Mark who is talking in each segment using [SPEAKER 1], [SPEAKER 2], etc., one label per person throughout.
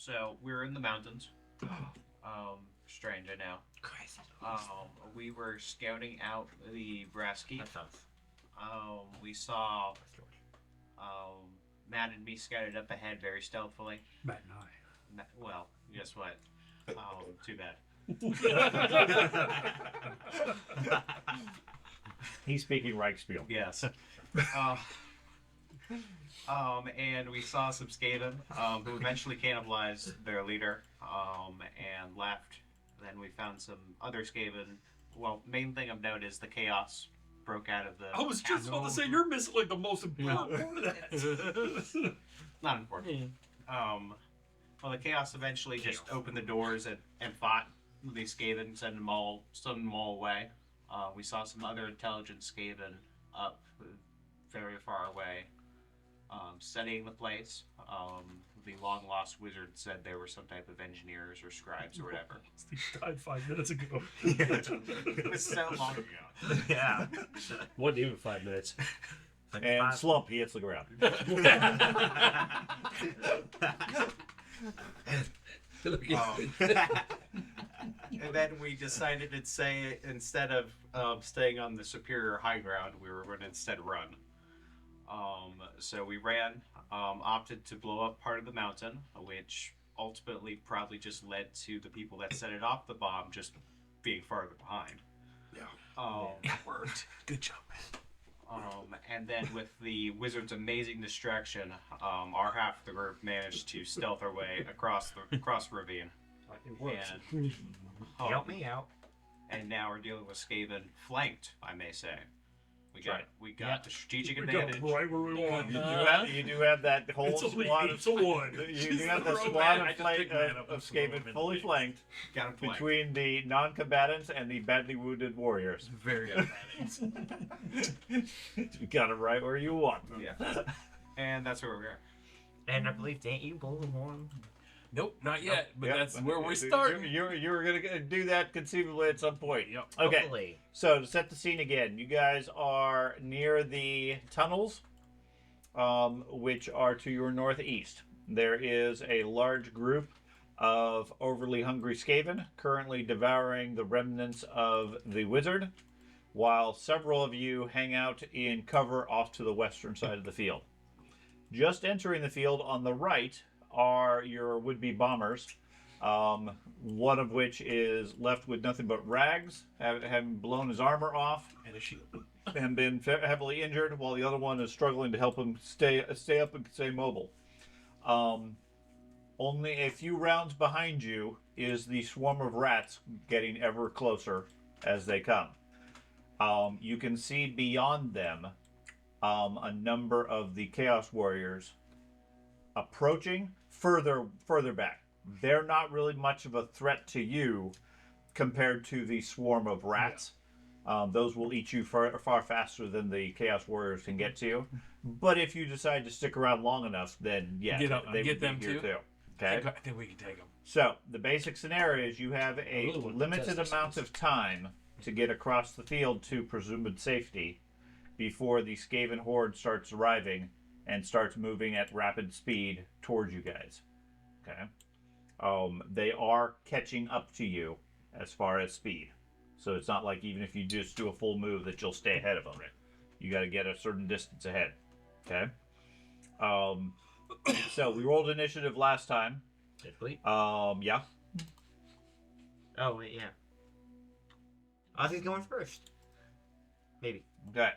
[SPEAKER 1] So we're in the mountains. Strange, I know.
[SPEAKER 2] Christ.
[SPEAKER 1] We were scouting out the brass key.
[SPEAKER 2] That sounds.
[SPEAKER 1] We saw Matt and me scouted up ahead very stealthily.
[SPEAKER 3] Matt and I.
[SPEAKER 1] Well, guess what? Too bad.
[SPEAKER 4] He's speaking Reichspiel.
[SPEAKER 1] Yes. And we saw some Skaven who eventually cannibalized their leader and left. Then we found some other Skaven. Well, main thing of note is the chaos broke out of the.
[SPEAKER 3] I was just about to say, you're missing like the most important part of that.
[SPEAKER 1] Not important. Well, the chaos eventually just opened the doors and fought the Skaven, sent them all away. We saw some other intelligent Skaven up very far away, studying the place. The long-lost wizard said they were some type of engineers or scribes or whatever.
[SPEAKER 3] He died 5 minutes ago.
[SPEAKER 1] It was so long ago.
[SPEAKER 2] Yeah.
[SPEAKER 5] Wasn't even 5 minutes.
[SPEAKER 2] Like
[SPEAKER 4] And
[SPEAKER 2] 5
[SPEAKER 4] slump, he hits the ground.
[SPEAKER 1] And then we decided to say, instead of staying on the superior high ground, we were going to instead run. So we ran, opted to blow up part of the mountain, which ultimately probably just led to the people that set it off the bomb just being farther behind.
[SPEAKER 3] Yeah.
[SPEAKER 1] It worked.
[SPEAKER 3] Good job, man.
[SPEAKER 1] And then with the wizard's amazing distraction, our half of the group managed to stealth our way across the ravine.
[SPEAKER 5] It works.
[SPEAKER 1] And,
[SPEAKER 2] Help me out.
[SPEAKER 1] and now we're dealing with Skaven flanked, I may say. We got
[SPEAKER 5] Yep.
[SPEAKER 1] the strategic
[SPEAKER 3] We got
[SPEAKER 1] advantage.
[SPEAKER 3] right where we want.
[SPEAKER 4] You do have that whole
[SPEAKER 3] It's only
[SPEAKER 4] squad
[SPEAKER 3] 8
[SPEAKER 4] of
[SPEAKER 3] to 1.
[SPEAKER 4] you do have the
[SPEAKER 3] Throw
[SPEAKER 4] squad
[SPEAKER 3] man.
[SPEAKER 4] of Skaven fully flanked
[SPEAKER 1] Got him flanked.
[SPEAKER 4] between the non-combatants and the badly wounded warriors.
[SPEAKER 3] Very good.
[SPEAKER 4] You got it right where you want.
[SPEAKER 1] Yeah. And that's where we are.
[SPEAKER 2] And I believe, didn't you blow the horn?
[SPEAKER 3] Nope, not yet. But
[SPEAKER 4] Yep.
[SPEAKER 3] that's where we're starting.
[SPEAKER 4] You were going to do that conceivably at some point.
[SPEAKER 3] Yep.
[SPEAKER 4] Okay.
[SPEAKER 2] Hopefully.
[SPEAKER 4] So to set the scene again, you guys are near the tunnels, which are to your northeast. There is a large group of overly hungry Skaven currently devouring the remnants of the wizard, while several of you hang out in cover off to the western side of the field. Just entering the field on the right are your would-be bombers, one of which is left with nothing but rags, having blown his armor off
[SPEAKER 3] And a shield.
[SPEAKER 4] and been heavily injured, while the other one is struggling to help him stay up and stay mobile. Only a few rounds behind you is the swarm of rats getting ever closer as they come. You can see beyond them a number of the Chaos Warriors approaching further back. They're not really much of a threat to you compared to the swarm of rats. Those will eat you far faster than the Chaos Warriors can get to you. But if you decide to stick around long enough, then yeah, they
[SPEAKER 3] get
[SPEAKER 4] would
[SPEAKER 3] them
[SPEAKER 4] be here
[SPEAKER 3] too?
[SPEAKER 4] Okay.
[SPEAKER 3] I think we can take them.
[SPEAKER 4] So the basic scenario is you have a
[SPEAKER 5] really want to
[SPEAKER 4] limited
[SPEAKER 5] test
[SPEAKER 4] amount of time to get across the field to presumed safety before the Skaven horde starts arriving and starts moving at rapid speed towards you guys. Okay. They are catching up to you as far as speed. So it's not like even if you just do a full move that you'll stay ahead of them. You got to get a certain distance ahead. Okay. So we rolled initiative last time.
[SPEAKER 2] Did we?
[SPEAKER 4] Yeah.
[SPEAKER 2] Oh, wait, yeah. Ozzy's going first. Maybe.
[SPEAKER 4] Okay.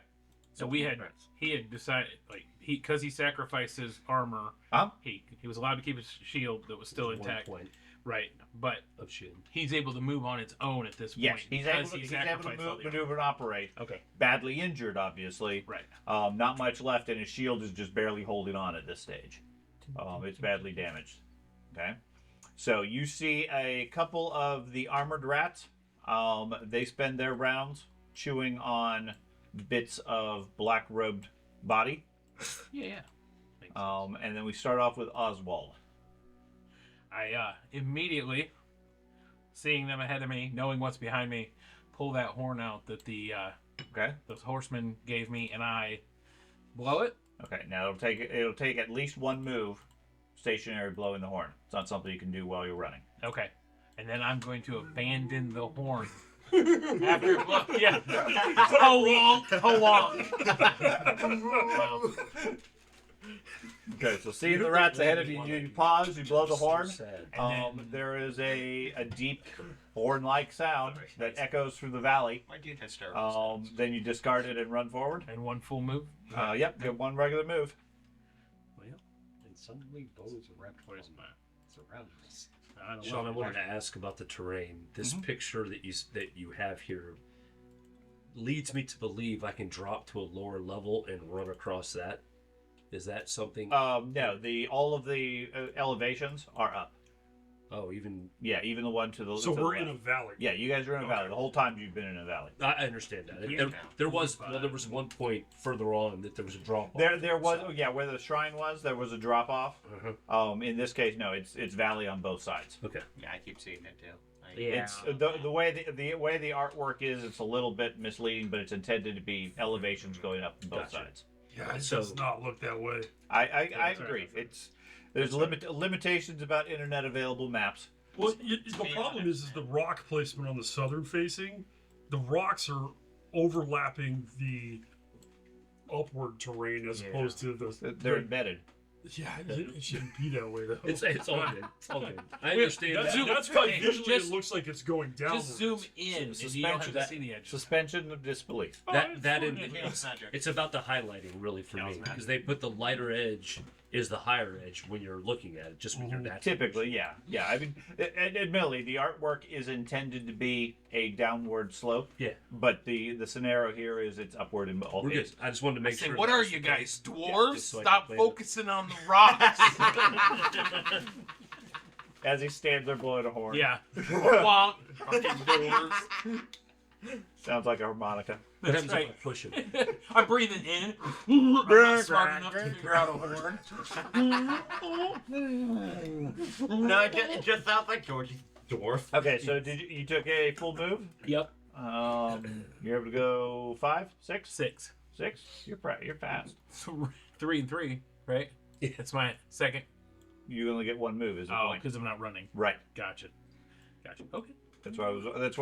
[SPEAKER 3] So he had decided, like, because he sacrificed his armor,
[SPEAKER 4] Huh?
[SPEAKER 3] he was allowed to keep his shield that was still intact.
[SPEAKER 5] 1 point
[SPEAKER 3] Right. But
[SPEAKER 5] of shield.
[SPEAKER 3] he's able to move on its own at this point.
[SPEAKER 4] Yes, he's able
[SPEAKER 3] because
[SPEAKER 4] to,
[SPEAKER 3] he
[SPEAKER 4] he's able to
[SPEAKER 3] sacrificed all
[SPEAKER 4] move,
[SPEAKER 3] the
[SPEAKER 4] maneuver, and operate.
[SPEAKER 3] Okay.
[SPEAKER 4] Badly injured, obviously.
[SPEAKER 3] Right.
[SPEAKER 4] Not much left, and his shield is just barely holding on at this stage. It's badly damaged. Okay. So you see a couple of the armored rats. They spend their rounds chewing on bits of black-robed body.
[SPEAKER 3] Yeah.
[SPEAKER 4] And then we start off with Oswald.
[SPEAKER 3] I immediately, seeing them ahead of me, knowing what's behind me, pull that horn out that
[SPEAKER 4] Okay.
[SPEAKER 3] those horsemen gave me, and I blow it.
[SPEAKER 4] Okay. Now it'll take at least one move stationary blowing the horn. It's not something you can do while you're running.
[SPEAKER 3] Okay. And then I'm going to abandon the horn. After it blows. Yeah. How long?
[SPEAKER 4] Okay, so seeing the rats ahead of you, you pause, you blow the horn.
[SPEAKER 5] Sad.
[SPEAKER 4] There is a deep horn-like sound that echoes through the valley.
[SPEAKER 1] My dude has terrible
[SPEAKER 4] Then you discard it and run forward.
[SPEAKER 3] And one full move.
[SPEAKER 4] Yep, get one regular move.
[SPEAKER 5] Well, and suddenly bows are wrapped around us. I don't
[SPEAKER 3] Sean,
[SPEAKER 5] know.
[SPEAKER 3] I
[SPEAKER 5] I wanted to ask about the terrain. This picture that you have here leads me to believe I can drop to a lower level and run across that. Is that something?
[SPEAKER 4] No, all of the elevations are up.
[SPEAKER 5] Oh, even
[SPEAKER 4] Even the one to the
[SPEAKER 6] So
[SPEAKER 4] to the
[SPEAKER 6] we're in a
[SPEAKER 4] left.
[SPEAKER 6] valley.
[SPEAKER 4] Yeah, you guys are in a valley. The whole time you've been in a valley.
[SPEAKER 5] I understand that.
[SPEAKER 3] Yeah.
[SPEAKER 5] There was one point further on that there was a drop off.
[SPEAKER 4] There was where the shrine was, there was a drop off. In this case, no, it's valley on both sides.
[SPEAKER 5] Okay.
[SPEAKER 1] Yeah, I keep seeing it too.
[SPEAKER 2] Yeah.
[SPEAKER 4] It's the way the artwork is. It's a little bit misleading, but it's intended to be elevations going up on both
[SPEAKER 5] Gotcha.
[SPEAKER 4] sides.
[SPEAKER 6] Yeah, it
[SPEAKER 5] So-
[SPEAKER 6] does not look that way.
[SPEAKER 4] I agree. There's limitations about internet available maps.
[SPEAKER 6] Well, the problem is the rock placement on the southern facing. The rocks are overlapping the upward terrain as opposed to
[SPEAKER 4] They're embedded.
[SPEAKER 6] Yeah, it shouldn't be that way though.
[SPEAKER 5] It's all good. It's all good. I understand.
[SPEAKER 6] That's why
[SPEAKER 3] Hey,
[SPEAKER 6] visually
[SPEAKER 3] just-
[SPEAKER 6] it looks like it's going down.
[SPEAKER 3] Just zoom in and you don't have to see the edge.
[SPEAKER 4] Suspension of disbelief.
[SPEAKER 5] that in,
[SPEAKER 1] Chaos magic.
[SPEAKER 5] it's about the highlighting really for me because they put the lighter edge is the higher edge when you're looking at it, just with your natural.
[SPEAKER 4] Typically, yeah. I mean, admittedly, the artwork is intended to be a downward slope.
[SPEAKER 5] Yeah.
[SPEAKER 4] But the scenario here is it's upward in all
[SPEAKER 5] We're good.
[SPEAKER 4] cases.
[SPEAKER 5] I just wanted to make
[SPEAKER 3] Say,
[SPEAKER 5] sure.
[SPEAKER 3] what
[SPEAKER 5] that
[SPEAKER 3] are
[SPEAKER 5] was
[SPEAKER 3] you
[SPEAKER 5] the
[SPEAKER 3] guys,
[SPEAKER 5] case. Yeah,
[SPEAKER 3] dwarves?
[SPEAKER 5] just so I
[SPEAKER 3] Stop
[SPEAKER 5] can play
[SPEAKER 3] focusing on the rocks.
[SPEAKER 4] As he stands there blowing a horn.
[SPEAKER 3] Yeah. Wonk. Fucking dwarves.
[SPEAKER 4] Sounds like a harmonica.
[SPEAKER 5] What
[SPEAKER 3] That's
[SPEAKER 5] happens if I
[SPEAKER 3] right.
[SPEAKER 5] push it?
[SPEAKER 3] I'm breathing in. I'm not smart enough to figure out a horn.
[SPEAKER 2] No, it just sounds like George's dwarf.
[SPEAKER 4] Okay, so you took a full move?
[SPEAKER 3] Yep.
[SPEAKER 4] You're able to go 5, 6,
[SPEAKER 3] 6.
[SPEAKER 4] 6. You're fast.
[SPEAKER 3] So 3 and 3, right?
[SPEAKER 5] Yeah.
[SPEAKER 3] That's my second.
[SPEAKER 4] You only get one move. Is the
[SPEAKER 3] Oh,
[SPEAKER 4] point?
[SPEAKER 3] because I'm not running.
[SPEAKER 4] Right.
[SPEAKER 3] Gotcha. Okay.
[SPEAKER 4] That's why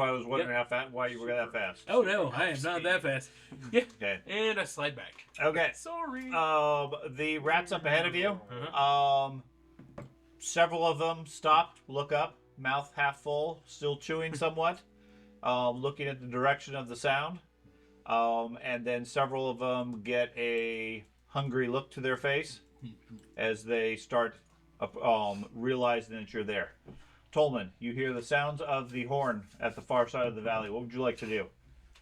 [SPEAKER 4] I was wondering why you were that fast.
[SPEAKER 3] Oh no, I am not that fast. Yeah.
[SPEAKER 4] Okay.
[SPEAKER 3] And I slide back.
[SPEAKER 4] Okay.
[SPEAKER 3] Sorry.
[SPEAKER 4] The rats up ahead of you. Several of them stopped, look up, mouth half full, still chewing somewhat, looking at the direction of the sound. And then several of them get a hungry look to their face as they start realizing that you're there. Tolman, you hear the sounds of the horn at the far side of the valley. What would you like to do?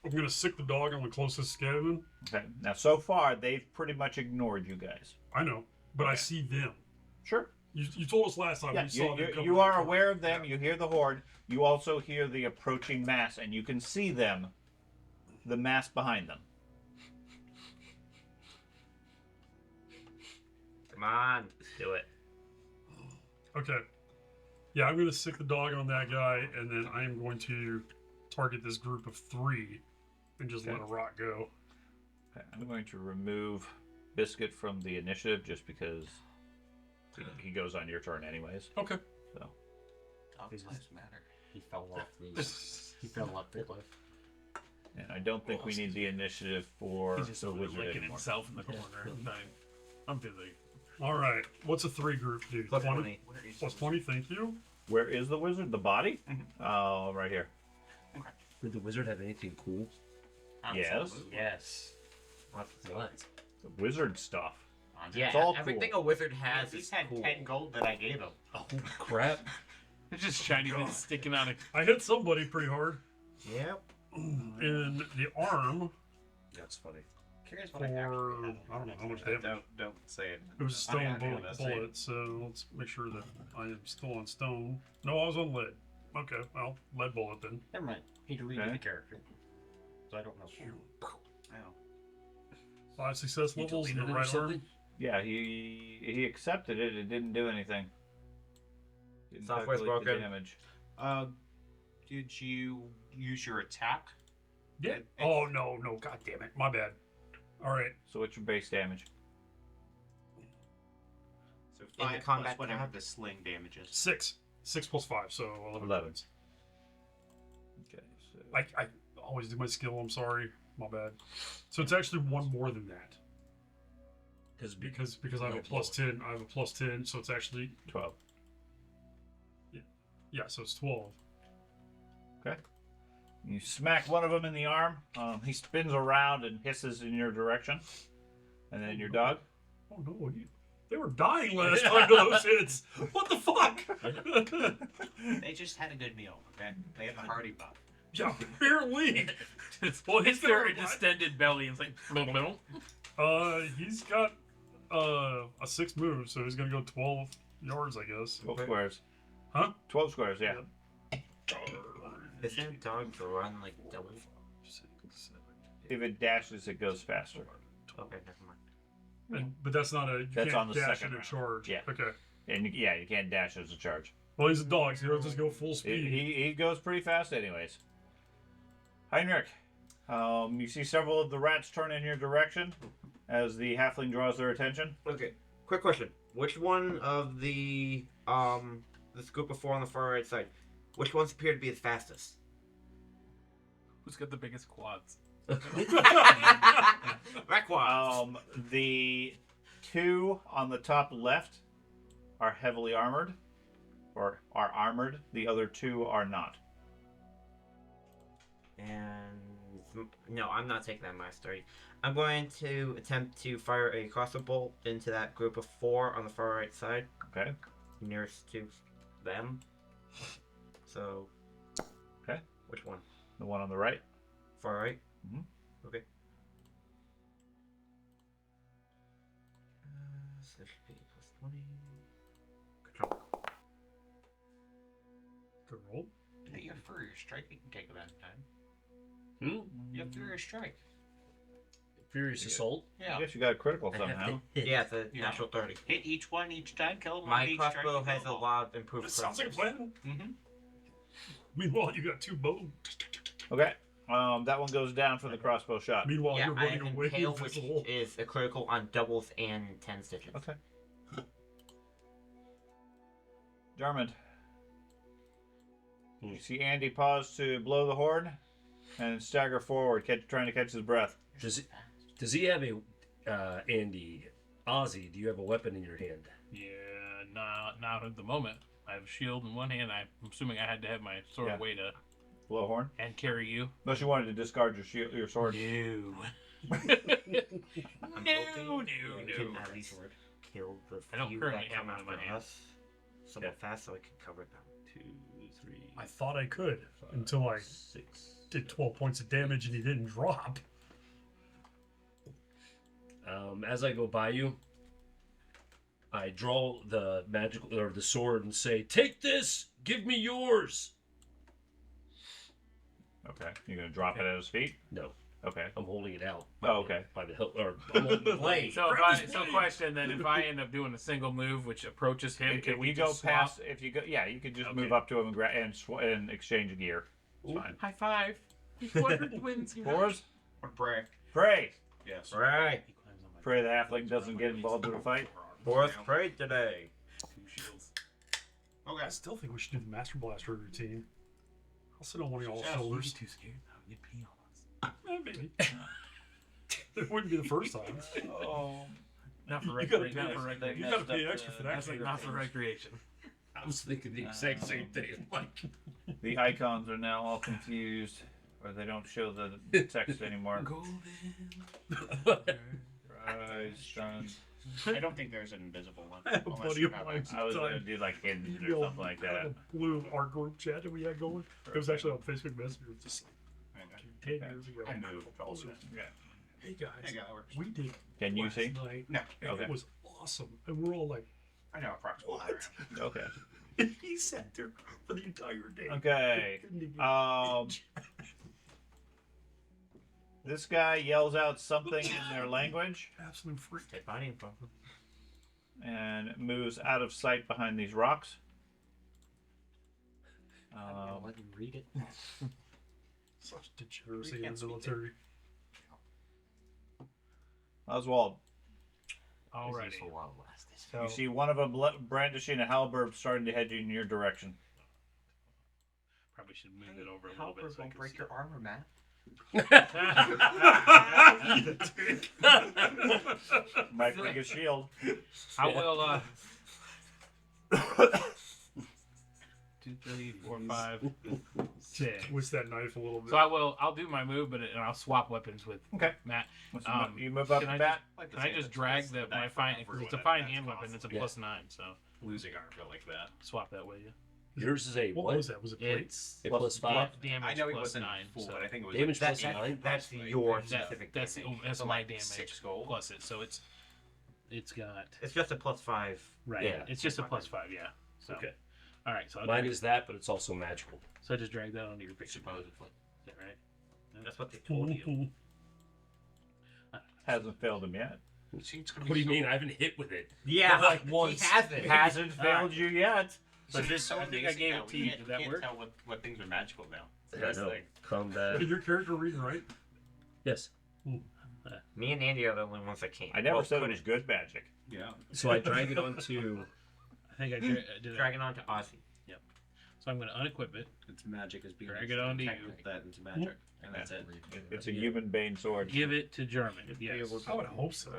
[SPEAKER 6] I'm gonna sick the dog on the closest skeleton.
[SPEAKER 4] Okay. Now, so far, they've pretty much ignored you guys.
[SPEAKER 6] I know, but I
[SPEAKER 4] Okay.
[SPEAKER 6] see them.
[SPEAKER 4] Sure.
[SPEAKER 6] You told us last time
[SPEAKER 4] Yeah,
[SPEAKER 6] you saw them.
[SPEAKER 4] you are aware of them. You hear the horde. You also hear the approaching mass, and you can see them, the mass behind them.
[SPEAKER 2] Come on, do it.
[SPEAKER 6] Okay. Yeah, I'm gonna sick the dog on that guy, and then I am going to target this group of 3 and just let a rock go.
[SPEAKER 4] Okay, I'm going to remove Biscuit from the initiative just because he goes on your turn anyways.
[SPEAKER 6] Okay.
[SPEAKER 4] So
[SPEAKER 1] Dogs lives matter.
[SPEAKER 2] He fell off the cliff.
[SPEAKER 4] And I don't think we need the initiative for
[SPEAKER 3] He's just
[SPEAKER 4] the
[SPEAKER 3] over
[SPEAKER 4] wizard
[SPEAKER 3] licking
[SPEAKER 4] anymore.
[SPEAKER 3] himself in the corner. I'm busy.
[SPEAKER 6] All right. What's a 3 group do?
[SPEAKER 2] Plus 20.
[SPEAKER 6] Plus 20. Thank you.
[SPEAKER 4] Where is the wizard? The body? Right here.
[SPEAKER 5] Did the wizard have anything cool?
[SPEAKER 4] Yes.
[SPEAKER 1] Absolutely.
[SPEAKER 2] Yes.
[SPEAKER 5] What?
[SPEAKER 4] The wizard stuff.
[SPEAKER 2] Yeah,
[SPEAKER 4] It's all
[SPEAKER 2] everything
[SPEAKER 4] cool.
[SPEAKER 2] a wizard has
[SPEAKER 1] He's
[SPEAKER 2] is
[SPEAKER 1] had
[SPEAKER 2] cool.
[SPEAKER 1] 10 gold that I gave him.
[SPEAKER 5] Oh crap!
[SPEAKER 3] It's just shiny bits sticking out of.
[SPEAKER 6] I hit somebody pretty hard
[SPEAKER 2] Yep.
[SPEAKER 6] in the arm.
[SPEAKER 5] That's funny.
[SPEAKER 1] Curious
[SPEAKER 6] For
[SPEAKER 1] what I actually
[SPEAKER 6] I don't know how much damage.
[SPEAKER 1] Don't say it.
[SPEAKER 6] It was a stone
[SPEAKER 1] I know this,
[SPEAKER 6] bullet, so let's make sure that I am still on stone. No, I was on lead. Okay, well, lead bullet then.
[SPEAKER 2] Never mind. He deleted
[SPEAKER 4] Okay.
[SPEAKER 2] the character. So I don't know.
[SPEAKER 1] Oh.
[SPEAKER 6] 5 success
[SPEAKER 5] You
[SPEAKER 6] levels in the
[SPEAKER 5] deleted it or
[SPEAKER 6] right
[SPEAKER 5] something?
[SPEAKER 6] arm.
[SPEAKER 4] Yeah, he accepted it. It didn't do anything. Didn't
[SPEAKER 2] Software's
[SPEAKER 4] calculate the
[SPEAKER 2] broken.
[SPEAKER 4] damage.
[SPEAKER 1] Did you use your attack?
[SPEAKER 6] Yeah. Oh no, god damn it. My bad. Alright.
[SPEAKER 4] So what's your base damage?
[SPEAKER 1] So
[SPEAKER 2] the
[SPEAKER 1] 5
[SPEAKER 2] combat
[SPEAKER 1] plus whatever
[SPEAKER 2] count?
[SPEAKER 1] the sling damages.
[SPEAKER 6] 6. 6 plus 5, so 11.
[SPEAKER 4] 11.
[SPEAKER 6] points.
[SPEAKER 4] Okay. So
[SPEAKER 6] I always do my skill. I'm sorry. My bad. So it's actually one more than that. Because I have a plus 10. I have a plus 10, so it's actually
[SPEAKER 4] 12.
[SPEAKER 6] yeah. So it's 12.
[SPEAKER 4] Okay. You smack one of them in the arm. He spins around and hisses in your direction. And then your dog.
[SPEAKER 6] Oh no! They were dying last time to those hits. What the fuck?
[SPEAKER 1] They just had a good meal, okay? They had the hearty buff.
[SPEAKER 6] Yeah, apparently.
[SPEAKER 3] Well, his their
[SPEAKER 6] What?
[SPEAKER 3] distended belly and it's like, little.
[SPEAKER 6] He's got a 6 move, so he's gonna go 12 yards, I guess.
[SPEAKER 4] 12 squares.
[SPEAKER 6] Huh?
[SPEAKER 4] 12 squares, yeah.
[SPEAKER 2] Isn't dogs run like double?
[SPEAKER 6] 6, 7,
[SPEAKER 4] If it dashes, it goes faster.
[SPEAKER 2] Okay, never mind.
[SPEAKER 6] But that's not a. You
[SPEAKER 4] That's
[SPEAKER 6] can't
[SPEAKER 4] on the
[SPEAKER 6] dash
[SPEAKER 4] second
[SPEAKER 6] in a
[SPEAKER 4] round.
[SPEAKER 6] charge.
[SPEAKER 4] Yeah.
[SPEAKER 6] Okay.
[SPEAKER 4] And yeah, you can't dash as a charge.
[SPEAKER 6] Well, he's a dog, so he'll just go full speed.
[SPEAKER 4] He goes pretty fast, anyways. Heinrich, you see several of the rats turn in your direction as the halfling draws their attention.
[SPEAKER 2] Okay, quick question. Which one of the this group of 4 on the far right side, which ones appear to be the fastest?
[SPEAKER 3] Who's got the biggest quads?
[SPEAKER 2] Requiem.
[SPEAKER 4] The 2 on the top left are heavily armored, or are armored. The other 2 are not.
[SPEAKER 2] And no, I'm not taking that Maestro. I'm going to attempt to fire a crossbow bolt into that group of 4 on the far right side,
[SPEAKER 4] Okay.
[SPEAKER 2] nearest to them. So,
[SPEAKER 4] Okay.
[SPEAKER 2] which one?
[SPEAKER 4] The one on the right.
[SPEAKER 2] Far right.
[SPEAKER 4] Mhm.
[SPEAKER 2] Okay. So that should be plus 20. Control.
[SPEAKER 6] Good roll.
[SPEAKER 1] Hey, you're furious strike. You can take it out of time.
[SPEAKER 5] Hmm?
[SPEAKER 1] You have furious strike.
[SPEAKER 5] Furious Assault.
[SPEAKER 4] I
[SPEAKER 1] Yeah.
[SPEAKER 4] guess you got a critical
[SPEAKER 2] I have
[SPEAKER 4] somehow.
[SPEAKER 2] to hit. Yeah, it's a
[SPEAKER 1] Yeah.
[SPEAKER 2] natural 30.
[SPEAKER 1] Hit each one each time. Kill them.
[SPEAKER 2] My crossbow has a lot of improved
[SPEAKER 6] This sounds like a
[SPEAKER 2] crossbows.
[SPEAKER 6] plan.
[SPEAKER 1] Mm-hmm.
[SPEAKER 6] Meanwhile, you got 2 bows.
[SPEAKER 4] Okay. That one goes down for the crossbow shot.
[SPEAKER 6] Meanwhile,
[SPEAKER 2] Yeah,
[SPEAKER 6] you're
[SPEAKER 2] I
[SPEAKER 6] running
[SPEAKER 2] have
[SPEAKER 6] away
[SPEAKER 2] Impale, which
[SPEAKER 6] invisible.
[SPEAKER 2] is a critical on doubles and 10 stitches.
[SPEAKER 4] Okay. Jarmond. You see Andy pause to blow the horn and stagger forward, trying to catch his breath.
[SPEAKER 5] Does he have a Andy Ozzy? Do you have a weapon in your hand?
[SPEAKER 3] Yeah, not at the moment. I have a shield in one hand. I'm assuming I had to have my sword
[SPEAKER 4] Yeah.
[SPEAKER 3] away to
[SPEAKER 4] Blow horn.
[SPEAKER 3] and carry you.
[SPEAKER 4] Unless you wanted to discard your shield, your sword.
[SPEAKER 3] No.
[SPEAKER 2] I'm
[SPEAKER 3] No,
[SPEAKER 2] hoping
[SPEAKER 3] no,
[SPEAKER 2] we
[SPEAKER 3] no.
[SPEAKER 2] can at least kill the
[SPEAKER 3] I don't
[SPEAKER 2] few
[SPEAKER 3] currently
[SPEAKER 2] that
[SPEAKER 3] have
[SPEAKER 2] come
[SPEAKER 3] one in my
[SPEAKER 2] after
[SPEAKER 3] hand.
[SPEAKER 2] us somewhat fast so I can cover them.
[SPEAKER 5] 2, 3.
[SPEAKER 6] I thought I could until I
[SPEAKER 5] 6.
[SPEAKER 6] did 12 points of damage and he didn't drop.
[SPEAKER 5] As I go by you, I draw the magical or the sword and say, "Take this. Give me yours."
[SPEAKER 4] Okay. You're gonna drop it at his feet.
[SPEAKER 5] No,
[SPEAKER 4] Okay.
[SPEAKER 5] I'm holding it out.
[SPEAKER 4] Oh, okay.
[SPEAKER 5] By the hilt, or I'm holding the blade.
[SPEAKER 3] So question then: if I end up doing a single move which approaches him,
[SPEAKER 4] If
[SPEAKER 3] can we
[SPEAKER 4] you go
[SPEAKER 3] just
[SPEAKER 4] past,
[SPEAKER 3] swap?
[SPEAKER 4] if you go, yeah, you could just
[SPEAKER 3] Okay.
[SPEAKER 4] move up to him and exchange gear. It's fine.
[SPEAKER 3] High five! Squadron twins.
[SPEAKER 4] Fours,
[SPEAKER 1] Or pray.
[SPEAKER 4] pray.
[SPEAKER 1] Yes.
[SPEAKER 2] Right.
[SPEAKER 4] Pray the halfling doesn't get involved in a fight.
[SPEAKER 2] Fourth parade today.
[SPEAKER 3] 2 shields.
[SPEAKER 1] Okay.
[SPEAKER 6] I still think we should do the Master Blaster routine. I'll sit on one of y'all's
[SPEAKER 1] Yeah,
[SPEAKER 6] shoulders.
[SPEAKER 3] Too scared. though. You'd pee on us.
[SPEAKER 6] Maybe. It wouldn't be the first time.
[SPEAKER 3] Not for
[SPEAKER 6] You gotta
[SPEAKER 3] recreation. Not for
[SPEAKER 6] pay,
[SPEAKER 3] recreation.
[SPEAKER 6] you gotta pay extra for that.
[SPEAKER 3] That's like not for recreation.
[SPEAKER 5] I was thinking the exact same thing. Like,
[SPEAKER 4] The icons are now all confused, or they don't show the text anymore. Rise, sun.
[SPEAKER 1] I don't think there's an invisible one.
[SPEAKER 6] I have a
[SPEAKER 1] unless
[SPEAKER 6] buddy
[SPEAKER 1] you
[SPEAKER 6] of
[SPEAKER 1] have
[SPEAKER 6] mine.
[SPEAKER 1] access.
[SPEAKER 4] I was gonna do like hidden or something like that.
[SPEAKER 6] A blue art group chat that we had going. It was actually on Facebook Messenger. It was just like
[SPEAKER 1] Okay.
[SPEAKER 6] 10 years ago.
[SPEAKER 1] I moved also.
[SPEAKER 6] Yeah. Hey guys,
[SPEAKER 1] Yeah, that works.
[SPEAKER 6] we did.
[SPEAKER 4] Can you
[SPEAKER 6] last
[SPEAKER 4] see?
[SPEAKER 6] Night,
[SPEAKER 1] No.
[SPEAKER 6] and
[SPEAKER 4] Okay.
[SPEAKER 6] It was awesome, and we're all like,
[SPEAKER 1] I know approximately.
[SPEAKER 6] "What?"
[SPEAKER 4] Okay.
[SPEAKER 6] And he sat there for the entire day.
[SPEAKER 4] Okay.
[SPEAKER 6] Couldn't even-
[SPEAKER 4] This guy yells out something in their language
[SPEAKER 6] Absolute freak.
[SPEAKER 2] Take body info.
[SPEAKER 4] and moves out of sight behind these rocks.
[SPEAKER 2] Let him read it.
[SPEAKER 6] Such degeneracy in
[SPEAKER 1] can't
[SPEAKER 6] the
[SPEAKER 1] speak
[SPEAKER 6] military.
[SPEAKER 4] Oswald,
[SPEAKER 3] Alrighty.
[SPEAKER 7] For while it lasted.
[SPEAKER 3] So
[SPEAKER 4] You see one of them brandishing a halberd starting to head in your direction.
[SPEAKER 3] probably should move it over a little bit.
[SPEAKER 1] Halberd
[SPEAKER 3] So I
[SPEAKER 1] won't
[SPEAKER 3] can
[SPEAKER 1] break
[SPEAKER 3] see
[SPEAKER 1] your
[SPEAKER 3] it.
[SPEAKER 1] armor, Matt.
[SPEAKER 4] Might break his shield.
[SPEAKER 3] I will. 2, 3, 4, 5, 6.
[SPEAKER 6] Twist that knife a little bit.
[SPEAKER 3] So I will. I'll do my move, and I'll swap weapons with
[SPEAKER 4] Okay.
[SPEAKER 3] Matt.
[SPEAKER 4] You move up
[SPEAKER 3] can
[SPEAKER 4] the
[SPEAKER 3] I
[SPEAKER 4] bat.
[SPEAKER 3] Can I just drag my fine? Because it's a fine hand weapon. It's a +9, so
[SPEAKER 7] Losing armor like that.
[SPEAKER 3] swap that way. Yeah.
[SPEAKER 5] Yours is a
[SPEAKER 6] what
[SPEAKER 5] what?
[SPEAKER 6] was that? Was it plates?
[SPEAKER 3] It's
[SPEAKER 5] A plus five.
[SPEAKER 3] damage
[SPEAKER 1] I know he
[SPEAKER 3] plus
[SPEAKER 1] wasn't
[SPEAKER 3] 9.
[SPEAKER 1] full,
[SPEAKER 3] So
[SPEAKER 1] but I think it was
[SPEAKER 5] Damage
[SPEAKER 1] like
[SPEAKER 5] plus
[SPEAKER 2] That's,
[SPEAKER 5] 9?
[SPEAKER 2] that's
[SPEAKER 1] Right.
[SPEAKER 2] your
[SPEAKER 3] that,
[SPEAKER 2] specific
[SPEAKER 3] that's
[SPEAKER 2] damage.
[SPEAKER 3] that's
[SPEAKER 1] So
[SPEAKER 3] my
[SPEAKER 1] like
[SPEAKER 3] damage
[SPEAKER 1] 6 gold.
[SPEAKER 3] plus it. So it's got
[SPEAKER 2] It's just a +5.
[SPEAKER 3] right.
[SPEAKER 5] Yeah.
[SPEAKER 3] It's just a +5. Yeah. So
[SPEAKER 5] Okay.
[SPEAKER 3] all right. So I'll
[SPEAKER 5] Mine
[SPEAKER 3] drag,
[SPEAKER 5] is that, but it's also magical.
[SPEAKER 3] so I just drag that onto your picture.
[SPEAKER 1] Supposedly.
[SPEAKER 3] Is that right?
[SPEAKER 2] That's what they told you.
[SPEAKER 6] Mhm.
[SPEAKER 4] Hasn't failed him yet.
[SPEAKER 1] See, it's gonna
[SPEAKER 5] What do you
[SPEAKER 1] so-
[SPEAKER 5] mean? I haven't hit with it.
[SPEAKER 2] Yeah,
[SPEAKER 5] Like once.
[SPEAKER 2] he hasn't.
[SPEAKER 4] Hasn't
[SPEAKER 3] All right.
[SPEAKER 4] failed you yet.
[SPEAKER 3] But this,
[SPEAKER 1] So
[SPEAKER 3] I think I
[SPEAKER 1] amazing
[SPEAKER 3] gave
[SPEAKER 1] now,
[SPEAKER 3] it to
[SPEAKER 1] we
[SPEAKER 3] you.
[SPEAKER 1] can't-
[SPEAKER 3] Did that
[SPEAKER 1] can't
[SPEAKER 3] work?
[SPEAKER 1] tell what things are magical now.
[SPEAKER 5] I
[SPEAKER 1] That's the
[SPEAKER 5] know.
[SPEAKER 1] thing.
[SPEAKER 5] Combat.
[SPEAKER 6] Did your character read right?
[SPEAKER 5] Yes.
[SPEAKER 2] Me and Andy are the only ones that can't.
[SPEAKER 4] I never
[SPEAKER 2] Well,
[SPEAKER 4] said it
[SPEAKER 2] couldn't.
[SPEAKER 4] was good magic.
[SPEAKER 1] Yeah.
[SPEAKER 5] So I drag it onto.
[SPEAKER 3] I think I did it.
[SPEAKER 2] Dragging on to Ozzy.
[SPEAKER 3] So I'm going to unequip it.
[SPEAKER 1] It's magic is being
[SPEAKER 3] Drag it onto you.
[SPEAKER 1] that into magic, and that's it.
[SPEAKER 4] It's a human bane sword.
[SPEAKER 3] Give it to German. Yes.
[SPEAKER 6] I would hope so.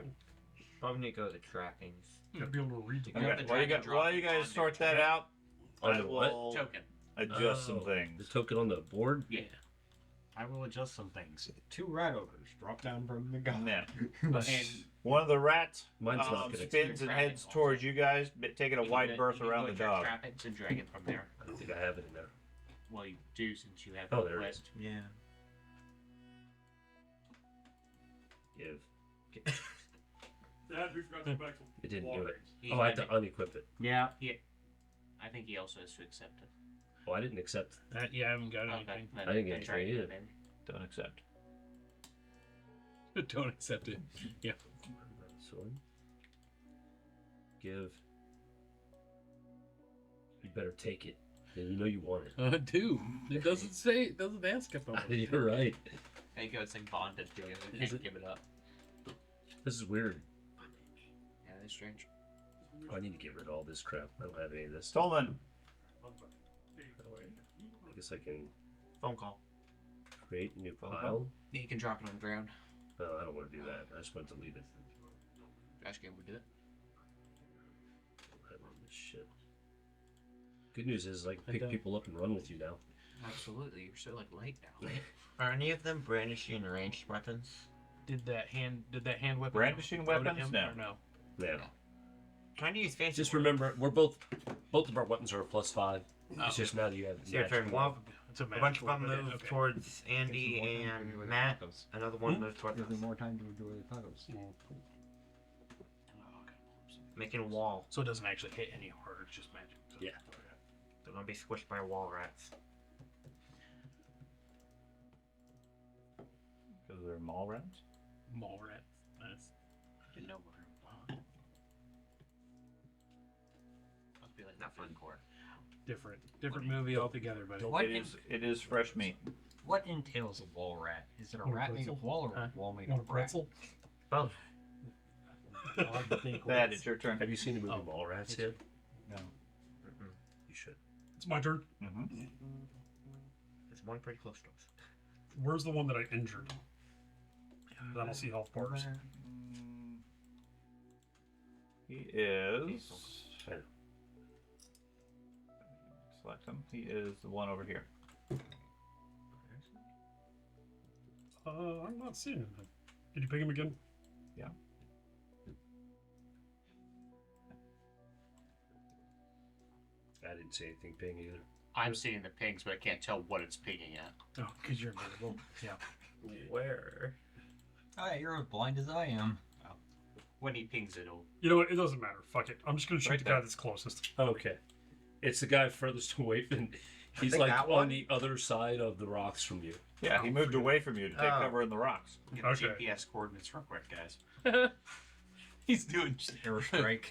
[SPEAKER 2] Probably need to go to trappings.
[SPEAKER 6] Gotta be able to read the
[SPEAKER 1] You have
[SPEAKER 4] Okay.
[SPEAKER 1] to
[SPEAKER 4] While you,
[SPEAKER 1] drag and
[SPEAKER 4] while
[SPEAKER 1] drop
[SPEAKER 4] you guys
[SPEAKER 1] on
[SPEAKER 4] sort
[SPEAKER 1] there.
[SPEAKER 4] that out,
[SPEAKER 5] On
[SPEAKER 4] I
[SPEAKER 5] the what?
[SPEAKER 4] will
[SPEAKER 1] Token.
[SPEAKER 4] adjust some
[SPEAKER 5] The
[SPEAKER 4] things.
[SPEAKER 5] token on the board?
[SPEAKER 1] Yeah.
[SPEAKER 7] I will adjust some things. 2 rat ogres drop down from the god.
[SPEAKER 4] Now,
[SPEAKER 1] And
[SPEAKER 4] one of the rats
[SPEAKER 5] Mine's not gonna
[SPEAKER 4] spins and heads towards you guys, taking a
[SPEAKER 1] you
[SPEAKER 4] wide
[SPEAKER 1] can-
[SPEAKER 4] berth
[SPEAKER 1] you can
[SPEAKER 4] around
[SPEAKER 1] go
[SPEAKER 4] the
[SPEAKER 1] to your
[SPEAKER 4] dog.
[SPEAKER 1] trappings and drag it from there.
[SPEAKER 5] I don't think I have it in there.
[SPEAKER 1] Well, you do since you have
[SPEAKER 5] Oh,
[SPEAKER 1] the
[SPEAKER 5] there it
[SPEAKER 1] list.
[SPEAKER 2] Yeah.
[SPEAKER 5] Give.
[SPEAKER 6] Dad, we forgot to go back to
[SPEAKER 5] It didn't do it.
[SPEAKER 1] He
[SPEAKER 5] Oh, I have
[SPEAKER 1] had
[SPEAKER 5] to unequip it.
[SPEAKER 7] Yeah.
[SPEAKER 1] I think he also has to accept it.
[SPEAKER 5] Oh, I didn't accept.
[SPEAKER 3] Yeah, I haven't got
[SPEAKER 1] Okay,
[SPEAKER 3] anything.
[SPEAKER 1] then-
[SPEAKER 5] I didn't get
[SPEAKER 1] then
[SPEAKER 5] anything
[SPEAKER 1] drag it
[SPEAKER 5] either.
[SPEAKER 1] in.
[SPEAKER 4] Don't accept.
[SPEAKER 3] Don't accept it.
[SPEAKER 5] Sword. Give. You better take it. And you know you want it.
[SPEAKER 3] Do. It doesn't say. It doesn't ask if I want it.
[SPEAKER 5] You're right.
[SPEAKER 1] There you go, it's like bonded together. You can't give it up.
[SPEAKER 5] This is weird.
[SPEAKER 1] Yeah, that's strange.
[SPEAKER 5] Oh, I need to get rid of all this crap. I don't have any of this.
[SPEAKER 4] Stolen.
[SPEAKER 5] I guess I can
[SPEAKER 2] Phone call.
[SPEAKER 5] create a new pile.
[SPEAKER 1] You can drop it on the ground.
[SPEAKER 5] No, I don't want to do that. I just want to delete it.
[SPEAKER 1] Trash can would do it.
[SPEAKER 5] I love this shit. Good news is I can
[SPEAKER 3] I
[SPEAKER 5] pick
[SPEAKER 3] don't-
[SPEAKER 5] people up and run with you now.
[SPEAKER 1] Absolutely, you're so like light now.
[SPEAKER 2] Are any of them brandishing ranged weapons?
[SPEAKER 3] Did that hand weapon
[SPEAKER 4] Brandishing
[SPEAKER 3] go to
[SPEAKER 4] weapons?
[SPEAKER 3] him
[SPEAKER 4] No.
[SPEAKER 3] or no?
[SPEAKER 5] Yeah.
[SPEAKER 2] Trying to use fancy.
[SPEAKER 5] Just remember, we're both of our weapons are a +5. It's just now that you have.
[SPEAKER 2] It's your turn.
[SPEAKER 5] magical.
[SPEAKER 2] One,
[SPEAKER 3] It's a
[SPEAKER 2] a bunch of
[SPEAKER 3] magical
[SPEAKER 2] them
[SPEAKER 3] weapon.
[SPEAKER 2] move
[SPEAKER 3] Okay.
[SPEAKER 2] towards Andy and Matt. Another one moves towards
[SPEAKER 7] Gives me
[SPEAKER 2] us.
[SPEAKER 7] more time to enjoy the tacos.
[SPEAKER 2] Making a wall.
[SPEAKER 3] So it doesn't actually hit any harder. It's just magic. So.
[SPEAKER 5] Yeah.
[SPEAKER 2] They're gonna be squished by wall rats.
[SPEAKER 4] Because they're mall rats.
[SPEAKER 3] Mall rat. Nice.
[SPEAKER 1] Didn't know where. Must be like
[SPEAKER 2] Not fun.
[SPEAKER 1] core.
[SPEAKER 3] Different movie altogether, buddy.
[SPEAKER 7] What
[SPEAKER 4] It is fresh meat.
[SPEAKER 7] What entails a wall rat? Is it a
[SPEAKER 6] Want a
[SPEAKER 7] rat made
[SPEAKER 6] pretzel?
[SPEAKER 7] of wall or
[SPEAKER 3] Huh?
[SPEAKER 7] a wall made
[SPEAKER 6] Want a
[SPEAKER 7] of rat?
[SPEAKER 6] pretzel?
[SPEAKER 2] Both.
[SPEAKER 3] Hard to think
[SPEAKER 4] Thad,
[SPEAKER 3] what's-
[SPEAKER 4] it's your turn.
[SPEAKER 5] Have you seen the movie
[SPEAKER 3] Oh.
[SPEAKER 5] Mallrats yet?
[SPEAKER 4] No.
[SPEAKER 5] You should.
[SPEAKER 6] It's my turn.
[SPEAKER 4] Mm-hmm.
[SPEAKER 2] There's one pretty close to us.
[SPEAKER 6] Where's the one that I injured? I don't see health bars.
[SPEAKER 4] He is.
[SPEAKER 5] I know.
[SPEAKER 4] Select him. He is the one over here.
[SPEAKER 6] I'm not seeing him. Did you pick him again?
[SPEAKER 4] Yeah.
[SPEAKER 5] I didn't see anything ping either.
[SPEAKER 1] I'm seeing the pings, but I can't tell what it's pinging at.
[SPEAKER 3] Oh, because you're invisible. Yeah.
[SPEAKER 2] Where?
[SPEAKER 7] Oh, yeah, you're as blind as I am.
[SPEAKER 1] When he pings it, it'll.
[SPEAKER 6] You know what? It doesn't matter. Fuck it. I'm just gonna shoot
[SPEAKER 4] Right
[SPEAKER 6] the guy
[SPEAKER 4] there.
[SPEAKER 6] that's closest.
[SPEAKER 5] Okay. It's the guy furthest away from. He's
[SPEAKER 2] think
[SPEAKER 5] like
[SPEAKER 2] that
[SPEAKER 5] on
[SPEAKER 2] one?
[SPEAKER 5] the other side of the rocks from you.
[SPEAKER 4] Yeah, he moved away from you to take
[SPEAKER 2] Oh.
[SPEAKER 4] cover in the rocks.
[SPEAKER 1] Get
[SPEAKER 6] Okay.
[SPEAKER 1] GPS coordinates real quick, guys. He's doing.
[SPEAKER 7] Airstrike.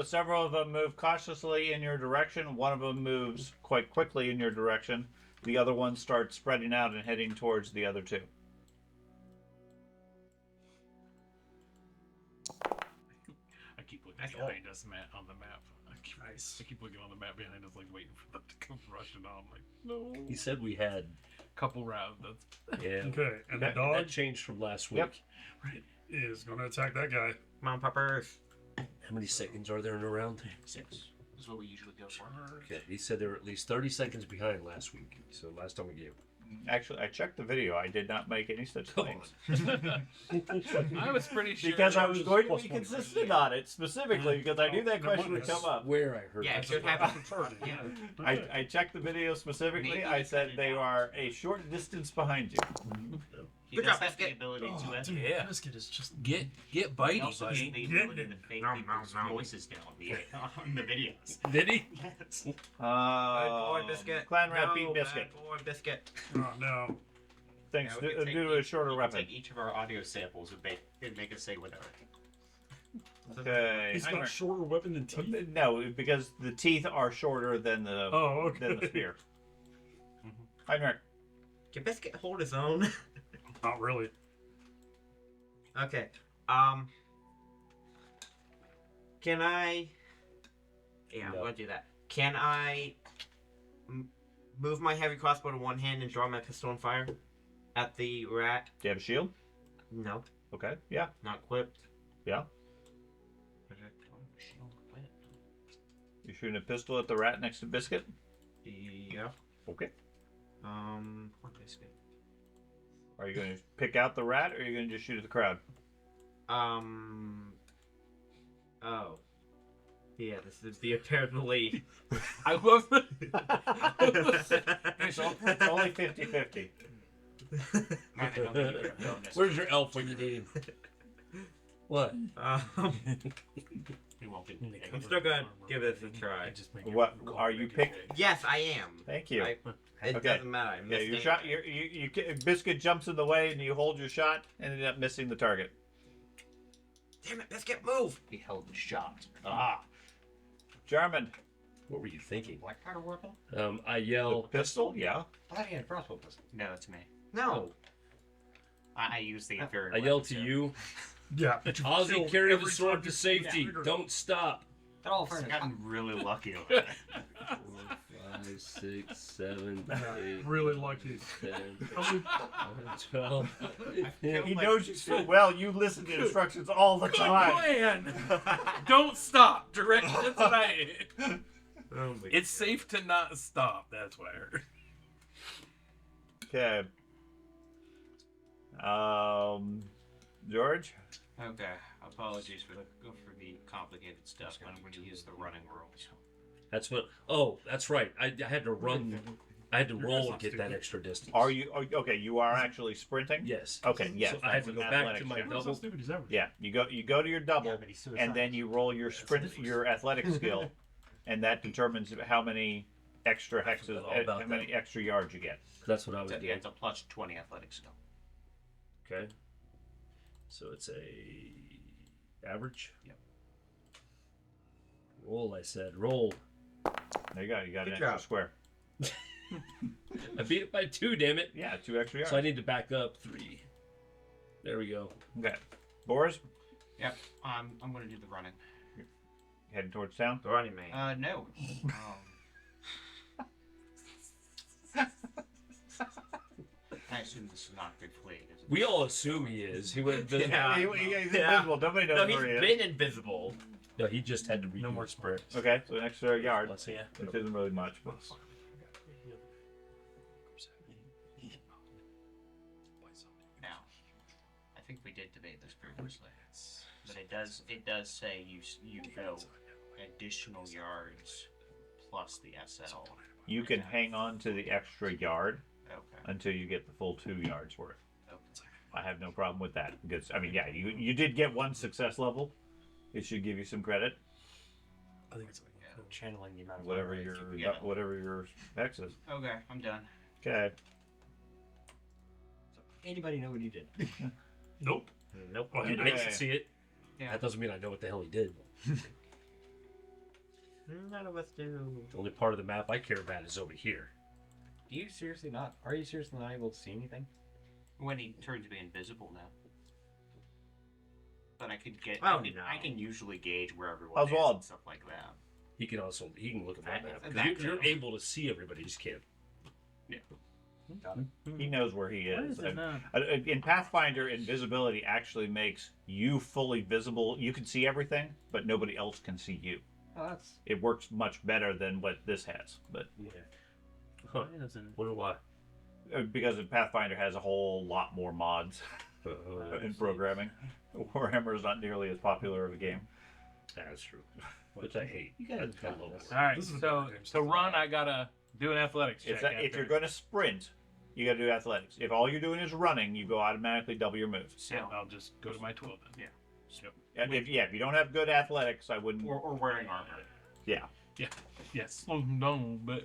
[SPEAKER 4] Several of them move cautiously in your direction. One of them moves quite quickly in your direction. The other one starts spreading out and heading towards the other two.
[SPEAKER 3] behind us, Matt, on the map. I keep looking on the map behind us, like waiting for them to come rushing on. Like, no.
[SPEAKER 5] He said we had.
[SPEAKER 3] Couple rounds. That's
[SPEAKER 5] Yeah.
[SPEAKER 6] Okay, and the
[SPEAKER 5] That
[SPEAKER 6] dog
[SPEAKER 5] changed from last week.
[SPEAKER 4] Yep.
[SPEAKER 6] is going to attack that guy.
[SPEAKER 2] Come on, puppers.
[SPEAKER 5] How many seconds are there in a round?
[SPEAKER 1] 6 is what we usually go for.
[SPEAKER 5] Okay. He said they were at least 30 seconds behind last week. So last time we gave.
[SPEAKER 4] Actually, I checked the video. I did not make any such claims.
[SPEAKER 3] I was pretty sure.
[SPEAKER 4] Because I was going to
[SPEAKER 6] Plus
[SPEAKER 4] be
[SPEAKER 6] one.
[SPEAKER 4] consistent on it, specifically because I knew that question would come up.
[SPEAKER 5] Where I heard.
[SPEAKER 2] Yeah,
[SPEAKER 5] that.
[SPEAKER 2] it should happen.
[SPEAKER 3] Yeah.
[SPEAKER 4] I checked the video specifically.
[SPEAKER 1] Maybe
[SPEAKER 4] I
[SPEAKER 1] you
[SPEAKER 4] said
[SPEAKER 1] cut it
[SPEAKER 4] they
[SPEAKER 1] out.
[SPEAKER 4] are a short distance behind you.
[SPEAKER 1] He
[SPEAKER 2] Good
[SPEAKER 1] does
[SPEAKER 2] job,
[SPEAKER 1] have the
[SPEAKER 2] Biscuit.
[SPEAKER 1] ability to
[SPEAKER 6] Oh,
[SPEAKER 1] edit.
[SPEAKER 6] dude,
[SPEAKER 3] Yeah.
[SPEAKER 6] Biscuit is just.
[SPEAKER 3] Get
[SPEAKER 1] He
[SPEAKER 3] bitey,
[SPEAKER 1] also has
[SPEAKER 3] buddy.
[SPEAKER 1] the
[SPEAKER 6] Getting
[SPEAKER 1] ability
[SPEAKER 6] it.
[SPEAKER 1] to fake
[SPEAKER 2] Nom,
[SPEAKER 1] people's
[SPEAKER 2] nom, nom.
[SPEAKER 1] voices down on the videos.
[SPEAKER 5] Did he?
[SPEAKER 1] Yes.
[SPEAKER 2] Bad boy, Biscuit.
[SPEAKER 4] Clan Rat
[SPEAKER 2] no,
[SPEAKER 4] beat Biscuit.
[SPEAKER 2] Bad boy, Biscuit.
[SPEAKER 6] Oh, no.
[SPEAKER 4] Thanks
[SPEAKER 1] Yeah, we can take
[SPEAKER 4] due to a shorter
[SPEAKER 1] we can
[SPEAKER 4] weapon.
[SPEAKER 1] Take each of our audio samples and make us say whatever.
[SPEAKER 4] Okay.
[SPEAKER 6] He's got a shorter weapon than teeth.
[SPEAKER 4] No, because the teeth are shorter than the
[SPEAKER 6] Oh,
[SPEAKER 4] than the
[SPEAKER 6] okay.
[SPEAKER 4] spear. Heinrich.
[SPEAKER 2] Can Biscuit hold his own?
[SPEAKER 6] Not really.
[SPEAKER 2] Okay. Can I? Yeah, I'm
[SPEAKER 5] No.
[SPEAKER 2] gonna do that. Can I move my heavy crossbow to one hand and draw my pistol and fire at the rat?
[SPEAKER 4] Do you have a shield?
[SPEAKER 2] No,
[SPEAKER 4] Okay. Yeah.
[SPEAKER 2] not equipped.
[SPEAKER 4] Yeah. You're shooting a pistol at the rat next to Biscuit?
[SPEAKER 2] Yeah.
[SPEAKER 4] Okay.
[SPEAKER 2] What Biscuit?
[SPEAKER 4] Are you going to pick out the rat, or are you going to just shoot at the crowd?
[SPEAKER 2] Oh. Yeah, this is the apparently.
[SPEAKER 3] I love it.
[SPEAKER 4] It's only 50-50.
[SPEAKER 5] Where's your elf when you need him? What?
[SPEAKER 1] We won't be.
[SPEAKER 2] I'm still gonna give this a try.
[SPEAKER 4] What are you pick?
[SPEAKER 2] Yes, I am.
[SPEAKER 4] Thank you.
[SPEAKER 2] It
[SPEAKER 4] Okay.
[SPEAKER 2] doesn't matter. I
[SPEAKER 4] Yeah,
[SPEAKER 2] missed
[SPEAKER 4] your
[SPEAKER 2] it.
[SPEAKER 4] shot. Biscuit jumps in the way, and you hold your shot, and end up missing the target.
[SPEAKER 2] Damn it, Biscuit, move!
[SPEAKER 1] We held the shot. Ah.
[SPEAKER 4] Jarman.
[SPEAKER 5] What were you thinking?
[SPEAKER 7] Black powder weapon?
[SPEAKER 5] I
[SPEAKER 4] The
[SPEAKER 5] yell.
[SPEAKER 4] pistol? Yeah.
[SPEAKER 7] I thought he had a crossbow pistol.
[SPEAKER 1] No, it's me.
[SPEAKER 2] No.
[SPEAKER 1] I use the inferior.
[SPEAKER 5] I yell
[SPEAKER 1] weapon,
[SPEAKER 5] to
[SPEAKER 1] so-
[SPEAKER 5] you.
[SPEAKER 6] Yeah. but you
[SPEAKER 5] Ozzy,
[SPEAKER 6] kill
[SPEAKER 5] carry the
[SPEAKER 6] every
[SPEAKER 5] sword
[SPEAKER 6] time
[SPEAKER 5] to
[SPEAKER 6] you-
[SPEAKER 5] safety.
[SPEAKER 6] Yeah.
[SPEAKER 5] Don't stop.
[SPEAKER 7] In all
[SPEAKER 1] I've
[SPEAKER 7] fairness,
[SPEAKER 1] gotten really lucky on that.
[SPEAKER 5] 4, 5, 6, 7,
[SPEAKER 6] Yeah,
[SPEAKER 5] 8,
[SPEAKER 6] really lucky.
[SPEAKER 5] 10,
[SPEAKER 6] How many-
[SPEAKER 5] 12.
[SPEAKER 4] He knows you so well. You listen to instructions all the time.
[SPEAKER 3] Plan. Don't stop. Directions right.
[SPEAKER 2] Oh my
[SPEAKER 3] It's safe to not stop. That's why.
[SPEAKER 4] Okay. George.
[SPEAKER 1] Okay. Apologies for the complicated stuff, but I'm going to use the running rules.
[SPEAKER 5] That's what. Oh, that's right. I had to run. I had to roll to get that extra distance.
[SPEAKER 4] Are you okay? You are actually sprinting.
[SPEAKER 5] Yes.
[SPEAKER 4] Okay. Yes.
[SPEAKER 5] So I had to
[SPEAKER 4] that's
[SPEAKER 5] go
[SPEAKER 4] an
[SPEAKER 5] back to
[SPEAKER 4] athletics
[SPEAKER 5] my
[SPEAKER 4] check.
[SPEAKER 6] That's how
[SPEAKER 5] double.
[SPEAKER 6] stupid he's ever.
[SPEAKER 4] Yeah. You go to your double,
[SPEAKER 7] Yeah, but he's
[SPEAKER 4] and then you roll your your athletic skill, and that determines how many extra hexes,
[SPEAKER 5] All about
[SPEAKER 4] how many
[SPEAKER 5] that.
[SPEAKER 4] extra yards you get.
[SPEAKER 5] That's what I was
[SPEAKER 1] Yeah,
[SPEAKER 5] doing.
[SPEAKER 1] it's a plus 20 athletic skill.
[SPEAKER 5] Okay. So it's a average.
[SPEAKER 1] Yep.
[SPEAKER 5] Roll. I said roll.
[SPEAKER 4] There you go. You got
[SPEAKER 2] Good
[SPEAKER 4] an extra
[SPEAKER 2] job.
[SPEAKER 4] square.
[SPEAKER 5] I beat it by 2. Damn it.
[SPEAKER 4] Yeah, 2 extra yards.
[SPEAKER 5] So I need to back up 3. There we go.
[SPEAKER 4] Okay. Boris,
[SPEAKER 1] Yep. I'm going to do the running.
[SPEAKER 4] heading towards town.
[SPEAKER 2] Running man.
[SPEAKER 1] No. I assume this is not good fleet. Is it?
[SPEAKER 5] We all assume he is. He went invisible.
[SPEAKER 2] Yeah.
[SPEAKER 4] He's
[SPEAKER 2] Yeah.
[SPEAKER 4] invisible. Nobody knows
[SPEAKER 2] No, he's
[SPEAKER 4] where he is.
[SPEAKER 2] been invisible.
[SPEAKER 5] No, he just had to redo
[SPEAKER 3] No more
[SPEAKER 5] his prayer.
[SPEAKER 4] Okay, so an extra yard,
[SPEAKER 5] Let's see.
[SPEAKER 4] which isn't really much. But
[SPEAKER 1] Now, I think we did debate this previously, but it does say you go additional yards plus the SL.
[SPEAKER 4] you can hang on to the extra yard
[SPEAKER 1] Okay.
[SPEAKER 4] until you get the full 2 yards worth.
[SPEAKER 1] Okay.
[SPEAKER 4] I have no problem with that because I mean, yeah, you did get 1 success level. It should give you some credit,
[SPEAKER 6] I think it's
[SPEAKER 7] Channeling the amount of
[SPEAKER 4] whatever
[SPEAKER 7] fire
[SPEAKER 4] your
[SPEAKER 7] rate you
[SPEAKER 1] Yeah.
[SPEAKER 4] whatever your hex is.
[SPEAKER 1] Okay, I'm done.
[SPEAKER 4] Okay.
[SPEAKER 7] Anybody know what he did?
[SPEAKER 6] Nope.
[SPEAKER 2] Nope.
[SPEAKER 6] Well,
[SPEAKER 5] I
[SPEAKER 6] he
[SPEAKER 5] can
[SPEAKER 6] did.
[SPEAKER 5] see it.
[SPEAKER 1] Yeah.
[SPEAKER 5] That doesn't mean I know what the hell he did.
[SPEAKER 2] None of us do.
[SPEAKER 5] The only part of the map I care about is over here.
[SPEAKER 7] Do you seriously not? Are you seriously not able to see anything?
[SPEAKER 1] When he turns me invisible now. but I could get.
[SPEAKER 2] Oh,
[SPEAKER 1] I can usually gauge where everyone is
[SPEAKER 4] Oswald.
[SPEAKER 1] and stuff like that.
[SPEAKER 5] He can look at that map. 'Cause
[SPEAKER 1] That
[SPEAKER 5] You're
[SPEAKER 1] too.
[SPEAKER 5] able to see everybody, you just can't.
[SPEAKER 4] He knows where he
[SPEAKER 7] Why
[SPEAKER 4] is.
[SPEAKER 7] is it not?
[SPEAKER 4] In Pathfinder, invisibility actually makes you fully visible. You can see everything, but nobody else can see you.
[SPEAKER 7] Oh, that's.
[SPEAKER 4] It works much better than what this has, but
[SPEAKER 5] Yeah. Huh.
[SPEAKER 7] Why doesn't
[SPEAKER 5] Wonder why.
[SPEAKER 4] because Pathfinder has a whole lot more mods in programming. Warhammer is not nearly as popular of a game.
[SPEAKER 5] That's true. Which I hate.
[SPEAKER 7] You guys
[SPEAKER 5] I love
[SPEAKER 3] All right,
[SPEAKER 6] This is a
[SPEAKER 3] so
[SPEAKER 6] better game.
[SPEAKER 3] to run, I gotta do an athletics check.
[SPEAKER 4] If
[SPEAKER 3] after.
[SPEAKER 4] you're going to sprint, you got to do athletics. If all you're doing is running, you go automatically double your moves.
[SPEAKER 3] Yeah, I'll just go to my 12 then.
[SPEAKER 1] Yeah.
[SPEAKER 4] And if you don't have good athletics, I wouldn't.
[SPEAKER 1] Or wearing armor.
[SPEAKER 4] Yeah.
[SPEAKER 3] Yes. Oh, no, but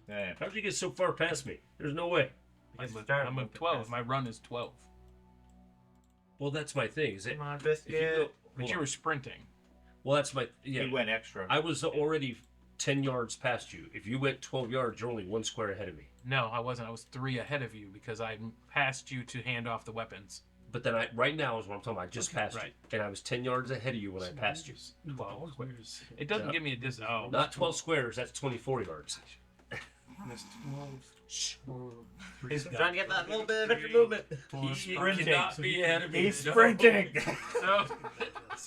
[SPEAKER 4] Yeah.
[SPEAKER 5] How'd you get so far past me? There's no way.
[SPEAKER 3] I'm a 12. My run is 12.
[SPEAKER 5] Well, that's my thing. Is it?
[SPEAKER 2] Come on,
[SPEAKER 5] If you
[SPEAKER 2] biscuit.
[SPEAKER 5] go,
[SPEAKER 3] But
[SPEAKER 5] hold
[SPEAKER 3] you
[SPEAKER 5] on.
[SPEAKER 3] were sprinting.
[SPEAKER 5] Well, that's my. Yeah.
[SPEAKER 4] He went extra.
[SPEAKER 5] I was already 10 yards past you. If you went 12 yards, you're only one square ahead of me.
[SPEAKER 3] No, I wasn't. I was 3 ahead of you because I passed you to hand off the weapons.
[SPEAKER 5] But then right now is what I'm talking about. I just passed
[SPEAKER 3] right.
[SPEAKER 5] you. And I was 10 yards ahead of you when I passed you.
[SPEAKER 3] 12 squares. It doesn't
[SPEAKER 5] Yeah.
[SPEAKER 3] give me a dis. Oh,
[SPEAKER 5] Not 12 squares, that's 24 yards.
[SPEAKER 2] He's trying to get that little bit of extra movement.
[SPEAKER 5] He
[SPEAKER 4] sprinting.
[SPEAKER 5] cannot be ahead of me.
[SPEAKER 4] He's sprinting.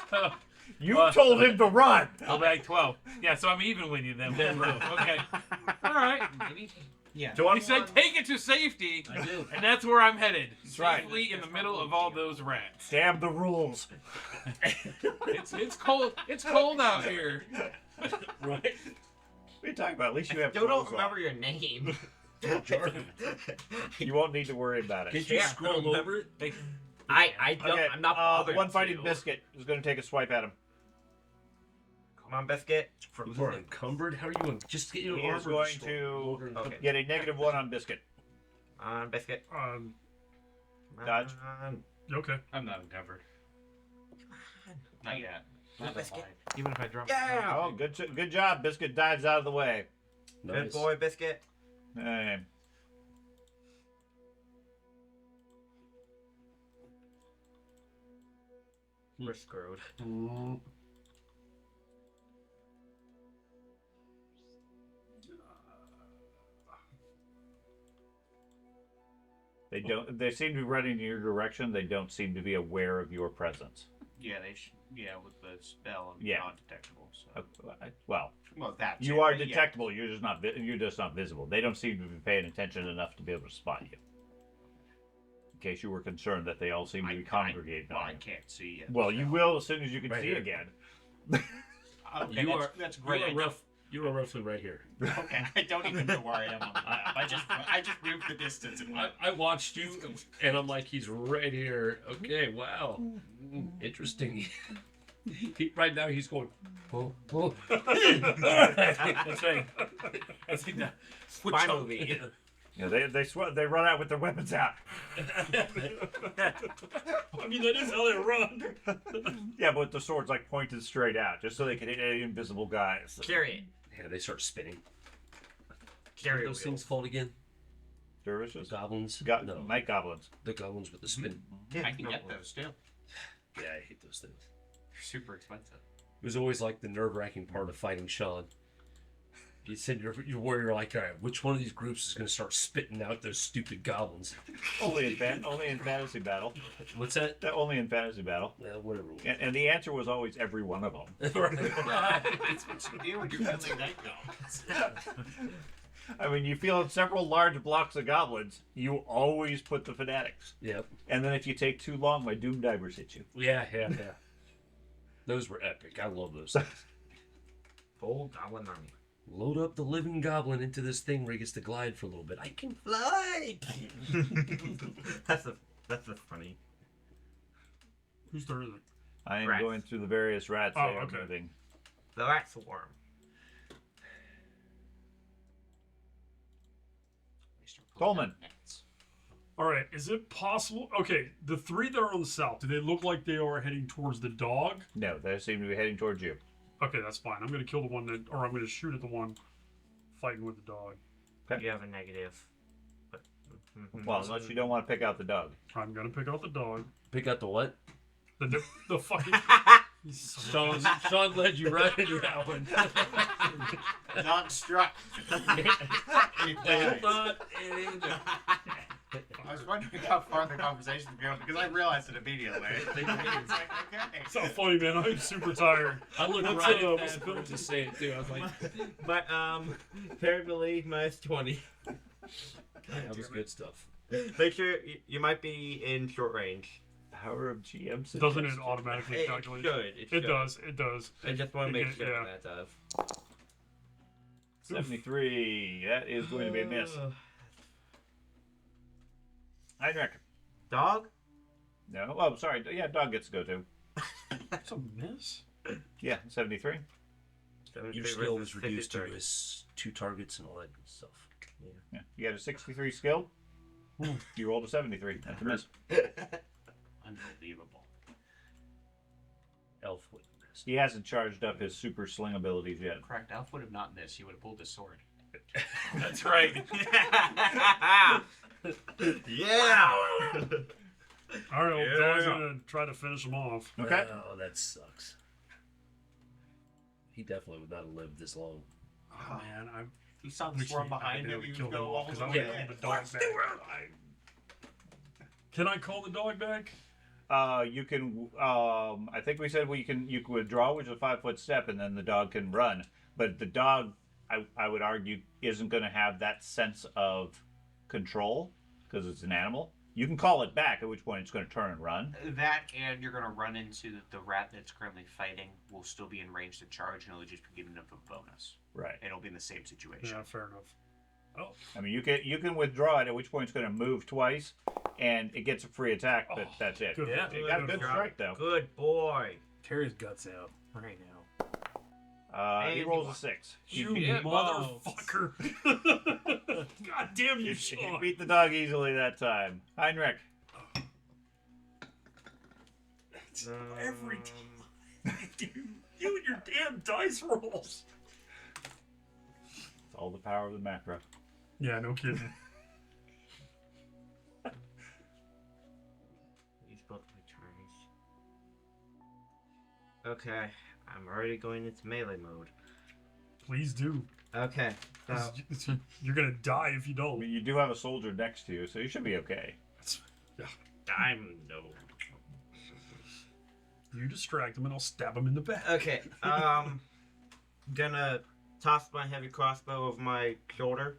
[SPEAKER 3] so
[SPEAKER 4] You told him to run.
[SPEAKER 3] I'll bag 12. Yeah, so I'm even with you then. Okay. All right.
[SPEAKER 1] Yeah.
[SPEAKER 3] He said take it to safety,
[SPEAKER 5] I do.
[SPEAKER 3] and that's where I'm headed.
[SPEAKER 4] right.
[SPEAKER 3] Safely in the middle of all those rats.
[SPEAKER 4] Damn the rules.
[SPEAKER 3] It's cold. It's cold out here.
[SPEAKER 5] Right?
[SPEAKER 4] What are you talking about? At least you have
[SPEAKER 2] Still don't
[SPEAKER 4] clothes on.
[SPEAKER 2] remember your name.
[SPEAKER 5] Jordan.
[SPEAKER 4] You won't need to worry about it.
[SPEAKER 5] Can't you
[SPEAKER 2] Yeah,
[SPEAKER 5] scroll over it?
[SPEAKER 3] They,
[SPEAKER 2] I don't.
[SPEAKER 4] Okay,
[SPEAKER 2] I'm not bothered.
[SPEAKER 4] one fighting
[SPEAKER 2] to.
[SPEAKER 4] biscuit is going to take a swipe at him.
[SPEAKER 2] Come on, biscuit.
[SPEAKER 5] You are encumbered? How are you? Just get your
[SPEAKER 4] He
[SPEAKER 5] armor
[SPEAKER 4] is going
[SPEAKER 5] destroyed.
[SPEAKER 4] to
[SPEAKER 2] Okay.
[SPEAKER 4] get a -1 on biscuit.
[SPEAKER 2] On biscuit.
[SPEAKER 4] Dodge.
[SPEAKER 6] Okay.
[SPEAKER 1] I'm not encumbered. Not yet. Not
[SPEAKER 2] Biscuit.
[SPEAKER 1] fine.
[SPEAKER 3] even if I drop.
[SPEAKER 2] Yeah.
[SPEAKER 4] Oh, good job. Biscuit dives out of the way.
[SPEAKER 2] Good
[SPEAKER 5] Nice.
[SPEAKER 2] boy, biscuit. We're screwed.
[SPEAKER 4] They don't. They seem to be running in your direction. They don't seem to be aware of your presence.
[SPEAKER 1] Yeah, they should. Yeah, with the spell, I'm
[SPEAKER 4] Yeah.
[SPEAKER 1] not detectable. So.
[SPEAKER 4] Well,
[SPEAKER 1] Well, that
[SPEAKER 4] you
[SPEAKER 1] too,
[SPEAKER 4] are
[SPEAKER 1] but yeah.
[SPEAKER 4] detectable. You're just not. You're just not visible. They don't seem to be paying attention enough to be able to spot you. In case you were concerned that they all seem to be congregating
[SPEAKER 1] Well,
[SPEAKER 4] on
[SPEAKER 1] I
[SPEAKER 4] you.
[SPEAKER 1] can't see yet.
[SPEAKER 4] Well, you will as soon as you can
[SPEAKER 5] Right
[SPEAKER 4] see
[SPEAKER 5] here.
[SPEAKER 4] again.
[SPEAKER 1] Okay, that's great.
[SPEAKER 5] You are roughly right here.
[SPEAKER 1] Okay, I don't even know where I am on the map. I just moved the distance. And
[SPEAKER 5] I watched you, and I'm like, he's right here. Okay, wow, interesting. Right now, he's going. Oh, oh.
[SPEAKER 3] That's right. That's exactly.
[SPEAKER 2] Spy movie.
[SPEAKER 4] Yeah, they run out with their weapons out.
[SPEAKER 6] I mean, that is how they run.
[SPEAKER 4] Yeah, but the sword's like pointed straight out, just so they can hit any invisible guys.
[SPEAKER 2] Chariot.
[SPEAKER 5] Yeah, they start spinning.
[SPEAKER 2] Chariot.
[SPEAKER 5] Those things called again?
[SPEAKER 4] Dervishes?
[SPEAKER 5] Goblins? No,
[SPEAKER 4] Night goblins.
[SPEAKER 5] the goblins with the spin.
[SPEAKER 1] I can get those too.
[SPEAKER 5] Yeah, I hate those things.
[SPEAKER 1] They're super expensive.
[SPEAKER 5] It was always like the nerve-wracking part of fighting Sean. You said your warrior like, all right, which one of these groups is going to start spitting out those stupid goblins?
[SPEAKER 4] Only in fantasy battle.
[SPEAKER 5] What's that?
[SPEAKER 4] Only in fantasy battle.
[SPEAKER 5] Well, whatever.
[SPEAKER 4] And the answer was always every one of them.
[SPEAKER 1] It's what you do when you're feeling night goblins.
[SPEAKER 4] I mean, you feel several large blocks of goblins, you always put the fanatics.
[SPEAKER 5] Yep.
[SPEAKER 4] And then if you take too long, my doom divers hit you.
[SPEAKER 5] Yeah. Those were epic. I love those things.
[SPEAKER 2] Full goblin army.
[SPEAKER 5] Load up the living goblin into this thing where he gets to glide for a little bit. I can
[SPEAKER 2] Fly. that's a funny.
[SPEAKER 6] Whose turn is it?
[SPEAKER 4] I am
[SPEAKER 2] Rats.
[SPEAKER 4] going through the various rats
[SPEAKER 6] Oh,
[SPEAKER 4] they are
[SPEAKER 6] okay.
[SPEAKER 4] moving.
[SPEAKER 2] The rat swarm.
[SPEAKER 4] Coleman.
[SPEAKER 6] All right. Is it possible? Okay, the 3 that are on the south, do they look like they are heading towards the dog?
[SPEAKER 4] No, they seem to be heading towards you.
[SPEAKER 6] Okay, that's fine. I'm going to kill the one that, or I'm going to shoot at the one fighting with the dog.
[SPEAKER 2] You have a negative.
[SPEAKER 4] Well, unless you don't want to pick out the dog.
[SPEAKER 6] I'm going to pick out the dog.
[SPEAKER 5] pick out the what?
[SPEAKER 6] The fucking.
[SPEAKER 5] Sean led you right into that one.
[SPEAKER 1] Not struck. I was wondering how far the conversation would go because I realized it immediately. It's like, okay.
[SPEAKER 6] It's not funny, man. I'm super tired.
[SPEAKER 5] I looked
[SPEAKER 6] What's
[SPEAKER 5] right
[SPEAKER 6] up?
[SPEAKER 5] at that for him to say it too. I was like,
[SPEAKER 2] But apparently minus 20.
[SPEAKER 5] that was good stuff.
[SPEAKER 2] Make sure you might be in short range.
[SPEAKER 4] Power of GM.
[SPEAKER 6] Doesn't it automatically calculate?
[SPEAKER 2] It
[SPEAKER 6] It does. It does.
[SPEAKER 2] I just want to make sure
[SPEAKER 6] Yeah.
[SPEAKER 2] that does.
[SPEAKER 4] 73. That is going to be a miss. Heinrich.
[SPEAKER 2] Dog?
[SPEAKER 4] No. Oh, sorry. Yeah, dog gets to go too.
[SPEAKER 6] That's a miss.
[SPEAKER 4] Yeah, 73.
[SPEAKER 5] Your skill was reduced to his 2 targets and all that good stuff.
[SPEAKER 4] Yeah. You got a 63 skill. You rolled a 73. That's a miss.
[SPEAKER 1] Unbelievable.
[SPEAKER 5] Elf would have missed.
[SPEAKER 4] He hasn't charged up his super sling abilities yet.
[SPEAKER 1] Correct. Elf would have not missed. He would have pulled his sword.
[SPEAKER 3] That's right.
[SPEAKER 2] Yeah!
[SPEAKER 6] All right, well,
[SPEAKER 2] Yeah.
[SPEAKER 6] Dog's gonna try to finish him off.
[SPEAKER 4] Okay.
[SPEAKER 5] Oh, that sucks. He definitely would not have lived this long.
[SPEAKER 6] Oh man, I'm.
[SPEAKER 1] He saw the swarm behind him. He was going all
[SPEAKER 6] because
[SPEAKER 1] the
[SPEAKER 6] I
[SPEAKER 1] way
[SPEAKER 6] want to
[SPEAKER 1] in.
[SPEAKER 6] call the dog back. Can I call the dog back?
[SPEAKER 4] You can. I think we said you can withdraw, which is a 5-foot step, and then the dog can run. But the dog, I would argue, isn't going to have that sense of control because it's an animal. You can call it back, at which point it's going to turn and run.
[SPEAKER 1] That, and you're going to run into the rat that's currently fighting will still be in range to charge, and it'll just be giving up a bonus.
[SPEAKER 4] Right.
[SPEAKER 1] It'll be in the same situation.
[SPEAKER 6] Yeah, fair enough. Oh,
[SPEAKER 4] I mean, you can withdraw it, at which point it's going to move twice, and it gets a free attack, but that's it.
[SPEAKER 6] good.
[SPEAKER 3] Yeah.
[SPEAKER 4] You got a good strike, though.
[SPEAKER 2] Good boy.
[SPEAKER 3] Tear his guts out right now.
[SPEAKER 4] He rolls a 6.
[SPEAKER 6] You
[SPEAKER 3] Yeah,
[SPEAKER 6] motherfucker! God damn you,
[SPEAKER 4] You
[SPEAKER 6] Sean!
[SPEAKER 4] beat the dog easily that time. Heinrich.
[SPEAKER 6] Every time. You and your damn dice rolls.
[SPEAKER 4] It's all the power of the macro.
[SPEAKER 6] Yeah, no kidding.
[SPEAKER 2] These both my turns. Okay, I'm already going into melee mode.
[SPEAKER 6] Please do.
[SPEAKER 2] Okay, so
[SPEAKER 6] 'Cause you're gonna die if you
[SPEAKER 4] I
[SPEAKER 6] don't.
[SPEAKER 4] mean, you do have a soldier next to you, so you should be okay.
[SPEAKER 2] I'm no.
[SPEAKER 6] You distract him and I'll stab him in the back.
[SPEAKER 2] Okay, gonna toss my heavy crossbow over my shoulder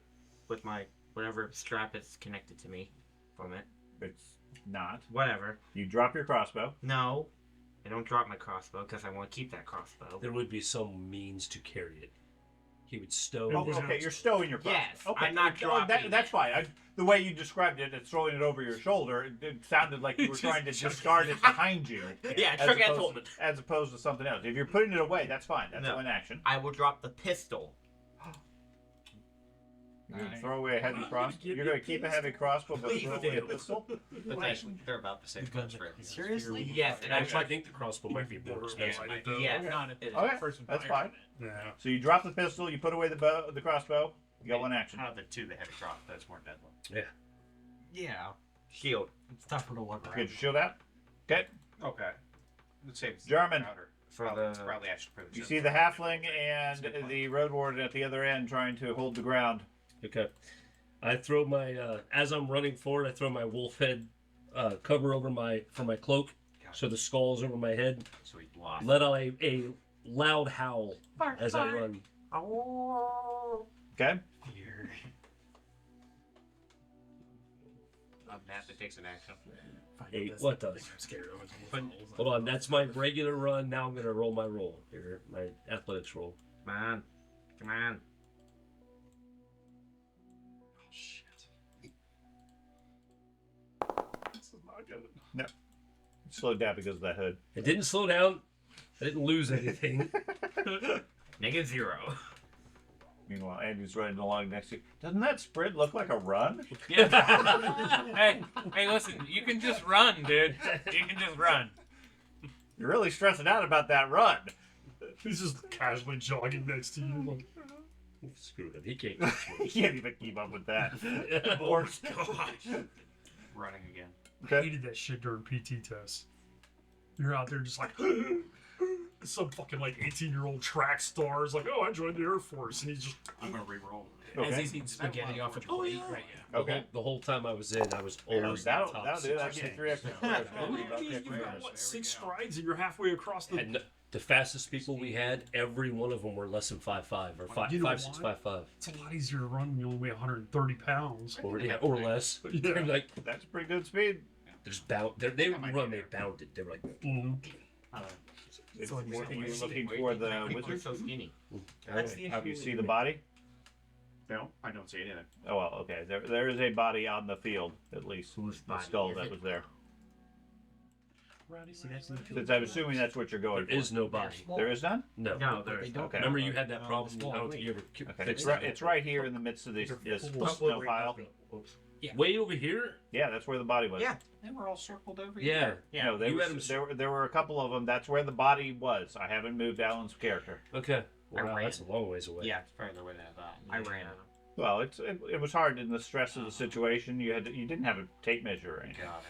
[SPEAKER 2] with my whatever strap is connected to me from it.
[SPEAKER 4] It's not.
[SPEAKER 2] Whatever.
[SPEAKER 4] You drop your crossbow.
[SPEAKER 2] No, I don't drop my crossbow because I want to keep that crossbow.
[SPEAKER 5] There would be some means to carry it. He would stow.
[SPEAKER 4] Oh, okay, you're stowing your crossbow.
[SPEAKER 2] Yes,
[SPEAKER 4] okay.
[SPEAKER 2] I'm not dropping
[SPEAKER 4] That's fine. The way you described it, it's throwing it over your shoulder. It sounded like you were trying to discard it behind you.
[SPEAKER 2] Yeah,
[SPEAKER 4] as
[SPEAKER 2] chuck it at
[SPEAKER 4] opposed,
[SPEAKER 2] Tolman.
[SPEAKER 4] as opposed to something else. If you're putting it away, that's fine. That's
[SPEAKER 2] No.
[SPEAKER 4] one action.
[SPEAKER 2] I will drop the pistol.
[SPEAKER 4] You're gonna throw away a heavy crossbow. You're gonna keep a heavy crossbow, but
[SPEAKER 2] Please
[SPEAKER 4] throw away a
[SPEAKER 2] do.
[SPEAKER 4] pistol.
[SPEAKER 1] Potentially. They're about the same price for everything.
[SPEAKER 7] Seriously?
[SPEAKER 2] Yes, and
[SPEAKER 5] Actually, I think the crossbow might be more
[SPEAKER 6] Yeah.
[SPEAKER 5] expensive.
[SPEAKER 2] Yes.
[SPEAKER 3] Not if it's
[SPEAKER 4] Okay,
[SPEAKER 3] first
[SPEAKER 4] that's
[SPEAKER 3] environment.
[SPEAKER 6] Yeah.
[SPEAKER 4] So you drop the pistol. You put away the crossbow. You got one action.
[SPEAKER 1] Out of the two, the heavy drop, that's more deadly.
[SPEAKER 7] Yeah.
[SPEAKER 2] Shield.
[SPEAKER 7] It's tougher to look
[SPEAKER 4] Get
[SPEAKER 7] around.
[SPEAKER 4] your shield out. Okay.
[SPEAKER 1] Okay. The same.
[SPEAKER 4] German.
[SPEAKER 2] For
[SPEAKER 1] Probably actually for the
[SPEAKER 4] You see the halfling and the road warden at the other end trying to hold the ground.
[SPEAKER 5] Okay. I throw my as I'm running forward, I throw my wolf head cover over my cloak, so the skull's over my head.
[SPEAKER 1] So he lost.
[SPEAKER 5] Let out a loud howl as I run.
[SPEAKER 4] Okay.
[SPEAKER 1] Matt that takes an action.
[SPEAKER 5] What does?
[SPEAKER 3] I'm scared of it.
[SPEAKER 5] Hold on, that's my regular run. Now I'm gonna roll my roll here, my athletics roll.
[SPEAKER 2] Come on. Come on.
[SPEAKER 6] Oh, shit. This is not good.
[SPEAKER 4] Slowed down because of that hood.
[SPEAKER 5] It didn't slow down. I didn't lose anything.
[SPEAKER 2] -0.
[SPEAKER 4] Meanwhile, Andy's running along next to you. Doesn't that spread look like a run?
[SPEAKER 3] Yeah. hey, listen, you can just run, dude. You can just run.
[SPEAKER 4] You're really stressing out about that run.
[SPEAKER 6] He's just casually jogging next to you. Like,
[SPEAKER 5] Screw it. He can't.
[SPEAKER 4] You can't even keep up with that.
[SPEAKER 6] oh, gosh.
[SPEAKER 1] Running again.
[SPEAKER 6] I hated that shit during PT tests. You're out there just like some fucking like 18-year-old track stars like, oh, I joined the Air Force, and he's just
[SPEAKER 3] I'm gonna re-roll.
[SPEAKER 4] Okay.
[SPEAKER 3] As he's eating spaghetti off a plate.
[SPEAKER 6] yeah.
[SPEAKER 3] Right,
[SPEAKER 4] Okay.
[SPEAKER 5] The whole time I was in, I was always
[SPEAKER 4] That'll
[SPEAKER 5] in the top
[SPEAKER 4] do. That'll give you
[SPEAKER 5] 6%.
[SPEAKER 4] 3 extra squares.
[SPEAKER 6] You've got what, 6 strides, and you're halfway across the.
[SPEAKER 5] And the fastest people we had, every one of them were less than 5'5" or 5'6",
[SPEAKER 6] You know
[SPEAKER 5] 5'5",
[SPEAKER 6] It's a lot easier to run when you only weigh 130 pounds.
[SPEAKER 5] or less.
[SPEAKER 6] Yeah.
[SPEAKER 5] They're like,
[SPEAKER 4] That's pretty good speed.
[SPEAKER 5] they're just bound. They didn't run. They bounded. They were like,
[SPEAKER 6] Mhm.
[SPEAKER 4] Are you looking for the wizard?
[SPEAKER 2] So skinny.
[SPEAKER 4] Have you see the body?
[SPEAKER 1] No, I don't see anything.
[SPEAKER 4] Oh well, okay. There is a body on the field, at least.
[SPEAKER 2] Whose
[SPEAKER 4] The
[SPEAKER 2] body
[SPEAKER 4] skull
[SPEAKER 2] is
[SPEAKER 4] that
[SPEAKER 2] it?
[SPEAKER 4] was there.
[SPEAKER 7] See, that's in the
[SPEAKER 4] Since I'm assuming that's what you're going
[SPEAKER 5] there
[SPEAKER 4] for.
[SPEAKER 5] is no body.
[SPEAKER 4] There is none?
[SPEAKER 5] No.
[SPEAKER 2] No,
[SPEAKER 7] But
[SPEAKER 2] there's
[SPEAKER 7] they don't.
[SPEAKER 4] Okay.
[SPEAKER 5] Remember you had that
[SPEAKER 7] the
[SPEAKER 5] problem? I
[SPEAKER 7] small
[SPEAKER 5] don't think you ever
[SPEAKER 4] Okay.
[SPEAKER 5] fixed
[SPEAKER 4] It's right here in the midst of this snow pile.
[SPEAKER 5] that. Way over here?
[SPEAKER 4] Yeah, that's where the body was.
[SPEAKER 2] Yeah.
[SPEAKER 1] They were all circled over
[SPEAKER 5] Yeah.
[SPEAKER 2] Yeah.
[SPEAKER 4] No,
[SPEAKER 5] You had 'em
[SPEAKER 4] there were a couple of them. That's where the body was. I haven't moved Alan's character.
[SPEAKER 5] Okay.
[SPEAKER 2] I
[SPEAKER 5] Wow,
[SPEAKER 2] ran.
[SPEAKER 5] that's a long ways away.
[SPEAKER 7] Yeah, it's farther away than I thought. I ran.
[SPEAKER 4] Well, it was hard in the stress of the situation. You didn't have a tape measure or anything.
[SPEAKER 7] Got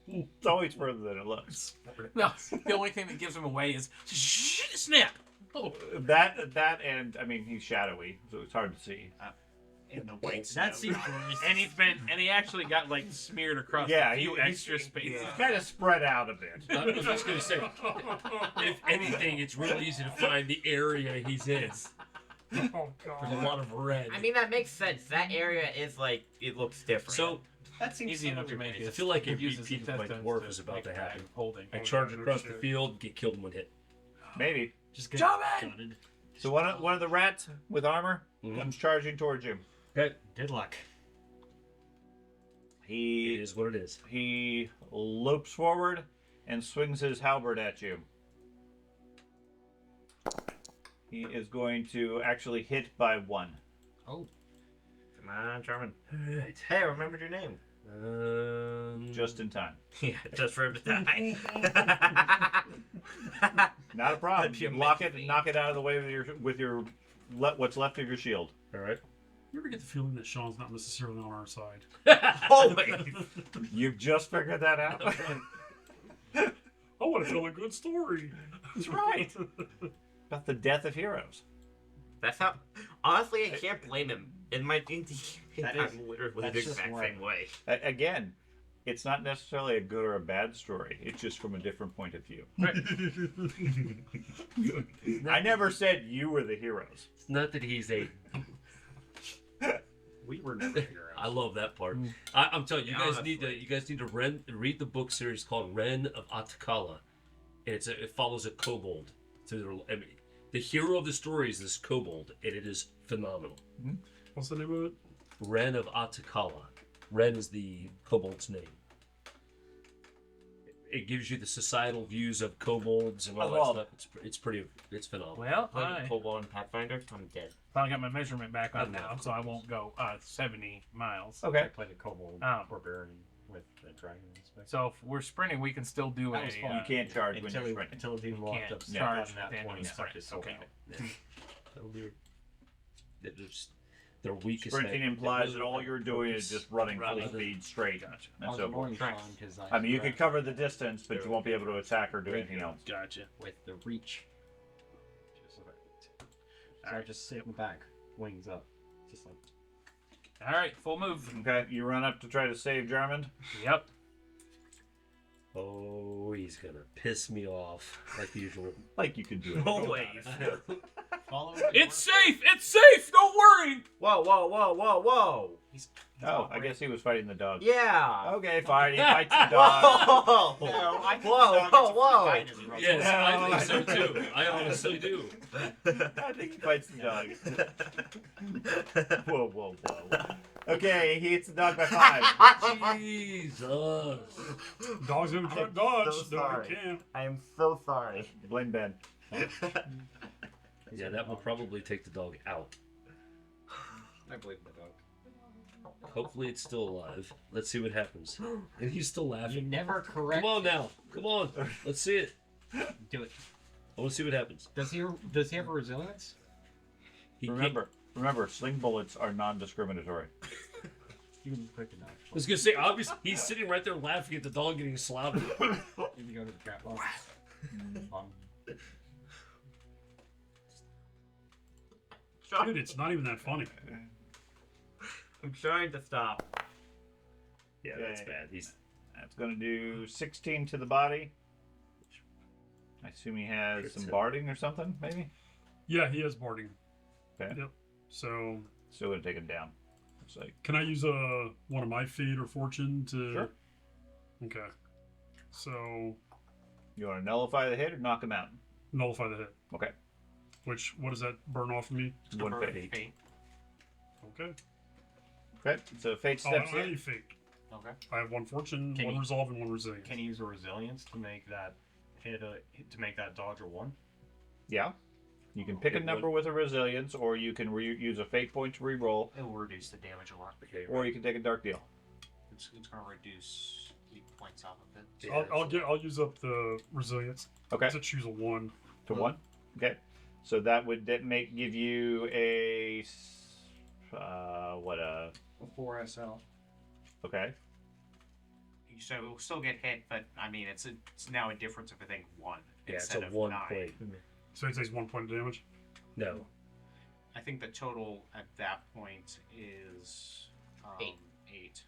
[SPEAKER 4] It's always further than it looks.
[SPEAKER 3] No, the only thing that gives him away is snap. Oh,
[SPEAKER 4] That and I mean he's shadowy, so it's hard to see.
[SPEAKER 1] in the white
[SPEAKER 7] it. That
[SPEAKER 1] snow.
[SPEAKER 7] seems
[SPEAKER 3] and he actually got like smeared across
[SPEAKER 4] Yeah,
[SPEAKER 3] a few
[SPEAKER 4] he's-
[SPEAKER 3] extra spaces.
[SPEAKER 4] He's kind of spread out a bit.
[SPEAKER 5] I was just gonna say, if anything, it's real easy to find the area he's in.
[SPEAKER 6] Oh
[SPEAKER 5] There's a
[SPEAKER 6] god.
[SPEAKER 5] lot of red.
[SPEAKER 2] I mean, that makes sense. That area is like, it looks different.
[SPEAKER 5] So
[SPEAKER 7] that seems
[SPEAKER 3] Easy enough to make.
[SPEAKER 5] I feel like a
[SPEAKER 3] uses
[SPEAKER 5] repeat of my
[SPEAKER 3] intestines
[SPEAKER 5] dwarf
[SPEAKER 3] to
[SPEAKER 5] is about
[SPEAKER 3] make
[SPEAKER 5] to
[SPEAKER 3] a bag
[SPEAKER 5] happen.
[SPEAKER 3] of Holding.
[SPEAKER 5] I charge across the field, get killed in one hit.
[SPEAKER 4] Maybe.
[SPEAKER 7] just get
[SPEAKER 3] Jump
[SPEAKER 7] gutted.
[SPEAKER 4] So one of the rats with armor
[SPEAKER 5] Mhm.
[SPEAKER 4] comes charging towards you.
[SPEAKER 5] Okay.
[SPEAKER 7] Good luck.
[SPEAKER 5] It
[SPEAKER 4] He
[SPEAKER 5] is what it is.
[SPEAKER 4] he lopes forward and swings his halberd at you. He is going to actually hit by 1.
[SPEAKER 7] Oh,
[SPEAKER 2] Come on, Charmin.
[SPEAKER 5] Alright.
[SPEAKER 2] Hey, I remembered your name.
[SPEAKER 4] Just in time.
[SPEAKER 2] Yeah, just for him to die.
[SPEAKER 4] Not a problem.
[SPEAKER 2] That'd be
[SPEAKER 4] You block it
[SPEAKER 2] amazing.
[SPEAKER 4] and knock it out of the way with your what's left of your shield.
[SPEAKER 5] Alright.
[SPEAKER 6] You ever get the feeling that Sean's not necessarily on our side?
[SPEAKER 2] Always.
[SPEAKER 4] You've just figured that out.
[SPEAKER 6] I want to tell a good story.
[SPEAKER 4] That's right. About the death of heroes.
[SPEAKER 2] That's how. Honestly, I can't blame him. In my D&D,
[SPEAKER 7] That
[SPEAKER 2] I'm
[SPEAKER 7] is-
[SPEAKER 2] literally
[SPEAKER 7] that's
[SPEAKER 2] the
[SPEAKER 7] just
[SPEAKER 2] exact
[SPEAKER 7] right.
[SPEAKER 2] same way.
[SPEAKER 4] Again, it's not necessarily a good or a bad story. It's just from a different point of view. I never said you were the heroes.
[SPEAKER 5] It's not that he's a.
[SPEAKER 7] we were never heroes.
[SPEAKER 5] I love that part. I'm telling you,
[SPEAKER 2] Honestly.
[SPEAKER 5] you guys need to read the book series called Ren of Attakala. And it follows a kobold. The hero of the story is this kobold, and it is phenomenal.
[SPEAKER 6] What's the name of it?
[SPEAKER 5] Ren of Attakala. Ren is the kobold's name. It gives you the societal views of kobolds and all
[SPEAKER 4] Oh,
[SPEAKER 5] that stuff. It's phenomenal.
[SPEAKER 3] Well,
[SPEAKER 2] Playing
[SPEAKER 3] I
[SPEAKER 2] Kobold and Pathfinder, I'm dead.
[SPEAKER 3] finally got my measurement back on
[SPEAKER 5] I'm
[SPEAKER 3] now,
[SPEAKER 5] not.
[SPEAKER 3] so I won't go 70 miles.
[SPEAKER 7] I
[SPEAKER 4] Okay.
[SPEAKER 7] played a kobold barbarian with the dragon aspect.
[SPEAKER 3] So if we're sprinting, we can still do
[SPEAKER 7] That was
[SPEAKER 3] a.
[SPEAKER 7] fun.
[SPEAKER 4] You can't charge when
[SPEAKER 7] until
[SPEAKER 4] you're
[SPEAKER 7] he
[SPEAKER 4] sprinting.
[SPEAKER 7] until he walked
[SPEAKER 3] can't
[SPEAKER 7] up,
[SPEAKER 3] charge
[SPEAKER 7] on that
[SPEAKER 3] then
[SPEAKER 7] point,
[SPEAKER 3] you
[SPEAKER 7] and stuck
[SPEAKER 3] sprint.
[SPEAKER 7] his sword
[SPEAKER 3] Okay.
[SPEAKER 7] out.
[SPEAKER 5] Their weakest.
[SPEAKER 4] Sprinting implies that all you're doing is just running full
[SPEAKER 5] Rather-
[SPEAKER 4] speed straight.
[SPEAKER 7] I
[SPEAKER 4] And
[SPEAKER 7] was
[SPEAKER 4] so
[SPEAKER 7] more
[SPEAKER 4] forth.
[SPEAKER 7] inclined because
[SPEAKER 4] I mean, you can cover the distance, but you won't be able to attack or do anything else.
[SPEAKER 3] Gotcha.
[SPEAKER 7] with the reach. So I just sit back, wings up, just like
[SPEAKER 3] All right, full move.
[SPEAKER 4] Okay, you run up to try to save Jarmond.
[SPEAKER 3] Yep.
[SPEAKER 5] Oh, he's gonna piss me off like usual.
[SPEAKER 4] Like you could do it.
[SPEAKER 2] Always.
[SPEAKER 7] follow.
[SPEAKER 3] It's safe. It's safe. Don't worry.
[SPEAKER 2] Whoa, whoa, whoa, whoa, whoa.
[SPEAKER 4] Oh, I guess he was fighting the dog.
[SPEAKER 2] Yeah.
[SPEAKER 4] Okay, fine. He fights the dog.
[SPEAKER 2] Whoa.
[SPEAKER 7] No, I think
[SPEAKER 2] Whoa,
[SPEAKER 7] the dog
[SPEAKER 2] whoa,
[SPEAKER 7] gets a free
[SPEAKER 2] whoa.
[SPEAKER 7] bite as he runs
[SPEAKER 5] Yes,
[SPEAKER 7] away.
[SPEAKER 5] I think so too. I honestly do.
[SPEAKER 4] I think he fights the dog. Whoa, whoa, whoa. Okay, he hits the dog by 5.
[SPEAKER 5] Jesus.
[SPEAKER 6] Dog's gonna try
[SPEAKER 2] I'm
[SPEAKER 6] dodge.
[SPEAKER 2] so
[SPEAKER 6] No, I
[SPEAKER 2] sorry.
[SPEAKER 6] can't.
[SPEAKER 2] I am so sorry.
[SPEAKER 4] Blame Ben.
[SPEAKER 5] Yeah, that will probably take the dog out.
[SPEAKER 7] I believe the dog.
[SPEAKER 5] Hopefully it's still alive. Let's see what happens. And he's still
[SPEAKER 7] You
[SPEAKER 5] laughing.
[SPEAKER 7] never correct.
[SPEAKER 5] Come on now. Come on. Let's see it.
[SPEAKER 7] Do it.
[SPEAKER 5] I want to see what happens.
[SPEAKER 7] Does he have a resilience?
[SPEAKER 5] He
[SPEAKER 4] Remember, sling bullets are non-discriminatory.
[SPEAKER 7] Even quick enough.
[SPEAKER 5] I was gonna say, obviously, he's sitting right there laughing at the dog getting slaughtered.
[SPEAKER 7] Maybe go to the crap box.
[SPEAKER 6] Dude, it's not even that funny.
[SPEAKER 2] I'm trying to stop.
[SPEAKER 5] Yeah, that's bad. He's
[SPEAKER 4] That's going to do 16 to the body. I assume he has some
[SPEAKER 5] Crit
[SPEAKER 4] barding or something, maybe?
[SPEAKER 6] Yeah, he has barding.
[SPEAKER 4] Okay.
[SPEAKER 6] Yep. So,
[SPEAKER 4] Still going to take him down. Looks like.
[SPEAKER 6] can I use one of my fate or fortune to?
[SPEAKER 4] Sure.
[SPEAKER 6] Okay. So,
[SPEAKER 4] You want to nullify the hit or knock him out?
[SPEAKER 6] nullify the hit.
[SPEAKER 4] Okay.
[SPEAKER 6] What does that burn off of me?
[SPEAKER 4] One
[SPEAKER 1] Or
[SPEAKER 4] fate.
[SPEAKER 1] fate.
[SPEAKER 6] Okay.
[SPEAKER 4] Okay. So fate
[SPEAKER 6] Oh, I
[SPEAKER 4] steps
[SPEAKER 6] don't have
[SPEAKER 4] in.
[SPEAKER 6] any fate.
[SPEAKER 1] Okay.
[SPEAKER 6] I have one fortune,
[SPEAKER 7] Can
[SPEAKER 6] one
[SPEAKER 7] you-
[SPEAKER 6] resolve, and one resilience.
[SPEAKER 7] Can you use a resilience to make that to make that dodge a 1?
[SPEAKER 4] Yeah. You can pick a number with a resilience, or you can use a fate point to re-roll,
[SPEAKER 1] It will reduce the damage a lot.
[SPEAKER 5] okay.
[SPEAKER 4] or you can take a dark deal.
[SPEAKER 1] It's going to reduce weak points off of it.
[SPEAKER 5] Yeah,
[SPEAKER 6] I'll use up the resilience.
[SPEAKER 4] Okay.
[SPEAKER 6] To choose a 1.
[SPEAKER 4] To 1. Okay. So that would give you a
[SPEAKER 7] A 4 SL.
[SPEAKER 4] okay.
[SPEAKER 1] So it will still get hit, but I mean, it's now a difference of I think 1
[SPEAKER 5] Yeah, it's
[SPEAKER 1] instead
[SPEAKER 5] a
[SPEAKER 1] of
[SPEAKER 5] 1
[SPEAKER 1] 9.
[SPEAKER 5] point.
[SPEAKER 6] So he takes 1 point of damage.
[SPEAKER 5] No.
[SPEAKER 1] I think the total at that point is 8.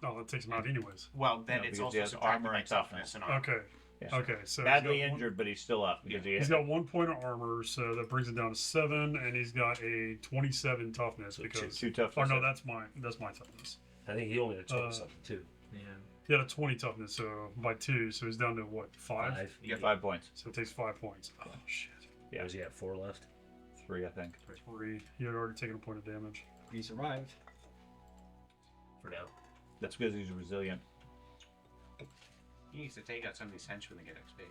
[SPEAKER 6] Oh, that takes him out anyways.
[SPEAKER 1] Well, then
[SPEAKER 4] No,
[SPEAKER 1] it's
[SPEAKER 4] because
[SPEAKER 1] also
[SPEAKER 4] he has
[SPEAKER 1] subtracted
[SPEAKER 4] armor
[SPEAKER 1] by
[SPEAKER 4] and toughness.
[SPEAKER 1] and armor.
[SPEAKER 6] Okay.
[SPEAKER 4] Yeah.
[SPEAKER 6] Okay. So
[SPEAKER 4] Badly
[SPEAKER 6] he's got
[SPEAKER 4] injured, but he's still up because
[SPEAKER 6] He's got 1 point of armor, so that brings it down to 7, and he's got a 27 toughness
[SPEAKER 5] So
[SPEAKER 6] because.
[SPEAKER 4] two toughness.
[SPEAKER 6] Oh no, that's my toughness.
[SPEAKER 5] I think he only had 20 something, too.
[SPEAKER 2] Yeah.
[SPEAKER 6] He had a 20 toughness, so by 2, so he's down to what, 5?
[SPEAKER 5] 5.
[SPEAKER 4] You get 5 points.
[SPEAKER 6] So it takes 5 points. Oh shit.
[SPEAKER 4] Yeah.
[SPEAKER 5] What does he have? 4 left?
[SPEAKER 4] 3, I think.
[SPEAKER 6] 3. He had already taken a point of damage.
[SPEAKER 7] He survived.
[SPEAKER 5] For now.
[SPEAKER 4] That's because he's resilient.
[SPEAKER 1] He needs to take out some of these henchmen to get XP.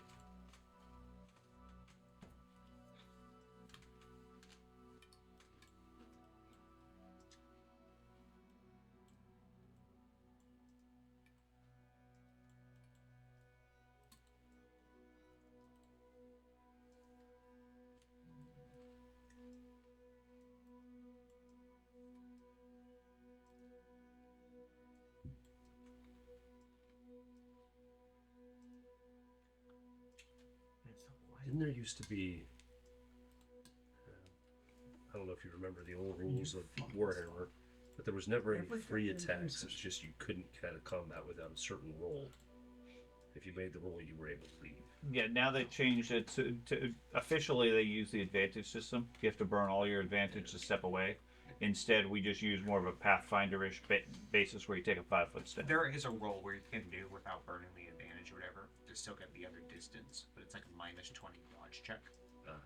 [SPEAKER 5] Didn't there used to be... I don't know if you remember the old rules of Warhammer, but there was never any free attacks. It's just you couldn't get out of combat without a certain roll. If you made the roll, you were able to leave.
[SPEAKER 4] Yeah, now they changed it to officially they use the advantage system. You have to burn all your advantage to step away. Instead, we just use more of a Pathfinder-ish basis where you take a 5-foot step.
[SPEAKER 1] There is a roll where you can do without burning the advantage or whatever to still get the other distance, but it's like a minus 20 dodge check. And,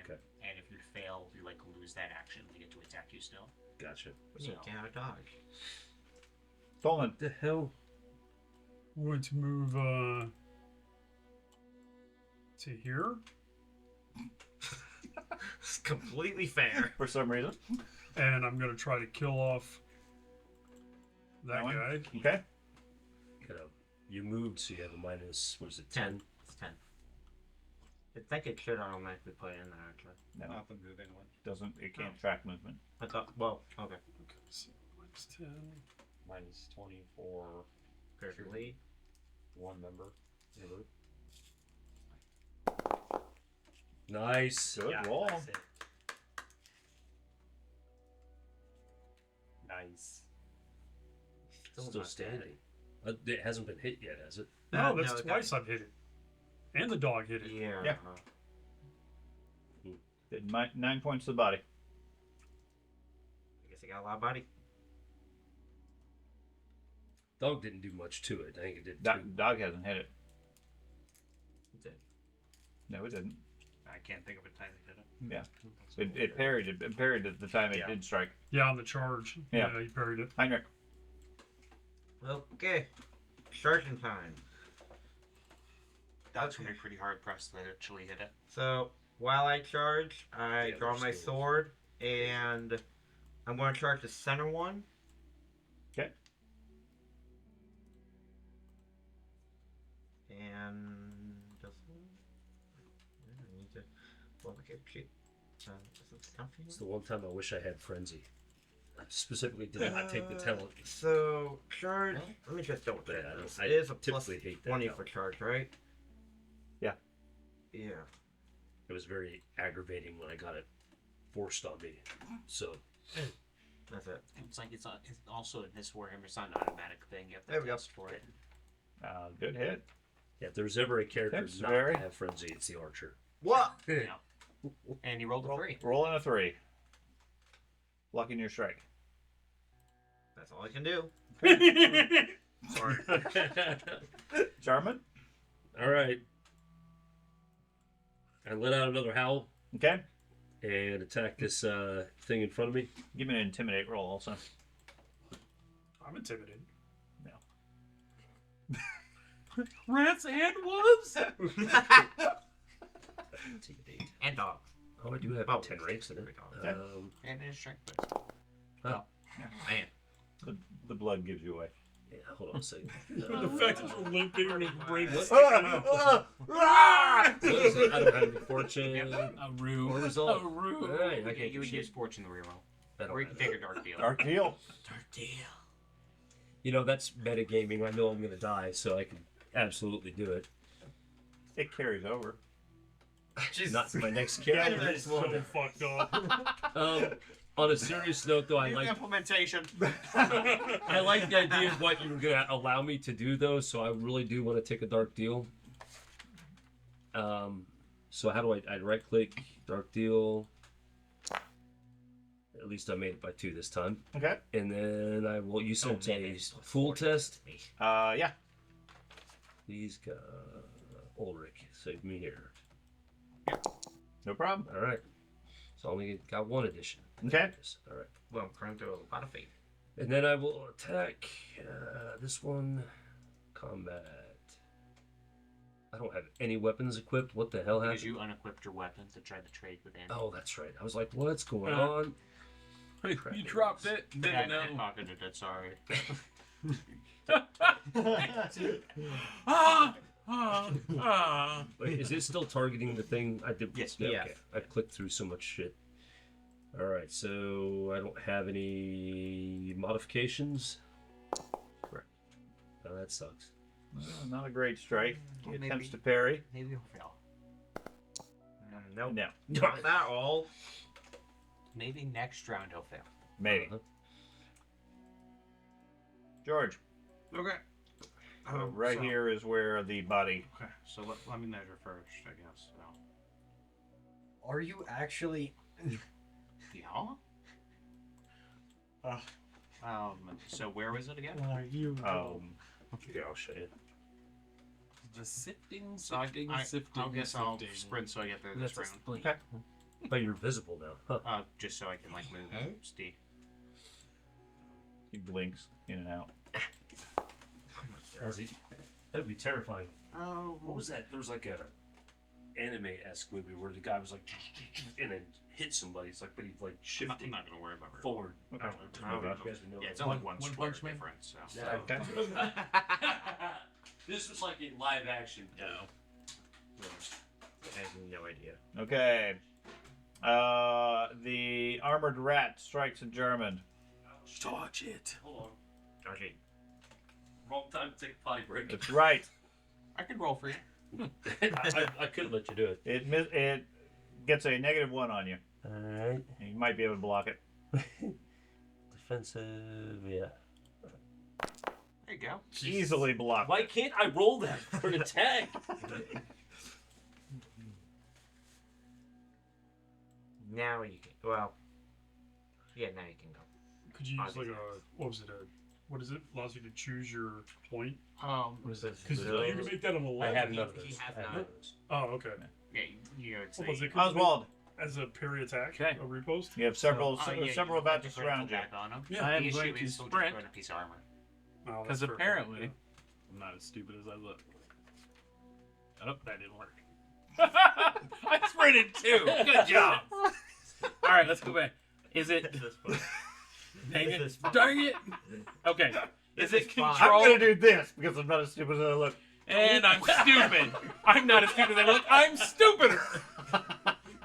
[SPEAKER 5] Okay.
[SPEAKER 1] And if you fail, you like lose that action. They get to attack you still.
[SPEAKER 5] Gotcha.
[SPEAKER 2] We need to have a dog.
[SPEAKER 4] Dolan,
[SPEAKER 5] What the hell?
[SPEAKER 6] I'm going to move to here.
[SPEAKER 2] It's completely fair.
[SPEAKER 4] for some reason.
[SPEAKER 6] And I'm going to try to kill off that
[SPEAKER 4] That one?
[SPEAKER 6] guy.
[SPEAKER 4] Okay.
[SPEAKER 5] You moved, so you have a minus, what is it, 10?
[SPEAKER 2] It's 10. I think it should automatically put it in there, actually.
[SPEAKER 4] No,
[SPEAKER 7] Not the moving one.
[SPEAKER 4] doesn't. It can't track movement.
[SPEAKER 2] I thought, well, okay.
[SPEAKER 6] Okay, so minus 10.
[SPEAKER 7] Minus 24.
[SPEAKER 2] Perfectly.
[SPEAKER 7] One member.
[SPEAKER 5] Nice.
[SPEAKER 4] Good
[SPEAKER 2] Yeah,
[SPEAKER 4] roll.
[SPEAKER 2] that's it.
[SPEAKER 7] Nice.
[SPEAKER 5] Still
[SPEAKER 2] not
[SPEAKER 5] standing. It hasn't been hit yet, has it?
[SPEAKER 6] No,
[SPEAKER 2] No,
[SPEAKER 6] that's
[SPEAKER 2] it
[SPEAKER 6] twice I've hit it. And the dog hit it.
[SPEAKER 2] Yeah.
[SPEAKER 4] Yeah. Did 9 points to the body.
[SPEAKER 2] I guess I got a lot of body.
[SPEAKER 5] Dog didn't do much to it. I think it did
[SPEAKER 4] Dog hasn't hit it.
[SPEAKER 2] It did.
[SPEAKER 4] No, it didn't.
[SPEAKER 1] I can't think of a time they did it.
[SPEAKER 4] Yeah. It parried. It parried at the time it did strike.
[SPEAKER 6] Yeah, on the charge.
[SPEAKER 4] Yeah.
[SPEAKER 6] He parried it.
[SPEAKER 4] Heinrich.
[SPEAKER 2] Okay. Charging time.
[SPEAKER 1] That's gonna be pretty hard pressed to actually hit it.
[SPEAKER 2] So, while I charge, I
[SPEAKER 5] Yeah,
[SPEAKER 2] draw
[SPEAKER 5] there's
[SPEAKER 2] my
[SPEAKER 5] still-
[SPEAKER 2] sword, and I'm going to charge the center one.
[SPEAKER 4] Okay.
[SPEAKER 2] And this one. I need to. Well, okay, shit. Is it stuff here?
[SPEAKER 5] It's the one time I wish I had Frenzy. specifically did not take the talent.
[SPEAKER 2] So charge. Let me just double check.
[SPEAKER 5] Yeah,
[SPEAKER 2] This
[SPEAKER 5] I
[SPEAKER 2] is a plus
[SPEAKER 5] typically hate that
[SPEAKER 2] 20
[SPEAKER 5] talent.
[SPEAKER 2] for charge, right?
[SPEAKER 4] Yeah.
[SPEAKER 2] Yeah.
[SPEAKER 5] It was very aggravating when I got it forced on me. So
[SPEAKER 2] That's it.
[SPEAKER 1] It's like it's also in this Warhammer. It's not an automatic thing. You have
[SPEAKER 2] There
[SPEAKER 1] to
[SPEAKER 2] we go.
[SPEAKER 1] test for it.
[SPEAKER 4] Good hit.
[SPEAKER 5] yeah, if there's ever a character
[SPEAKER 4] That's
[SPEAKER 5] not
[SPEAKER 4] very-
[SPEAKER 5] to have frenzy, it's the archer.
[SPEAKER 2] What?
[SPEAKER 1] Yeah. And he rolled a 3.
[SPEAKER 4] Rolling a 3. Blocking your strike.
[SPEAKER 2] That's all I can do.
[SPEAKER 3] Sorry.
[SPEAKER 4] Jarman?
[SPEAKER 5] All right. I let out another howl
[SPEAKER 4] Okay.
[SPEAKER 5] and attack this thing in front of me.
[SPEAKER 4] Give me an intimidate roll also.
[SPEAKER 6] I'm intimidated.
[SPEAKER 3] Rats and wolves.
[SPEAKER 2] And dogs.
[SPEAKER 5] Oh, I do have 10 ranks in it.
[SPEAKER 4] Okay.
[SPEAKER 1] And his strength boost.
[SPEAKER 2] Man.
[SPEAKER 4] The blood gives you away.
[SPEAKER 5] Yeah, hold on a second.
[SPEAKER 6] The fact that you're limping and his brain is
[SPEAKER 5] What is it? I don't have any fortune.
[SPEAKER 3] A rue.
[SPEAKER 5] Or result.
[SPEAKER 3] A rue.
[SPEAKER 5] All right, I
[SPEAKER 1] Okay,
[SPEAKER 5] can't
[SPEAKER 1] you
[SPEAKER 5] do
[SPEAKER 1] would
[SPEAKER 5] shit.
[SPEAKER 1] use fortune to reroll.
[SPEAKER 5] I don't
[SPEAKER 1] Or you
[SPEAKER 5] have
[SPEAKER 1] can
[SPEAKER 5] it.
[SPEAKER 1] take a dark deal.
[SPEAKER 4] Dark deal.
[SPEAKER 1] Dark deal.
[SPEAKER 5] You know, that's metagaming. I know I'm going to die, so I can absolutely do it.
[SPEAKER 4] It carries over.
[SPEAKER 5] Not my next
[SPEAKER 6] Yeah,
[SPEAKER 5] character.
[SPEAKER 6] that's so fucked up.
[SPEAKER 5] On a serious note, though, I
[SPEAKER 1] New
[SPEAKER 5] like
[SPEAKER 1] implementation.
[SPEAKER 5] I like the idea of what you were going to allow me to do, though, so I really do want to take a dark deal. So how do I right-click, dark deal. At least I made it by 2 this time.
[SPEAKER 4] Okay.
[SPEAKER 5] And then I will use a full test.
[SPEAKER 4] Yeah.
[SPEAKER 5] Please, Ulrich, save me here.
[SPEAKER 4] No problem.
[SPEAKER 5] All right. So I only got 1 addition.
[SPEAKER 4] Okay.
[SPEAKER 5] All right.
[SPEAKER 2] Well, according to a lot of fate.
[SPEAKER 5] And then I will attack this one. Combat. I don't have any weapons equipped. What the hell
[SPEAKER 1] Because
[SPEAKER 5] happened?
[SPEAKER 1] you unequipped your weapon to try to trade with Andy.
[SPEAKER 5] Oh, that's right. I was like, what's going
[SPEAKER 3] Uh,
[SPEAKER 5] on?
[SPEAKER 3] You dropped it.
[SPEAKER 1] Yeah,
[SPEAKER 3] Didn't
[SPEAKER 1] I
[SPEAKER 3] know.
[SPEAKER 1] pocketed it, sorry.
[SPEAKER 5] Wait, is it still targeting the thing I did?
[SPEAKER 1] Yes.
[SPEAKER 5] Yeah,
[SPEAKER 2] Yeah.
[SPEAKER 5] okay. I clicked through so much shit. All right, so I don't have any modifications. Right. Oh, that sucks.
[SPEAKER 4] Not a great strike. He
[SPEAKER 1] Well,
[SPEAKER 4] attempts
[SPEAKER 1] maybe-
[SPEAKER 4] to parry.
[SPEAKER 1] Maybe he'll fail.
[SPEAKER 2] Nope.
[SPEAKER 4] No.
[SPEAKER 2] Not that all.
[SPEAKER 1] Maybe next round he'll fail.
[SPEAKER 4] Maybe.
[SPEAKER 5] Uh-huh.
[SPEAKER 4] George.
[SPEAKER 1] Okay.
[SPEAKER 4] Right
[SPEAKER 1] so-
[SPEAKER 4] here is where the body.
[SPEAKER 1] Okay, so let me measure first, I guess. So.
[SPEAKER 7] Are you actually?
[SPEAKER 1] Yeah. So where was it again?
[SPEAKER 7] Are you?
[SPEAKER 5] Yeah, I'll show you.
[SPEAKER 3] The sifting,
[SPEAKER 1] So I
[SPEAKER 3] sifting,
[SPEAKER 1] I'll
[SPEAKER 3] sifting.
[SPEAKER 1] guess I'll
[SPEAKER 3] sifting.
[SPEAKER 1] sprint so I get through
[SPEAKER 3] That's
[SPEAKER 1] this
[SPEAKER 3] a
[SPEAKER 1] round.
[SPEAKER 3] splint.
[SPEAKER 4] Okay.
[SPEAKER 5] But you're visible now. Huh.
[SPEAKER 1] Just so I can like move
[SPEAKER 2] Okay.
[SPEAKER 1] Steve.
[SPEAKER 4] He blinks in and out.
[SPEAKER 5] That'd be terrifying.
[SPEAKER 1] Oh,
[SPEAKER 5] What was that? There was like a anime-esque movie where the guy was like and then hit somebody. It's like, but he's like
[SPEAKER 1] I'm
[SPEAKER 5] shifting
[SPEAKER 1] not gonna worry about it.
[SPEAKER 5] forward.
[SPEAKER 4] Okay.
[SPEAKER 5] I don't know. You guys know
[SPEAKER 1] Yeah, it's
[SPEAKER 5] that.
[SPEAKER 1] only one
[SPEAKER 3] One
[SPEAKER 1] square
[SPEAKER 3] Punch Man?
[SPEAKER 1] difference. So.
[SPEAKER 5] Yeah.
[SPEAKER 4] Okay.
[SPEAKER 5] This was like a live action.
[SPEAKER 3] No.
[SPEAKER 2] I have no idea.
[SPEAKER 4] Okay. The armored rat strikes a German.
[SPEAKER 5] Dodge it. Hold on.
[SPEAKER 2] Okay.
[SPEAKER 5] Wrong time to take a potty break.
[SPEAKER 4] That's right.
[SPEAKER 1] I can roll for you.
[SPEAKER 5] I could let you do it.
[SPEAKER 4] It gets a -1 on you.
[SPEAKER 5] Alright.
[SPEAKER 4] You might be able to block it.
[SPEAKER 5] Defensive, yeah.
[SPEAKER 1] There you go.
[SPEAKER 4] Easily blocked.
[SPEAKER 5] Why can't I roll that for an attack?
[SPEAKER 2] Now you can. Well. Yeah, now you can go.
[SPEAKER 6] Could you use like a what was it? What is it? Allows you to choose your point.
[SPEAKER 3] What is this?
[SPEAKER 6] Because you can make that an 11.
[SPEAKER 5] I have none of
[SPEAKER 2] He
[SPEAKER 5] those.
[SPEAKER 2] has
[SPEAKER 5] I have
[SPEAKER 2] none.
[SPEAKER 5] none of those.
[SPEAKER 6] Oh, okay.
[SPEAKER 1] Yeah, you would say.
[SPEAKER 6] What was it?
[SPEAKER 4] Oswald,
[SPEAKER 6] As a parry attack,
[SPEAKER 3] Okay.
[SPEAKER 6] a repost.
[SPEAKER 4] you have several
[SPEAKER 1] Yeah,
[SPEAKER 4] several
[SPEAKER 1] you
[SPEAKER 4] about to
[SPEAKER 1] just throw
[SPEAKER 4] surround you.
[SPEAKER 1] back on him.
[SPEAKER 6] Yeah.
[SPEAKER 3] I am
[SPEAKER 1] The
[SPEAKER 3] going
[SPEAKER 1] issue
[SPEAKER 3] to
[SPEAKER 1] is he'll just
[SPEAKER 3] sprint.
[SPEAKER 1] burn a piece of armor.
[SPEAKER 6] Oh,
[SPEAKER 3] Because
[SPEAKER 6] that's fair.
[SPEAKER 3] apparently, I'm not as stupid as I look. Oh, that didn't work. I sprinted too. Good job. All right, let's go back. Is it? Dang it! Darn it! Okay. Is it
[SPEAKER 2] fine.
[SPEAKER 4] I'm
[SPEAKER 3] control?
[SPEAKER 4] gonna do this because I'm not as stupid as I look.
[SPEAKER 3] And I'm stupid. I'm not as stupid as I look. I'm stupider.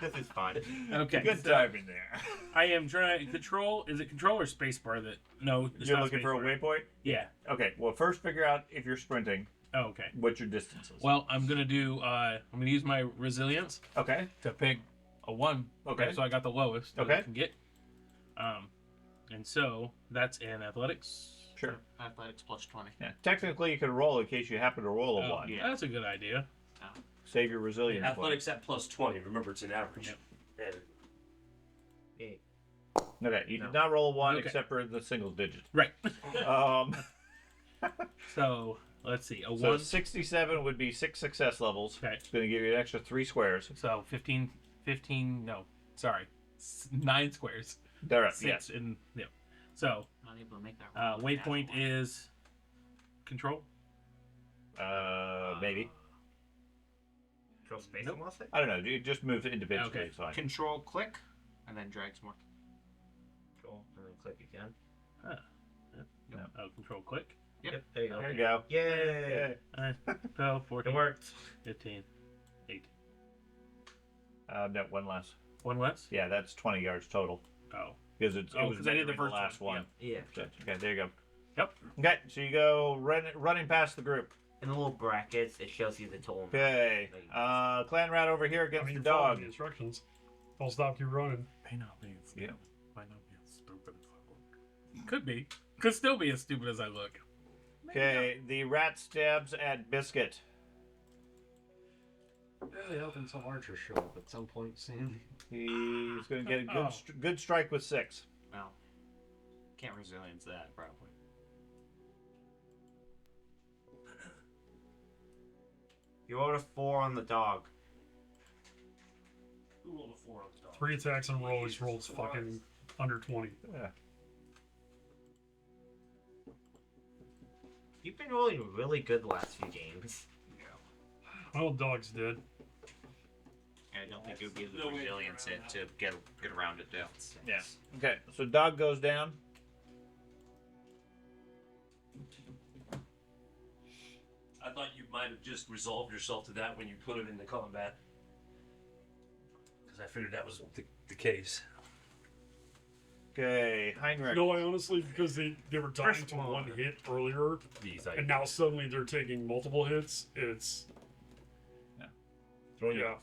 [SPEAKER 2] This is fun.
[SPEAKER 3] Okay.
[SPEAKER 4] Good
[SPEAKER 3] so
[SPEAKER 4] timing there.
[SPEAKER 3] I am trying control. Is it control or spacebar that? No. It's
[SPEAKER 4] You're
[SPEAKER 3] not
[SPEAKER 4] looking for a
[SPEAKER 3] spacebar.
[SPEAKER 4] waypoint?
[SPEAKER 3] Yeah.
[SPEAKER 4] Okay, well, first figure out if you're sprinting,
[SPEAKER 3] Oh, okay.
[SPEAKER 4] what your distance is.
[SPEAKER 3] Well, I'm gonna do. I'm gonna use my resilience
[SPEAKER 4] Okay,
[SPEAKER 3] to pick a 1.
[SPEAKER 4] Okay.
[SPEAKER 3] So I got the lowest that
[SPEAKER 4] Okay.
[SPEAKER 3] I can get. And so that's in athletics.
[SPEAKER 4] sure.
[SPEAKER 1] Athletics plus 20.
[SPEAKER 4] Yeah, technically you could roll in case you happen to roll a
[SPEAKER 3] Oh,
[SPEAKER 4] 1.
[SPEAKER 3] yeah, that's a good idea.
[SPEAKER 4] Save your resilience. point.
[SPEAKER 5] Athletics at plus 20. Remember, it's an average.
[SPEAKER 3] Yep.
[SPEAKER 5] And
[SPEAKER 4] Okay, you
[SPEAKER 2] No.
[SPEAKER 4] did not roll a 1
[SPEAKER 3] Okay.
[SPEAKER 4] except for the single digit.
[SPEAKER 3] Right.
[SPEAKER 4] Um,
[SPEAKER 3] So let's see. A
[SPEAKER 4] so
[SPEAKER 3] 1.
[SPEAKER 4] 67 would be 6 success levels.
[SPEAKER 3] Okay.
[SPEAKER 4] It's going to give you an extra 3 squares.
[SPEAKER 3] So 15. No, sorry. 9 squares.
[SPEAKER 4] They're up,
[SPEAKER 3] 6
[SPEAKER 4] yes.
[SPEAKER 3] in. Yeah. So
[SPEAKER 1] Not able to make that roll.
[SPEAKER 3] waypoint is control.
[SPEAKER 4] Maybe.
[SPEAKER 2] Control space
[SPEAKER 3] Nope.
[SPEAKER 2] and lost it?
[SPEAKER 4] I don't know. You just move individually.
[SPEAKER 3] Okay.
[SPEAKER 4] It's fine.
[SPEAKER 1] Control click, and then drags more.
[SPEAKER 2] Control and then click again.
[SPEAKER 3] Oh, control click.
[SPEAKER 2] Yep, there you go.
[SPEAKER 4] There you go.
[SPEAKER 2] Yay!
[SPEAKER 3] So 14.
[SPEAKER 2] It worked.
[SPEAKER 3] 15. 18.
[SPEAKER 4] No, 1 less.
[SPEAKER 3] 1 less.
[SPEAKER 4] Yeah, that's 20 yards total.
[SPEAKER 3] Oh.
[SPEAKER 4] Because it
[SPEAKER 3] Oh,
[SPEAKER 4] was
[SPEAKER 3] 'cause I did the
[SPEAKER 4] measuring
[SPEAKER 3] first
[SPEAKER 4] last
[SPEAKER 3] one,
[SPEAKER 4] one.
[SPEAKER 2] Yeah.
[SPEAKER 4] So, okay, there you go.
[SPEAKER 3] Yep.
[SPEAKER 4] Okay, so you go running past the group.
[SPEAKER 2] In the little brackets, it shows you the total.
[SPEAKER 4] Okay, clan rat over here
[SPEAKER 6] I
[SPEAKER 4] against
[SPEAKER 6] mean,
[SPEAKER 4] the
[SPEAKER 6] follow
[SPEAKER 4] dog.
[SPEAKER 6] the instructions. Don't stop you running.
[SPEAKER 3] May not be.
[SPEAKER 4] Yeah.
[SPEAKER 3] Might not be as stupid as I look. Could be. Could still be as stupid as I look.
[SPEAKER 4] Okay, the rat stabs at Biscuit.
[SPEAKER 5] really hoping some archers show up at some point soon.
[SPEAKER 4] He's going to get a good,
[SPEAKER 3] Oh.
[SPEAKER 4] good strike with 6.
[SPEAKER 1] Well, can't resilience that, probably.
[SPEAKER 2] You rolled a 4 on the dog.
[SPEAKER 5] Who rolled a 4 on the dog?
[SPEAKER 6] 3 attacks in a row. He's rolled fucking under 20.
[SPEAKER 4] Yeah.
[SPEAKER 2] You've been rolling really good the last few games.
[SPEAKER 6] My old dog's dead.
[SPEAKER 1] I don't think it would be the resilience it to get around it, though.
[SPEAKER 4] Yeah. Okay, so dog goes down.
[SPEAKER 5] I thought you might have just resolved yourself to that when you put him into combat. Because I figured that was the case.
[SPEAKER 4] Okay, Heinrich.
[SPEAKER 6] No, I honestly, because they were dying
[SPEAKER 2] First
[SPEAKER 6] to
[SPEAKER 2] one.
[SPEAKER 6] 1 hit earlier,
[SPEAKER 5] These
[SPEAKER 6] and now suddenly they're taking multiple hits. It's
[SPEAKER 5] throwing
[SPEAKER 6] yeah.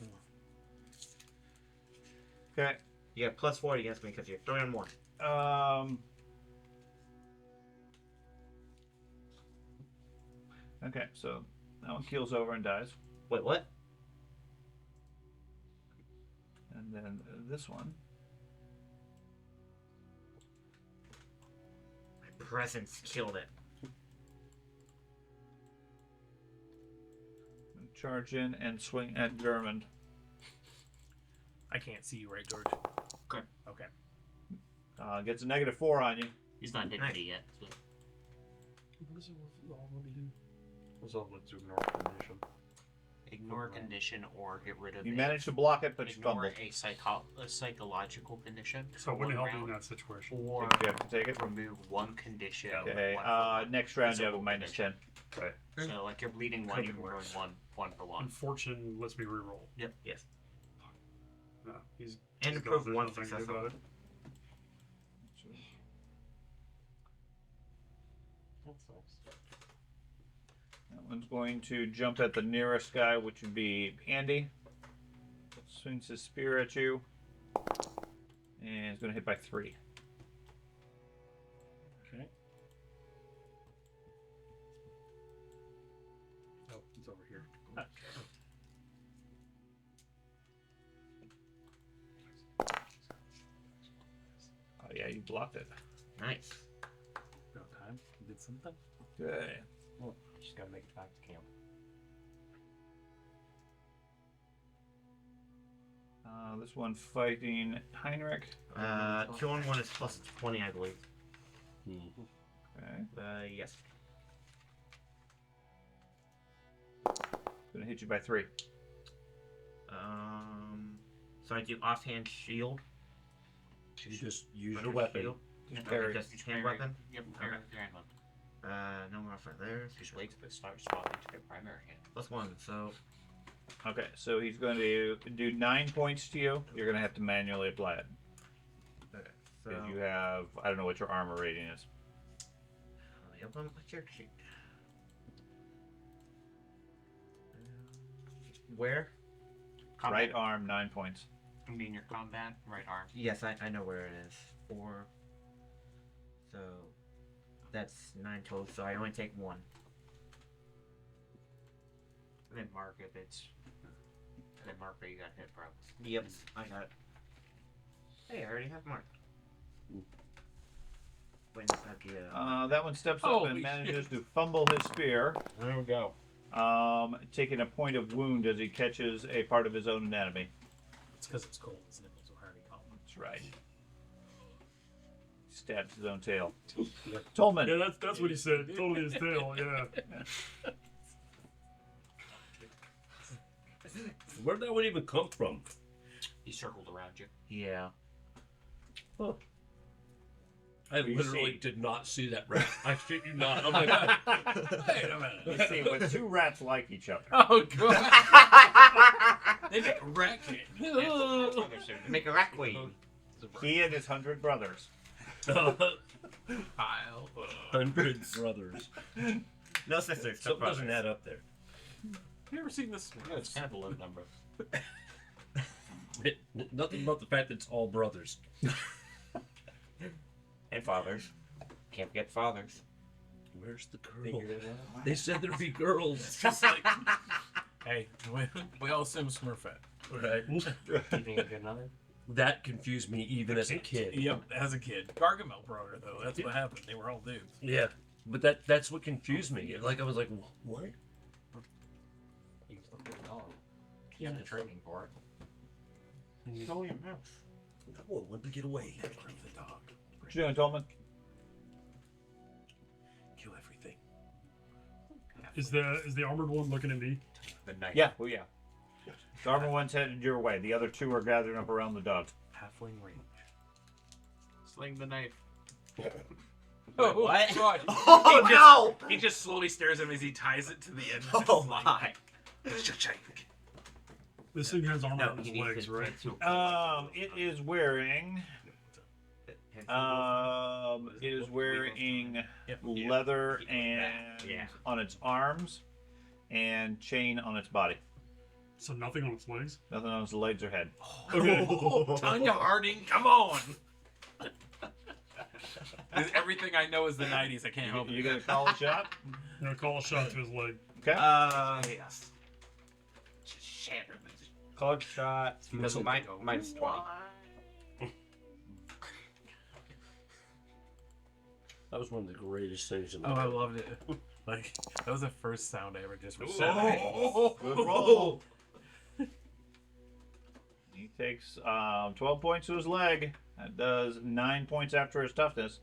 [SPEAKER 4] Okay.
[SPEAKER 2] You got plus 40 against me because you're 3 on 1.
[SPEAKER 4] Okay, so that one keels over and dies.
[SPEAKER 2] Wait, what?
[SPEAKER 4] And then this one.
[SPEAKER 2] My presence killed it.
[SPEAKER 4] Charge in and swing at German.
[SPEAKER 3] I can't see you, right, George?
[SPEAKER 1] Okay.
[SPEAKER 3] Okay.
[SPEAKER 4] Gets a -4 on you.
[SPEAKER 1] He's not hit
[SPEAKER 2] Nice.
[SPEAKER 1] me yet. So.
[SPEAKER 6] What does it all let me do?
[SPEAKER 5] Resolve to ignore condition.
[SPEAKER 1] Ignore a condition or get rid of
[SPEAKER 4] You
[SPEAKER 1] it.
[SPEAKER 4] managed to block it, but you
[SPEAKER 1] Ignore
[SPEAKER 4] fumbled.
[SPEAKER 1] a psychological condition.
[SPEAKER 6] So it
[SPEAKER 1] for
[SPEAKER 6] wouldn't
[SPEAKER 1] one
[SPEAKER 6] help you in
[SPEAKER 1] round,
[SPEAKER 6] that situation.
[SPEAKER 1] Or
[SPEAKER 4] You have to take it.
[SPEAKER 1] remove 1 condition.
[SPEAKER 4] Okay,
[SPEAKER 1] one for one.
[SPEAKER 4] next round you have a
[SPEAKER 1] Physical
[SPEAKER 4] -10.
[SPEAKER 1] condition. So, like, you're bleeding 1, you can burn 1 for 1.
[SPEAKER 6] Unfortunate lets me reroll.
[SPEAKER 2] Yes.
[SPEAKER 6] No, he's
[SPEAKER 2] And
[SPEAKER 6] he's
[SPEAKER 2] improve
[SPEAKER 6] gone.
[SPEAKER 2] 1
[SPEAKER 6] There's nothing to do
[SPEAKER 2] successful.
[SPEAKER 6] about it.
[SPEAKER 5] That sucks.
[SPEAKER 4] That one's going to jump at the nearest guy, which would be Andy. Swings his spear at you. And he's going to hit by 3.
[SPEAKER 3] Okay. Oh, it's over here.
[SPEAKER 4] Oh, yeah, you blocked it.
[SPEAKER 2] Nice.
[SPEAKER 3] No time. Did something.
[SPEAKER 4] Okay.
[SPEAKER 5] Well, just gotta make it back to camp.
[SPEAKER 4] This one fighting Heinrich.
[SPEAKER 2] 2 on 1 is plus 20, I believe.
[SPEAKER 4] Okay.
[SPEAKER 2] Yes.
[SPEAKER 4] Gonna hit you by 3.
[SPEAKER 2] So I do offhand shield.
[SPEAKER 5] You just use
[SPEAKER 2] Or
[SPEAKER 5] your weapon.
[SPEAKER 2] shield.
[SPEAKER 1] Yeah,
[SPEAKER 4] Parry.
[SPEAKER 2] Just
[SPEAKER 1] Each
[SPEAKER 2] hand
[SPEAKER 1] parry-
[SPEAKER 2] weapon.
[SPEAKER 1] Yep, parry with your hand weapon.
[SPEAKER 2] No more for there.
[SPEAKER 1] Just wait till it starts swapping to your primary hand.
[SPEAKER 2] Plus 1, so
[SPEAKER 4] Okay, so he's going to do 9 points to you. You're going to have to manually apply it.
[SPEAKER 2] Okay,
[SPEAKER 4] Because you have, I don't know what your armor rating is.
[SPEAKER 2] What's your sheet? Where?
[SPEAKER 1] Combat.
[SPEAKER 4] Right arm, 9 points.
[SPEAKER 1] I mean your combat, right arm.
[SPEAKER 2] Yes, I know where it is. 4. So that's 9 total. So I only take 1.
[SPEAKER 1] And then mark if it's. And then mark where you got hit, probably.
[SPEAKER 2] Yep, I got it. Hey, I already have mark. Wait,
[SPEAKER 4] That one steps up
[SPEAKER 3] Holy
[SPEAKER 4] and manages
[SPEAKER 3] shit.
[SPEAKER 4] to fumble his spear,
[SPEAKER 3] There we go.
[SPEAKER 4] taking a point of wound as he catches a part of his own anatomy.
[SPEAKER 3] It's because it's cold. His nipples are already cold.
[SPEAKER 4] That's right. Stabs his own tail. Tolman.
[SPEAKER 6] Yeah, that's what he said. Totally his tail. Yeah.
[SPEAKER 5] Where'd that one even come from?
[SPEAKER 1] He circled around you.
[SPEAKER 4] Yeah.
[SPEAKER 5] Huh. I
[SPEAKER 4] You
[SPEAKER 5] literally
[SPEAKER 4] see-
[SPEAKER 5] did not see that rat. I shit you not. I'm like,
[SPEAKER 3] Wait a minute.
[SPEAKER 4] You see, when two rats like each other.
[SPEAKER 3] Oh god. They make a racket.
[SPEAKER 2] make a rack queen.
[SPEAKER 4] He and his 100 brothers.
[SPEAKER 3] Pile.
[SPEAKER 5] 100 brothers.
[SPEAKER 2] No sisters. No
[SPEAKER 5] Something doesn't
[SPEAKER 2] brothers.
[SPEAKER 5] add up there.
[SPEAKER 3] You ever seen this?
[SPEAKER 1] Yeah, it's kind of a low number.
[SPEAKER 5] Nothing about the fact that it's all brothers.
[SPEAKER 2] And fathers. Can't forget fathers.
[SPEAKER 5] Where's the girl? They said there'd be girls.
[SPEAKER 3] Just like, hey, we all assume Smurfette.
[SPEAKER 5] Right.
[SPEAKER 1] You think a good number?
[SPEAKER 5] That confused me even as a kid.
[SPEAKER 3] Yep, as a kid. Gargamel brought her though. That's what happened. They were all dudes.
[SPEAKER 5] Yeah. But that's what confused me. Like I was like, what?
[SPEAKER 1] You just look at the dog. You have the training for it.
[SPEAKER 2] It's only a mouse.
[SPEAKER 5] Oh, let me get away.
[SPEAKER 3] The dog.
[SPEAKER 4] What you doing, Tolman?
[SPEAKER 5] Kill everything.
[SPEAKER 6] Is the armored one looking at me?
[SPEAKER 1] The knife.
[SPEAKER 4] Yeah, well, yeah. The armor one's headed your way. The other two are gathering up around the dog.
[SPEAKER 3] Halfling range.
[SPEAKER 1] Sling the knife.
[SPEAKER 3] Oh,
[SPEAKER 2] What?
[SPEAKER 3] God.
[SPEAKER 2] Oh
[SPEAKER 3] He just slowly stares at him as he ties it to the end.
[SPEAKER 2] no!
[SPEAKER 3] of his
[SPEAKER 2] Oh
[SPEAKER 3] sling.
[SPEAKER 2] my!
[SPEAKER 6] This thing has armor
[SPEAKER 2] No,
[SPEAKER 6] on its
[SPEAKER 2] he needs
[SPEAKER 6] legs,
[SPEAKER 2] his
[SPEAKER 6] right?
[SPEAKER 4] It is wearing. It is wearing leather and
[SPEAKER 2] Yeah.
[SPEAKER 4] on its arms, and chain on its body.
[SPEAKER 6] So nothing on its legs.
[SPEAKER 4] Nothing on its legs or head.
[SPEAKER 6] Okay.
[SPEAKER 3] Tanya Harding, come on! Everything I know is the 90s. I can't help
[SPEAKER 4] You
[SPEAKER 3] it.
[SPEAKER 4] gonna call a shot?
[SPEAKER 6] I'm gonna call a shot to his leg.
[SPEAKER 4] Okay.
[SPEAKER 2] Yes.
[SPEAKER 1] Shatter this.
[SPEAKER 2] Cloak shot.
[SPEAKER 5] Missile.
[SPEAKER 2] Minus 20.
[SPEAKER 5] That was one of the greatest things in the
[SPEAKER 3] Oh, I
[SPEAKER 5] world.
[SPEAKER 3] loved it. Like, that was the first sound I ever just was
[SPEAKER 4] Good roll. He takes 12 points to his leg. That does 9 points after his toughness.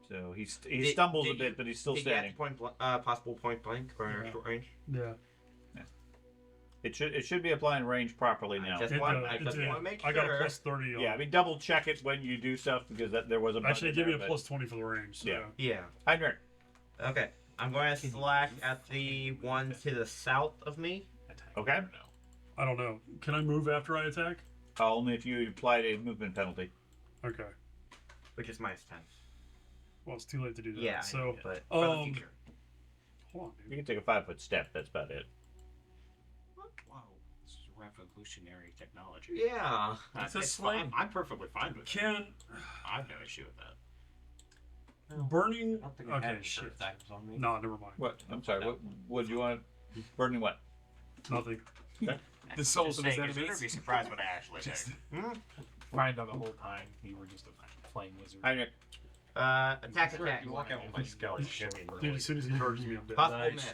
[SPEAKER 4] So he stumbles a bit, but he's still
[SPEAKER 2] Did you
[SPEAKER 4] standing.
[SPEAKER 2] have possible point blank or short range?
[SPEAKER 6] Yeah.
[SPEAKER 4] It should be applying range properly now.
[SPEAKER 2] Just
[SPEAKER 6] It,
[SPEAKER 2] want
[SPEAKER 6] uh,
[SPEAKER 2] I
[SPEAKER 6] it
[SPEAKER 2] just
[SPEAKER 6] did.
[SPEAKER 2] want to make sure.
[SPEAKER 6] I got a plus 30 on
[SPEAKER 4] Yeah, I
[SPEAKER 6] it.
[SPEAKER 4] mean double check it when you do stuff because there was a button
[SPEAKER 6] Actually,
[SPEAKER 4] in
[SPEAKER 6] give me a
[SPEAKER 4] there,
[SPEAKER 6] plus 20 for the range. So.
[SPEAKER 4] Yeah.
[SPEAKER 2] Yeah.
[SPEAKER 4] but- Heinrich.
[SPEAKER 2] Okay. I'm going to slash at the one to the south of me.
[SPEAKER 4] Okay.
[SPEAKER 6] I don't know. Can I move after I attack?
[SPEAKER 4] Only if you applied a movement penalty.
[SPEAKER 6] Okay.
[SPEAKER 2] Which is minus 10.
[SPEAKER 6] Well, it's too late to do that.
[SPEAKER 2] Yeah. I
[SPEAKER 6] So,
[SPEAKER 2] know, but for the
[SPEAKER 6] um,
[SPEAKER 2] future.
[SPEAKER 6] hold on,
[SPEAKER 4] You
[SPEAKER 6] dude.
[SPEAKER 4] can take a 5-foot step. That's about it.
[SPEAKER 1] Wow. This is revolutionary technology.
[SPEAKER 2] Yeah.
[SPEAKER 3] It's a
[SPEAKER 1] It's
[SPEAKER 3] sling.
[SPEAKER 1] fine. I'm perfectly fine with it.
[SPEAKER 6] Can
[SPEAKER 1] I have no issue with that.
[SPEAKER 6] burning?
[SPEAKER 1] I don't think I had
[SPEAKER 6] Okay,
[SPEAKER 1] any
[SPEAKER 6] shit.
[SPEAKER 1] attacks on me.
[SPEAKER 6] No, never mind.
[SPEAKER 4] What? I'm sorry. What do you want? Burning what?
[SPEAKER 6] Nothing.
[SPEAKER 3] The souls
[SPEAKER 1] Just
[SPEAKER 3] of his
[SPEAKER 1] saying, 'cause you're
[SPEAKER 3] enemies.
[SPEAKER 1] gonna be surprised what Ashley
[SPEAKER 3] Just
[SPEAKER 1] did.
[SPEAKER 3] find out the whole time you were just a flame wizard.
[SPEAKER 4] Heinrich.
[SPEAKER 2] Attack.
[SPEAKER 1] You walk out with my skeleton.
[SPEAKER 6] Dude, as soon as he charges me, I'm dead.
[SPEAKER 2] Possible
[SPEAKER 5] Nice.
[SPEAKER 2] miss.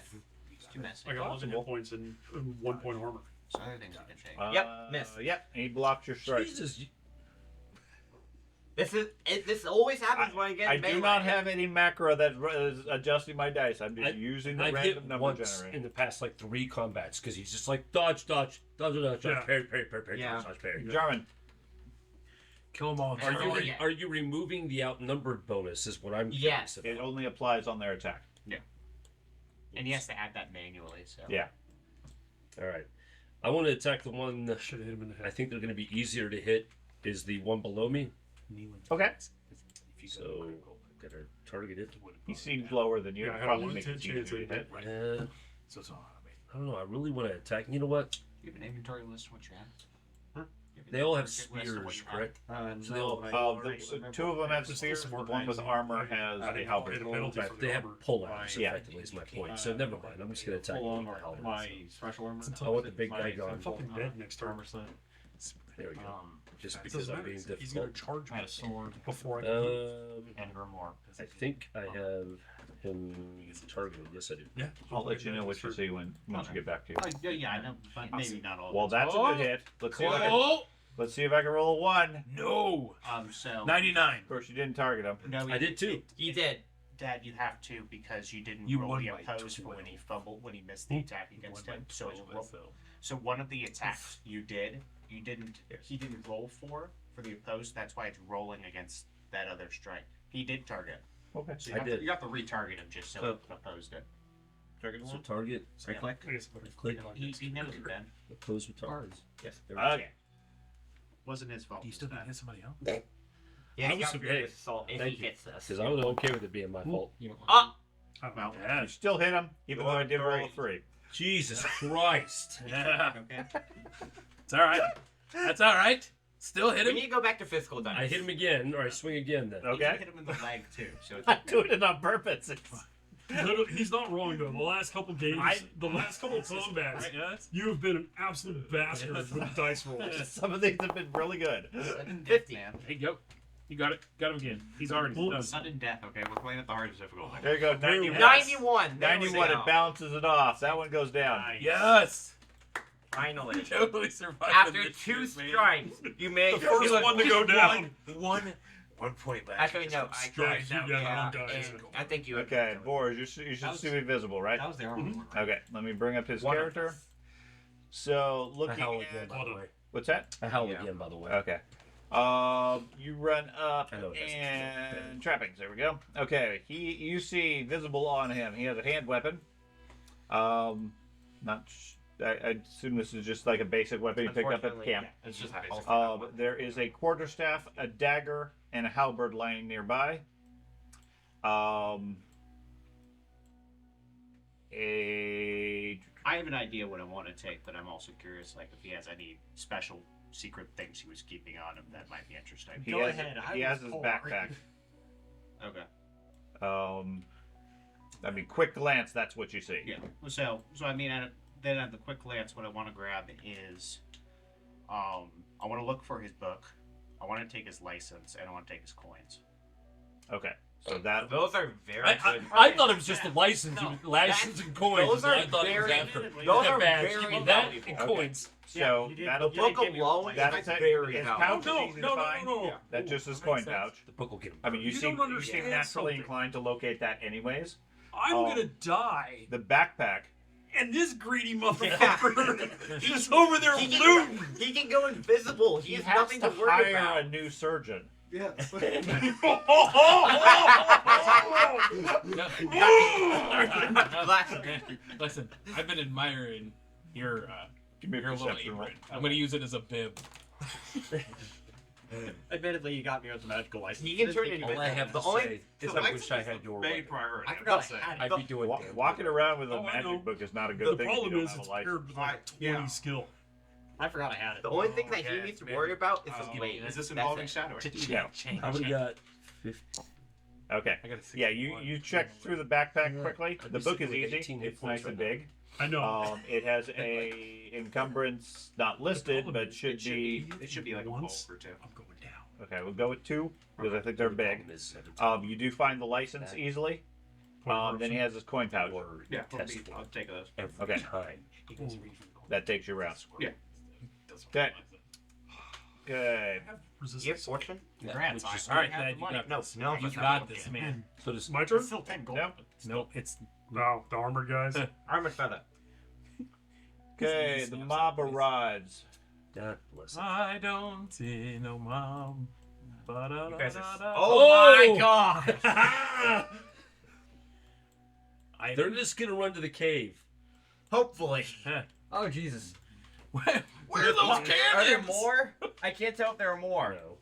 [SPEAKER 1] It's too messy.
[SPEAKER 6] I got 11 hit points and 1 point armor.
[SPEAKER 1] So other things you can take.
[SPEAKER 2] Yep, miss.
[SPEAKER 4] Yep, he blocked your strike.
[SPEAKER 5] Jesus.
[SPEAKER 2] This always happens when I get
[SPEAKER 4] I do not have any macro that is adjusting my dice. I'm just using the
[SPEAKER 5] I've
[SPEAKER 4] random
[SPEAKER 5] hit
[SPEAKER 4] number
[SPEAKER 5] once
[SPEAKER 4] generator.
[SPEAKER 5] in the past like 3 combats because he's just like dodge, dodge, dodge, dodge,
[SPEAKER 6] Yeah.
[SPEAKER 5] dodge, parry, parry, parry, parry,
[SPEAKER 2] Yeah.
[SPEAKER 5] dodge, dodge, parry.
[SPEAKER 4] Jarman.
[SPEAKER 3] Kill them all.
[SPEAKER 5] Are you
[SPEAKER 1] Oh, yeah.
[SPEAKER 5] are you removing the outnumbered bonus? Is what I'm
[SPEAKER 2] Yes.
[SPEAKER 5] curious
[SPEAKER 4] It
[SPEAKER 5] about.
[SPEAKER 4] only applies on their attack.
[SPEAKER 1] And he has to add that manually. So
[SPEAKER 4] Yeah.
[SPEAKER 5] All right. I want to attack the one.
[SPEAKER 6] Should have hit him in the
[SPEAKER 5] I
[SPEAKER 6] head.
[SPEAKER 5] think they're going to be easier to hit. Is the one below me?
[SPEAKER 4] Okay.
[SPEAKER 5] So got to target it.
[SPEAKER 4] He seems lower than you.
[SPEAKER 6] Yeah, I had a
[SPEAKER 4] Probably
[SPEAKER 6] 1 in
[SPEAKER 4] makes
[SPEAKER 6] 10
[SPEAKER 4] it easier
[SPEAKER 6] chance
[SPEAKER 4] to
[SPEAKER 6] of
[SPEAKER 4] hit.
[SPEAKER 6] it.
[SPEAKER 3] So it's all
[SPEAKER 5] I don't know. I really want to attack. You know what?
[SPEAKER 1] You have an inventory list of what you have?
[SPEAKER 7] Huh?
[SPEAKER 1] You an
[SPEAKER 5] They all have
[SPEAKER 1] inventory list of what
[SPEAKER 5] spears,
[SPEAKER 1] you have?
[SPEAKER 5] correct? So they all-
[SPEAKER 4] Two of them have
[SPEAKER 6] Just
[SPEAKER 4] spears.
[SPEAKER 6] some
[SPEAKER 4] The
[SPEAKER 6] more
[SPEAKER 4] one with
[SPEAKER 6] magazine.
[SPEAKER 4] armor has
[SPEAKER 6] I
[SPEAKER 4] a
[SPEAKER 6] didn't
[SPEAKER 4] halberd.
[SPEAKER 6] get a penalty
[SPEAKER 5] Right,
[SPEAKER 6] for
[SPEAKER 5] they
[SPEAKER 6] the
[SPEAKER 5] have
[SPEAKER 6] armor.
[SPEAKER 5] pull-outs,
[SPEAKER 4] Yeah.
[SPEAKER 5] effectively, is my point. So never mind. I'm just going to attack
[SPEAKER 7] Pull on
[SPEAKER 5] the halberd.
[SPEAKER 7] my special armor.
[SPEAKER 5] I want the big guy
[SPEAKER 7] My
[SPEAKER 5] gone.
[SPEAKER 6] I'm fucking dead next turn.
[SPEAKER 7] armor set.
[SPEAKER 5] There we go. Just
[SPEAKER 6] It
[SPEAKER 5] because
[SPEAKER 6] doesn't
[SPEAKER 5] I'm
[SPEAKER 6] matter.
[SPEAKER 5] being
[SPEAKER 6] He's gonna
[SPEAKER 5] difficult.
[SPEAKER 6] charge
[SPEAKER 7] I
[SPEAKER 6] me
[SPEAKER 7] had a sword
[SPEAKER 6] before I can move.
[SPEAKER 7] and grimoire.
[SPEAKER 5] I think I have him targeted. Yes, I do.
[SPEAKER 6] Yeah.
[SPEAKER 4] I'll let you know what you see once you get back to you.
[SPEAKER 1] Oh, yeah, I know, but maybe not all.
[SPEAKER 4] Well,
[SPEAKER 1] of them.
[SPEAKER 4] that's a good hit. Let's see if I can roll a 1.
[SPEAKER 3] No!
[SPEAKER 1] So
[SPEAKER 3] 99.
[SPEAKER 4] Of course, you didn't target him.
[SPEAKER 1] no,
[SPEAKER 5] I did too.
[SPEAKER 2] You did.
[SPEAKER 1] Dad, you have to because you didn't
[SPEAKER 3] You
[SPEAKER 1] roll
[SPEAKER 3] won
[SPEAKER 1] the
[SPEAKER 3] by
[SPEAKER 1] opposed for when he fumbled, when he missed the attack against him. So one of the attacks you did, you didn't. He didn't roll for the opposed. That's why it's rolling against that other strike. He did target.
[SPEAKER 4] Okay.
[SPEAKER 1] So you
[SPEAKER 5] I
[SPEAKER 1] have
[SPEAKER 5] did.
[SPEAKER 1] To, you have to retarget him just so
[SPEAKER 2] Oh.
[SPEAKER 1] he opposed it.
[SPEAKER 5] So target.
[SPEAKER 1] Yeah.
[SPEAKER 7] Click.
[SPEAKER 6] I guess I better
[SPEAKER 5] Click.
[SPEAKER 1] He knows it, Ben.
[SPEAKER 5] Oppose with target.
[SPEAKER 2] Yes.
[SPEAKER 5] There we go.
[SPEAKER 4] Okay.
[SPEAKER 1] Wasn't his fault.
[SPEAKER 3] Do you still think hit somebody else?
[SPEAKER 2] Yeah,
[SPEAKER 5] I
[SPEAKER 2] he
[SPEAKER 5] was
[SPEAKER 2] got
[SPEAKER 5] okay.
[SPEAKER 2] fearless assault and
[SPEAKER 5] Thank
[SPEAKER 2] he
[SPEAKER 5] you.
[SPEAKER 2] hits us.
[SPEAKER 5] Because I was okay with it being my fault.
[SPEAKER 2] Ah!
[SPEAKER 6] I'm
[SPEAKER 1] Well,
[SPEAKER 3] Yeah.
[SPEAKER 4] You still hit him, even though I did roll a 3.
[SPEAKER 5] Jesus Christ.
[SPEAKER 3] Yeah.
[SPEAKER 1] Okay.
[SPEAKER 3] It's alright. That's alright. Still hit
[SPEAKER 2] We
[SPEAKER 3] him.
[SPEAKER 2] need to go back to physical dice.
[SPEAKER 5] I hit him again, or I swing again then.
[SPEAKER 1] You
[SPEAKER 4] Okay.
[SPEAKER 1] hit him in the leg too. So it's
[SPEAKER 4] I'm doing it on purpose.
[SPEAKER 6] Literally, he's not wrong though. The last couple games, the last couple combats,
[SPEAKER 3] Right, yes?
[SPEAKER 6] you have been an absolute bastard with dice rolls.
[SPEAKER 4] Some of these have been really good.
[SPEAKER 1] sudden death,
[SPEAKER 2] 50.
[SPEAKER 1] man.
[SPEAKER 3] Hey, go. You got it. Got him again. He's already done.
[SPEAKER 1] Sudden death. Okay, we're playing at the hardest difficulty.
[SPEAKER 4] There you go. 91.
[SPEAKER 2] 91. There we
[SPEAKER 4] 91.
[SPEAKER 2] go.
[SPEAKER 4] It balances it off. That one goes down.
[SPEAKER 3] Yes.
[SPEAKER 2] Finally.
[SPEAKER 3] Totally survived.
[SPEAKER 2] After
[SPEAKER 3] this
[SPEAKER 2] 2
[SPEAKER 3] shit, man.
[SPEAKER 2] strikes, you managed
[SPEAKER 6] The first
[SPEAKER 2] to
[SPEAKER 6] one to go down.
[SPEAKER 3] One point left.
[SPEAKER 2] Actually, no. I
[SPEAKER 6] Strikes, you
[SPEAKER 2] now,
[SPEAKER 6] got
[SPEAKER 2] yeah,
[SPEAKER 6] one dice.
[SPEAKER 2] and I think you.
[SPEAKER 4] Okay, Boris, you should still be visible, right?
[SPEAKER 7] That was the armor one, right?
[SPEAKER 4] Okay, let me bring up his
[SPEAKER 2] One of
[SPEAKER 4] character.
[SPEAKER 2] us.
[SPEAKER 4] So,
[SPEAKER 5] I
[SPEAKER 4] looking
[SPEAKER 5] howl
[SPEAKER 4] at...
[SPEAKER 5] again, by the way.
[SPEAKER 4] What's that?
[SPEAKER 5] I howl
[SPEAKER 2] Yeah.
[SPEAKER 5] again, by the way.
[SPEAKER 4] Okay. You run up
[SPEAKER 5] I know it doesn't.
[SPEAKER 4] and trappings. There we go. Okay, you see visible on him. He has a hand weapon. I assume this is just like a basic weapon you picked up at
[SPEAKER 2] Unfortunately,
[SPEAKER 4] camp.
[SPEAKER 2] yeah, it's just
[SPEAKER 4] There is a quarterstaff, a dagger, and a halberd lying nearby.
[SPEAKER 1] I have an idea what I want to take, but I'm also curious, like if he has any special secret things he was keeping on him that might be interesting.
[SPEAKER 4] He
[SPEAKER 7] Go
[SPEAKER 4] has,
[SPEAKER 7] ahead,
[SPEAKER 4] he
[SPEAKER 7] I
[SPEAKER 4] has
[SPEAKER 7] was
[SPEAKER 4] his
[SPEAKER 7] four.
[SPEAKER 4] backpack.
[SPEAKER 1] Okay.
[SPEAKER 4] I mean, quick glance, that's what you see.
[SPEAKER 1] Yeah. So I mean, then at the quick glance, what I want to grab is, I want to look for his book. I want to take his license, and I want to take his coins.
[SPEAKER 4] Okay, so that
[SPEAKER 2] Those are very good.
[SPEAKER 5] I thought it was just a license,
[SPEAKER 2] No,
[SPEAKER 5] license and coins.
[SPEAKER 2] those
[SPEAKER 5] is what
[SPEAKER 2] are
[SPEAKER 5] I thought it was
[SPEAKER 2] very-
[SPEAKER 5] after.
[SPEAKER 2] those
[SPEAKER 5] That
[SPEAKER 2] are
[SPEAKER 5] badge,
[SPEAKER 2] very
[SPEAKER 5] give me that
[SPEAKER 2] valuable.
[SPEAKER 5] and
[SPEAKER 4] Okay.
[SPEAKER 5] coins.
[SPEAKER 4] so
[SPEAKER 7] you did-
[SPEAKER 4] that'll
[SPEAKER 2] The book
[SPEAKER 7] give me
[SPEAKER 2] alone
[SPEAKER 4] that'll
[SPEAKER 2] is
[SPEAKER 4] take
[SPEAKER 2] very
[SPEAKER 4] his
[SPEAKER 2] valuable.
[SPEAKER 4] pouch is
[SPEAKER 6] No,
[SPEAKER 4] easy to
[SPEAKER 6] no, no,
[SPEAKER 4] find.
[SPEAKER 6] no, no.
[SPEAKER 4] That's just his
[SPEAKER 6] That
[SPEAKER 4] coin
[SPEAKER 6] makes sense.
[SPEAKER 4] pouch.
[SPEAKER 5] The book will get him.
[SPEAKER 4] I mean, you
[SPEAKER 6] You
[SPEAKER 4] seem
[SPEAKER 6] don't understand
[SPEAKER 4] naturally
[SPEAKER 6] something.
[SPEAKER 4] inclined to locate that anyways.
[SPEAKER 6] I'm
[SPEAKER 4] Oh.
[SPEAKER 6] gonna die,
[SPEAKER 4] The backpack.
[SPEAKER 6] and this greedy motherfucker is over there
[SPEAKER 2] He
[SPEAKER 6] looting.
[SPEAKER 2] can, he can go invisible. He has
[SPEAKER 4] has
[SPEAKER 2] nothing to worry
[SPEAKER 4] hire
[SPEAKER 2] about.
[SPEAKER 4] a new surgeon.
[SPEAKER 7] Yes.
[SPEAKER 3] Listen, I've been admiring your
[SPEAKER 4] Give me a
[SPEAKER 3] your little
[SPEAKER 4] perception roll.
[SPEAKER 3] apron. I'm gonna use it as a bib.
[SPEAKER 7] Admittedly, you got me with the magical license.
[SPEAKER 2] He can turn
[SPEAKER 7] Didn't
[SPEAKER 2] into
[SPEAKER 7] take
[SPEAKER 5] All I have
[SPEAKER 2] The
[SPEAKER 5] to
[SPEAKER 2] only-
[SPEAKER 5] say is
[SPEAKER 2] the
[SPEAKER 5] I wish I had your weapon.
[SPEAKER 1] priority.
[SPEAKER 7] I forgot I had
[SPEAKER 5] I'd
[SPEAKER 7] it.
[SPEAKER 5] be doing damn
[SPEAKER 4] Walking around with a
[SPEAKER 6] Oh, I know.
[SPEAKER 4] magic book is not a
[SPEAKER 6] The
[SPEAKER 4] good thing if
[SPEAKER 6] problem
[SPEAKER 4] you don't
[SPEAKER 6] is
[SPEAKER 4] have
[SPEAKER 6] it's
[SPEAKER 4] a license.
[SPEAKER 6] paired with like 20
[SPEAKER 1] Yeah.
[SPEAKER 6] skill.
[SPEAKER 7] I forgot I had it.
[SPEAKER 2] The only thing that he
[SPEAKER 1] Okay,
[SPEAKER 2] needs to
[SPEAKER 1] maybe.
[SPEAKER 2] worry about is his
[SPEAKER 1] Is
[SPEAKER 2] blade.
[SPEAKER 1] this
[SPEAKER 2] That's
[SPEAKER 1] involving
[SPEAKER 2] it.
[SPEAKER 1] shadowing?
[SPEAKER 4] Yeah.
[SPEAKER 5] I would have got 50.
[SPEAKER 4] Okay.
[SPEAKER 3] I got a
[SPEAKER 4] Yeah, you check through the backpack quickly.
[SPEAKER 5] I'd
[SPEAKER 4] The
[SPEAKER 5] be
[SPEAKER 4] book
[SPEAKER 5] sitting
[SPEAKER 4] is
[SPEAKER 5] with
[SPEAKER 4] easy.
[SPEAKER 5] 18 hit
[SPEAKER 4] It's
[SPEAKER 5] points
[SPEAKER 4] nice and
[SPEAKER 5] right now.
[SPEAKER 4] big.
[SPEAKER 6] I know.
[SPEAKER 4] It has a encumbrance not listed, but should be.
[SPEAKER 1] It should be like a
[SPEAKER 6] Once.
[SPEAKER 1] bulk or two.
[SPEAKER 6] I'm going down.
[SPEAKER 4] Okay, we'll go with 2 because I think they're big.
[SPEAKER 5] Problem is 17
[SPEAKER 4] You do find the license easily. Then he has his coin pouch.
[SPEAKER 5] or
[SPEAKER 1] Yeah,
[SPEAKER 5] test
[SPEAKER 1] I'll take those.
[SPEAKER 5] every
[SPEAKER 4] Okay.
[SPEAKER 5] time.
[SPEAKER 4] That takes you around.
[SPEAKER 1] Yeah.
[SPEAKER 4] Okay. Okay.
[SPEAKER 6] I have
[SPEAKER 2] Do you have
[SPEAKER 6] resistance.
[SPEAKER 2] fortune?
[SPEAKER 1] Congrats.
[SPEAKER 5] which is
[SPEAKER 3] All right,
[SPEAKER 1] have
[SPEAKER 3] Dad,
[SPEAKER 1] the
[SPEAKER 3] you
[SPEAKER 1] money.
[SPEAKER 3] got
[SPEAKER 2] No,
[SPEAKER 3] this.
[SPEAKER 2] no,
[SPEAKER 3] You
[SPEAKER 2] it's not
[SPEAKER 3] got
[SPEAKER 2] okay.
[SPEAKER 3] this, man.
[SPEAKER 5] So does
[SPEAKER 6] My turn?
[SPEAKER 7] It's still 10 gold.
[SPEAKER 4] No.
[SPEAKER 3] Nope, it's
[SPEAKER 6] No, the armored guys.
[SPEAKER 2] Armor feather.
[SPEAKER 4] Okay, the mob arrives.
[SPEAKER 5] God bless it.
[SPEAKER 3] I don't see no mom.
[SPEAKER 2] You guys are...
[SPEAKER 3] Ba-da-da-da-da.
[SPEAKER 2] Oh my god!
[SPEAKER 5] They're just gonna run to the cave.
[SPEAKER 2] Hopefully. Oh Jesus!
[SPEAKER 3] Where are those cannons?
[SPEAKER 2] Are there more? I can't tell if there are more.
[SPEAKER 5] No.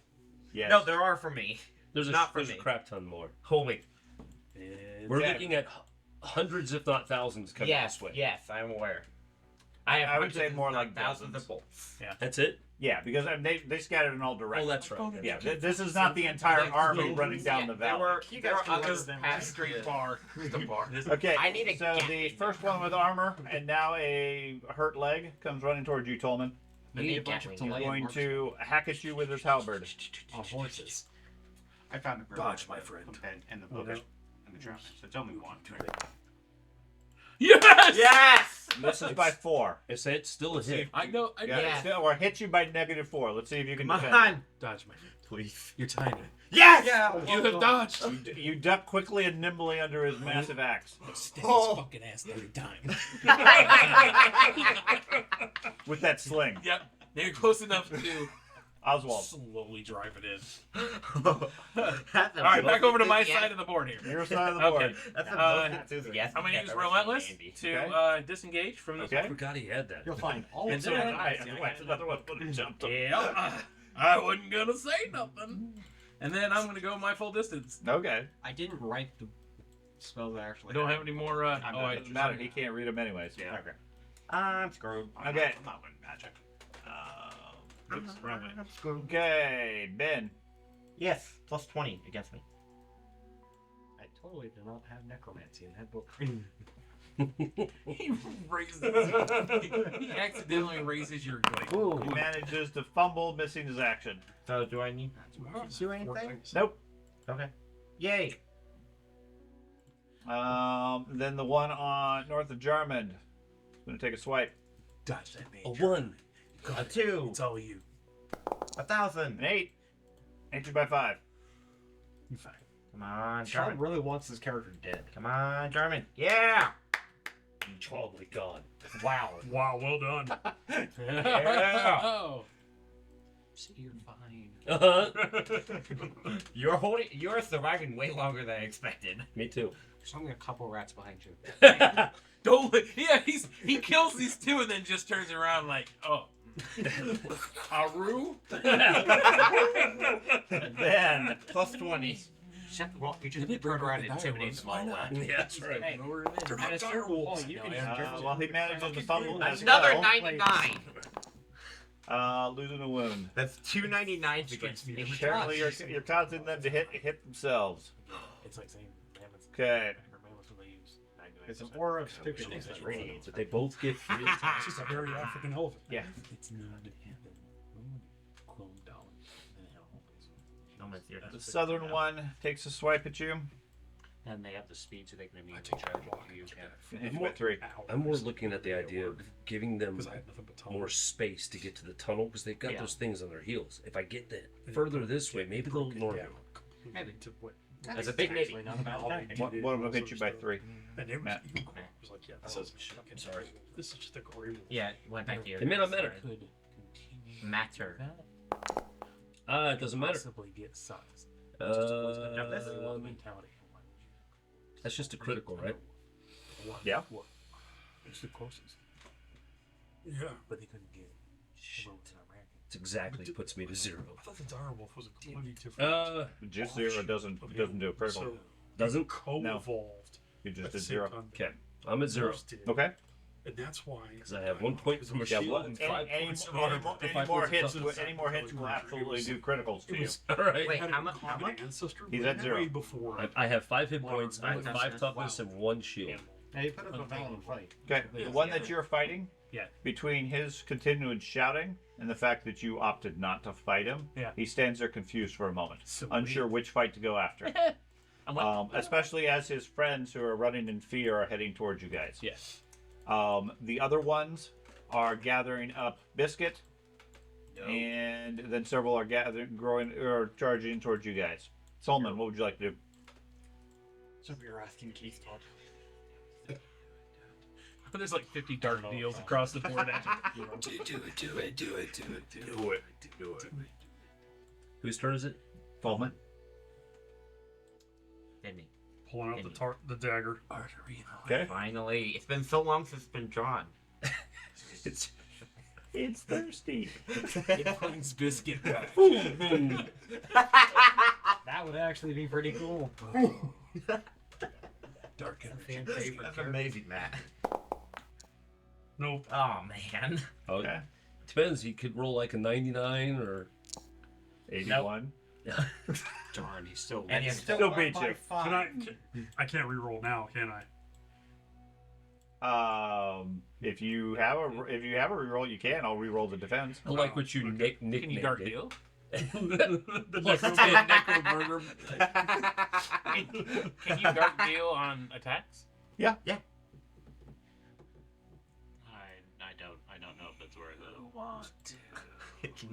[SPEAKER 4] Yes.
[SPEAKER 2] No, there are for me.
[SPEAKER 5] There's
[SPEAKER 2] Not for
[SPEAKER 5] there's
[SPEAKER 2] me.
[SPEAKER 5] a crap ton more.
[SPEAKER 2] Holy.
[SPEAKER 5] We're
[SPEAKER 4] Okay.
[SPEAKER 5] looking at hundreds, if not thousands, coming
[SPEAKER 2] Yes,
[SPEAKER 5] this way.
[SPEAKER 2] yes, I'm aware. I have
[SPEAKER 4] I would say
[SPEAKER 2] hundreds,
[SPEAKER 4] more
[SPEAKER 2] if not
[SPEAKER 4] like
[SPEAKER 2] thousands
[SPEAKER 4] dozens.
[SPEAKER 2] of bolts.
[SPEAKER 5] That's it?
[SPEAKER 4] Yeah, because they scattered in all
[SPEAKER 5] Oh,
[SPEAKER 4] directions.
[SPEAKER 5] that's right.
[SPEAKER 4] Yeah, this is not the entire army running down the valley.
[SPEAKER 2] There were others past
[SPEAKER 3] Street
[SPEAKER 2] the-
[SPEAKER 3] bar. The bar.
[SPEAKER 4] Okay,
[SPEAKER 2] I need a
[SPEAKER 4] so
[SPEAKER 2] cat.
[SPEAKER 4] the first one with armor and now a hurt leg comes running towards you, Tolman.
[SPEAKER 2] I need a cat.
[SPEAKER 4] He's going to hack at you with his halberd.
[SPEAKER 7] On horses.
[SPEAKER 1] I found a
[SPEAKER 5] Dodge, my friend.
[SPEAKER 1] in the book in the journal. So it's only one.
[SPEAKER 3] Yes!
[SPEAKER 2] Yes!
[SPEAKER 4] Misses by 4.
[SPEAKER 5] It's still a hit.
[SPEAKER 3] I know. I know.
[SPEAKER 4] Yeah,
[SPEAKER 2] Yeah.
[SPEAKER 4] or hits you by -4. Let's see if you can
[SPEAKER 2] Come
[SPEAKER 4] defend.
[SPEAKER 2] on!
[SPEAKER 3] Dodge, my friend.
[SPEAKER 2] Please.
[SPEAKER 3] You're tiny.
[SPEAKER 2] Yes!
[SPEAKER 3] You have dodged.
[SPEAKER 4] You duck quickly and nimbly under his massive axe
[SPEAKER 3] Stick his fucking ass 30 times.
[SPEAKER 4] with that sling.
[SPEAKER 3] Yep. They're close enough to
[SPEAKER 4] Oswald,
[SPEAKER 3] slowly drive it in.
[SPEAKER 2] All
[SPEAKER 3] All right, back over to my side of the board here.
[SPEAKER 4] your side of the board.
[SPEAKER 3] Okay.
[SPEAKER 2] That's the
[SPEAKER 3] Uh,
[SPEAKER 2] most enthusiastic
[SPEAKER 3] I'm going to
[SPEAKER 2] I've
[SPEAKER 3] use
[SPEAKER 2] ever seen
[SPEAKER 3] Relentless
[SPEAKER 2] Andy.
[SPEAKER 3] to
[SPEAKER 4] Okay.
[SPEAKER 3] disengage from this
[SPEAKER 4] Okay.
[SPEAKER 5] I forgot he had that.
[SPEAKER 7] You'll find all
[SPEAKER 3] And
[SPEAKER 7] of
[SPEAKER 3] then
[SPEAKER 7] them.
[SPEAKER 4] That's another one. Jumped up.
[SPEAKER 3] Yeah, I wasn't going to say nothing. And then I'm going to go my full distance.
[SPEAKER 4] Okay.
[SPEAKER 7] I didn't write the spells I actually
[SPEAKER 3] I don't have any more.
[SPEAKER 4] Doesn't matter. He can't read them anyways.
[SPEAKER 1] Yeah.
[SPEAKER 4] Okay.
[SPEAKER 2] I'm screwed.
[SPEAKER 4] Okay.
[SPEAKER 1] I'm not winning magic.
[SPEAKER 3] Oops, wrong way.
[SPEAKER 2] I'm screwed.
[SPEAKER 4] Okay, Ben.
[SPEAKER 2] Yes, plus 20 against me.
[SPEAKER 7] I totally do not have necromancy in that book.
[SPEAKER 3] He raises. He accidentally raises your like.
[SPEAKER 2] Ooh.
[SPEAKER 4] He manages to fumble, missing his action.
[SPEAKER 2] So do I need to do anything?
[SPEAKER 4] Nope.
[SPEAKER 2] Okay. Yay.
[SPEAKER 4] Then the one on north of Jarmond. Gonna take a swipe.
[SPEAKER 3] Dodge that
[SPEAKER 5] A
[SPEAKER 3] major.
[SPEAKER 5] 1.
[SPEAKER 2] A 2.
[SPEAKER 3] It's all you.
[SPEAKER 2] 1,000.
[SPEAKER 4] An 8. Hit you by 5.
[SPEAKER 3] You fine.
[SPEAKER 2] Come on,
[SPEAKER 7] Sean
[SPEAKER 2] German.
[SPEAKER 7] really wants his character dead.
[SPEAKER 2] Come on, German. Yeah.
[SPEAKER 5] Oh my god.
[SPEAKER 7] Wow.
[SPEAKER 6] Wow, well done.
[SPEAKER 2] Yeah.
[SPEAKER 3] Oh.
[SPEAKER 7] See, you're fine.
[SPEAKER 5] Uh-huh.
[SPEAKER 2] You're surviving way longer than I expected.
[SPEAKER 5] Me too.
[SPEAKER 7] There's only a couple rats behind you.
[SPEAKER 3] Don't. Yeah, he kills these two and then just turns around like, oh. Aru?
[SPEAKER 4] Then
[SPEAKER 2] Plus 20.
[SPEAKER 7] Well, you just turn around and intimidate them all.
[SPEAKER 5] Yeah, that's right.
[SPEAKER 3] Hey,
[SPEAKER 6] They're not direwolves.
[SPEAKER 7] You
[SPEAKER 3] No,
[SPEAKER 7] can
[SPEAKER 3] yeah.
[SPEAKER 4] while he manages to fumble as
[SPEAKER 2] Another
[SPEAKER 4] well,
[SPEAKER 2] 99.
[SPEAKER 4] losing a wound.
[SPEAKER 2] That's 299s against me.
[SPEAKER 4] Apparently, you're causing them to hit themselves.
[SPEAKER 3] It's like saying mammoths.
[SPEAKER 4] Okay.
[SPEAKER 3] Mammoths when they use 99%.
[SPEAKER 7] It's an aura of stupidness that radiates.
[SPEAKER 5] But they both get free
[SPEAKER 6] It's
[SPEAKER 5] attacks.
[SPEAKER 6] just a very African elephant.
[SPEAKER 4] Yeah.
[SPEAKER 3] It's not heaven. Clone down. And hell.
[SPEAKER 4] The southern one takes a swipe at you.
[SPEAKER 1] And they have the speed, so they can
[SPEAKER 6] I
[SPEAKER 1] immediately
[SPEAKER 6] take
[SPEAKER 1] charge
[SPEAKER 6] that block.
[SPEAKER 1] you.
[SPEAKER 4] Hit you by 3.
[SPEAKER 5] I'm more looking at the idea of giving them
[SPEAKER 6] Because I have nothing but time.
[SPEAKER 5] more space to get to the tunnel because they've got
[SPEAKER 1] Yeah.
[SPEAKER 5] those things on their heels. If I get that further this way, maybe they'll ignore me.
[SPEAKER 1] Maybe.
[SPEAKER 6] To what?
[SPEAKER 2] That's a big maybe.
[SPEAKER 7] Not a bad thing.
[SPEAKER 4] One of them hit you by 3.
[SPEAKER 6] And it was,
[SPEAKER 4] Matt.
[SPEAKER 6] even Cole was like, yeah, this is fucking
[SPEAKER 5] sorry.
[SPEAKER 6] This is just a great
[SPEAKER 2] Yeah, went back to you.
[SPEAKER 5] They may not matter.
[SPEAKER 3] Could continue
[SPEAKER 2] Matter.
[SPEAKER 5] It doesn't matter.
[SPEAKER 3] possibly get size. Just always been
[SPEAKER 5] Uh,
[SPEAKER 3] that mentality. Why would you?
[SPEAKER 5] That's just a critical, right?
[SPEAKER 4] Yeah.
[SPEAKER 3] What? It's the closest,
[SPEAKER 6] Yeah.
[SPEAKER 3] but they couldn't get it.
[SPEAKER 5] Shit.
[SPEAKER 3] Well, it's not ranking.
[SPEAKER 5] It exactly puts me to 0.
[SPEAKER 6] I thought the direwolf was a completely different.
[SPEAKER 4] Just 0 doesn't do a critical.
[SPEAKER 6] So
[SPEAKER 5] Doesn't?
[SPEAKER 6] co-evolved.
[SPEAKER 4] You just
[SPEAKER 6] at
[SPEAKER 4] did
[SPEAKER 6] the
[SPEAKER 4] 0.
[SPEAKER 6] same time.
[SPEAKER 5] Okay. I'm at 0
[SPEAKER 6] Yours did.
[SPEAKER 4] Okay.
[SPEAKER 6] And that's why.
[SPEAKER 5] because I have 1 point from a
[SPEAKER 6] Yeah,
[SPEAKER 5] shield and 5 points of armor.
[SPEAKER 4] Any more hits will absolutely do criticals to
[SPEAKER 6] It
[SPEAKER 4] you.
[SPEAKER 6] was
[SPEAKER 5] All right.
[SPEAKER 2] Wait,
[SPEAKER 6] had
[SPEAKER 2] how
[SPEAKER 6] a
[SPEAKER 2] much? How
[SPEAKER 6] common
[SPEAKER 2] much?
[SPEAKER 6] ancestor
[SPEAKER 4] He's
[SPEAKER 6] way
[SPEAKER 4] at 0.
[SPEAKER 6] before.
[SPEAKER 5] I have 5 hit points. I have 5 toughness and 1 shield.
[SPEAKER 7] Now you put up a valid fight.
[SPEAKER 4] Okay. The one that you're fighting,
[SPEAKER 3] Yeah.
[SPEAKER 4] between his continued shouting and the fact that you opted not to fight him,
[SPEAKER 3] Yeah.
[SPEAKER 4] he stands there confused for a moment,
[SPEAKER 3] So
[SPEAKER 4] unsure which fight to go after.
[SPEAKER 3] I'm like,
[SPEAKER 4] Especially as his friends who are running in fear are heading towards you guys.
[SPEAKER 3] yes.
[SPEAKER 4] The other ones are gathering up Biscuit, and then several are charging towards you guys. Solomon, what would you like to do?
[SPEAKER 7] So you're asking Keith Todd.
[SPEAKER 3] There's like 50 dark deals across the board.
[SPEAKER 5] Do it. Whose turn is it?
[SPEAKER 4] Fulman.
[SPEAKER 2] Didn't he?
[SPEAKER 6] Pulling out the dagger.
[SPEAKER 4] Okay.
[SPEAKER 2] Finally. It's been so long since it's been drawn.
[SPEAKER 4] It's thirsty.
[SPEAKER 3] It brings biscuit back.
[SPEAKER 7] That would actually be pretty cool.
[SPEAKER 5] Dark energy.
[SPEAKER 7] Fan favorite
[SPEAKER 2] That's
[SPEAKER 7] character.
[SPEAKER 2] amazing, Matt.
[SPEAKER 6] Nope.
[SPEAKER 2] Oh man.
[SPEAKER 4] Okay.
[SPEAKER 5] Depends. He could roll like a 99 or
[SPEAKER 4] 81.
[SPEAKER 1] Darn, he's still.
[SPEAKER 2] And
[SPEAKER 1] wins.
[SPEAKER 2] you still
[SPEAKER 4] Still
[SPEAKER 2] won
[SPEAKER 4] beat
[SPEAKER 2] by
[SPEAKER 4] you.
[SPEAKER 2] five.
[SPEAKER 6] I can't re-roll now, can I?
[SPEAKER 4] If you have a reroll, you can. I'll reroll the defense.
[SPEAKER 5] I like what you nicknamed
[SPEAKER 3] Can you dark
[SPEAKER 5] it.
[SPEAKER 3] deal?
[SPEAKER 6] The
[SPEAKER 5] Like
[SPEAKER 6] necro-
[SPEAKER 5] Necro Burger.
[SPEAKER 3] Can you dark deal on attacks?
[SPEAKER 1] I don't know if it's worth it.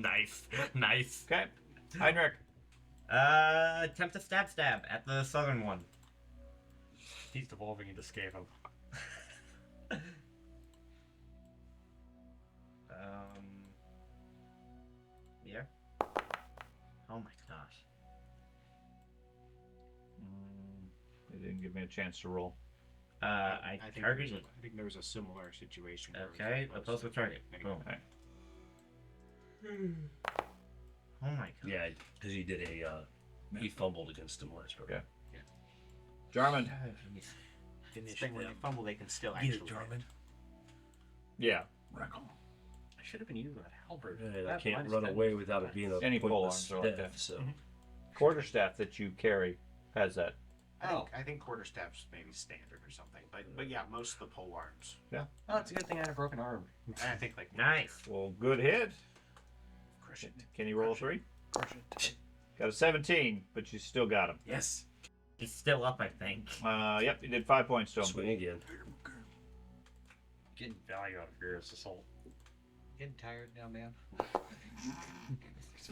[SPEAKER 2] Nice.
[SPEAKER 4] Okay. Heinrich.
[SPEAKER 2] Attempt to stab at the southern one.
[SPEAKER 7] He's devolving into Skaven.
[SPEAKER 2] Yeah. Oh my gosh.
[SPEAKER 4] They didn't give me a chance to roll.
[SPEAKER 2] I target.
[SPEAKER 1] I think there was a similar situation. where
[SPEAKER 2] Okay,
[SPEAKER 1] it was
[SPEAKER 2] oppose with target.
[SPEAKER 1] Anyway.
[SPEAKER 2] Boom.
[SPEAKER 4] Okay.
[SPEAKER 2] Oh my god.
[SPEAKER 5] Yeah, because he did he fumbled against him last round.
[SPEAKER 4] Okay. Jarman.
[SPEAKER 1] This thing when they fumble, they can still
[SPEAKER 3] Get it,
[SPEAKER 1] actually.
[SPEAKER 3] Jarman.
[SPEAKER 4] Yeah.
[SPEAKER 3] I should have been using that halberd.
[SPEAKER 5] And I
[SPEAKER 3] That
[SPEAKER 5] can't
[SPEAKER 3] minus
[SPEAKER 5] run
[SPEAKER 3] 10.
[SPEAKER 5] away without it being a
[SPEAKER 4] Any
[SPEAKER 5] pointless
[SPEAKER 4] polearms are like
[SPEAKER 5] death.
[SPEAKER 4] that.
[SPEAKER 5] So
[SPEAKER 4] Quarterstaff that you carry has that.
[SPEAKER 1] I think quarterstaff's maybe standard or something, but yeah, most of the pole arms.
[SPEAKER 7] Oh, it's a good thing I had a broken arm.
[SPEAKER 1] I think like
[SPEAKER 2] Nice.
[SPEAKER 4] Well, good hit.
[SPEAKER 1] crush it.
[SPEAKER 4] Can you roll a 3?
[SPEAKER 1] Crush it.
[SPEAKER 4] Got a 17, but you still got him.
[SPEAKER 3] Yes.
[SPEAKER 2] He's still up, I think.
[SPEAKER 4] Yep, you did 5 points to him.
[SPEAKER 5] swing again.
[SPEAKER 7] Getting value out of Furious Assault.
[SPEAKER 1] Getting tired now, man.
[SPEAKER 4] He's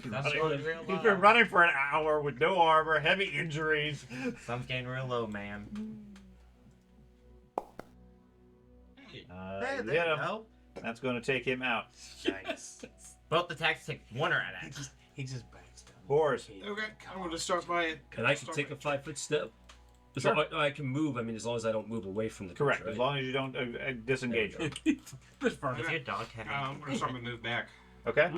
[SPEAKER 4] been running for an hour with no armor, heavy injuries.
[SPEAKER 2] Sun's getting real low, man.
[SPEAKER 4] You
[SPEAKER 2] There
[SPEAKER 4] hit
[SPEAKER 2] you
[SPEAKER 4] him.
[SPEAKER 2] go.
[SPEAKER 4] That's going to take him out.
[SPEAKER 1] Nice.
[SPEAKER 2] Both attacks take 1 or at it.
[SPEAKER 3] He just backs down.
[SPEAKER 4] Boris.
[SPEAKER 1] Okay, I'm going to start by.
[SPEAKER 5] Can I take a 5-foot step? As long as I can move. I mean, as long as I don't move away from the
[SPEAKER 4] Correct,
[SPEAKER 5] creature,
[SPEAKER 4] as
[SPEAKER 5] right?
[SPEAKER 4] long as you don't disengage her.
[SPEAKER 2] Is your dog having
[SPEAKER 1] I'm going to start my move back.
[SPEAKER 4] Okay?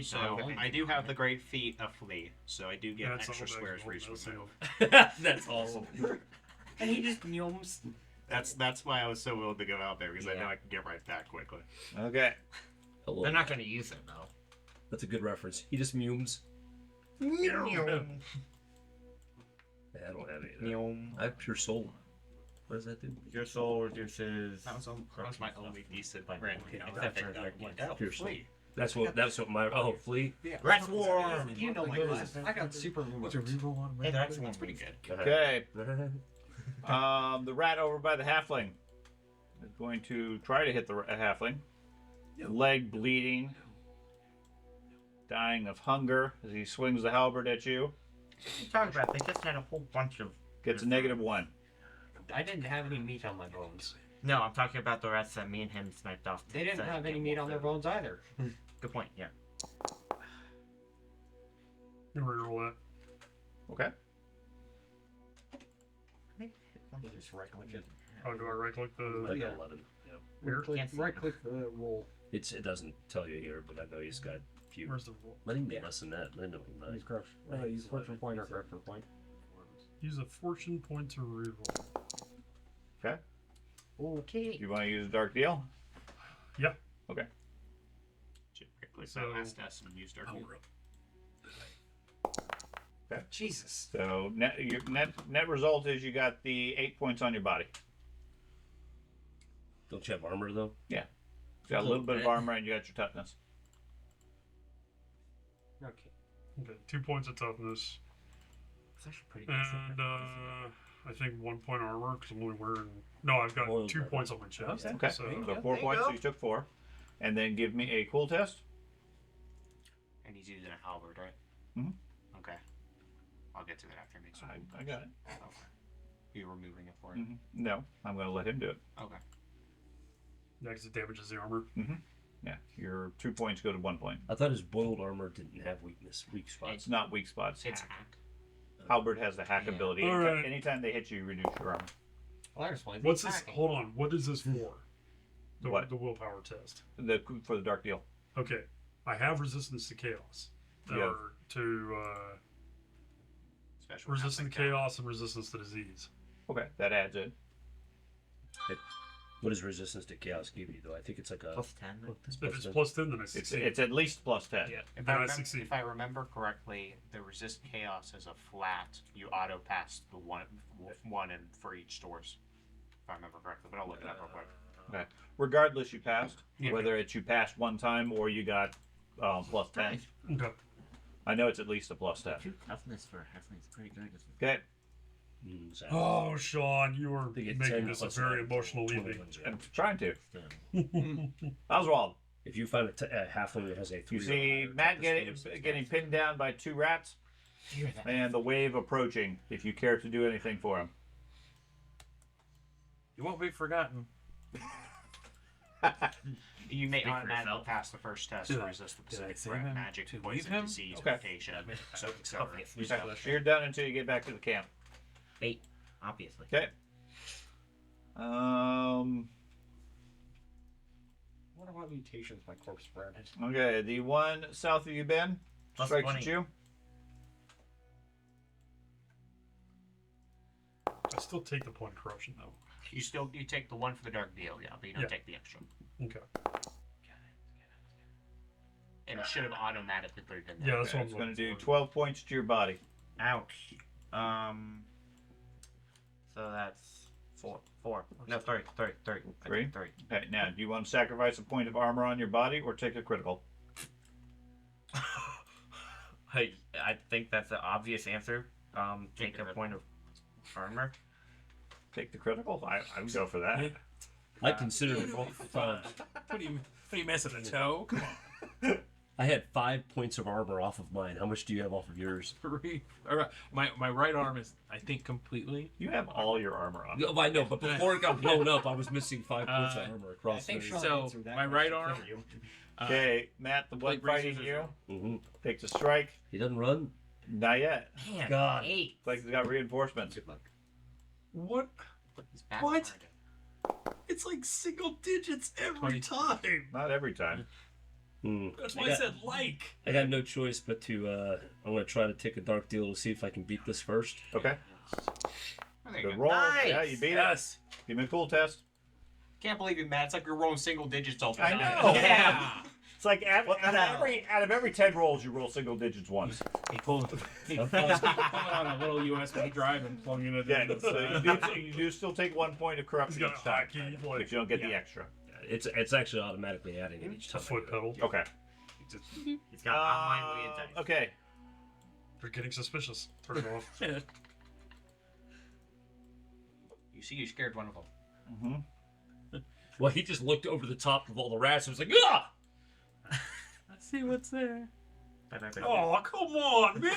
[SPEAKER 1] So I do have the great feat of flee, so I do get
[SPEAKER 6] That's
[SPEAKER 1] extra
[SPEAKER 6] all that
[SPEAKER 1] squares
[SPEAKER 6] is
[SPEAKER 1] for each
[SPEAKER 6] rolled,
[SPEAKER 1] move.
[SPEAKER 5] That's awesome.
[SPEAKER 2] And he just yums.
[SPEAKER 1] That's why I was so willing to go out there because I
[SPEAKER 2] Yeah.
[SPEAKER 1] know I can get right back quickly.
[SPEAKER 4] Okay.
[SPEAKER 5] Hello.
[SPEAKER 2] They're not going to use it, though.
[SPEAKER 5] That's a good reference. He just mumes.
[SPEAKER 2] Yum.
[SPEAKER 5] I don't have any of that. I have pure soul. What does that do?
[SPEAKER 2] Your soul reduces.
[SPEAKER 1] That was my only decent
[SPEAKER 2] Like,
[SPEAKER 1] random
[SPEAKER 2] except
[SPEAKER 1] encounter. I
[SPEAKER 2] for
[SPEAKER 1] picked up.
[SPEAKER 2] like,
[SPEAKER 1] Like,
[SPEAKER 2] yeah.
[SPEAKER 1] oh,
[SPEAKER 5] Pure soul.
[SPEAKER 1] flee.
[SPEAKER 5] That's what my flee.
[SPEAKER 2] Rex War!
[SPEAKER 1] You know my class.
[SPEAKER 7] I got super remote.
[SPEAKER 2] Hey, the Rex War.
[SPEAKER 1] That's pretty good.
[SPEAKER 4] Okay. The rat over by the halfling is going to try to hit the halfling. Leg bleeding. Dying of hunger as he swings the halberd at you.
[SPEAKER 2] What are you talking about? They just had a whole bunch of.
[SPEAKER 4] Gets a -1.
[SPEAKER 7] I didn't have any meat on my bones.
[SPEAKER 2] No, I'm talking about the rats that me and him sniped off.
[SPEAKER 7] They didn't
[SPEAKER 2] So
[SPEAKER 7] have
[SPEAKER 2] get
[SPEAKER 7] any meat
[SPEAKER 2] more
[SPEAKER 7] on their
[SPEAKER 2] food.
[SPEAKER 7] bones either.
[SPEAKER 2] Good point, yeah.
[SPEAKER 6] You re-roll that.
[SPEAKER 4] Okay.
[SPEAKER 7] Just right click it.
[SPEAKER 6] Oh, do I right-click the...
[SPEAKER 5] Like
[SPEAKER 7] Yeah.
[SPEAKER 5] 11. Yeah.
[SPEAKER 2] Can't see
[SPEAKER 7] Right click the roll.
[SPEAKER 5] It doesn't tell you here, but I know he's got a few.
[SPEAKER 6] Where's the roll?
[SPEAKER 5] Let him be less than that. I know he might.
[SPEAKER 7] Use crush. Use fortune point or correction point.
[SPEAKER 6] Use a fortune point to re-roll.
[SPEAKER 4] Okay.
[SPEAKER 2] Okay.
[SPEAKER 4] You want to use a dark deal?
[SPEAKER 6] Yeah.
[SPEAKER 4] Okay.
[SPEAKER 1] Click
[SPEAKER 6] So-
[SPEAKER 1] that last S and use dark.
[SPEAKER 5] Power up.
[SPEAKER 7] Jesus.
[SPEAKER 4] So your net result is you got the 8 points on your body.
[SPEAKER 5] Don't you have armor though?
[SPEAKER 4] You got a little bit of armor and you got your toughness.
[SPEAKER 7] Okay.
[SPEAKER 6] Okay, 2 points of toughness.
[SPEAKER 2] It's actually pretty decent.
[SPEAKER 6] And, I think 1 point armor, because I'm only wearing... No, I've got
[SPEAKER 5] Oiled
[SPEAKER 6] 2
[SPEAKER 5] armor.
[SPEAKER 6] points on my chest.
[SPEAKER 4] Okay.
[SPEAKER 6] So,
[SPEAKER 4] So 4 points, so you took 4. And then give me a cool test.
[SPEAKER 1] And he's using a halberd, right?
[SPEAKER 4] Mhm.
[SPEAKER 1] Okay. I'll get to that after he makes a
[SPEAKER 4] I got it.
[SPEAKER 1] Okay. You're removing it for him.
[SPEAKER 4] No, I'm going to let him do it.
[SPEAKER 1] Okay.
[SPEAKER 6] yeah, 'cause it damages the armor.
[SPEAKER 4] Yeah, your 2 points go to 1 point.
[SPEAKER 5] I thought his boiled armor didn't have weak spots.
[SPEAKER 4] It's not weak spots.
[SPEAKER 1] It's
[SPEAKER 4] Hack.
[SPEAKER 1] hack.
[SPEAKER 4] Halberd has the hack
[SPEAKER 2] Yeah.
[SPEAKER 4] ability.
[SPEAKER 6] All right.
[SPEAKER 4] Anytime they hit you, you reduce your armor.
[SPEAKER 7] Well, that explains
[SPEAKER 6] What's
[SPEAKER 7] it.
[SPEAKER 6] this? Hold on. What is this for?
[SPEAKER 4] What?
[SPEAKER 6] The willpower test.
[SPEAKER 4] For the dark deal.
[SPEAKER 6] Okay. I have resistance to chaos.
[SPEAKER 4] Yeah.
[SPEAKER 6] Or to
[SPEAKER 1] Special
[SPEAKER 6] resistance to
[SPEAKER 1] aspect
[SPEAKER 6] chaos and resistance to disease.
[SPEAKER 4] Okay, that adds it.
[SPEAKER 5] What does resistance to chaos give you, though? I think it's like a.
[SPEAKER 2] Plus 10.
[SPEAKER 6] If it's plus 10, then I
[SPEAKER 4] It's
[SPEAKER 6] succeed.
[SPEAKER 4] it's at least plus 10.
[SPEAKER 1] Yeah. If,
[SPEAKER 6] Then I
[SPEAKER 1] I remember,
[SPEAKER 6] succeed.
[SPEAKER 1] if I remember correctly, the resist chaos is a flat. You auto pass the one and for each stores. If I remember correctly, but I'll look it up real quick.
[SPEAKER 4] Okay. Regardless, you passed.
[SPEAKER 1] Yeah.
[SPEAKER 4] Whether it's you passed one time or you got plus 10.
[SPEAKER 2] Nice.
[SPEAKER 6] Okay.
[SPEAKER 4] I know it's at least a plus 10.
[SPEAKER 2] Toughness for halfling is pretty good.
[SPEAKER 4] Okay.
[SPEAKER 5] So
[SPEAKER 6] Oh, Sean, you are
[SPEAKER 5] they get
[SPEAKER 6] making
[SPEAKER 5] 10
[SPEAKER 6] this a
[SPEAKER 5] plus
[SPEAKER 6] very
[SPEAKER 5] 9,
[SPEAKER 6] emotional
[SPEAKER 5] 20
[SPEAKER 6] evening.
[SPEAKER 5] ones, yeah.
[SPEAKER 4] I'm trying to.
[SPEAKER 2] Still.
[SPEAKER 4] Oswald,
[SPEAKER 5] If you find a halfling that has a 3
[SPEAKER 4] you
[SPEAKER 5] or
[SPEAKER 4] see
[SPEAKER 5] higher
[SPEAKER 4] Matt
[SPEAKER 5] toughness bonus,
[SPEAKER 4] getting pinned down by 2 rats and the wave approaching. If you care to do anything for him.
[SPEAKER 3] You won't be forgotten.
[SPEAKER 1] You may
[SPEAKER 2] Speak for
[SPEAKER 1] automatically
[SPEAKER 2] yourself.
[SPEAKER 1] pass the first test
[SPEAKER 3] Did
[SPEAKER 1] to
[SPEAKER 3] I-
[SPEAKER 1] resist the
[SPEAKER 3] did I
[SPEAKER 1] specific
[SPEAKER 3] say
[SPEAKER 1] threat,
[SPEAKER 3] him
[SPEAKER 1] magic,
[SPEAKER 3] to leave
[SPEAKER 1] poison,
[SPEAKER 3] him?
[SPEAKER 1] disease,
[SPEAKER 4] Okay.
[SPEAKER 1] mutation, so etc.
[SPEAKER 2] Obviously.
[SPEAKER 4] You're done until you get back to the camp.
[SPEAKER 2] 8. Obviously.
[SPEAKER 4] Okay.
[SPEAKER 7] What about mutations my corpse spread?
[SPEAKER 4] Okay, the one south of you, Ben,
[SPEAKER 2] Plus
[SPEAKER 4] strikes
[SPEAKER 2] 20.
[SPEAKER 4] at you.
[SPEAKER 6] I still take the point of corruption, though.
[SPEAKER 1] You take the one for the dark deal, yeah, but you don't
[SPEAKER 6] Yeah.
[SPEAKER 1] take the extra.
[SPEAKER 6] Okay.
[SPEAKER 1] And it should have automatically put it in there.
[SPEAKER 6] Yeah, that's
[SPEAKER 4] Okay,
[SPEAKER 6] what I'm
[SPEAKER 4] it's going to
[SPEAKER 6] looking
[SPEAKER 4] do
[SPEAKER 6] for.
[SPEAKER 4] 12 points to your body.
[SPEAKER 2] Ouch. So that's 4. No, 3. 3. 3.
[SPEAKER 4] 3?
[SPEAKER 2] 3.
[SPEAKER 4] Okay, now, do you want to sacrifice a point of armor on your body or take a critical?
[SPEAKER 2] I think that's the obvious answer. Take a point of armor.
[SPEAKER 4] Take the critical? I would go for that.
[SPEAKER 5] I considered it all the time.
[SPEAKER 3] What are you messing a toe? Come on.
[SPEAKER 5] I had 5 points of armor off of mine. How much do you have off of yours?
[SPEAKER 3] 3. All right. My right arm is, I think, completely.
[SPEAKER 4] You have all your armor on.
[SPEAKER 5] No, I know, but before it got blown up, I was missing 5 points of armor
[SPEAKER 7] I
[SPEAKER 5] across
[SPEAKER 7] think
[SPEAKER 5] there.
[SPEAKER 7] Sean
[SPEAKER 3] So,
[SPEAKER 7] answered that
[SPEAKER 3] my
[SPEAKER 7] question
[SPEAKER 3] right
[SPEAKER 7] for
[SPEAKER 3] arm-
[SPEAKER 7] you.
[SPEAKER 4] Okay, Matt, the one
[SPEAKER 3] Blade
[SPEAKER 4] fighting
[SPEAKER 3] bracers
[SPEAKER 4] you,
[SPEAKER 5] Mm-hmm.
[SPEAKER 4] takes a strike.
[SPEAKER 5] He doesn't run?
[SPEAKER 4] Not yet.
[SPEAKER 2] Damn.
[SPEAKER 5] God.
[SPEAKER 2] 8.
[SPEAKER 4] Looks like he's got reinforcements.
[SPEAKER 5] Good luck.
[SPEAKER 6] What?
[SPEAKER 1] He's back
[SPEAKER 6] What?
[SPEAKER 1] behind.
[SPEAKER 6] It's like single digits every
[SPEAKER 3] 20.
[SPEAKER 6] time.
[SPEAKER 4] Not every time.
[SPEAKER 6] That's why I said like.
[SPEAKER 5] I got no choice but to, I'm going to try to take a dark deal to see if I can beat this first.
[SPEAKER 4] Okay.
[SPEAKER 1] Oh, there you
[SPEAKER 4] Good
[SPEAKER 1] go.
[SPEAKER 4] roll.
[SPEAKER 2] Nice.
[SPEAKER 4] Yeah, you beat it.
[SPEAKER 3] Yes.
[SPEAKER 4] Give me a cool test.
[SPEAKER 1] Can't believe you, Matt. It's like you're rolling single digits all the
[SPEAKER 4] I
[SPEAKER 1] time.
[SPEAKER 4] know.
[SPEAKER 2] Yeah.
[SPEAKER 4] It's like out
[SPEAKER 2] What the
[SPEAKER 4] of
[SPEAKER 2] hell?
[SPEAKER 4] every 10 rolls, you roll single digits once.
[SPEAKER 3] He pulled
[SPEAKER 5] I'm
[SPEAKER 3] pulling out a little USB drive and plugging it
[SPEAKER 4] Yeah,
[SPEAKER 3] into the
[SPEAKER 4] so
[SPEAKER 3] side.
[SPEAKER 4] you do still take 1 point of
[SPEAKER 6] He's
[SPEAKER 4] corruption
[SPEAKER 6] got
[SPEAKER 4] each
[SPEAKER 6] a
[SPEAKER 4] time,
[SPEAKER 6] hotkey,
[SPEAKER 4] but
[SPEAKER 6] like
[SPEAKER 4] you don't get
[SPEAKER 3] Yeah.
[SPEAKER 4] the extra.
[SPEAKER 5] It's actually automatically adding it each
[SPEAKER 6] a
[SPEAKER 5] time.
[SPEAKER 6] foot pedal.
[SPEAKER 4] Okay.
[SPEAKER 2] He's got online weird dice.
[SPEAKER 4] Okay.
[SPEAKER 6] They're getting suspicious. Turn it off.
[SPEAKER 1] You see, you scared one of them.
[SPEAKER 4] Mm-hmm.
[SPEAKER 5] Well, he just looked over the top of all the rats and was like, ah!
[SPEAKER 3] Let's see what's there.
[SPEAKER 6] Oh, come on, man!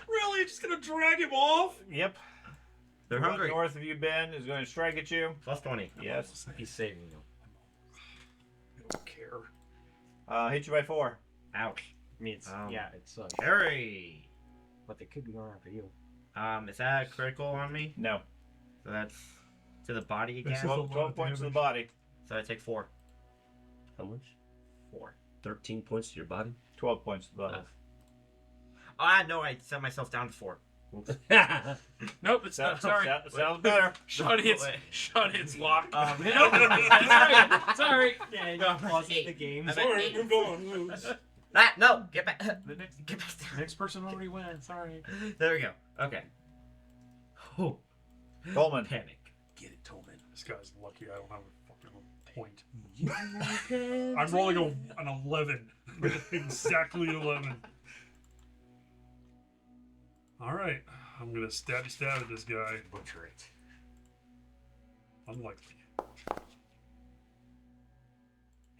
[SPEAKER 6] Really? Just gonna drag him off?
[SPEAKER 4] Yep.
[SPEAKER 2] They're
[SPEAKER 4] The one
[SPEAKER 2] hungry.
[SPEAKER 4] north of you, Ben, is going to strike at you.
[SPEAKER 2] Plus 20.
[SPEAKER 4] Yes.
[SPEAKER 2] He's saving you.
[SPEAKER 6] I don't care.
[SPEAKER 4] Hit you by 4.
[SPEAKER 2] Ouch.
[SPEAKER 7] I mean, it's, yeah, it's
[SPEAKER 2] Harry.
[SPEAKER 7] but they could be going after you.
[SPEAKER 2] Is that a critical on me?
[SPEAKER 4] No.
[SPEAKER 2] So that's to the body
[SPEAKER 6] This
[SPEAKER 2] again.
[SPEAKER 6] is-
[SPEAKER 4] 12 points to the body.
[SPEAKER 2] So I take 4.
[SPEAKER 5] How much?
[SPEAKER 2] 4.
[SPEAKER 5] 13 points to your body?
[SPEAKER 4] 12 points to the body.
[SPEAKER 2] No, I set myself down to 4.
[SPEAKER 3] Nope, it's not. Sorry.
[SPEAKER 4] Sounds better.
[SPEAKER 3] Sean hits lock.
[SPEAKER 2] Um,
[SPEAKER 3] Sorry.
[SPEAKER 7] Yeah, you pauses the game.
[SPEAKER 2] Sorry,
[SPEAKER 6] we're going.
[SPEAKER 2] No, get back.
[SPEAKER 3] The next,
[SPEAKER 2] Get back down.
[SPEAKER 3] next person already went. Sorry.
[SPEAKER 2] There we go. Okay. Oh,
[SPEAKER 4] Coleman.
[SPEAKER 2] panic.
[SPEAKER 3] Get it, Tolman.
[SPEAKER 6] This guy's lucky I don't have a fucking point. I'm rolling an 11. Exactly 11. Alright. I'm gonna stab at this guy.
[SPEAKER 3] Butcher it.
[SPEAKER 6] Unlikely.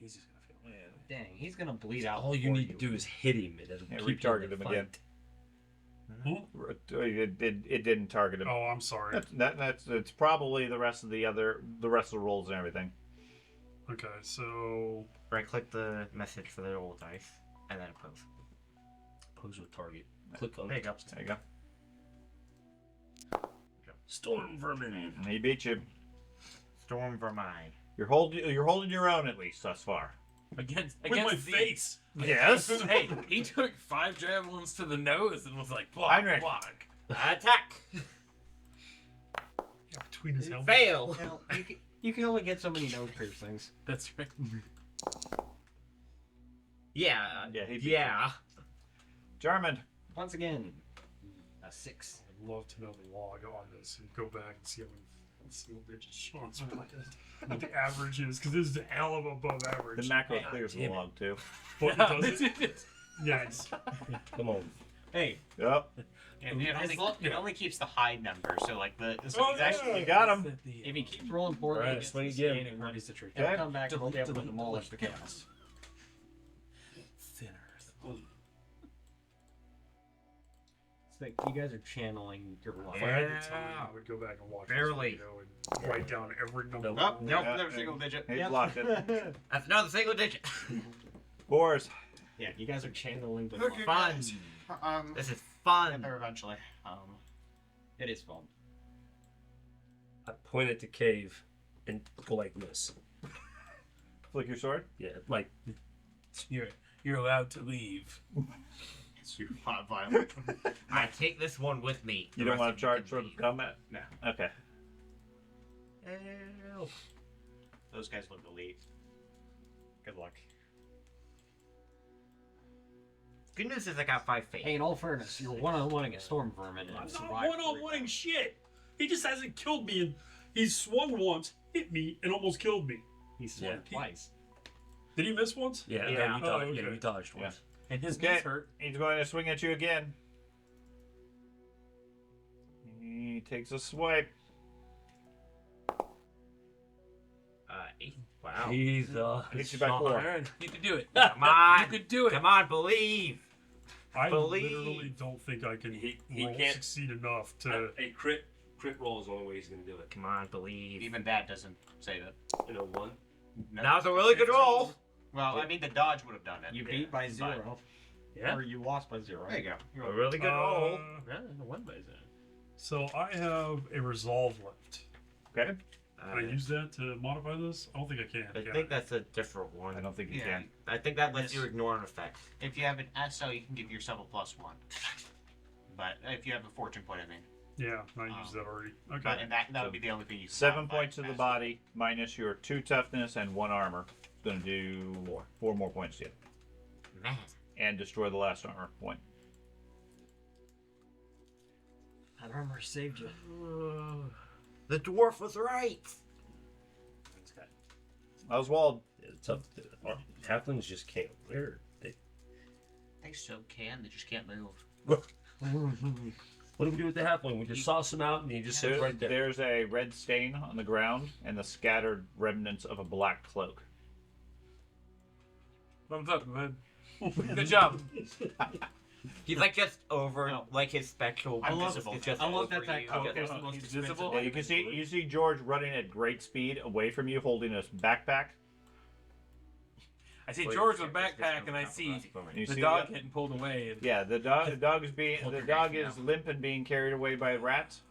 [SPEAKER 3] He's just gonna fail.
[SPEAKER 7] Dang, he's gonna bleed out.
[SPEAKER 5] All you
[SPEAKER 7] before
[SPEAKER 5] need to do is hit him. And it'll
[SPEAKER 4] Yeah,
[SPEAKER 5] keep you in
[SPEAKER 4] retarget
[SPEAKER 5] the
[SPEAKER 4] him
[SPEAKER 5] fight.
[SPEAKER 4] again. It didn't target him.
[SPEAKER 6] Oh, I'm sorry.
[SPEAKER 4] It's probably the rest of the rolls and everything.
[SPEAKER 6] Okay, so
[SPEAKER 2] Right click the message for the roll dice, and then oppose.
[SPEAKER 5] Pose with target. Click on
[SPEAKER 2] There you go.
[SPEAKER 4] There you go.
[SPEAKER 5] Storm vermin.
[SPEAKER 4] And he beat you.
[SPEAKER 2] Storm Vermine.
[SPEAKER 4] You're holding your own at least thus far.
[SPEAKER 3] Against
[SPEAKER 6] With my
[SPEAKER 3] the-
[SPEAKER 6] face.
[SPEAKER 4] Yes.
[SPEAKER 3] Hey, he took 5 javelins to the nose and was like, block,
[SPEAKER 4] Heinrich.
[SPEAKER 3] block.
[SPEAKER 2] Attack!
[SPEAKER 6] Yeah, between his helmet.
[SPEAKER 2] Fail!
[SPEAKER 7] You know, you can only get so many nose piercings.
[SPEAKER 3] That's right.
[SPEAKER 2] Yeah.
[SPEAKER 4] Yeah, he beat
[SPEAKER 2] Yeah.
[SPEAKER 4] Jarman.
[SPEAKER 7] Once again, a 6.
[SPEAKER 6] I'd love to know the log on this and go back and see how many single-digit shots are like what the average is, because this is a hell of above average.
[SPEAKER 4] The macro clears the log too.
[SPEAKER 6] But does it? Nice.
[SPEAKER 5] Come on.
[SPEAKER 7] Hey,
[SPEAKER 4] Yep.
[SPEAKER 1] And it only keeps the high number, so like so
[SPEAKER 6] Oh,
[SPEAKER 1] he's actually
[SPEAKER 6] yeah.
[SPEAKER 4] You got him.
[SPEAKER 7] if he keeps rolling poorly,
[SPEAKER 5] Right,
[SPEAKER 7] he gets
[SPEAKER 5] swing
[SPEAKER 7] this
[SPEAKER 5] again.
[SPEAKER 7] gain and
[SPEAKER 3] Where is the tree?
[SPEAKER 4] Okay.
[SPEAKER 7] come back and we'll be able to demolish the chaos.
[SPEAKER 3] Sinners.
[SPEAKER 7] It's like you guys are channeling your love.
[SPEAKER 6] If I had the time, I would go back and watch
[SPEAKER 2] Barely.
[SPEAKER 6] this video and write down every number.
[SPEAKER 5] Nope.
[SPEAKER 1] Nope,
[SPEAKER 4] Yeah,
[SPEAKER 1] never
[SPEAKER 4] yeah.
[SPEAKER 1] single digit.
[SPEAKER 4] He's locked it.
[SPEAKER 2] That's another single digit.
[SPEAKER 4] Boars.
[SPEAKER 7] Yeah, you guys are channeling the
[SPEAKER 1] Okay.
[SPEAKER 7] love.
[SPEAKER 2] Fun. This is
[SPEAKER 1] Get
[SPEAKER 2] fun.
[SPEAKER 1] there eventually.
[SPEAKER 7] It is fun.
[SPEAKER 5] I point at the cave and go like this.
[SPEAKER 4] Flick your sword.
[SPEAKER 5] Yeah, like
[SPEAKER 3] You're allowed to leave.
[SPEAKER 1] It's not violent.
[SPEAKER 2] I take this one with me.
[SPEAKER 4] You
[SPEAKER 2] The
[SPEAKER 4] don't
[SPEAKER 2] rest
[SPEAKER 4] want
[SPEAKER 2] of
[SPEAKER 4] to charge
[SPEAKER 2] can
[SPEAKER 4] for the
[SPEAKER 2] leave.
[SPEAKER 4] combat?
[SPEAKER 1] No.
[SPEAKER 4] Okay.
[SPEAKER 2] Help.
[SPEAKER 1] Those guys look elite. Good luck.
[SPEAKER 2] Good news is I got 5 fate.
[SPEAKER 7] Hey, in all fairness, you're one-on-one against Storm Vermin and
[SPEAKER 6] I'm not
[SPEAKER 7] survived
[SPEAKER 6] one-on-one
[SPEAKER 7] 3
[SPEAKER 6] shit. He just hasn't killed me, and he's swung once, hit me, and almost killed me.
[SPEAKER 7] He swung
[SPEAKER 5] Yeah.
[SPEAKER 7] twice.
[SPEAKER 6] Did he miss once?
[SPEAKER 5] yeah,
[SPEAKER 2] Yeah.
[SPEAKER 5] you dodged,
[SPEAKER 6] Oh, okay.
[SPEAKER 5] yeah, you dodged
[SPEAKER 4] Yeah.
[SPEAKER 5] once.
[SPEAKER 3] And his
[SPEAKER 4] Okay.
[SPEAKER 3] knees hurt.
[SPEAKER 4] He's going to swing at you again. He takes a swipe.
[SPEAKER 2] Wow.
[SPEAKER 5] He's
[SPEAKER 4] Hits you by 4.
[SPEAKER 3] Aaron, you can do it.
[SPEAKER 2] Come on.
[SPEAKER 3] You could do it.
[SPEAKER 2] Come on, believe.
[SPEAKER 6] I
[SPEAKER 2] Believe.
[SPEAKER 6] literally don't think I can
[SPEAKER 5] He
[SPEAKER 6] roll
[SPEAKER 5] can't-
[SPEAKER 6] succeed enough to.
[SPEAKER 5] a crit roll is the only way he's gonna do it.
[SPEAKER 2] Come on, believe.
[SPEAKER 1] Even that doesn't save it.
[SPEAKER 5] You know, one.
[SPEAKER 1] No.
[SPEAKER 2] That was a really good roll.
[SPEAKER 1] Well, I mean, the dodge would have done it.
[SPEAKER 7] You beat by 0.
[SPEAKER 3] Yeah.
[SPEAKER 7] Or you lost by 0.
[SPEAKER 1] There you go.
[SPEAKER 2] A really good roll.
[SPEAKER 3] Yeah, one by zero.
[SPEAKER 6] So I have a resolve left.
[SPEAKER 4] Okay.
[SPEAKER 6] Can I use that to modify this? I don't think I can.
[SPEAKER 2] I
[SPEAKER 6] can
[SPEAKER 2] think that's a different
[SPEAKER 4] I
[SPEAKER 2] one.
[SPEAKER 4] don't think you
[SPEAKER 1] Yeah.
[SPEAKER 4] can.
[SPEAKER 2] I think that lets
[SPEAKER 1] Yes.
[SPEAKER 2] you ignore an effect.
[SPEAKER 1] If you have an SO, you can give yourself a +1. But if you have a fortune point, I mean.
[SPEAKER 6] Yeah, I used that already.
[SPEAKER 1] But
[SPEAKER 6] Okay.
[SPEAKER 1] and that would be the only thing you can
[SPEAKER 4] 7
[SPEAKER 1] modify
[SPEAKER 4] points to the
[SPEAKER 1] Maestro.
[SPEAKER 4] body, minus your 2 toughness and 1 armor. It's going to do 4 more points to you.
[SPEAKER 2] Man.
[SPEAKER 4] And destroy the last armor point.
[SPEAKER 7] That armor saved you.
[SPEAKER 2] The dwarf was right.
[SPEAKER 4] Oswald.
[SPEAKER 5] Yeah, tough. Halflings just can't wear.
[SPEAKER 1] They still can, they just can't move.
[SPEAKER 5] What do we do with the halfling? We just sauce him out and he just sits right there.
[SPEAKER 4] There's a red stain on the ground and the scattered remnants of a black cloak.
[SPEAKER 3] Thumbs up, man. Good job.
[SPEAKER 2] He's like just over, like his spectral.
[SPEAKER 1] I'm
[SPEAKER 2] it's
[SPEAKER 1] visible.
[SPEAKER 2] just
[SPEAKER 7] I love that
[SPEAKER 2] over
[SPEAKER 7] that
[SPEAKER 2] you.
[SPEAKER 7] cloak
[SPEAKER 2] Just-
[SPEAKER 7] is the most
[SPEAKER 3] He's
[SPEAKER 7] expensive
[SPEAKER 3] visible?
[SPEAKER 4] Yeah,
[SPEAKER 7] item
[SPEAKER 4] you
[SPEAKER 7] in the group.
[SPEAKER 4] see George running at great speed away from you, holding a backpack.
[SPEAKER 3] I see
[SPEAKER 2] Wait,
[SPEAKER 3] George with
[SPEAKER 2] check this
[SPEAKER 3] backpack, and I
[SPEAKER 2] discount
[SPEAKER 3] see
[SPEAKER 4] And you
[SPEAKER 3] the
[SPEAKER 4] see
[SPEAKER 3] dog
[SPEAKER 4] the-
[SPEAKER 3] getting pulled away. And
[SPEAKER 4] Yeah, the dog is limp and being carried away by rats,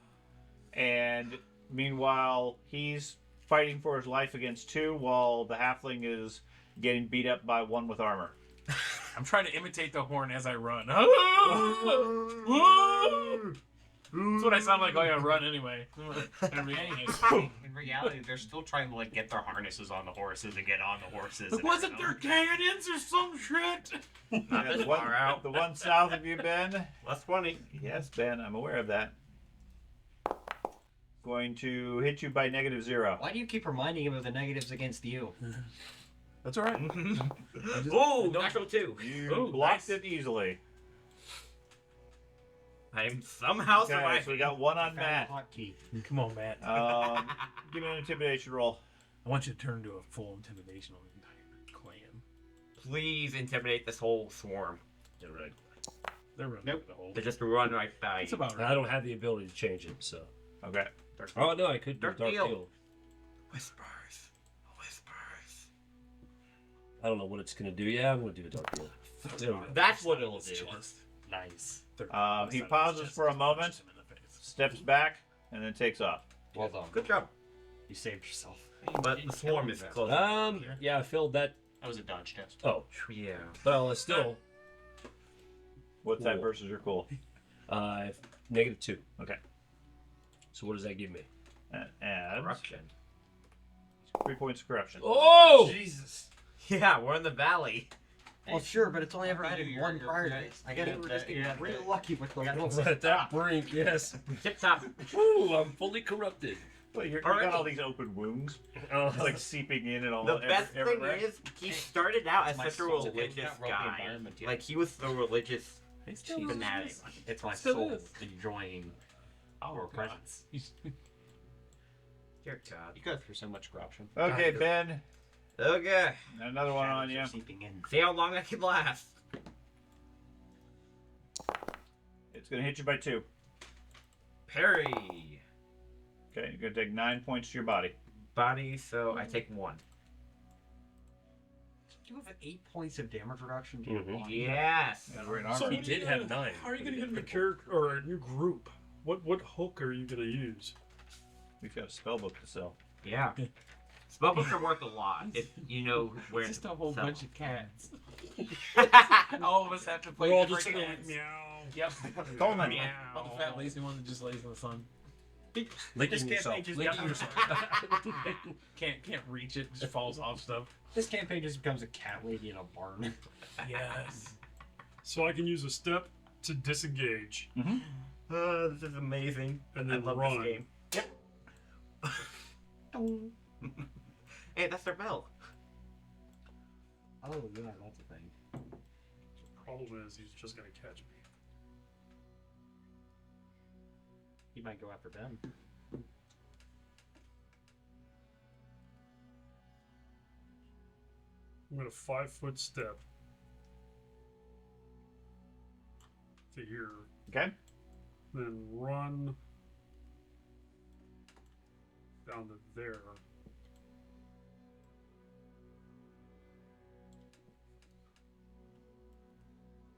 [SPEAKER 4] and meanwhile he's fighting for his life against 2, while the halfling is getting beat up by 1 with armor.
[SPEAKER 3] I'm trying to imitate the horn as I run. That's what I sound like while I run anyway.
[SPEAKER 1] In reality, they're still trying to like get their harnesses on the horses and get on the horses. and
[SPEAKER 3] Wasn't there
[SPEAKER 1] everything.
[SPEAKER 3] cannons or some shit?
[SPEAKER 2] Not
[SPEAKER 4] Yeah,
[SPEAKER 2] this far out.
[SPEAKER 4] the one south of you, Ben.
[SPEAKER 2] Less 20.
[SPEAKER 4] Yes, Ben, I'm aware of that. Going to hit you by -0.
[SPEAKER 7] Why do you keep reminding him of the negatives against you?
[SPEAKER 3] That's all right.
[SPEAKER 2] Oh, natural 2.
[SPEAKER 4] You
[SPEAKER 3] Oh,
[SPEAKER 4] blocked
[SPEAKER 3] nice.
[SPEAKER 4] it easily.
[SPEAKER 2] I'm somehow
[SPEAKER 4] Okay,
[SPEAKER 2] surviving.
[SPEAKER 4] so we got 1 on Matt.
[SPEAKER 7] Hotkey.
[SPEAKER 3] Come on, Matt.
[SPEAKER 4] Give me an intimidation roll.
[SPEAKER 3] I want you to turn into a full intimidation on the entire clan.
[SPEAKER 2] Please intimidate this whole swarm.
[SPEAKER 5] Yeah, right.
[SPEAKER 3] They're running
[SPEAKER 1] Nope.
[SPEAKER 3] the whole.
[SPEAKER 2] They just run right by
[SPEAKER 3] That's
[SPEAKER 2] you.
[SPEAKER 3] about
[SPEAKER 5] And
[SPEAKER 3] right.
[SPEAKER 5] I don't have the ability to change it, so.
[SPEAKER 4] Okay.
[SPEAKER 5] Oh no, I could do
[SPEAKER 2] Dark
[SPEAKER 5] dark
[SPEAKER 2] Deal.
[SPEAKER 5] deal.
[SPEAKER 2] Whispers. Whispers.
[SPEAKER 5] I don't know what it's gonna do. Yeah, I'm gonna do a dark deal. There we go.
[SPEAKER 2] That's what it'll do.
[SPEAKER 3] Nice.
[SPEAKER 4] He pauses for a moment, steps back, and then takes off.
[SPEAKER 7] Well done.
[SPEAKER 2] Good job.
[SPEAKER 7] You saved yourself.
[SPEAKER 2] But the swarm is close.
[SPEAKER 5] Yeah, I failed that.
[SPEAKER 1] That was a dodge test.
[SPEAKER 5] Oh,
[SPEAKER 2] Yeah.
[SPEAKER 5] well, it's still
[SPEAKER 4] What's that
[SPEAKER 5] Cool.
[SPEAKER 4] versus your cool?
[SPEAKER 5] -2.
[SPEAKER 4] Okay.
[SPEAKER 5] So what does that give me?
[SPEAKER 4] That adds
[SPEAKER 2] Corruption.
[SPEAKER 4] 3 points of corruption.
[SPEAKER 5] Oh!
[SPEAKER 7] Jesus.
[SPEAKER 2] Yeah, we're in the valley.
[SPEAKER 7] Well, sure, but it's only ever
[SPEAKER 1] Fuck
[SPEAKER 7] added
[SPEAKER 1] you,
[SPEAKER 7] one
[SPEAKER 1] you're-
[SPEAKER 7] prior to
[SPEAKER 1] you're-
[SPEAKER 7] this. I guess
[SPEAKER 1] you're-
[SPEAKER 7] we're just
[SPEAKER 1] you're-
[SPEAKER 7] getting really
[SPEAKER 1] you're-
[SPEAKER 7] lucky with the
[SPEAKER 1] you're-
[SPEAKER 7] rolls.
[SPEAKER 5] Right at that brink, yes.
[SPEAKER 2] Tip top.
[SPEAKER 5] Woo! I'm fully corrupted.
[SPEAKER 4] Well, you
[SPEAKER 2] Alright.
[SPEAKER 4] got all these open wounds.
[SPEAKER 5] Oh,
[SPEAKER 4] It's like seeping in and all
[SPEAKER 2] The best
[SPEAKER 4] everywhere.
[SPEAKER 2] thing is, he started out as
[SPEAKER 1] My
[SPEAKER 2] such a
[SPEAKER 1] soul's
[SPEAKER 2] religious
[SPEAKER 1] can't roll the
[SPEAKER 2] guy.
[SPEAKER 1] environment yet.
[SPEAKER 2] Like, he was the religious
[SPEAKER 5] It's still
[SPEAKER 2] fanatic.
[SPEAKER 7] It's my
[SPEAKER 5] Still
[SPEAKER 7] soul
[SPEAKER 5] is.
[SPEAKER 7] enjoying our presence.
[SPEAKER 2] Dear God.
[SPEAKER 1] You go through so much corruption.
[SPEAKER 4] Okay, Ben.
[SPEAKER 2] Okay.
[SPEAKER 4] Another one on you.
[SPEAKER 7] Shadows are seeping in.
[SPEAKER 2] See how long I can last.
[SPEAKER 4] It's gonna hit you by 2.
[SPEAKER 2] Parry.
[SPEAKER 4] Okay, you're gonna take 9 points to your body.
[SPEAKER 2] Body, so I take 1.
[SPEAKER 7] You have 8 points of damage reduction to your
[SPEAKER 5] Mhm.
[SPEAKER 7] body.
[SPEAKER 2] Yes.
[SPEAKER 4] And we're in
[SPEAKER 6] So
[SPEAKER 4] armor.
[SPEAKER 5] He
[SPEAKER 6] what are
[SPEAKER 5] did
[SPEAKER 6] you
[SPEAKER 5] have
[SPEAKER 6] gonna-
[SPEAKER 5] 9.
[SPEAKER 6] How are you going to get a new character or a new group? What hook are you going to use?
[SPEAKER 4] We've got a spell book to sell.
[SPEAKER 2] Yeah. Spellbooks are worth a lot if you know where
[SPEAKER 7] Just
[SPEAKER 2] to
[SPEAKER 7] a whole
[SPEAKER 2] sell.
[SPEAKER 7] bunch of cats. All of us have to play
[SPEAKER 6] We're all
[SPEAKER 7] different
[SPEAKER 6] just sitting there like,
[SPEAKER 7] cats.
[SPEAKER 6] meow.
[SPEAKER 7] Yep.
[SPEAKER 4] Coleman.
[SPEAKER 2] Meow.
[SPEAKER 7] All the fat lazy one that just lays in the sun.
[SPEAKER 5] Licking yourself.
[SPEAKER 7] Licking yourself. can't reach it. Just falls off stuff. This campaign just becomes a cat lady in a barn.
[SPEAKER 6] Yes. So I can use a step to disengage.
[SPEAKER 2] This is amazing.
[SPEAKER 6] And
[SPEAKER 2] I
[SPEAKER 6] then
[SPEAKER 2] love
[SPEAKER 6] run.
[SPEAKER 2] this game. Yep. Hey, that's their bell.
[SPEAKER 7] Oh yeah, that's a thing.
[SPEAKER 6] Problem is, he's just going to catch me.
[SPEAKER 7] He might go after Ben.
[SPEAKER 6] I'm going to 5-foot step to here,
[SPEAKER 4] Okay.
[SPEAKER 6] then run down to there.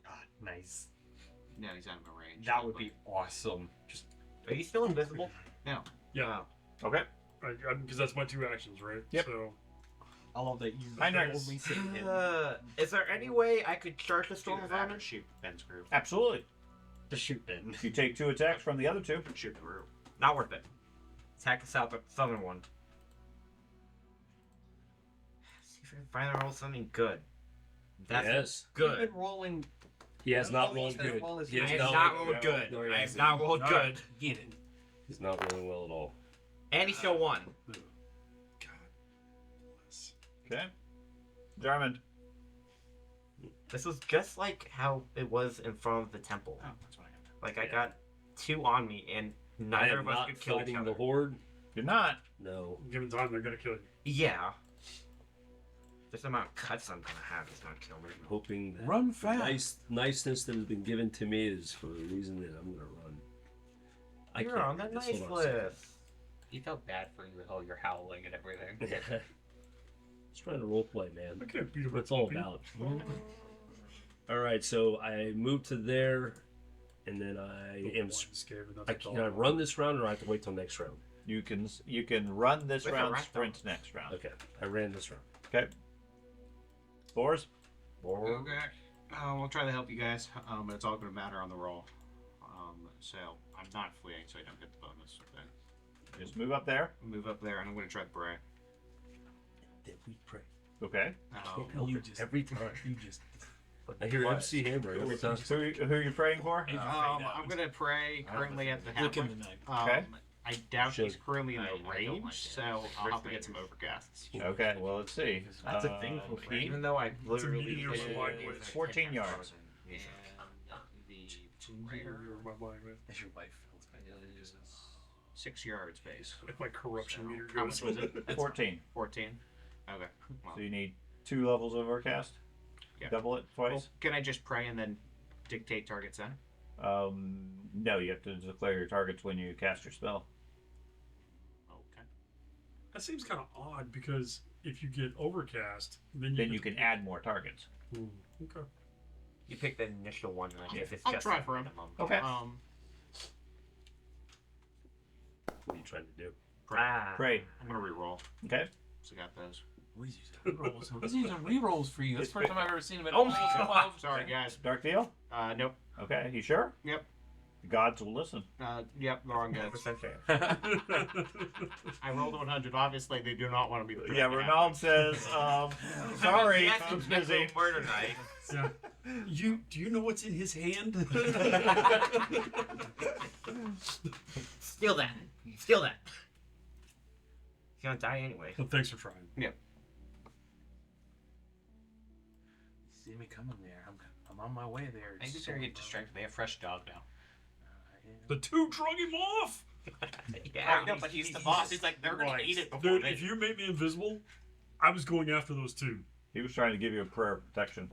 [SPEAKER 7] God, nice.
[SPEAKER 1] No, he's out of my range.
[SPEAKER 7] That would be awesome. Just
[SPEAKER 2] Are you still invisible?
[SPEAKER 6] Yeah,
[SPEAKER 4] Okay.
[SPEAKER 6] because that's my 2 actions, right?
[SPEAKER 4] Yep.
[SPEAKER 6] So
[SPEAKER 7] I love that you
[SPEAKER 4] Hi,
[SPEAKER 7] only
[SPEAKER 4] Nerds.
[SPEAKER 7] sit in.
[SPEAKER 2] Is there any way I could charge the storm
[SPEAKER 1] Shoot
[SPEAKER 2] of
[SPEAKER 1] back
[SPEAKER 2] honor?
[SPEAKER 1] and shoot Ben's group.
[SPEAKER 4] Absolutely.
[SPEAKER 7] To shoot Ben.
[SPEAKER 4] You take 2 attacks from the other 2.
[SPEAKER 1] Shoot the group.
[SPEAKER 2] Not worth it. Attack the southern one. See if I can finally roll something good. That's
[SPEAKER 5] Yes.
[SPEAKER 7] You've
[SPEAKER 2] good.
[SPEAKER 7] been rolling.
[SPEAKER 5] He has not
[SPEAKER 7] Almost
[SPEAKER 5] rolled
[SPEAKER 7] as
[SPEAKER 5] good.
[SPEAKER 7] well as
[SPEAKER 5] He
[SPEAKER 7] you
[SPEAKER 2] I
[SPEAKER 5] has
[SPEAKER 2] have
[SPEAKER 7] have
[SPEAKER 2] not
[SPEAKER 5] not,
[SPEAKER 2] rolled good.
[SPEAKER 5] no, he
[SPEAKER 2] I have
[SPEAKER 5] hasn't.
[SPEAKER 2] not rolled good.
[SPEAKER 7] Get it.
[SPEAKER 5] he's not rolling well at all.
[SPEAKER 2] And he still won.
[SPEAKER 6] God bless.
[SPEAKER 4] Okay. Jarman.
[SPEAKER 2] This was just like how it was in front of the temple.
[SPEAKER 1] Oh, that's what I got.
[SPEAKER 2] Like I got 2 on me, and
[SPEAKER 5] I
[SPEAKER 2] neither
[SPEAKER 5] am
[SPEAKER 2] of us
[SPEAKER 5] not
[SPEAKER 2] could kill each
[SPEAKER 5] fighting
[SPEAKER 2] other.
[SPEAKER 5] the horde.
[SPEAKER 4] You're not.
[SPEAKER 5] No.
[SPEAKER 6] Given time, they're going to kill you.
[SPEAKER 2] Yeah. This amount of cuts I'm gonna have is not kill me.
[SPEAKER 5] I'm hoping that
[SPEAKER 7] Run
[SPEAKER 5] the
[SPEAKER 7] fast.
[SPEAKER 5] niceness that has been given to me is for the reason that I'm gonna run.
[SPEAKER 2] You're
[SPEAKER 5] can't
[SPEAKER 2] on the
[SPEAKER 5] read this.
[SPEAKER 2] nice
[SPEAKER 5] Hold on a second.
[SPEAKER 2] list.
[SPEAKER 1] He felt bad for you with all your howling and everything.
[SPEAKER 5] Just trying to roleplay, man.
[SPEAKER 6] I can't beat him.
[SPEAKER 5] What it's all about. All right, so I move to there, and then I am. Can I run this round, or I have to wait till next round?
[SPEAKER 4] You can run this
[SPEAKER 2] With a
[SPEAKER 4] round,
[SPEAKER 2] rat
[SPEAKER 4] sprint next round.
[SPEAKER 5] Okay, I ran this round.
[SPEAKER 4] Okay. Fours.
[SPEAKER 1] Okay. We'll try to help you guys, but it's all going to matter on the roll. So I'm not fleeing, so I don't get the bonus. Then
[SPEAKER 4] Just move up there.
[SPEAKER 1] move up there, and I'm going to try to pray.
[SPEAKER 5] Did we pray?
[SPEAKER 4] Okay.
[SPEAKER 5] Can't help
[SPEAKER 7] You
[SPEAKER 5] it.
[SPEAKER 7] just-
[SPEAKER 5] Every time.
[SPEAKER 7] You just.
[SPEAKER 5] I hear MC Hammer every time.
[SPEAKER 4] Who are you praying for?
[SPEAKER 1] I'm going to pray currently at the
[SPEAKER 7] Look in
[SPEAKER 1] hamlet.
[SPEAKER 7] the night.
[SPEAKER 4] Okay.
[SPEAKER 1] I doubt he's
[SPEAKER 5] Should.
[SPEAKER 1] currently in the
[SPEAKER 2] I don't like
[SPEAKER 1] range,
[SPEAKER 2] it.
[SPEAKER 1] so I'll have to get some overcasts.
[SPEAKER 4] Okay. Well, let's see.
[SPEAKER 2] That's a thing for me. Even though I literally
[SPEAKER 6] medium
[SPEAKER 2] did it
[SPEAKER 6] slide
[SPEAKER 2] in
[SPEAKER 6] width.
[SPEAKER 4] 14 yards.
[SPEAKER 1] And the prayer
[SPEAKER 7] As your wife.
[SPEAKER 1] is 6 yards base.
[SPEAKER 6] If my corruption meter
[SPEAKER 1] How
[SPEAKER 6] goes.
[SPEAKER 1] much was it?
[SPEAKER 4] 14.
[SPEAKER 1] 14. Okay. Well,
[SPEAKER 4] So you need 2 levels of overcast.
[SPEAKER 1] Yeah.
[SPEAKER 4] Double it twice.
[SPEAKER 1] can I just pray and then dictate targets then?
[SPEAKER 4] No, you have to declare your targets when you cast your spell.
[SPEAKER 1] Okay.
[SPEAKER 6] That seems kind of odd because if you get overcast, then
[SPEAKER 4] Then you can add more targets.
[SPEAKER 6] Okay.
[SPEAKER 2] You pick the initial one, and if it's
[SPEAKER 1] I'll
[SPEAKER 2] just
[SPEAKER 1] try
[SPEAKER 2] the
[SPEAKER 1] for him.
[SPEAKER 2] minimum.
[SPEAKER 4] Okay.
[SPEAKER 5] What are you trying to do?
[SPEAKER 4] Pray.
[SPEAKER 1] I'm gonna reroll.
[SPEAKER 4] Okay.
[SPEAKER 1] So I got those.
[SPEAKER 3] He's using rerolls. He's using rerolls for you. That's the first time I've ever seen him.
[SPEAKER 2] Oh my God.
[SPEAKER 1] Sorry, guys.
[SPEAKER 4] Dark deal?
[SPEAKER 1] Nope.
[SPEAKER 4] Okay. You sure?
[SPEAKER 1] Yep.
[SPEAKER 4] The gods will listen.
[SPEAKER 1] Yep. Wrong guys.
[SPEAKER 2] 100% fair.
[SPEAKER 1] I rolled a 100. Obviously, they do not want to be.
[SPEAKER 4] Yeah, Ronald says, sorry,
[SPEAKER 2] Yes,
[SPEAKER 4] I'm
[SPEAKER 2] it's
[SPEAKER 4] busy.
[SPEAKER 2] murder night.
[SPEAKER 6] Yeah. Do you know what's in his hand?
[SPEAKER 2] Steal that. Steal that. He's gonna die anyway.
[SPEAKER 6] Well, thanks for trying.
[SPEAKER 3] See me coming there. I'm on my way there.
[SPEAKER 1] Maybe they're getting distracted. They have fresh dog now.
[SPEAKER 6] The two drug him off.
[SPEAKER 2] Yeah.
[SPEAKER 1] I know, but he's the boss. He's like, they're gonna eat it before
[SPEAKER 6] Dude,
[SPEAKER 1] they.
[SPEAKER 6] if you made me invisible, I was going after those two.
[SPEAKER 4] He was trying to give you a prayer of protection.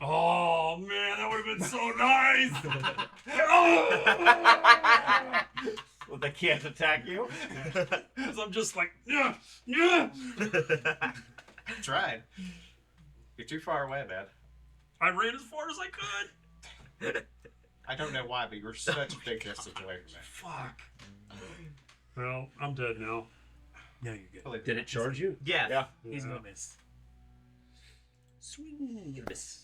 [SPEAKER 6] Oh man, that would have been so nice.
[SPEAKER 4] Well, they can't attack you.
[SPEAKER 6] Because I'm just like, yeah.
[SPEAKER 1] Tried. You're too far away, man.
[SPEAKER 6] I ran as far as I could.
[SPEAKER 1] I don't know why, but you're such a big distance away from me.
[SPEAKER 6] Fuck. Well, I'm dead now.
[SPEAKER 3] No, you're good.
[SPEAKER 5] Did it charge you?
[SPEAKER 2] Yes.
[SPEAKER 4] Yeah.
[SPEAKER 3] He's gonna miss.
[SPEAKER 5] Swing. Miss.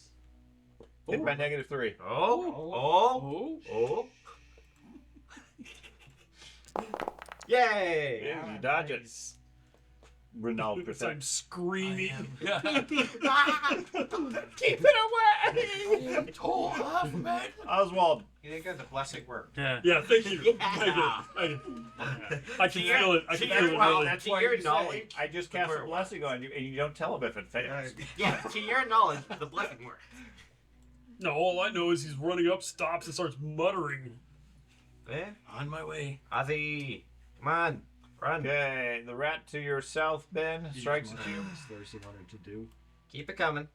[SPEAKER 4] Hit by -3.
[SPEAKER 2] Oh. Yay!
[SPEAKER 4] Yeah, you dodge it. Ronald
[SPEAKER 6] Because I'm screaming.
[SPEAKER 2] Keep it away!
[SPEAKER 4] Oswald.
[SPEAKER 1] You think the blessing worked?
[SPEAKER 3] Yeah.
[SPEAKER 6] Yeah, thank you.
[SPEAKER 2] Yeah.
[SPEAKER 6] I can feel it. I can feel it.
[SPEAKER 2] well,
[SPEAKER 6] Really.
[SPEAKER 4] That's
[SPEAKER 2] To
[SPEAKER 4] why
[SPEAKER 2] your
[SPEAKER 4] you say,
[SPEAKER 2] knowledge,
[SPEAKER 4] I just cast a
[SPEAKER 2] where it
[SPEAKER 4] blessing on you, and you don't tell him if it fails.
[SPEAKER 2] Yeah, to your knowledge, the blessing worked.
[SPEAKER 6] No, all I know is he's running up, stops, and starts muttering.
[SPEAKER 2] Eh?
[SPEAKER 3] On my way.
[SPEAKER 2] Ozzy, come on, run.
[SPEAKER 4] Okay, the rat to your south, Ben, strikes at you.
[SPEAKER 7] Thursday wanted to do.
[SPEAKER 2] Keep it coming.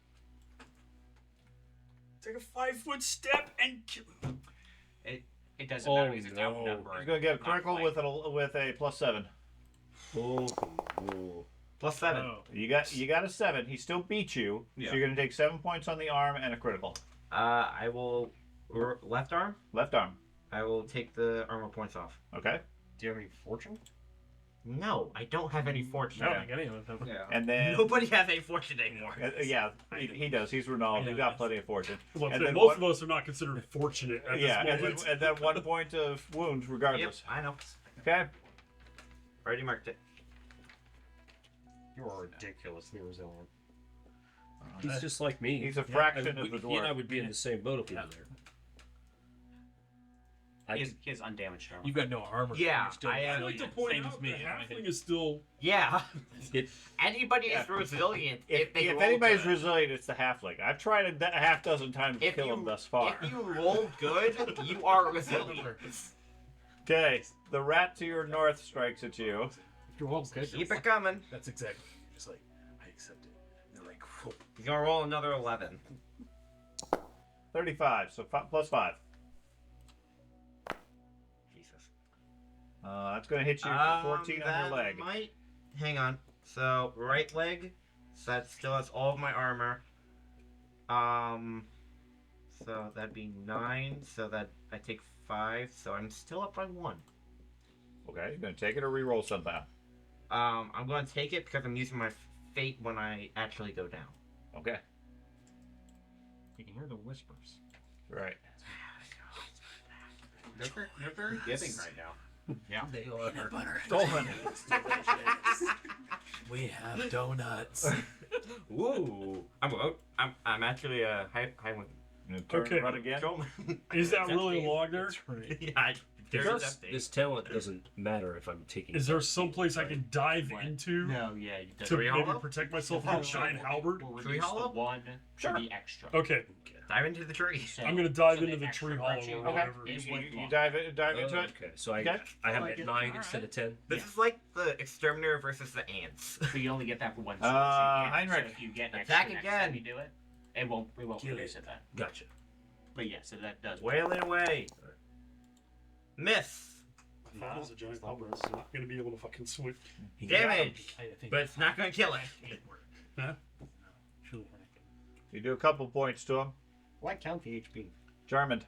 [SPEAKER 6] Take a 5-foot step and kill him.
[SPEAKER 1] It doesn't matter because it's outnumbering.
[SPEAKER 4] He's going to get a
[SPEAKER 1] not
[SPEAKER 4] critical
[SPEAKER 1] flank.
[SPEAKER 4] with a +7.
[SPEAKER 5] Oh.
[SPEAKER 2] +7.
[SPEAKER 3] Oh.
[SPEAKER 4] You got a 7. He still beats you,
[SPEAKER 1] Yeah.
[SPEAKER 4] so you're going to take 7 points on the arm and a critical.
[SPEAKER 2] I will left arm.
[SPEAKER 4] Left arm.
[SPEAKER 2] I will take the armor points off.
[SPEAKER 4] Okay.
[SPEAKER 7] Do you have any fortune?
[SPEAKER 2] No, I don't have any fortune.
[SPEAKER 3] I don't think any of them.
[SPEAKER 1] Yeah.
[SPEAKER 4] And then
[SPEAKER 2] Nobody has any fortune anymore.
[SPEAKER 4] yeah, he does. He's Ronald. He's got plenty of fortune.
[SPEAKER 6] Well,
[SPEAKER 4] And then
[SPEAKER 6] most of us are not considered fortunate at
[SPEAKER 4] Yeah,
[SPEAKER 6] this
[SPEAKER 4] and
[SPEAKER 6] moment.
[SPEAKER 4] then 1 point of wounds
[SPEAKER 2] Yep,
[SPEAKER 4] regardless.
[SPEAKER 2] I know.
[SPEAKER 4] Okay.
[SPEAKER 2] Already marked it.
[SPEAKER 7] You are ridiculously resilient.
[SPEAKER 5] He's just like me.
[SPEAKER 4] He's a fraction of the
[SPEAKER 5] He and I
[SPEAKER 4] dwarf.
[SPEAKER 5] would be in the same boat if we were there.
[SPEAKER 1] He has undamaged armor.
[SPEAKER 3] You've got no armor.
[SPEAKER 2] Yeah,
[SPEAKER 3] You're still
[SPEAKER 6] I'd like to point
[SPEAKER 3] same
[SPEAKER 6] out
[SPEAKER 3] as me.
[SPEAKER 6] the halfling is still.
[SPEAKER 2] Yeah.
[SPEAKER 5] It,
[SPEAKER 2] Anybody
[SPEAKER 4] Yeah.
[SPEAKER 2] is resilient
[SPEAKER 4] If
[SPEAKER 2] they roll
[SPEAKER 4] anybody's
[SPEAKER 2] good.
[SPEAKER 4] resilient, it's the halfling. I've tried a half dozen times to
[SPEAKER 2] If
[SPEAKER 4] kill
[SPEAKER 2] you-
[SPEAKER 4] him thus far.
[SPEAKER 2] If you roll good, you are resilient.
[SPEAKER 4] Okay, the rat to your north strikes at you.
[SPEAKER 3] You're well good.
[SPEAKER 2] Keep it coming.
[SPEAKER 3] That's exactly. Just like I accept it. And they're like, whoa.
[SPEAKER 2] He's gonna roll another 11.
[SPEAKER 4] 35, so +5.
[SPEAKER 2] Jesus.
[SPEAKER 4] That's going to hit you for 14 on
[SPEAKER 2] that
[SPEAKER 4] your leg.
[SPEAKER 2] Might. Hang on. So right leg. So that still has all of my armor. So that'd be 9. So that I take 5. So I'm still up by 1.
[SPEAKER 4] Okay, you're going to take it or re-roll sometime.
[SPEAKER 2] I'm going to take it because I'm using my fate when I actually go down.
[SPEAKER 4] Okay,
[SPEAKER 7] You can hear the whispers.
[SPEAKER 4] right.
[SPEAKER 1] They're very giving right now.
[SPEAKER 3] Yeah. They are. Butter.
[SPEAKER 4] Dolphin.
[SPEAKER 3] We have donuts.
[SPEAKER 2] Ooh. I'm actually a high one.
[SPEAKER 4] You gonna turn
[SPEAKER 6] Okay.
[SPEAKER 4] and run again?
[SPEAKER 6] Is that really logged there?
[SPEAKER 2] Yeah, there's
[SPEAKER 5] this,
[SPEAKER 2] that
[SPEAKER 5] this talent doesn't matter if I'm taking.
[SPEAKER 6] Is there someplace I can dive
[SPEAKER 1] What?
[SPEAKER 6] into
[SPEAKER 1] No, yeah, you
[SPEAKER 6] to
[SPEAKER 2] Tree
[SPEAKER 6] maybe
[SPEAKER 2] Hollow?
[SPEAKER 6] protect myself from a giant halberd?
[SPEAKER 1] We'll
[SPEAKER 2] Tree
[SPEAKER 1] reduce the
[SPEAKER 2] Hollow?
[SPEAKER 1] 1
[SPEAKER 4] Sure.
[SPEAKER 1] to the extra.
[SPEAKER 6] Okay,
[SPEAKER 2] dive into the tree.
[SPEAKER 1] So-
[SPEAKER 6] I'm gonna dive
[SPEAKER 1] so
[SPEAKER 6] into the
[SPEAKER 1] extra
[SPEAKER 6] tree hollow
[SPEAKER 1] virtue
[SPEAKER 6] or
[SPEAKER 4] Okay.
[SPEAKER 6] whatever.
[SPEAKER 1] is
[SPEAKER 4] You,
[SPEAKER 1] one
[SPEAKER 4] you
[SPEAKER 1] block.
[SPEAKER 4] dive into it?
[SPEAKER 5] Okay, so I
[SPEAKER 4] Okay.
[SPEAKER 5] I have
[SPEAKER 1] Like
[SPEAKER 5] it
[SPEAKER 1] it.
[SPEAKER 5] at 9
[SPEAKER 1] All
[SPEAKER 5] instead of 10.
[SPEAKER 2] This is like the exterminator versus the ants.
[SPEAKER 1] But you only get that for one sword.
[SPEAKER 4] Heinrich.
[SPEAKER 1] So if you get
[SPEAKER 2] Attack
[SPEAKER 1] extra next
[SPEAKER 2] again.
[SPEAKER 1] time you do it, we won't
[SPEAKER 5] Kill
[SPEAKER 1] produce
[SPEAKER 5] it.
[SPEAKER 1] it then.
[SPEAKER 5] Gotcha.
[SPEAKER 1] But yeah, so that does.
[SPEAKER 2] Wailing away. Miss.
[SPEAKER 6] It's a giant halberd. It's not gonna be able to fucking swing.
[SPEAKER 2] Damage.
[SPEAKER 3] I think.
[SPEAKER 2] But it's not gonna kill it.
[SPEAKER 6] Huh?
[SPEAKER 3] Surely.
[SPEAKER 4] You do a couple points to him.
[SPEAKER 7] Why count the HP?
[SPEAKER 4] Jarmond.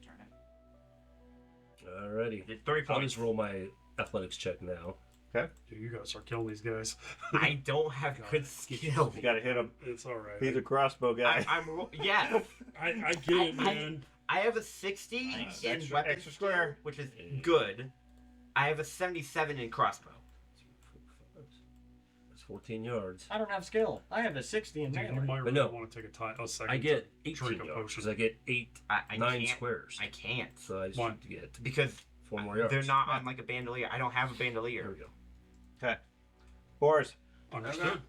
[SPEAKER 1] Turn it.
[SPEAKER 5] Alrighty.
[SPEAKER 2] It's 3
[SPEAKER 5] I'll
[SPEAKER 2] points.
[SPEAKER 5] just roll my athletics check now.
[SPEAKER 4] Okay.
[SPEAKER 6] Dude, you gotta start killing these guys.
[SPEAKER 2] I don't have good skill.
[SPEAKER 4] You gotta hit him.
[SPEAKER 6] It's all right.
[SPEAKER 4] He's a crossbow guy.
[SPEAKER 2] Yeah.
[SPEAKER 6] I get it, man.
[SPEAKER 2] I have a 60
[SPEAKER 4] Nice.
[SPEAKER 2] in
[SPEAKER 4] Extra-
[SPEAKER 2] weapon
[SPEAKER 4] extra square.
[SPEAKER 2] which is good. I have a 77 in crossbow.
[SPEAKER 5] That's 14 yards.
[SPEAKER 7] I don't have skill. I have a 60 in
[SPEAKER 6] Dude, you
[SPEAKER 7] melee.
[SPEAKER 6] might
[SPEAKER 5] But
[SPEAKER 6] really
[SPEAKER 5] no.
[SPEAKER 6] want to take a second.
[SPEAKER 5] I get
[SPEAKER 6] to
[SPEAKER 5] 18
[SPEAKER 6] drink a
[SPEAKER 5] yards
[SPEAKER 6] potion.
[SPEAKER 5] because I get 8,
[SPEAKER 2] I
[SPEAKER 5] 9
[SPEAKER 2] can't.
[SPEAKER 5] squares.
[SPEAKER 2] I can't
[SPEAKER 5] So I
[SPEAKER 6] One.
[SPEAKER 5] should get
[SPEAKER 2] because
[SPEAKER 5] 4 more yards.
[SPEAKER 2] they're not on like a bandolier. I don't have a bandolier.
[SPEAKER 5] There we go.
[SPEAKER 4] Okay. Boris,
[SPEAKER 6] Understood.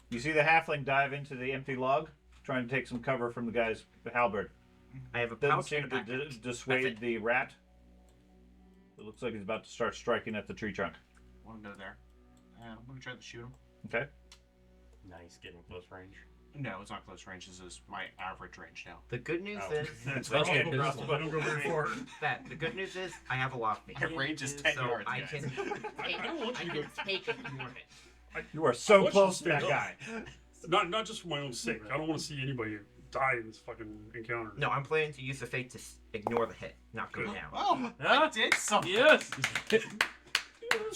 [SPEAKER 4] you see the halfling dive into the empty log, trying to take some cover from the guy's halberd.
[SPEAKER 2] I have a
[SPEAKER 4] Doesn't
[SPEAKER 2] pouch
[SPEAKER 4] seem
[SPEAKER 2] and
[SPEAKER 4] to
[SPEAKER 2] a backpack.
[SPEAKER 4] dissuade
[SPEAKER 2] That's it.
[SPEAKER 4] the rat. It looks like he's about to start striking at the tree trunk.
[SPEAKER 1] I want to go there. I'm gonna try to shoot him.
[SPEAKER 4] Okay.
[SPEAKER 7] Nice, getting close range.
[SPEAKER 1] No, it's not close range. This is my average range now.
[SPEAKER 2] The good news
[SPEAKER 7] Oh.
[SPEAKER 2] is
[SPEAKER 6] It's
[SPEAKER 5] Well,
[SPEAKER 6] crossbow,
[SPEAKER 5] yeah,
[SPEAKER 6] crossbow. I don't go very far.
[SPEAKER 2] that the good news is I have a lock
[SPEAKER 1] My range is 10
[SPEAKER 2] so
[SPEAKER 1] yards,
[SPEAKER 2] I
[SPEAKER 1] guys.
[SPEAKER 2] can take,
[SPEAKER 6] I don't want
[SPEAKER 2] I
[SPEAKER 6] you
[SPEAKER 2] can
[SPEAKER 6] to-
[SPEAKER 2] take it more hit.
[SPEAKER 4] You are
[SPEAKER 6] I
[SPEAKER 4] so
[SPEAKER 6] want
[SPEAKER 4] close
[SPEAKER 6] you
[SPEAKER 4] to
[SPEAKER 6] to
[SPEAKER 4] that
[SPEAKER 6] stay
[SPEAKER 4] guy.
[SPEAKER 6] Not just for my own sake. I don't want to see anybody die in this fucking encounter.
[SPEAKER 2] No, I'm planning to use the fate to ignore the hit, not go down.
[SPEAKER 1] Oh,
[SPEAKER 3] Huh?
[SPEAKER 1] I did something.
[SPEAKER 3] Yes.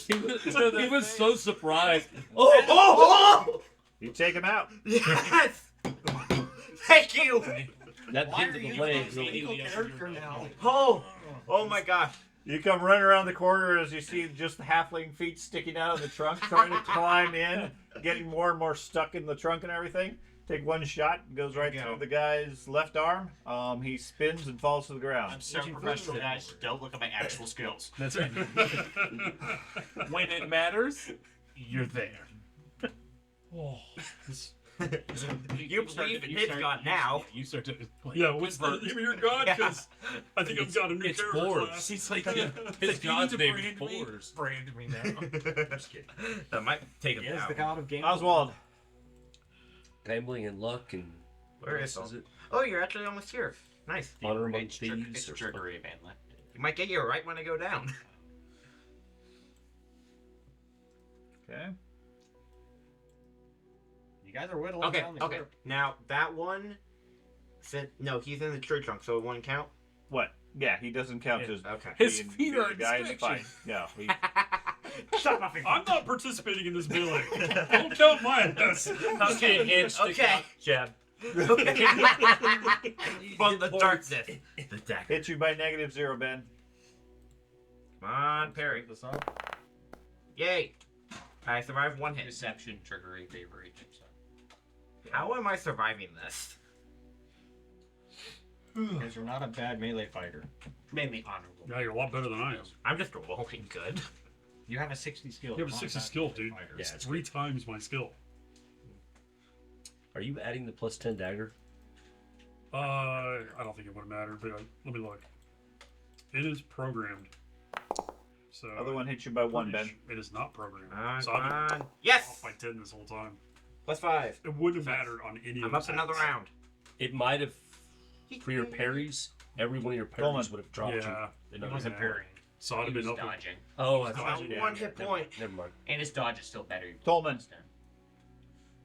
[SPEAKER 5] he was so surprised.
[SPEAKER 2] Oh!
[SPEAKER 4] You take him out.
[SPEAKER 2] Yes! Thank you!
[SPEAKER 5] That
[SPEAKER 1] Why
[SPEAKER 5] hit
[SPEAKER 1] are
[SPEAKER 5] to the
[SPEAKER 1] you
[SPEAKER 5] leg.
[SPEAKER 1] the legal character now?
[SPEAKER 2] Oh my gosh.
[SPEAKER 4] You come running around the corner as you see just the halfling feet sticking out of the trunk, trying to climb in, getting more and more stuck in the trunk and everything. Take one shot, goes right
[SPEAKER 1] Go.
[SPEAKER 4] through the guy's left arm. He spins and falls to the ground.
[SPEAKER 1] I'm so professional, guys. Don't look at my actual skills.
[SPEAKER 3] That's right. When it matters, you're there.
[SPEAKER 6] Oh, this-
[SPEAKER 2] You believe in his god now.
[SPEAKER 3] You start to. Like,
[SPEAKER 6] yeah, what's the name of your god? Because I think I've got a new
[SPEAKER 5] It's
[SPEAKER 6] character
[SPEAKER 5] Boars.
[SPEAKER 6] class.
[SPEAKER 3] He's like,
[SPEAKER 5] His
[SPEAKER 3] you need
[SPEAKER 5] god's
[SPEAKER 3] to
[SPEAKER 5] name
[SPEAKER 3] brand
[SPEAKER 5] is
[SPEAKER 3] me.
[SPEAKER 5] Boars.
[SPEAKER 3] Brand me now.
[SPEAKER 5] Just kidding.
[SPEAKER 2] That might take him
[SPEAKER 7] He is
[SPEAKER 2] out.
[SPEAKER 7] the god of game.
[SPEAKER 4] Oswald,
[SPEAKER 5] Gambling and luck and
[SPEAKER 2] Where
[SPEAKER 5] what
[SPEAKER 2] is
[SPEAKER 5] else
[SPEAKER 2] it? Oh, you're actually almost here. Nice.
[SPEAKER 5] honor among
[SPEAKER 1] It's
[SPEAKER 5] thieves. or
[SPEAKER 1] trickery, mainly.
[SPEAKER 2] You might get here right when I go down.
[SPEAKER 4] okay.
[SPEAKER 7] You guys are whittling
[SPEAKER 2] Okay,
[SPEAKER 7] down the
[SPEAKER 2] okay.
[SPEAKER 7] group.
[SPEAKER 2] Now, that one said, no, he's in the tree trunk, so it won't count.
[SPEAKER 4] What? Yeah, he doesn't count
[SPEAKER 7] Yeah,
[SPEAKER 4] as
[SPEAKER 2] Okay.
[SPEAKER 3] His
[SPEAKER 4] being
[SPEAKER 3] feet
[SPEAKER 4] the
[SPEAKER 3] are
[SPEAKER 4] guy in the fight.
[SPEAKER 3] instructions.
[SPEAKER 4] No, he,
[SPEAKER 2] Shut up.
[SPEAKER 6] I'm not participating in this melee. Don't count my ass.
[SPEAKER 2] Okay, okay. Jab. From the darkness. The dagger.
[SPEAKER 4] hits you by -0, Ben.
[SPEAKER 2] Come on, parry.
[SPEAKER 7] This up.
[SPEAKER 2] Yay. I survived one hit.
[SPEAKER 1] Deception, trickery, thievery. So.
[SPEAKER 2] How am I surviving this?
[SPEAKER 7] Because you're not a bad melee fighter.
[SPEAKER 1] Mainly honorable.
[SPEAKER 6] Yeah, you're a lot better than I am.
[SPEAKER 2] I'm just rolling good.
[SPEAKER 7] You have a 60 skill.
[SPEAKER 6] You have a
[SPEAKER 7] You're not
[SPEAKER 6] 60
[SPEAKER 7] bad
[SPEAKER 6] skill,
[SPEAKER 7] melee
[SPEAKER 6] dude.
[SPEAKER 7] fighter.
[SPEAKER 5] Yeah.
[SPEAKER 6] It's 3 times my skill.
[SPEAKER 5] Are you adding the +10 dagger?
[SPEAKER 6] I don't think it would matter, but let me look. It is programmed. So
[SPEAKER 4] Other one hits you by 1, Ben.
[SPEAKER 6] it is not programmed. So
[SPEAKER 2] Come
[SPEAKER 6] I've been
[SPEAKER 2] on. Yes!
[SPEAKER 6] off by 10 this whole time.
[SPEAKER 2] +5.
[SPEAKER 6] It wouldn't have mattered on any of
[SPEAKER 2] I'm
[SPEAKER 6] those
[SPEAKER 2] up another
[SPEAKER 6] hits.
[SPEAKER 2] round.
[SPEAKER 5] It might have for your parries. Every one of your parries
[SPEAKER 4] Coleman.
[SPEAKER 5] would have dropped
[SPEAKER 6] Yeah.
[SPEAKER 5] you.
[SPEAKER 1] He wasn't parrying.
[SPEAKER 6] So I'd
[SPEAKER 1] He
[SPEAKER 6] have
[SPEAKER 1] was
[SPEAKER 6] been up.
[SPEAKER 1] dodging.
[SPEAKER 5] Oh, I
[SPEAKER 6] Dodging.
[SPEAKER 5] thought.
[SPEAKER 2] About 1 hit point.
[SPEAKER 5] Never mind.
[SPEAKER 1] And his dodge is still better.
[SPEAKER 4] Tolman.
[SPEAKER 2] Still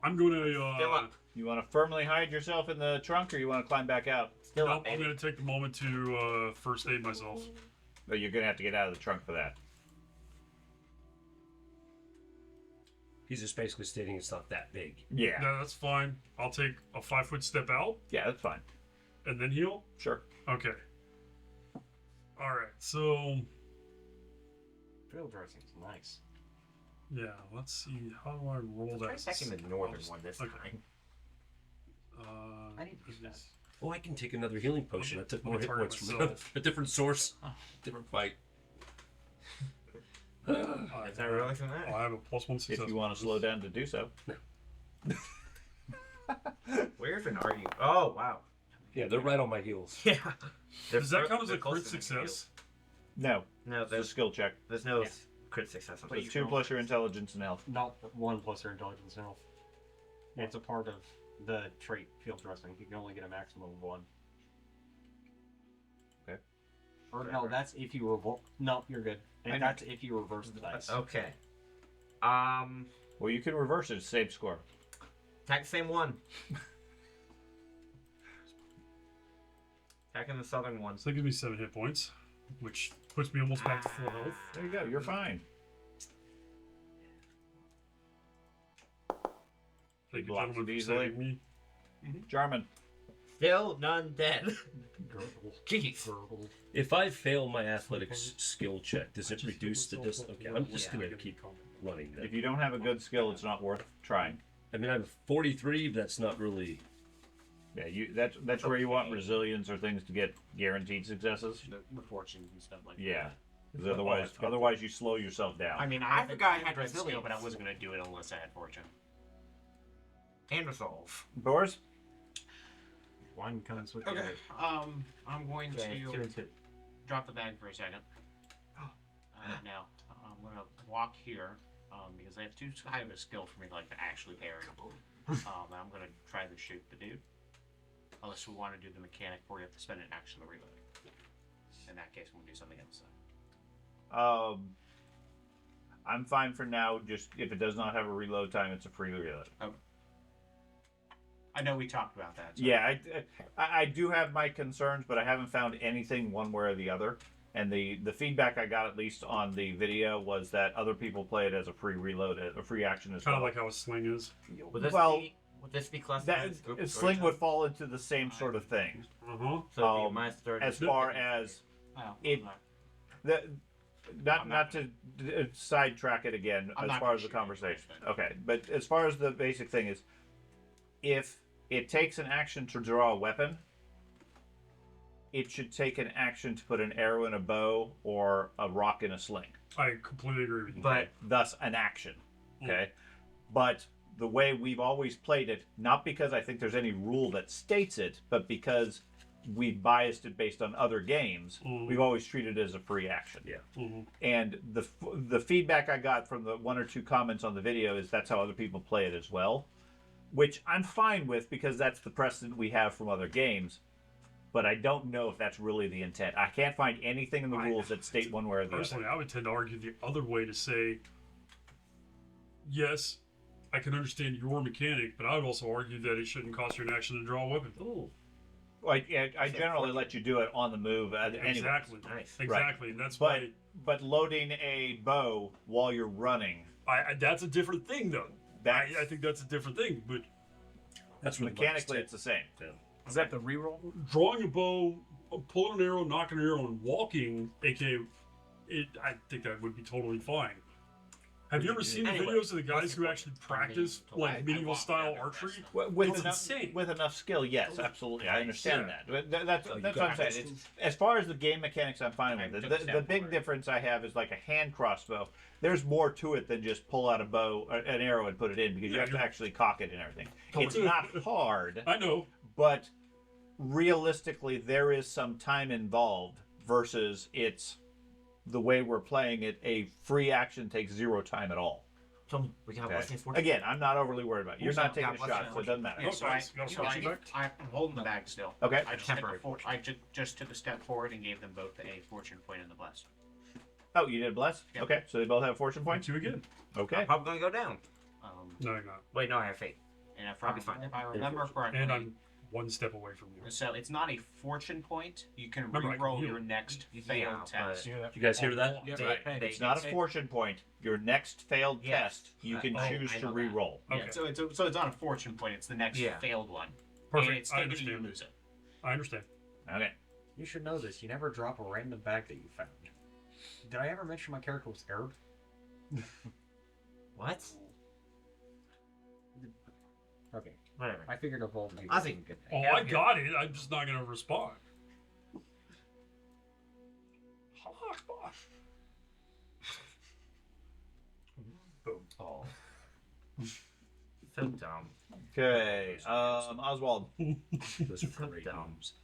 [SPEAKER 6] I'm gonna.
[SPEAKER 2] up.
[SPEAKER 4] You want to firmly hide yourself in the trunk, or you want to climb back out?
[SPEAKER 2] Still
[SPEAKER 6] Nope,
[SPEAKER 2] up,
[SPEAKER 6] I'm
[SPEAKER 2] baby.
[SPEAKER 6] gonna take the moment to first aid myself.
[SPEAKER 4] But you're gonna have to get out of the trunk for that.
[SPEAKER 5] He's just basically stating it's not that big.
[SPEAKER 4] Yeah.
[SPEAKER 6] No, that's fine. I'll take a 5-foot step out
[SPEAKER 4] Yeah, that's fine.
[SPEAKER 6] and then heal.
[SPEAKER 4] Sure.
[SPEAKER 6] Okay. All right. So
[SPEAKER 7] Field dressing's nice.
[SPEAKER 6] yeah, let's see. How do I roll
[SPEAKER 2] Try
[SPEAKER 6] that?
[SPEAKER 2] second the northern one this
[SPEAKER 6] Okay.
[SPEAKER 2] time.
[SPEAKER 7] I need to use that.
[SPEAKER 5] Oh, I can take another healing potion. I took
[SPEAKER 6] Let me
[SPEAKER 5] more hit
[SPEAKER 6] target
[SPEAKER 5] points from
[SPEAKER 6] myself.
[SPEAKER 5] a different source, different fight.
[SPEAKER 2] Is that really from that?
[SPEAKER 6] I have a +1 success.
[SPEAKER 4] If you want to slow down to do so.
[SPEAKER 2] Where even are you? Oh, wow.
[SPEAKER 5] Yeah, they're right on my heels.
[SPEAKER 2] Yeah.
[SPEAKER 6] Does that count as
[SPEAKER 2] they're
[SPEAKER 6] a crit
[SPEAKER 2] closer than
[SPEAKER 6] success?
[SPEAKER 4] No,
[SPEAKER 2] No,
[SPEAKER 4] it's a
[SPEAKER 2] there's
[SPEAKER 4] skill check.
[SPEAKER 2] no
[SPEAKER 1] Yeah.
[SPEAKER 2] crit success. I'm
[SPEAKER 4] So
[SPEAKER 2] sorry.
[SPEAKER 4] it's 2 plus your intelligence and health.
[SPEAKER 7] Not 1 plus your intelligence health. It's a part of the trait field dressing. You can only get a maximum of 1.
[SPEAKER 4] Okay.
[SPEAKER 7] Or no, that's if you revolt. No, you're good.
[SPEAKER 4] I
[SPEAKER 7] And
[SPEAKER 4] know.
[SPEAKER 7] that's if you reverse the dice.
[SPEAKER 2] Okay.
[SPEAKER 4] Well, you can reverse it. Save score.
[SPEAKER 2] Attack the same one. Attacking the southern one.
[SPEAKER 6] So that gives me 7 hit points, which puts me almost back to full health.
[SPEAKER 4] There you go. You're fine.
[SPEAKER 6] Thank you,
[SPEAKER 4] Blocks
[SPEAKER 6] gentlemen,
[SPEAKER 4] it
[SPEAKER 6] for
[SPEAKER 4] easily.
[SPEAKER 6] saving me.
[SPEAKER 4] Jarman.
[SPEAKER 2] Still none dead.
[SPEAKER 6] Gurgle.
[SPEAKER 2] Jeez.
[SPEAKER 6] Gurgle.
[SPEAKER 5] If I fail my athletics skill check, does it reduce the distance? Okay, I'm just
[SPEAKER 2] Yeah.
[SPEAKER 5] gonna keep running then.
[SPEAKER 4] If you don't have a good skill, it's not worth trying.
[SPEAKER 5] I mean, I'm 43, but that's not really.
[SPEAKER 4] Yeah, that's where you want resilience or things to get guaranteed successes.
[SPEAKER 7] The fortunes and stuff like
[SPEAKER 4] Yeah,
[SPEAKER 7] that.
[SPEAKER 4] because otherwise you slow yourself down.
[SPEAKER 1] I mean,
[SPEAKER 2] I
[SPEAKER 1] I
[SPEAKER 2] forgot I
[SPEAKER 1] had
[SPEAKER 2] had
[SPEAKER 1] red skill,
[SPEAKER 2] resilience.
[SPEAKER 1] but I wasn't going to do it unless I had fortune.
[SPEAKER 2] And resolve.
[SPEAKER 4] Boris?
[SPEAKER 7] One comes with the
[SPEAKER 1] Okay.
[SPEAKER 7] other.
[SPEAKER 1] I'm going
[SPEAKER 2] Okay, 2
[SPEAKER 1] to
[SPEAKER 2] and 2.
[SPEAKER 1] drop the bag for a second. Now, I'm going to walk here because I have too high of a skill for me to like to actually parry. And I'm going to try to shoot the dude. Unless we want to do the mechanic where you have to spend an action to reload. In that case, I'm going to do something else.
[SPEAKER 4] I'm fine for now. Just if it does not have a reload time, it's a free reload.
[SPEAKER 1] I know we talked about that. So.
[SPEAKER 4] Yeah, I do have my concerns, but I haven't found anything one way or the other. And the feedback I got, at least on the video, was that other people play it as a free reload, a free action as
[SPEAKER 6] Kind
[SPEAKER 4] well.
[SPEAKER 6] of like how a sling is.
[SPEAKER 2] Would this be classified as group
[SPEAKER 4] Sling would
[SPEAKER 2] storytelling?
[SPEAKER 4] fall into the same sort of thing.
[SPEAKER 6] Uh-huh.
[SPEAKER 2] So it'd be my story.
[SPEAKER 4] As far as
[SPEAKER 1] Well,
[SPEAKER 4] it- not to sidetrack it again
[SPEAKER 1] I'm
[SPEAKER 4] as
[SPEAKER 1] not
[SPEAKER 4] far as the
[SPEAKER 1] sure.
[SPEAKER 4] conversation. Okay, but as far as the basic thing is, if it takes an action to draw a weapon, it should take an action to put an arrow in a bow or a rock in a sling.
[SPEAKER 6] I completely agree with you.
[SPEAKER 2] But
[SPEAKER 4] Thus, an action.
[SPEAKER 6] Hmm.
[SPEAKER 4] Okay, but the way we've always played it, not because I think there's any rule that states it, but because we've biased it based on other games,
[SPEAKER 6] Mhm.
[SPEAKER 4] we've always treated it as a free action.
[SPEAKER 5] Yeah.
[SPEAKER 6] Mhm.
[SPEAKER 4] And the feedback I got from the one or two comments on the video is that's how other people play it as well, which I'm fine with because that's the precedent we have from other games. But I don't know if that's really the intent. I can't find anything in the rules that state one way or the other.
[SPEAKER 6] Personally, I would tend to argue the other way to say, yes, I can understand your mechanic, but I would also argue that it shouldn't cost you an action to draw a weapon.
[SPEAKER 2] ooh,
[SPEAKER 4] Well, I generally let you do it on the move anyway.
[SPEAKER 6] Exactly.
[SPEAKER 2] nice.
[SPEAKER 6] Exactly. And that's
[SPEAKER 4] But
[SPEAKER 6] why
[SPEAKER 4] but loading a bow while you're running,
[SPEAKER 6] that's a different thing, though.
[SPEAKER 4] that's
[SPEAKER 6] I think that's a different thing. But
[SPEAKER 5] That's what
[SPEAKER 4] mechanically it's the same.
[SPEAKER 7] Is that the reroll?
[SPEAKER 6] drawing a bow, pulling an arrow, knocking an arrow, and walking, aka, I think that would be totally fine. Have you ever seen the
[SPEAKER 2] Anyway,
[SPEAKER 6] videos of the guys who actually practice like medieval style archery?
[SPEAKER 4] With
[SPEAKER 6] It's
[SPEAKER 4] enough,
[SPEAKER 6] insane.
[SPEAKER 4] with enough skill, yes, absolutely, I understand
[SPEAKER 6] Yeah.
[SPEAKER 4] that. But that's
[SPEAKER 5] Oh, you
[SPEAKER 4] what I'm
[SPEAKER 5] got
[SPEAKER 4] saying.
[SPEAKER 5] it.
[SPEAKER 4] It's, as far as the game mechanics, I'm fine with
[SPEAKER 1] I
[SPEAKER 4] it.
[SPEAKER 1] took a
[SPEAKER 4] The
[SPEAKER 1] step
[SPEAKER 4] big
[SPEAKER 1] forward.
[SPEAKER 4] difference I have is like a hand crossbow. There's more to it than just pull out a bow, an arrow, and put it in because you
[SPEAKER 6] Yeah,
[SPEAKER 4] have to
[SPEAKER 6] you're-
[SPEAKER 4] actually cock it and everything.
[SPEAKER 6] Totally.
[SPEAKER 4] It's not hard,
[SPEAKER 6] I know.
[SPEAKER 4] but realistically, there is some time involved versus it's the way we're playing it. A free action takes 0 time at all.
[SPEAKER 2] So we can have
[SPEAKER 4] Okay.
[SPEAKER 2] less than 40.
[SPEAKER 4] Again, I'm not overly worried about it. You're
[SPEAKER 2] Also,
[SPEAKER 4] not taking a
[SPEAKER 2] God bless
[SPEAKER 4] shot,
[SPEAKER 2] you.
[SPEAKER 4] so it doesn't matter.
[SPEAKER 1] Yeah,
[SPEAKER 6] Oh,
[SPEAKER 1] so
[SPEAKER 6] nice. Got a fortune back?
[SPEAKER 1] I'm holding the bag still.
[SPEAKER 4] Okay.
[SPEAKER 1] I just,
[SPEAKER 2] Temporary
[SPEAKER 1] just took a step forward and gave them both a fortune point in the bless.
[SPEAKER 4] Oh, you did bless?
[SPEAKER 1] Yep.
[SPEAKER 4] Okay, so they both have fortune points?
[SPEAKER 6] Point you again.
[SPEAKER 4] Okay.
[SPEAKER 2] I'm probably gonna go down.
[SPEAKER 6] No, you're not.
[SPEAKER 2] Wait, no, I have faith.
[SPEAKER 1] And if
[SPEAKER 2] I'll be fine.
[SPEAKER 1] if I remember correctly,
[SPEAKER 6] And I'm one step away from you.
[SPEAKER 1] so it's not a fortune point. You can
[SPEAKER 6] Remember, I can
[SPEAKER 1] re-roll
[SPEAKER 6] heal.
[SPEAKER 1] your next
[SPEAKER 2] Yeah,
[SPEAKER 1] failed
[SPEAKER 2] but-
[SPEAKER 1] test.
[SPEAKER 5] You guys hear that?
[SPEAKER 7] Yeah,
[SPEAKER 2] They-
[SPEAKER 7] right.
[SPEAKER 2] they-
[SPEAKER 4] It's not a fortune point. Your next failed
[SPEAKER 2] Yes.
[SPEAKER 4] test, you can
[SPEAKER 2] Oh,
[SPEAKER 4] choose
[SPEAKER 2] I
[SPEAKER 4] to
[SPEAKER 2] know that.
[SPEAKER 4] re-roll.
[SPEAKER 1] Yeah,
[SPEAKER 6] Okay.
[SPEAKER 1] so it's not a fortune point. It's the next
[SPEAKER 2] Yeah.
[SPEAKER 1] failed one.
[SPEAKER 6] Perfect.
[SPEAKER 1] And it's
[SPEAKER 6] I
[SPEAKER 1] taken and you
[SPEAKER 6] understand.
[SPEAKER 1] lose it.
[SPEAKER 6] I understand.
[SPEAKER 4] Okay.
[SPEAKER 7] You should know this. You never drop a random bag that you found. Did I ever mention my character was Arab?
[SPEAKER 2] What?
[SPEAKER 7] Okay.
[SPEAKER 2] Whatever.
[SPEAKER 7] I figured a bold
[SPEAKER 2] I think-
[SPEAKER 7] good
[SPEAKER 6] Oh,
[SPEAKER 7] thing.
[SPEAKER 2] Yeah,
[SPEAKER 6] I
[SPEAKER 2] okay.
[SPEAKER 6] got it. I'm just not going to respond. Boom.
[SPEAKER 7] Oh.
[SPEAKER 2] So dumb.
[SPEAKER 4] Okay. Oswald.
[SPEAKER 5] Those are great
[SPEAKER 2] Dumb.
[SPEAKER 5] names.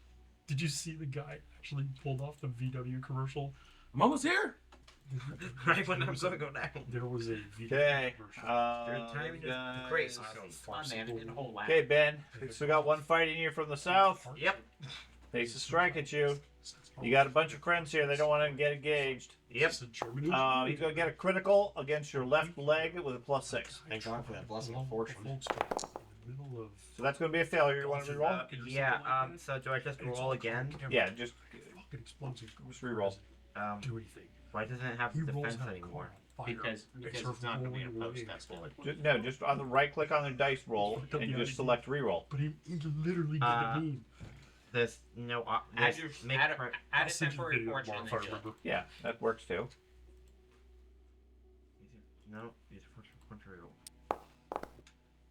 [SPEAKER 6] Did you see the guy actually pulled off the VW commercial?
[SPEAKER 3] I'm almost here.
[SPEAKER 2] Right when I'm gonna go down.
[SPEAKER 6] There was a VW
[SPEAKER 4] Okay.
[SPEAKER 6] commercial.
[SPEAKER 2] timing is
[SPEAKER 4] guys.
[SPEAKER 2] crazy.
[SPEAKER 1] Fun, man. It didn't hold lap.
[SPEAKER 4] Okay, Ben. We still got one fighting you from the south.
[SPEAKER 2] Yep.
[SPEAKER 4] Takes a strike at you. You got a bunch of friends here. They don't want to get engaged.
[SPEAKER 2] Yep.
[SPEAKER 6] It's a German
[SPEAKER 4] He's going to get a critical against your left leg with a +6.
[SPEAKER 7] Thank God for that blessing of fortune.
[SPEAKER 6] Folks, in the middle of
[SPEAKER 4] So that's going to be a failure. You want to re-roll?
[SPEAKER 2] Yeah. So do I just roll again?
[SPEAKER 4] Yeah, just
[SPEAKER 6] fucking explosives.
[SPEAKER 4] Just re-roll.
[SPEAKER 2] Um.
[SPEAKER 6] Do anything.
[SPEAKER 2] Why doesn't it have
[SPEAKER 6] He rolls
[SPEAKER 2] defense
[SPEAKER 6] out of
[SPEAKER 2] anymore?
[SPEAKER 6] Fire
[SPEAKER 1] because it's not going to be a post test.
[SPEAKER 4] Just on the right click on the dice roll
[SPEAKER 6] Fucked up
[SPEAKER 4] and
[SPEAKER 6] the
[SPEAKER 4] just
[SPEAKER 6] ID.
[SPEAKER 4] select reroll.
[SPEAKER 6] But he literally did the beam.
[SPEAKER 2] There's no.
[SPEAKER 1] Add,
[SPEAKER 2] There's
[SPEAKER 1] your, add, a,
[SPEAKER 2] per-
[SPEAKER 1] add
[SPEAKER 6] I'll
[SPEAKER 1] a
[SPEAKER 6] send you the
[SPEAKER 1] temporary
[SPEAKER 6] video
[SPEAKER 1] fortune
[SPEAKER 6] tomorrow
[SPEAKER 1] and
[SPEAKER 6] if I
[SPEAKER 1] then do it.
[SPEAKER 6] remember.
[SPEAKER 4] Yeah, that works too.
[SPEAKER 2] No, use a fortune point to reroll.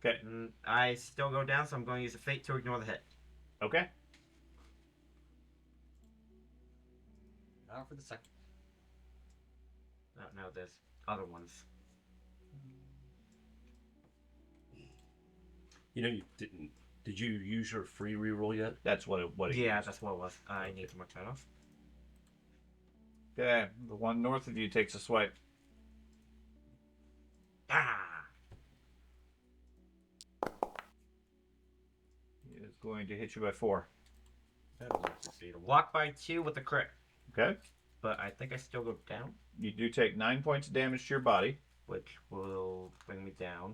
[SPEAKER 4] Okay.
[SPEAKER 2] I still go down, so I'm going to use a fate to ignore the hit.
[SPEAKER 4] Okay.
[SPEAKER 7] Now for the second.
[SPEAKER 2] Oh, no, there's other ones.
[SPEAKER 5] You know, you didn't. Did you use your free reroll yet?
[SPEAKER 4] That's what it
[SPEAKER 2] Yeah,
[SPEAKER 4] used.
[SPEAKER 2] that's what it was. I need to mark that off.
[SPEAKER 4] Okay. The one north of you takes a swipe.
[SPEAKER 2] Ah!
[SPEAKER 4] He is going to hit you by 4.
[SPEAKER 7] That was succeedable.
[SPEAKER 2] Block by 2 with the crit.
[SPEAKER 4] Okay.
[SPEAKER 2] But I think I still go down,
[SPEAKER 4] You do take 9 points of damage to your body.
[SPEAKER 2] which will bring me down.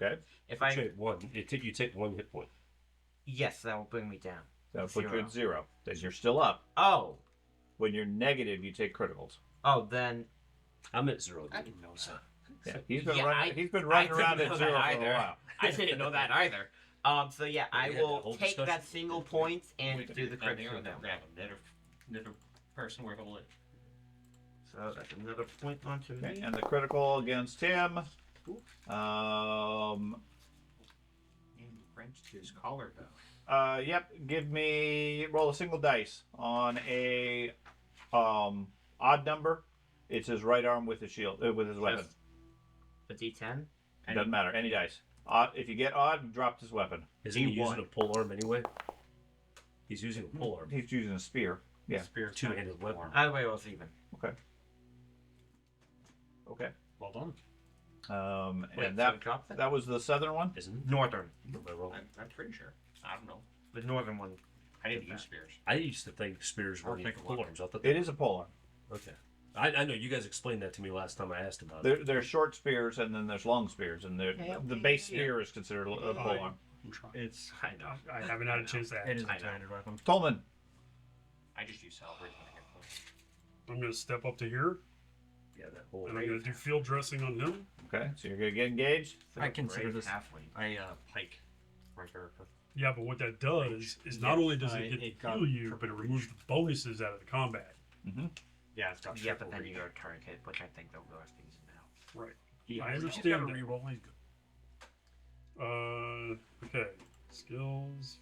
[SPEAKER 4] Okay.
[SPEAKER 2] If
[SPEAKER 5] You
[SPEAKER 2] I...
[SPEAKER 5] take one. You take 1 hit point.
[SPEAKER 2] Yes, that will bring me down.
[SPEAKER 4] That'll put you
[SPEAKER 2] 0.
[SPEAKER 4] at 0. Then you're still up.
[SPEAKER 2] Oh!
[SPEAKER 4] When you're negative, you take criticals.
[SPEAKER 2] Oh, then...
[SPEAKER 5] I'm at 0.
[SPEAKER 7] I didn't know that.
[SPEAKER 4] Yeah, he's been
[SPEAKER 2] Yeah,
[SPEAKER 4] running.
[SPEAKER 2] I-
[SPEAKER 4] He's been
[SPEAKER 2] I
[SPEAKER 4] running
[SPEAKER 2] didn't
[SPEAKER 4] around
[SPEAKER 2] know
[SPEAKER 4] at
[SPEAKER 2] that
[SPEAKER 4] 0 for a
[SPEAKER 2] either.
[SPEAKER 4] while.
[SPEAKER 2] I didn't know that either. So yeah, I
[SPEAKER 5] We had that
[SPEAKER 2] will
[SPEAKER 5] whole
[SPEAKER 2] take
[SPEAKER 5] discussion.
[SPEAKER 2] that single point and do the crit
[SPEAKER 1] There,
[SPEAKER 2] for them.
[SPEAKER 1] another person we're holding.
[SPEAKER 2] So that's another point onto
[SPEAKER 4] Okay,
[SPEAKER 2] me.
[SPEAKER 4] and the critical against him.
[SPEAKER 1] French to his collar though.
[SPEAKER 4] Yep. Roll a single dice on a odd number. It's his right arm with his shield, with his weapon.
[SPEAKER 2] A D10.
[SPEAKER 4] It doesn't matter. Any dice. Odd. If you get odd, he dropped his weapon.
[SPEAKER 5] Isn't he
[SPEAKER 2] D1.
[SPEAKER 5] using a pole arm anyway? He's using a pole arm.
[SPEAKER 4] He's using a spear. Yeah.
[SPEAKER 7] Spear
[SPEAKER 5] Two-handed weapon.
[SPEAKER 2] Either way, it was even.
[SPEAKER 4] Okay.
[SPEAKER 7] Well done.
[SPEAKER 2] Wait,
[SPEAKER 4] And
[SPEAKER 2] so
[SPEAKER 4] that
[SPEAKER 2] it drops it?
[SPEAKER 4] that was the southern one.
[SPEAKER 5] Isn't it?
[SPEAKER 2] Northern.
[SPEAKER 5] Am I wrong?
[SPEAKER 1] I'm pretty sure. I don't know.
[SPEAKER 2] The northern one.
[SPEAKER 1] I didn't use spears.
[SPEAKER 5] I used to think spears were
[SPEAKER 7] I'll take a
[SPEAKER 5] pole
[SPEAKER 7] look.
[SPEAKER 5] arms. I thought
[SPEAKER 4] It is a pole arm.
[SPEAKER 5] Okay. I know you guys explained that to me last time I asked about it.
[SPEAKER 4] There's short spears and then there's long spears, and the base spear is considered a pole arm.
[SPEAKER 6] I'm trying.
[SPEAKER 7] It's
[SPEAKER 2] I know.
[SPEAKER 6] I haven't had a chance to
[SPEAKER 7] it
[SPEAKER 6] add.
[SPEAKER 7] is a
[SPEAKER 2] I know.
[SPEAKER 7] two-handed weapon.
[SPEAKER 4] Tolman.
[SPEAKER 1] I just use halberd when I get close.
[SPEAKER 6] I'm gonna step up to here,
[SPEAKER 5] Yeah, that whole.
[SPEAKER 6] and I'm gonna do field dressing on him.
[SPEAKER 4] Okay, so you're gonna get engaged.
[SPEAKER 2] It's like
[SPEAKER 7] I
[SPEAKER 2] a
[SPEAKER 7] consider
[SPEAKER 2] brave
[SPEAKER 7] this
[SPEAKER 2] halfling.
[SPEAKER 7] a pike for my character.
[SPEAKER 6] Yeah, but what that does is not only does it
[SPEAKER 7] it
[SPEAKER 6] get
[SPEAKER 7] got
[SPEAKER 6] to heal you, but
[SPEAKER 7] triple
[SPEAKER 6] it removes the bonuses out of the combat.
[SPEAKER 7] Yeah, it's got
[SPEAKER 2] Yeah,
[SPEAKER 7] triple
[SPEAKER 2] but then
[SPEAKER 7] reach.
[SPEAKER 2] you go tourniquet, which I think they'll go as these now.
[SPEAKER 6] Right.
[SPEAKER 7] Yeah,
[SPEAKER 6] I
[SPEAKER 7] he's
[SPEAKER 6] understand
[SPEAKER 7] got a
[SPEAKER 6] that.
[SPEAKER 7] reroll. He's good.
[SPEAKER 6] Okay. Skills.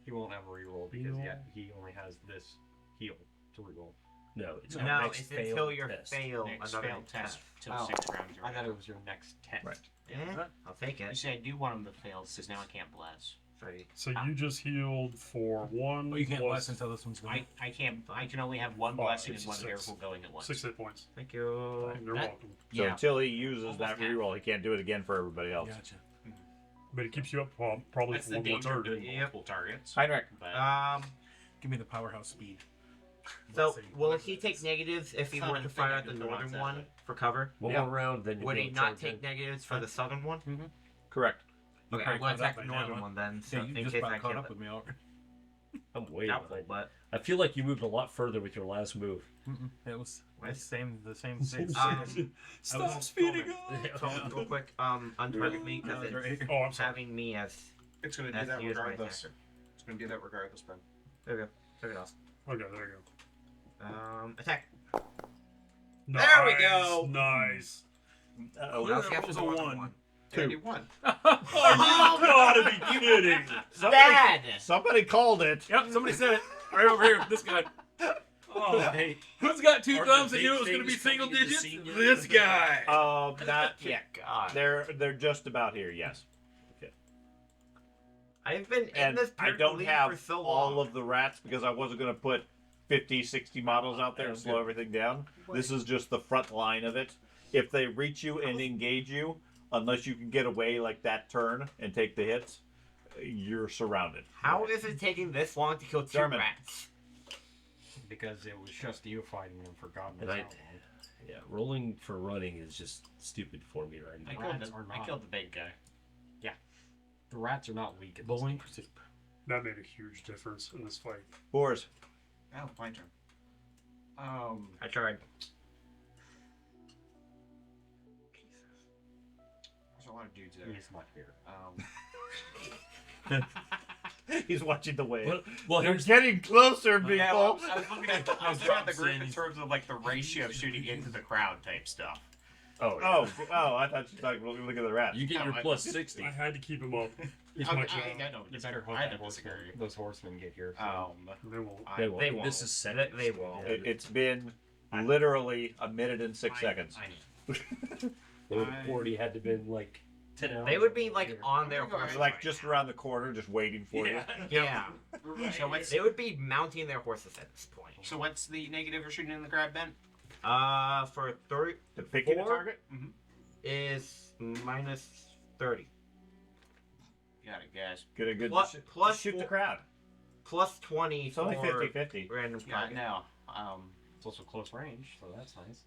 [SPEAKER 7] He won't have a reroll because
[SPEAKER 6] Heal.
[SPEAKER 7] he only has this heal to reroll.
[SPEAKER 5] No, it's
[SPEAKER 2] No,
[SPEAKER 5] next
[SPEAKER 2] it's
[SPEAKER 5] failed
[SPEAKER 2] until you
[SPEAKER 5] test.
[SPEAKER 2] fail
[SPEAKER 1] Next
[SPEAKER 2] another
[SPEAKER 1] failed test till
[SPEAKER 7] Oh,
[SPEAKER 1] 6 rounds.
[SPEAKER 7] I thought it was your next test.
[SPEAKER 4] Right.
[SPEAKER 2] Yeah, I'll take
[SPEAKER 1] You
[SPEAKER 2] it.
[SPEAKER 1] see, I do want him to fail because now I can't bless.
[SPEAKER 2] So you-
[SPEAKER 6] So you just healed for 1.
[SPEAKER 7] Well, you can't
[SPEAKER 6] plus
[SPEAKER 7] bless until this one's done.
[SPEAKER 1] I can't. I can only have one
[SPEAKER 6] Five,
[SPEAKER 1] blessing and
[SPEAKER 6] six,
[SPEAKER 1] one
[SPEAKER 6] six.
[SPEAKER 1] miracle going at once.
[SPEAKER 6] 6 hit points.
[SPEAKER 2] Thank you.
[SPEAKER 6] You're
[SPEAKER 1] that-
[SPEAKER 6] welcome.
[SPEAKER 4] So
[SPEAKER 1] Yeah.
[SPEAKER 4] until he uses
[SPEAKER 1] Almost
[SPEAKER 4] that
[SPEAKER 1] half.
[SPEAKER 4] reroll, he can't do it again for everybody else.
[SPEAKER 7] Gotcha.
[SPEAKER 6] But it keeps you up probably
[SPEAKER 1] That's
[SPEAKER 6] for
[SPEAKER 1] the
[SPEAKER 6] one more
[SPEAKER 1] danger of
[SPEAKER 6] turn.
[SPEAKER 1] doing multiple targets.
[SPEAKER 4] Heinrich.
[SPEAKER 1] But
[SPEAKER 7] Give me the powerhouse speed.
[SPEAKER 2] So,
[SPEAKER 7] Let's see.
[SPEAKER 2] will he take negatives if he
[SPEAKER 1] It's not
[SPEAKER 2] were
[SPEAKER 1] a
[SPEAKER 2] to
[SPEAKER 1] thing
[SPEAKER 2] fire
[SPEAKER 1] I
[SPEAKER 2] at the
[SPEAKER 1] can pronounce
[SPEAKER 2] northern
[SPEAKER 1] that,
[SPEAKER 2] one
[SPEAKER 1] but-
[SPEAKER 2] for cover?
[SPEAKER 5] One
[SPEAKER 4] Yeah.
[SPEAKER 5] more round, then you
[SPEAKER 2] Would
[SPEAKER 5] go
[SPEAKER 2] he not
[SPEAKER 5] charge
[SPEAKER 2] take
[SPEAKER 5] in.
[SPEAKER 2] negatives for the southern one?
[SPEAKER 4] Correct.
[SPEAKER 2] Okay,
[SPEAKER 7] probably
[SPEAKER 2] I'm going to
[SPEAKER 7] caught up
[SPEAKER 2] attack the
[SPEAKER 7] by now,
[SPEAKER 2] northern
[SPEAKER 7] huh?
[SPEAKER 2] one then, so
[SPEAKER 7] Yeah, you
[SPEAKER 2] in
[SPEAKER 7] just
[SPEAKER 2] case I
[SPEAKER 7] about caught
[SPEAKER 2] kill
[SPEAKER 7] up
[SPEAKER 2] it.
[SPEAKER 7] with me already.
[SPEAKER 5] I'm way
[SPEAKER 2] Doubtful,
[SPEAKER 5] behind.
[SPEAKER 2] but
[SPEAKER 5] I feel like you moved a lot further with your last move.
[SPEAKER 7] It was
[SPEAKER 2] What?
[SPEAKER 7] the same thing.
[SPEAKER 6] Stop speeding up!
[SPEAKER 2] so real quick, untarget me because it's
[SPEAKER 6] Oh, I'm sorry.
[SPEAKER 2] having me as.
[SPEAKER 1] it's going to
[SPEAKER 2] That's
[SPEAKER 1] do that
[SPEAKER 2] used by
[SPEAKER 1] regardless.
[SPEAKER 2] attacker.
[SPEAKER 1] It's going to do that regardless, Ben.
[SPEAKER 2] There we go. Took it off.
[SPEAKER 6] Okay, there you
[SPEAKER 2] Attack.
[SPEAKER 6] go.
[SPEAKER 2] There we go.
[SPEAKER 6] Nice.
[SPEAKER 2] Oh, now she has to
[SPEAKER 7] was a
[SPEAKER 2] go on
[SPEAKER 7] one.
[SPEAKER 2] one.
[SPEAKER 1] Yeah, you won.
[SPEAKER 6] Oh, you gotta be kidding!
[SPEAKER 2] Bad!
[SPEAKER 4] Somebody called it.
[SPEAKER 3] Yep, somebody said it. Right over here. This guy.
[SPEAKER 6] Oh,
[SPEAKER 5] Hey,
[SPEAKER 3] Who's got 2
[SPEAKER 5] Aren't
[SPEAKER 3] thumbs
[SPEAKER 5] the
[SPEAKER 3] that knew it was
[SPEAKER 5] big
[SPEAKER 3] going to be
[SPEAKER 5] things
[SPEAKER 3] single
[SPEAKER 5] coming in the
[SPEAKER 3] digits?
[SPEAKER 5] senior?
[SPEAKER 3] This guy.
[SPEAKER 4] Not yet.
[SPEAKER 2] God.
[SPEAKER 4] They're just about here. Yes.
[SPEAKER 2] I've been in
[SPEAKER 4] And
[SPEAKER 2] this
[SPEAKER 4] I
[SPEAKER 2] character
[SPEAKER 4] don't
[SPEAKER 2] league
[SPEAKER 4] have
[SPEAKER 2] for so long.
[SPEAKER 4] all of the rats because I wasn't going to put 50, 60 models out there and slow everything down. This is just the front line of it. If they reach you and engage you, unless you can get away like that turn and take the hits, you're surrounded.
[SPEAKER 2] How is it taking this long to kill 2
[SPEAKER 4] German.
[SPEAKER 2] rats?
[SPEAKER 7] Because it was just you fighting him for God knows
[SPEAKER 5] And
[SPEAKER 7] how long.
[SPEAKER 5] yeah, rolling for running is just stupid for me right
[SPEAKER 1] I
[SPEAKER 5] now.
[SPEAKER 1] killed,
[SPEAKER 7] Rats are
[SPEAKER 1] I
[SPEAKER 7] not.
[SPEAKER 1] killed the big guy.
[SPEAKER 7] The rats are not weak at this
[SPEAKER 3] Bowling
[SPEAKER 7] game.
[SPEAKER 3] for soup.
[SPEAKER 6] that made a huge difference in this fight.
[SPEAKER 4] Boars.
[SPEAKER 1] Oh, my turn.
[SPEAKER 2] I tried.
[SPEAKER 1] a lot of dudes there.
[SPEAKER 7] He's not here.
[SPEAKER 4] He's watching the wave.
[SPEAKER 5] Well,
[SPEAKER 4] You're
[SPEAKER 5] here's
[SPEAKER 4] getting closer, people.
[SPEAKER 1] Yeah, well, I was looking at the group in terms of like the ratio of shooting into the crowd type stuff.
[SPEAKER 4] Oh, I thought you thought look at the rats.
[SPEAKER 5] you get your
[SPEAKER 1] I-
[SPEAKER 5] plus 60.
[SPEAKER 6] I had to keep him up. It's
[SPEAKER 1] Okay,
[SPEAKER 6] my job.
[SPEAKER 1] I know.
[SPEAKER 7] You better hope
[SPEAKER 1] I
[SPEAKER 7] that
[SPEAKER 1] don't disagree.
[SPEAKER 7] those horsemen get here.
[SPEAKER 6] They won't.
[SPEAKER 5] They won't.
[SPEAKER 2] They won't.
[SPEAKER 5] This is seconds.
[SPEAKER 2] They won't.
[SPEAKER 4] It's been literally a minute and 6 seconds.
[SPEAKER 1] I know.
[SPEAKER 5] They would have already had to been like 10 hours.
[SPEAKER 2] They would be like on their
[SPEAKER 1] Go ahead.
[SPEAKER 2] horses.
[SPEAKER 4] Like just around the corner, just waiting for you.
[SPEAKER 2] Yeah.
[SPEAKER 1] So what's
[SPEAKER 2] They would be mounting their horses at this point.
[SPEAKER 1] so what's the negative for shooting in the crowd, Ben?
[SPEAKER 2] For 30
[SPEAKER 4] To pick a
[SPEAKER 2] Four?
[SPEAKER 4] target?
[SPEAKER 2] is minus 30.
[SPEAKER 1] You got it, guys.
[SPEAKER 4] Get a good
[SPEAKER 2] Plus
[SPEAKER 4] shoot the
[SPEAKER 2] four-
[SPEAKER 4] crowd.
[SPEAKER 2] Plus 20
[SPEAKER 4] It's only
[SPEAKER 2] for
[SPEAKER 4] 50-50.
[SPEAKER 2] random
[SPEAKER 1] Yeah,
[SPEAKER 2] target.
[SPEAKER 1] no.
[SPEAKER 7] It's also close range, so that's nice.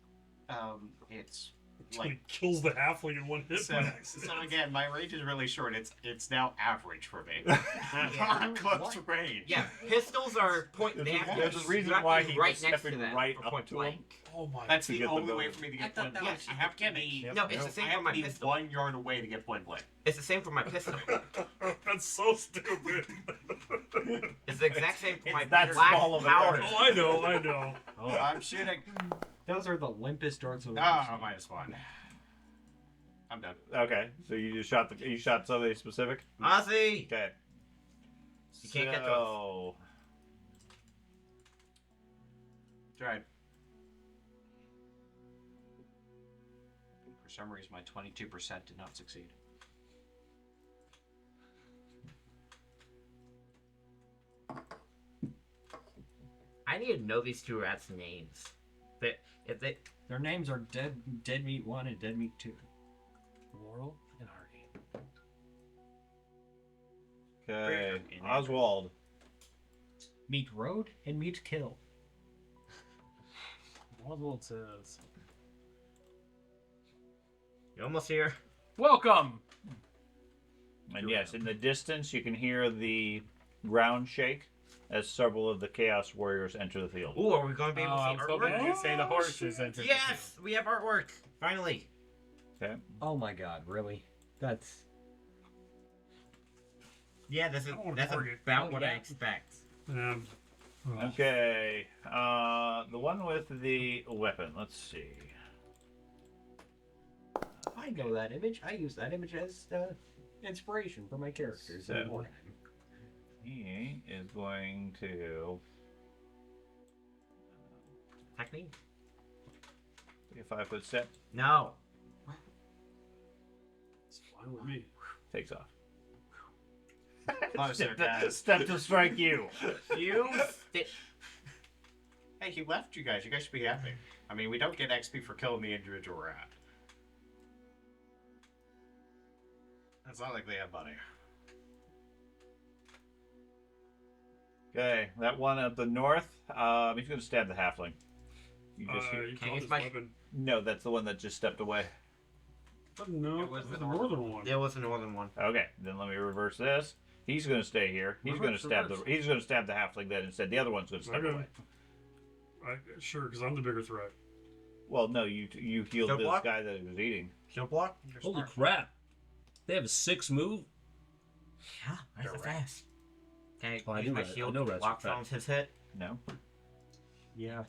[SPEAKER 1] It's
[SPEAKER 6] He
[SPEAKER 1] like
[SPEAKER 6] kills the halfling in one hit
[SPEAKER 1] so.
[SPEAKER 6] by accident.
[SPEAKER 1] So again, my range is really short. It's now average for me.
[SPEAKER 2] Yeah.
[SPEAKER 1] Close range.
[SPEAKER 2] Yeah, pistols are point. They have to
[SPEAKER 4] There's
[SPEAKER 2] be-
[SPEAKER 4] a reason
[SPEAKER 2] you have to
[SPEAKER 4] why
[SPEAKER 2] be
[SPEAKER 4] he
[SPEAKER 2] right
[SPEAKER 4] was
[SPEAKER 2] next to
[SPEAKER 4] stepping
[SPEAKER 2] that
[SPEAKER 4] right
[SPEAKER 2] for
[SPEAKER 4] up
[SPEAKER 2] point
[SPEAKER 4] to him.
[SPEAKER 2] blank.
[SPEAKER 6] Oh my.
[SPEAKER 1] That's
[SPEAKER 4] To
[SPEAKER 1] the
[SPEAKER 4] get the
[SPEAKER 1] only way
[SPEAKER 4] bonus.
[SPEAKER 1] for me to
[SPEAKER 7] I
[SPEAKER 1] get
[SPEAKER 7] thought
[SPEAKER 1] point
[SPEAKER 7] that
[SPEAKER 1] blank.
[SPEAKER 7] was
[SPEAKER 1] I have to be.
[SPEAKER 2] No, it's the same
[SPEAKER 1] I
[SPEAKER 2] for
[SPEAKER 1] have
[SPEAKER 2] my
[SPEAKER 1] to be
[SPEAKER 2] pistol.
[SPEAKER 1] 1 yard away to get point blank.
[SPEAKER 2] It's the same for my pistol.
[SPEAKER 6] That's so stupid.
[SPEAKER 2] It's the exact same for my
[SPEAKER 4] It's that
[SPEAKER 2] black
[SPEAKER 4] small of a
[SPEAKER 2] power.
[SPEAKER 4] dart.
[SPEAKER 6] Oh, I know, I know.
[SPEAKER 7] Oh,
[SPEAKER 1] I'm shooting.
[SPEAKER 7] those are the limpest darts of the
[SPEAKER 1] -1. I'm done.
[SPEAKER 4] Okay, so you just shot somebody specific.
[SPEAKER 2] Ozzy!
[SPEAKER 4] Okay.
[SPEAKER 2] You can't get those.
[SPEAKER 4] So,
[SPEAKER 1] Tried. For some reason, my 22% did not succeed.
[SPEAKER 2] I need to know these two rats' names. If they
[SPEAKER 7] Their names are Dead Meat 1 and Dead Meat 2. Laurel and Hardy.
[SPEAKER 4] okay, Oswald.
[SPEAKER 7] Meat Road and Meat Kill.
[SPEAKER 3] Oswald says,
[SPEAKER 2] you're almost here.
[SPEAKER 3] "Welcome."
[SPEAKER 4] And yes, in the distance, you can hear the ground shake as several of the Chaos Warriors enter the field.
[SPEAKER 2] Ooh, are we going to be
[SPEAKER 3] Oh,
[SPEAKER 2] able
[SPEAKER 3] I
[SPEAKER 2] to
[SPEAKER 3] was
[SPEAKER 2] see
[SPEAKER 3] hoping
[SPEAKER 2] artwork?
[SPEAKER 3] you'd say the horses entered. the
[SPEAKER 2] Yes, we have artwork. Finally.
[SPEAKER 4] Okay.
[SPEAKER 7] Oh my god, really? That's...
[SPEAKER 2] Yeah, that's
[SPEAKER 6] I don't wanna
[SPEAKER 2] that's
[SPEAKER 6] target.
[SPEAKER 2] about what I
[SPEAKER 7] Yeah.
[SPEAKER 2] expect.
[SPEAKER 4] Okay. The one with the weapon. Let's see.
[SPEAKER 7] I know that image. I use that image as inspiration for my characters. in
[SPEAKER 4] So-
[SPEAKER 7] Warhammer.
[SPEAKER 4] He is going to
[SPEAKER 2] Technique?
[SPEAKER 4] take a 5-foot step.
[SPEAKER 2] No.
[SPEAKER 6] It's fine with me.
[SPEAKER 4] Takes off.
[SPEAKER 1] Closer, guys.
[SPEAKER 4] Step to strike you.
[SPEAKER 2] You sti-
[SPEAKER 1] Hey, he left you guys. You guys should be happy. I mean, we don't get XP for killing the individual rat. It's not like they have money.
[SPEAKER 4] Okay, that one up the north. He's going to stab the halfling. You just hear.
[SPEAKER 6] You
[SPEAKER 2] Can
[SPEAKER 6] call
[SPEAKER 2] use
[SPEAKER 6] this
[SPEAKER 2] my-
[SPEAKER 6] weapon.
[SPEAKER 4] No, that's the one that just stepped away.
[SPEAKER 6] No,
[SPEAKER 2] It was
[SPEAKER 6] the
[SPEAKER 2] the
[SPEAKER 6] northern one.
[SPEAKER 2] There was the northern one.
[SPEAKER 4] Okay, then let me reverse this. He's going to stay here. He's going to stab the. He's going to stab the halfling then instead. The other one's going to step
[SPEAKER 6] Okay.
[SPEAKER 4] away.
[SPEAKER 6] Sure, because I'm the bigger threat.
[SPEAKER 4] Well, no, you healed
[SPEAKER 2] Still
[SPEAKER 4] this
[SPEAKER 2] block?
[SPEAKER 4] guy that he was eating.
[SPEAKER 2] Shield block?
[SPEAKER 5] Holy crap! They have a 6 move.
[SPEAKER 2] Yeah, that's
[SPEAKER 1] They're
[SPEAKER 2] so fast. Can I
[SPEAKER 5] Oh, I
[SPEAKER 2] use
[SPEAKER 5] knew
[SPEAKER 2] my
[SPEAKER 5] that. I
[SPEAKER 2] shield
[SPEAKER 5] know
[SPEAKER 2] to
[SPEAKER 5] rats
[SPEAKER 2] block
[SPEAKER 5] are fast.
[SPEAKER 2] from his hit?
[SPEAKER 4] No.
[SPEAKER 7] Yeah.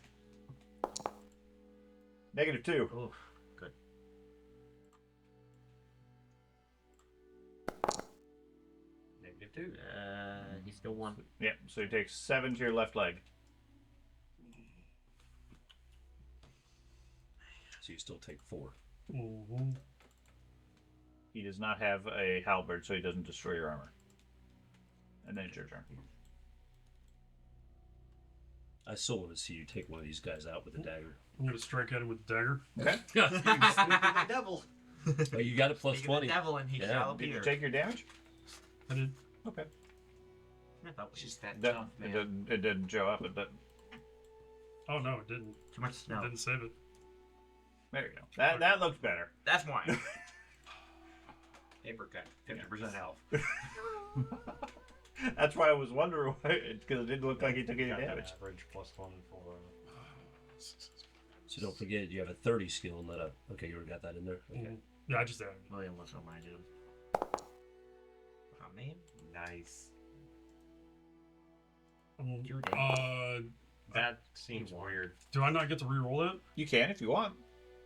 [SPEAKER 4] -2.
[SPEAKER 2] Ooh, good.
[SPEAKER 3] -2.
[SPEAKER 2] He's still one.
[SPEAKER 4] Yeah, so he takes 7 to your left leg.
[SPEAKER 5] So you still take 4.
[SPEAKER 6] Mm-hmm.
[SPEAKER 4] He does not have a halberd, so he doesn't destroy your armor. And then it's your turn.
[SPEAKER 5] I still want to see you take one of these guys out with a dagger.
[SPEAKER 6] I'm going to strike at him with the dagger.
[SPEAKER 4] Okay.
[SPEAKER 2] the devil.
[SPEAKER 5] Oh, you got a plus
[SPEAKER 2] Speaking of
[SPEAKER 5] 20.
[SPEAKER 2] the devil and he
[SPEAKER 5] Yeah.
[SPEAKER 2] shall
[SPEAKER 4] Did you
[SPEAKER 2] appear.
[SPEAKER 4] take your damage?
[SPEAKER 6] I did.
[SPEAKER 4] Okay.
[SPEAKER 2] I thought
[SPEAKER 1] It's
[SPEAKER 2] we-
[SPEAKER 1] just that
[SPEAKER 4] That,
[SPEAKER 1] tough,
[SPEAKER 4] it,
[SPEAKER 1] man.
[SPEAKER 4] didn't show up.
[SPEAKER 6] Oh, no, it didn't.
[SPEAKER 2] Too much
[SPEAKER 6] It
[SPEAKER 2] snow.
[SPEAKER 6] didn't save it.
[SPEAKER 4] There you go. That looks better.
[SPEAKER 2] That's why.
[SPEAKER 1] Paper cut. 50% health.
[SPEAKER 4] That's why I was wondering why, because it didn't look like he took any
[SPEAKER 7] Got that
[SPEAKER 4] damage.
[SPEAKER 7] average +1 for.
[SPEAKER 5] So don't forget, you have a 30 skill, not a. Okay, you already got that in there. Okay.
[SPEAKER 6] Yeah, I just added.
[SPEAKER 2] William was on my dude. Name?
[SPEAKER 7] Nice.
[SPEAKER 2] You
[SPEAKER 7] That seems weird.
[SPEAKER 6] Do I not get to re-roll that?
[SPEAKER 4] You can if you want.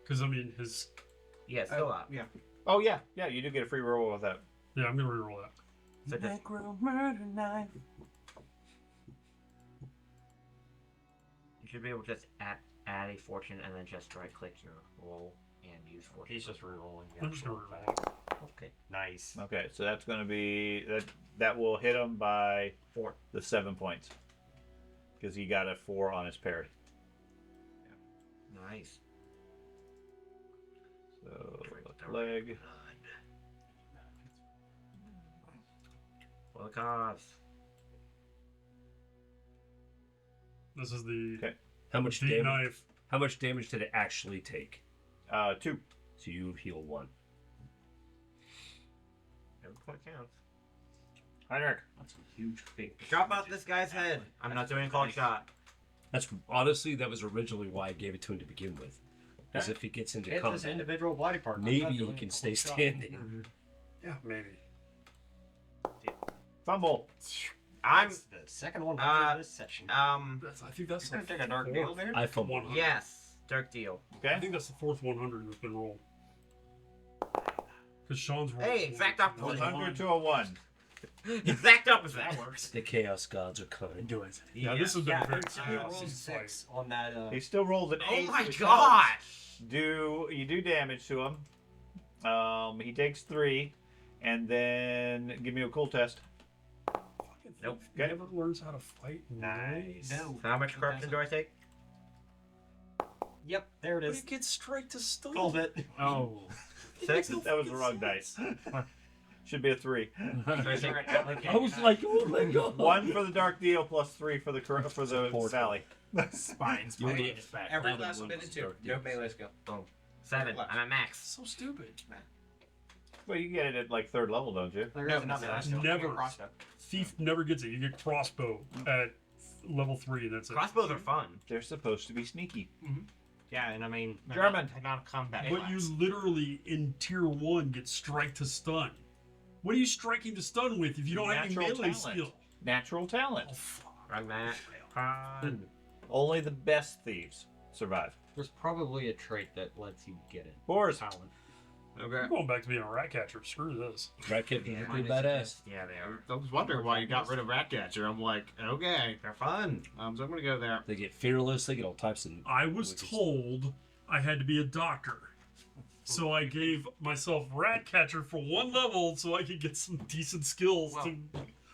[SPEAKER 6] Because I mean, his.
[SPEAKER 2] Yeah, still up.
[SPEAKER 1] Yeah.
[SPEAKER 4] Oh yeah, you do get a free roll with that.
[SPEAKER 6] Yeah, I'm gonna re-roll that.
[SPEAKER 2] So just, you should be able to just add a fortune and then just right-click your roll and use fortune.
[SPEAKER 7] He's just re-rolling. the
[SPEAKER 6] I'm just gonna
[SPEAKER 7] actual
[SPEAKER 6] re-roll
[SPEAKER 7] thing.
[SPEAKER 2] Okay.
[SPEAKER 7] Nice.
[SPEAKER 4] Okay, so that's going to be that will hit him by
[SPEAKER 2] 4.
[SPEAKER 4] the 7 points because he got a 4 on his parry.
[SPEAKER 2] Nice.
[SPEAKER 4] So leg.
[SPEAKER 2] For the cause.
[SPEAKER 6] This is the
[SPEAKER 4] Okay.
[SPEAKER 5] How much
[SPEAKER 6] deep
[SPEAKER 5] damage?
[SPEAKER 6] knife.
[SPEAKER 5] How much damage did it actually take?
[SPEAKER 4] 2.
[SPEAKER 5] So you heal 1.
[SPEAKER 2] Every point counts.
[SPEAKER 4] Heinrich.
[SPEAKER 7] That's a huge fake.
[SPEAKER 2] Chop out this guy's head. I'm not doing a cold shot.
[SPEAKER 5] That's honestly that was originally why I gave it to him to begin with. As
[SPEAKER 7] Okay.
[SPEAKER 5] if he gets into
[SPEAKER 7] Hit this
[SPEAKER 5] combat,
[SPEAKER 7] individual body part. I'm
[SPEAKER 5] maybe
[SPEAKER 7] not
[SPEAKER 5] he
[SPEAKER 7] doing
[SPEAKER 5] can
[SPEAKER 7] a
[SPEAKER 5] stay
[SPEAKER 7] full shot.
[SPEAKER 5] standing.
[SPEAKER 6] Yeah, maybe.
[SPEAKER 4] Fumble.
[SPEAKER 2] I'm
[SPEAKER 7] That's the second one after this session.
[SPEAKER 6] I think that's
[SPEAKER 7] Gonna
[SPEAKER 6] the
[SPEAKER 7] take a dark
[SPEAKER 6] fourth.
[SPEAKER 7] deal there.
[SPEAKER 5] I fumbled.
[SPEAKER 6] 100.
[SPEAKER 2] yes. Dark deal.
[SPEAKER 6] I
[SPEAKER 4] Okay.
[SPEAKER 6] think that's the fourth 100 that's been rolled. Because Sean's rolled.
[SPEAKER 2] Hey, exact opposite.
[SPEAKER 4] 100 to a 1.
[SPEAKER 2] Exact opposite.
[SPEAKER 7] That works.
[SPEAKER 5] The Chaos Gods are kind.
[SPEAKER 3] Do it.
[SPEAKER 6] Yeah, this has been
[SPEAKER 7] Yeah,
[SPEAKER 6] a very
[SPEAKER 7] it's rolled
[SPEAKER 6] this fight.
[SPEAKER 7] 6 on that.
[SPEAKER 4] He still rolls an 8.
[SPEAKER 2] Oh my
[SPEAKER 4] which
[SPEAKER 2] gosh.
[SPEAKER 4] You do damage to him. He takes 3, and then give me a cool test.
[SPEAKER 6] Fucking
[SPEAKER 2] Nope.
[SPEAKER 6] thief never learns how to fight.
[SPEAKER 7] Nice.
[SPEAKER 6] No.
[SPEAKER 2] How much corruption do I take?
[SPEAKER 7] Yep, there it
[SPEAKER 6] But
[SPEAKER 7] is.
[SPEAKER 6] it gets straight to stun.
[SPEAKER 7] Called it.
[SPEAKER 3] Oh.
[SPEAKER 2] 6.
[SPEAKER 4] That was the wrong dice. Should be a 3.
[SPEAKER 5] I was like, oh my god.
[SPEAKER 4] 1 for the dark deal plus 3 for the valley.
[SPEAKER 3] Spines.
[SPEAKER 5] You
[SPEAKER 3] Spines.
[SPEAKER 5] get back.
[SPEAKER 1] Every
[SPEAKER 5] Another
[SPEAKER 1] last
[SPEAKER 5] one
[SPEAKER 1] minute
[SPEAKER 5] was
[SPEAKER 1] too.
[SPEAKER 5] dark
[SPEAKER 1] No
[SPEAKER 5] deals.
[SPEAKER 1] melee skill.
[SPEAKER 2] Boom. 7. I'm at max.
[SPEAKER 6] So stupid.
[SPEAKER 4] Well, you get it at like 3rd level, don't you?
[SPEAKER 7] There
[SPEAKER 1] No,
[SPEAKER 7] is
[SPEAKER 1] not
[SPEAKER 7] another
[SPEAKER 1] melee
[SPEAKER 7] skill.
[SPEAKER 1] skill.
[SPEAKER 6] Never.
[SPEAKER 1] Crossbow.
[SPEAKER 6] Thief never gets it. You get crossbow at level 3, and that's it.
[SPEAKER 2] Crossbows are fun.
[SPEAKER 4] They're supposed to be sneaky.
[SPEAKER 7] Yeah, and I mean,
[SPEAKER 4] German.
[SPEAKER 1] They're not a combat
[SPEAKER 6] But you
[SPEAKER 1] class.
[SPEAKER 6] literally, in tier 1, get strike to stun. What are you striking to stun with if you don't have any
[SPEAKER 4] Natural
[SPEAKER 6] melee
[SPEAKER 4] talent.
[SPEAKER 6] skill?
[SPEAKER 4] Natural talent.
[SPEAKER 6] Oh, fuck.
[SPEAKER 2] I'm at.
[SPEAKER 4] Only the best thieves survive.
[SPEAKER 7] there's probably a trait that lets you get it.
[SPEAKER 4] Boars.
[SPEAKER 7] Talent.
[SPEAKER 2] Okay.
[SPEAKER 6] I'm going back to being a rat catcher. Screw this.
[SPEAKER 5] Rat Kid
[SPEAKER 2] Yeah,
[SPEAKER 5] is
[SPEAKER 2] mine
[SPEAKER 5] pretty
[SPEAKER 2] is
[SPEAKER 5] badass.
[SPEAKER 2] Yeah, they are.
[SPEAKER 1] I was wondering why you got rid of Ratcatcher. I'm like, okay.
[SPEAKER 2] They're fun.
[SPEAKER 1] So I'm gonna go there.
[SPEAKER 5] They get fearless. They get all types of.
[SPEAKER 6] I was told I had to be a doctor. So I gave myself rat catcher for 1 level so I could get some decent skills
[SPEAKER 1] Well,
[SPEAKER 6] to...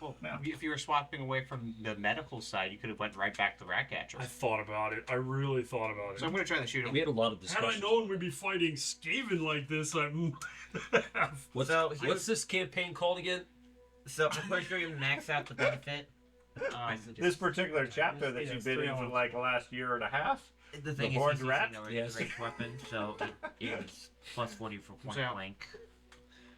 [SPEAKER 1] Well, if you were swapping away from the medical side, you could have went right back to Ratcatcher.
[SPEAKER 6] I thought about it. I really thought about it.
[SPEAKER 1] So I'm gonna try to shoot him.
[SPEAKER 5] We had a lot of
[SPEAKER 6] Had
[SPEAKER 5] discussions.
[SPEAKER 6] I known we'd be fighting Skaven like this, I have.
[SPEAKER 5] What's,
[SPEAKER 2] So,
[SPEAKER 5] what's this campaign called again?
[SPEAKER 2] So I'm pretty sure you max out the benefit.
[SPEAKER 4] This particular chapter that
[SPEAKER 6] Yeah,
[SPEAKER 4] you've been in for
[SPEAKER 6] 3-on-1.
[SPEAKER 4] like the last year and a half.
[SPEAKER 2] The thing
[SPEAKER 4] horned
[SPEAKER 2] is, he's
[SPEAKER 4] rat?
[SPEAKER 2] using a
[SPEAKER 5] Yes.
[SPEAKER 2] ranged weapon, so it is plus 40 for point
[SPEAKER 1] So-
[SPEAKER 2] blank.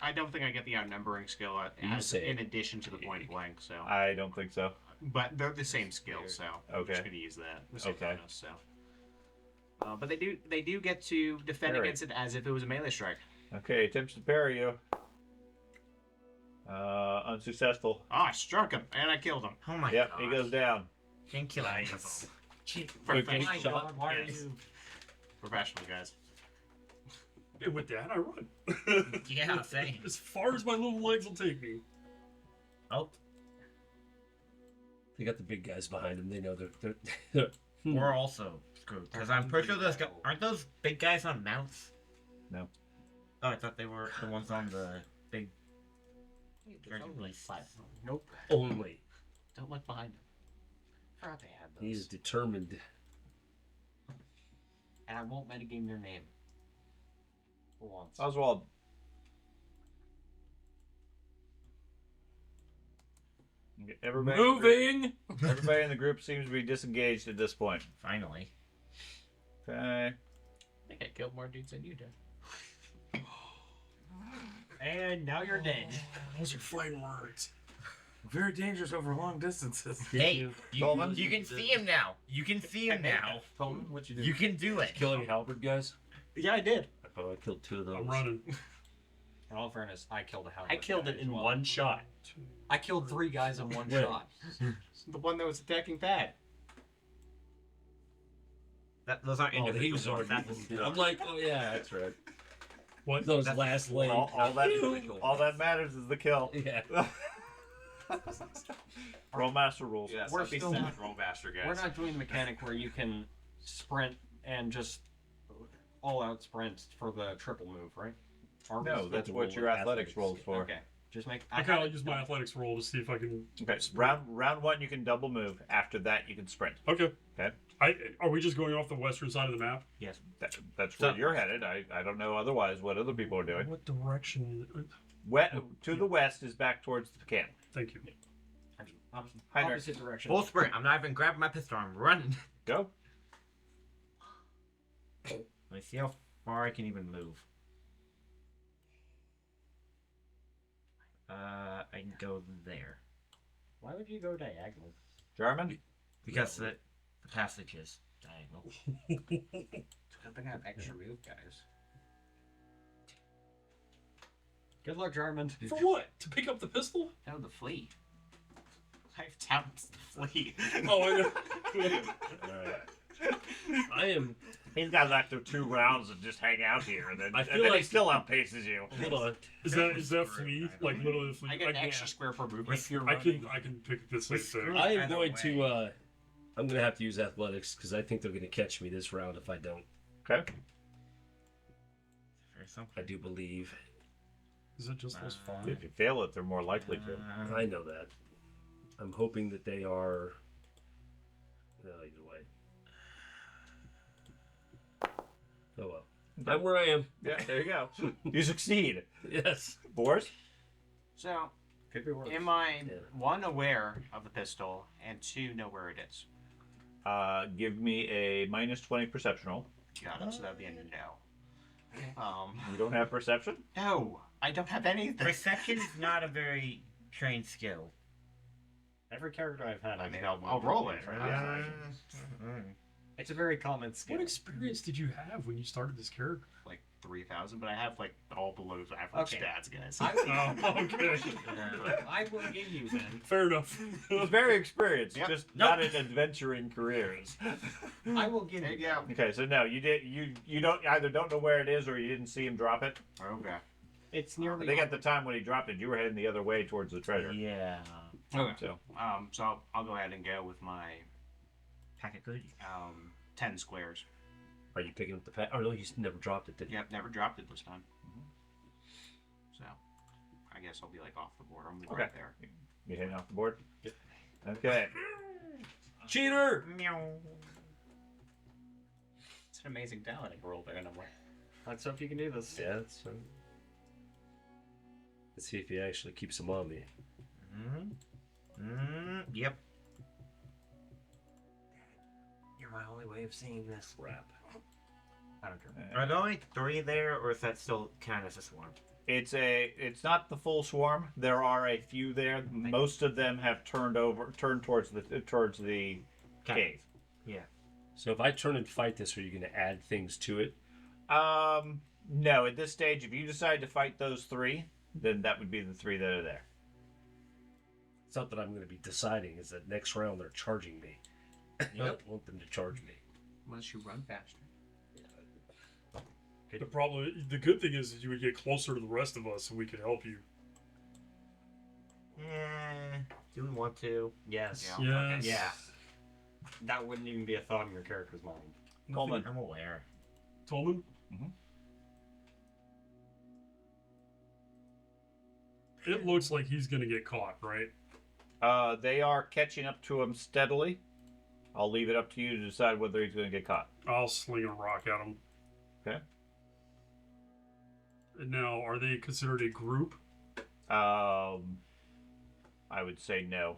[SPEAKER 1] I don't think I get the outnumbering skill
[SPEAKER 5] You say
[SPEAKER 1] in
[SPEAKER 5] it.
[SPEAKER 1] addition to the point blank. So,
[SPEAKER 4] I don't think so.
[SPEAKER 1] but they're the same skill. So I'm
[SPEAKER 4] Okay.
[SPEAKER 1] just gonna use that. The same
[SPEAKER 4] Okay.
[SPEAKER 1] bonus, so. But they do get to defend
[SPEAKER 4] Parry.
[SPEAKER 1] against it as if it was a melee strike.
[SPEAKER 4] Okay, attempts to parry you. Unsuccessful.
[SPEAKER 1] Oh, I struck him and I killed him.
[SPEAKER 2] Oh my
[SPEAKER 4] Yep,
[SPEAKER 2] god.
[SPEAKER 4] he goes down.
[SPEAKER 2] Can't kill him.
[SPEAKER 1] Professional,
[SPEAKER 5] shot.
[SPEAKER 7] Why are
[SPEAKER 1] Yes.
[SPEAKER 7] you?
[SPEAKER 1] professional guys.
[SPEAKER 6] And with that, I run.
[SPEAKER 2] Yeah, same.
[SPEAKER 6] As far as my little legs will take me.
[SPEAKER 2] Oh,
[SPEAKER 5] They got the big guys behind them. They know they're
[SPEAKER 2] we're also screwed. Because I'm pretty sure those guys, aren't those big guys on mounts?
[SPEAKER 4] No.
[SPEAKER 2] Oh, I thought they were the ones on the big.
[SPEAKER 1] Nope.
[SPEAKER 5] only.
[SPEAKER 1] Don't look behind him.
[SPEAKER 7] Forgot they had those.
[SPEAKER 5] He's determined.
[SPEAKER 7] And I won't metagame your name. For once.
[SPEAKER 4] Oswald. Everybody,
[SPEAKER 5] Moving.
[SPEAKER 4] everybody in the group seems to be disengaged at this point.
[SPEAKER 2] Finally.
[SPEAKER 4] Okay.
[SPEAKER 1] I think I killed more dudes than you did.
[SPEAKER 7] And now you're dead.
[SPEAKER 6] Those are fighting words.
[SPEAKER 3] Very dangerous over long distances.
[SPEAKER 2] Hey,
[SPEAKER 4] Coleman?
[SPEAKER 2] you can see him now. You can see him now.
[SPEAKER 7] Coleman, what you do?
[SPEAKER 2] You can do it.
[SPEAKER 5] Kill any halberd guys?
[SPEAKER 1] Yeah, I did.
[SPEAKER 5] Oh, I killed 2 of those.
[SPEAKER 6] I'm running.
[SPEAKER 8] all fairness, I killed a house.
[SPEAKER 5] I killed it in one shot.
[SPEAKER 8] I killed 3 guys in one
[SPEAKER 5] Wait.
[SPEAKER 8] shot.
[SPEAKER 1] The one that was attacking Pat.
[SPEAKER 2] Those aren't
[SPEAKER 5] Oh, he
[SPEAKER 2] individual.
[SPEAKER 5] was already.
[SPEAKER 2] That's
[SPEAKER 5] I'm like, oh yeah, that's right.
[SPEAKER 6] What?
[SPEAKER 5] Those
[SPEAKER 2] That's-
[SPEAKER 5] last lane.
[SPEAKER 4] All that matters is the kill.
[SPEAKER 5] Yeah.
[SPEAKER 4] Rolemaster rules.
[SPEAKER 1] Yes,
[SPEAKER 8] We're
[SPEAKER 1] that'd be
[SPEAKER 8] still-
[SPEAKER 1] savage Rolemaster, guys.
[SPEAKER 8] We're not doing the mechanic where you can sprint and just all-out sprint for the triple move, right? Are we
[SPEAKER 4] No,
[SPEAKER 8] still-
[SPEAKER 4] that's
[SPEAKER 5] to
[SPEAKER 4] what
[SPEAKER 5] roll
[SPEAKER 4] your
[SPEAKER 5] with
[SPEAKER 4] athletics rolls for.
[SPEAKER 8] Okay. Just make.
[SPEAKER 6] I kind of use my athletics roll to see if I can.
[SPEAKER 4] Okay, round 1 you can double move. After that you can sprint.
[SPEAKER 6] Okay.
[SPEAKER 4] Okay.
[SPEAKER 6] Are we just going off the western side of the map?
[SPEAKER 2] yes.
[SPEAKER 4] That's where you're headed. I don't know otherwise what other people are doing.
[SPEAKER 6] What direction?
[SPEAKER 4] To the west is back towards the camp.
[SPEAKER 6] Thank you.
[SPEAKER 8] Opposite direction.
[SPEAKER 2] Full sprint. I'm not even grabbing my pistol. I'm running.
[SPEAKER 4] Go.
[SPEAKER 2] Let me see how far I can even move. I can go there
[SPEAKER 8] Why would you go diagonal?
[SPEAKER 4] German.
[SPEAKER 2] because the passage is diagonal.
[SPEAKER 1] I think I have extra move, guys.
[SPEAKER 8] Good luck, Jarman.
[SPEAKER 6] For what? To pick up the pistol?
[SPEAKER 1] No, the flea. I have talents to flee.
[SPEAKER 6] Oh, I know.
[SPEAKER 5] Alright. I am.
[SPEAKER 4] He's got like the 2 rounds and just hang out here, and then,
[SPEAKER 5] I feel
[SPEAKER 4] and then he
[SPEAKER 5] like-
[SPEAKER 4] still outpaces you.
[SPEAKER 5] Hold on.
[SPEAKER 6] Is that flea? Like literally the flea?
[SPEAKER 1] I get an
[SPEAKER 6] can-
[SPEAKER 1] extra square for movement.
[SPEAKER 8] If you're
[SPEAKER 6] I
[SPEAKER 8] running,
[SPEAKER 6] can pick the same thing.
[SPEAKER 5] I am
[SPEAKER 2] Either
[SPEAKER 5] going
[SPEAKER 2] way.
[SPEAKER 5] to. I'm going to have to use athletics because I think they're going to catch me this round if I don't.
[SPEAKER 4] Okay.
[SPEAKER 5] I do believe.
[SPEAKER 6] Is it just those 5?
[SPEAKER 4] If you fail it, they're more likely to.
[SPEAKER 5] I know that. I'm hoping that they are. No, either way. Oh well. I'm where I am.
[SPEAKER 4] Yeah, there you go. You succeed.
[SPEAKER 5] Yes.
[SPEAKER 4] Boris?
[SPEAKER 1] So,
[SPEAKER 8] could be worse.
[SPEAKER 1] am I,
[SPEAKER 5] Yeah.
[SPEAKER 1] 1, aware of the pistol, and 2, know where it is?
[SPEAKER 4] Give me a -20 perception roll.
[SPEAKER 1] Got it, so that'd be a no.
[SPEAKER 4] You don't have perception?
[SPEAKER 1] No, I don't have anything.
[SPEAKER 2] Perception is not a very trained skill.
[SPEAKER 8] Every character I've had,
[SPEAKER 1] I mean, I'll roll it.
[SPEAKER 8] It's a very common skill.
[SPEAKER 6] What experience did you have when you started this character?
[SPEAKER 1] Like 3,000, but I have like all below average
[SPEAKER 8] Okay.
[SPEAKER 1] stats, guys.
[SPEAKER 6] Oh, okay.
[SPEAKER 8] I will give you then.
[SPEAKER 6] Fair enough.
[SPEAKER 4] He's very experienced,
[SPEAKER 1] Yep.
[SPEAKER 4] just not in adventuring careers.
[SPEAKER 8] I will give
[SPEAKER 1] There
[SPEAKER 8] you.
[SPEAKER 1] you go.
[SPEAKER 4] Okay, so no, you don't either don't know where it is or you didn't see him drop it.
[SPEAKER 1] Okay.
[SPEAKER 8] It's near
[SPEAKER 4] I
[SPEAKER 8] the.
[SPEAKER 4] think at the time when he dropped it, you were heading the other way towards the treasure.
[SPEAKER 2] Yeah.
[SPEAKER 1] Okay.
[SPEAKER 4] So
[SPEAKER 1] So I'll go ahead and go with my
[SPEAKER 2] Packet good.
[SPEAKER 1] 10 squares.
[SPEAKER 5] Are you picking up the pet? Oh no, you never dropped it, did you?
[SPEAKER 1] Yep, never dropped it this time. So I guess I'll be like off the board. I'm
[SPEAKER 4] Okay.
[SPEAKER 1] right there.
[SPEAKER 4] you hitting off the board? Yep. Okay.
[SPEAKER 5] Cheater!
[SPEAKER 1] It's an amazing talent I rolled there, and I'm like,
[SPEAKER 8] Let's hope you can do this.
[SPEAKER 5] Yeah, that's. Let's see if he actually keeps them on me.
[SPEAKER 2] Yep. You're my only way of seeing this.
[SPEAKER 5] Crap.
[SPEAKER 8] I don't care.
[SPEAKER 2] Are there only 3 there, or is that still count as a swarm?
[SPEAKER 4] It's not the full swarm. There are a few there. Most of them have turned towards the cave.
[SPEAKER 2] Yeah.
[SPEAKER 5] So if I turn and fight this, are you going to add things to it?
[SPEAKER 4] No, at this stage, if you decide to fight those 3, then that would be the 3 that are there.
[SPEAKER 5] It's not that I'm going to be deciding. Is that next round they're charging me. I don't want them to charge me.
[SPEAKER 1] unless you run faster.
[SPEAKER 6] The good thing is that you would get closer to the rest of us, and we could help you.
[SPEAKER 2] Do we want to?
[SPEAKER 8] Yes.
[SPEAKER 1] Yeah.
[SPEAKER 6] Yes.
[SPEAKER 8] Yeah. That wouldn't even be a thought in your character's mind.
[SPEAKER 4] Coleman.
[SPEAKER 2] I'm aware.
[SPEAKER 6] Tolman?
[SPEAKER 4] Mhm.
[SPEAKER 6] It looks like he's going to get caught, right?
[SPEAKER 4] They are catching up to him steadily. I'll leave it up to you to decide whether he's going to get caught.
[SPEAKER 6] I'll sling a rock at him.
[SPEAKER 4] Okay.
[SPEAKER 6] And now, are they considered a group?
[SPEAKER 4] I would say no.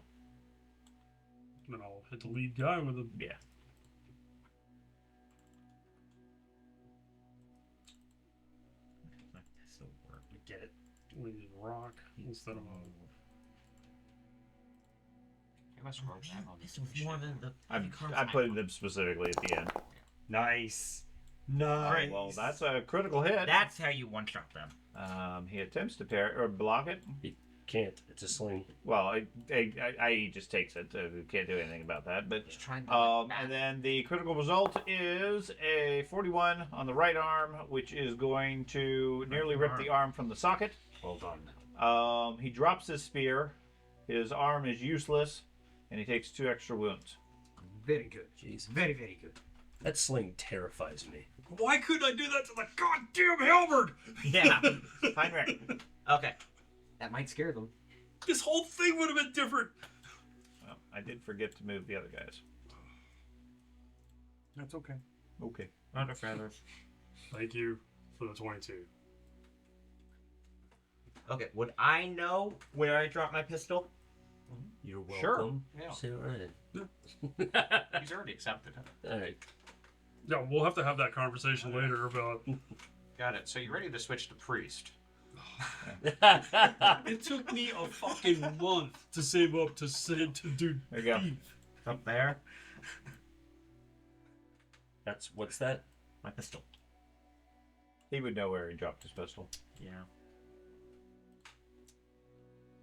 [SPEAKER 6] Then I'll hit the lead guy with a...
[SPEAKER 4] Yeah.
[SPEAKER 2] This will work.
[SPEAKER 8] We get it.
[SPEAKER 6] We need a rock instead of a...
[SPEAKER 1] You must roll that on
[SPEAKER 2] This was more than the.
[SPEAKER 4] I'm putting them specifically at the end.
[SPEAKER 8] Nice.
[SPEAKER 4] Well, that's a critical hit.
[SPEAKER 2] That's how you one shot them.
[SPEAKER 4] He attempts to parry or block it.
[SPEAKER 5] Can't. It's a sling.
[SPEAKER 4] Well, he just takes it. Can't do anything about that. But
[SPEAKER 1] He's trying to
[SPEAKER 4] and then the critical result is a 41 on the right arm, which is going to nearly rip the arm from the socket.
[SPEAKER 7] Well done.
[SPEAKER 4] He drops his spear. His arm is useless, and he takes 2 extra wounds.
[SPEAKER 7] Very good.
[SPEAKER 5] Jeez.
[SPEAKER 7] Very, very good.
[SPEAKER 5] That sling terrifies me.
[SPEAKER 6] Why couldn't I do that to the goddamn halberd?
[SPEAKER 2] Yeah.
[SPEAKER 4] Fine, Rick.
[SPEAKER 2] Okay.
[SPEAKER 8] That might scare them.
[SPEAKER 6] This whole thing would have been different.
[SPEAKER 4] Well, I did forget to move the other guys.
[SPEAKER 6] That's okay.
[SPEAKER 4] Okay.
[SPEAKER 2] Under feathers.
[SPEAKER 6] Thank you for the 22.
[SPEAKER 2] Okay. Would I know where I dropped my pistol?
[SPEAKER 5] You're
[SPEAKER 4] Sure.
[SPEAKER 5] welcome.
[SPEAKER 1] Yeah.
[SPEAKER 5] Sit right
[SPEAKER 1] He's already accepted it.
[SPEAKER 5] in. All right.
[SPEAKER 6] Yeah, we'll have to have that conversation later about.
[SPEAKER 1] Got it. So you're ready to switch to priest.
[SPEAKER 6] It took me a fucking month to save up to do.
[SPEAKER 4] There you go.
[SPEAKER 6] thief.
[SPEAKER 2] Up there.
[SPEAKER 5] What's that?
[SPEAKER 2] My pistol.
[SPEAKER 4] He would know where he dropped his pistol.
[SPEAKER 2] Yeah.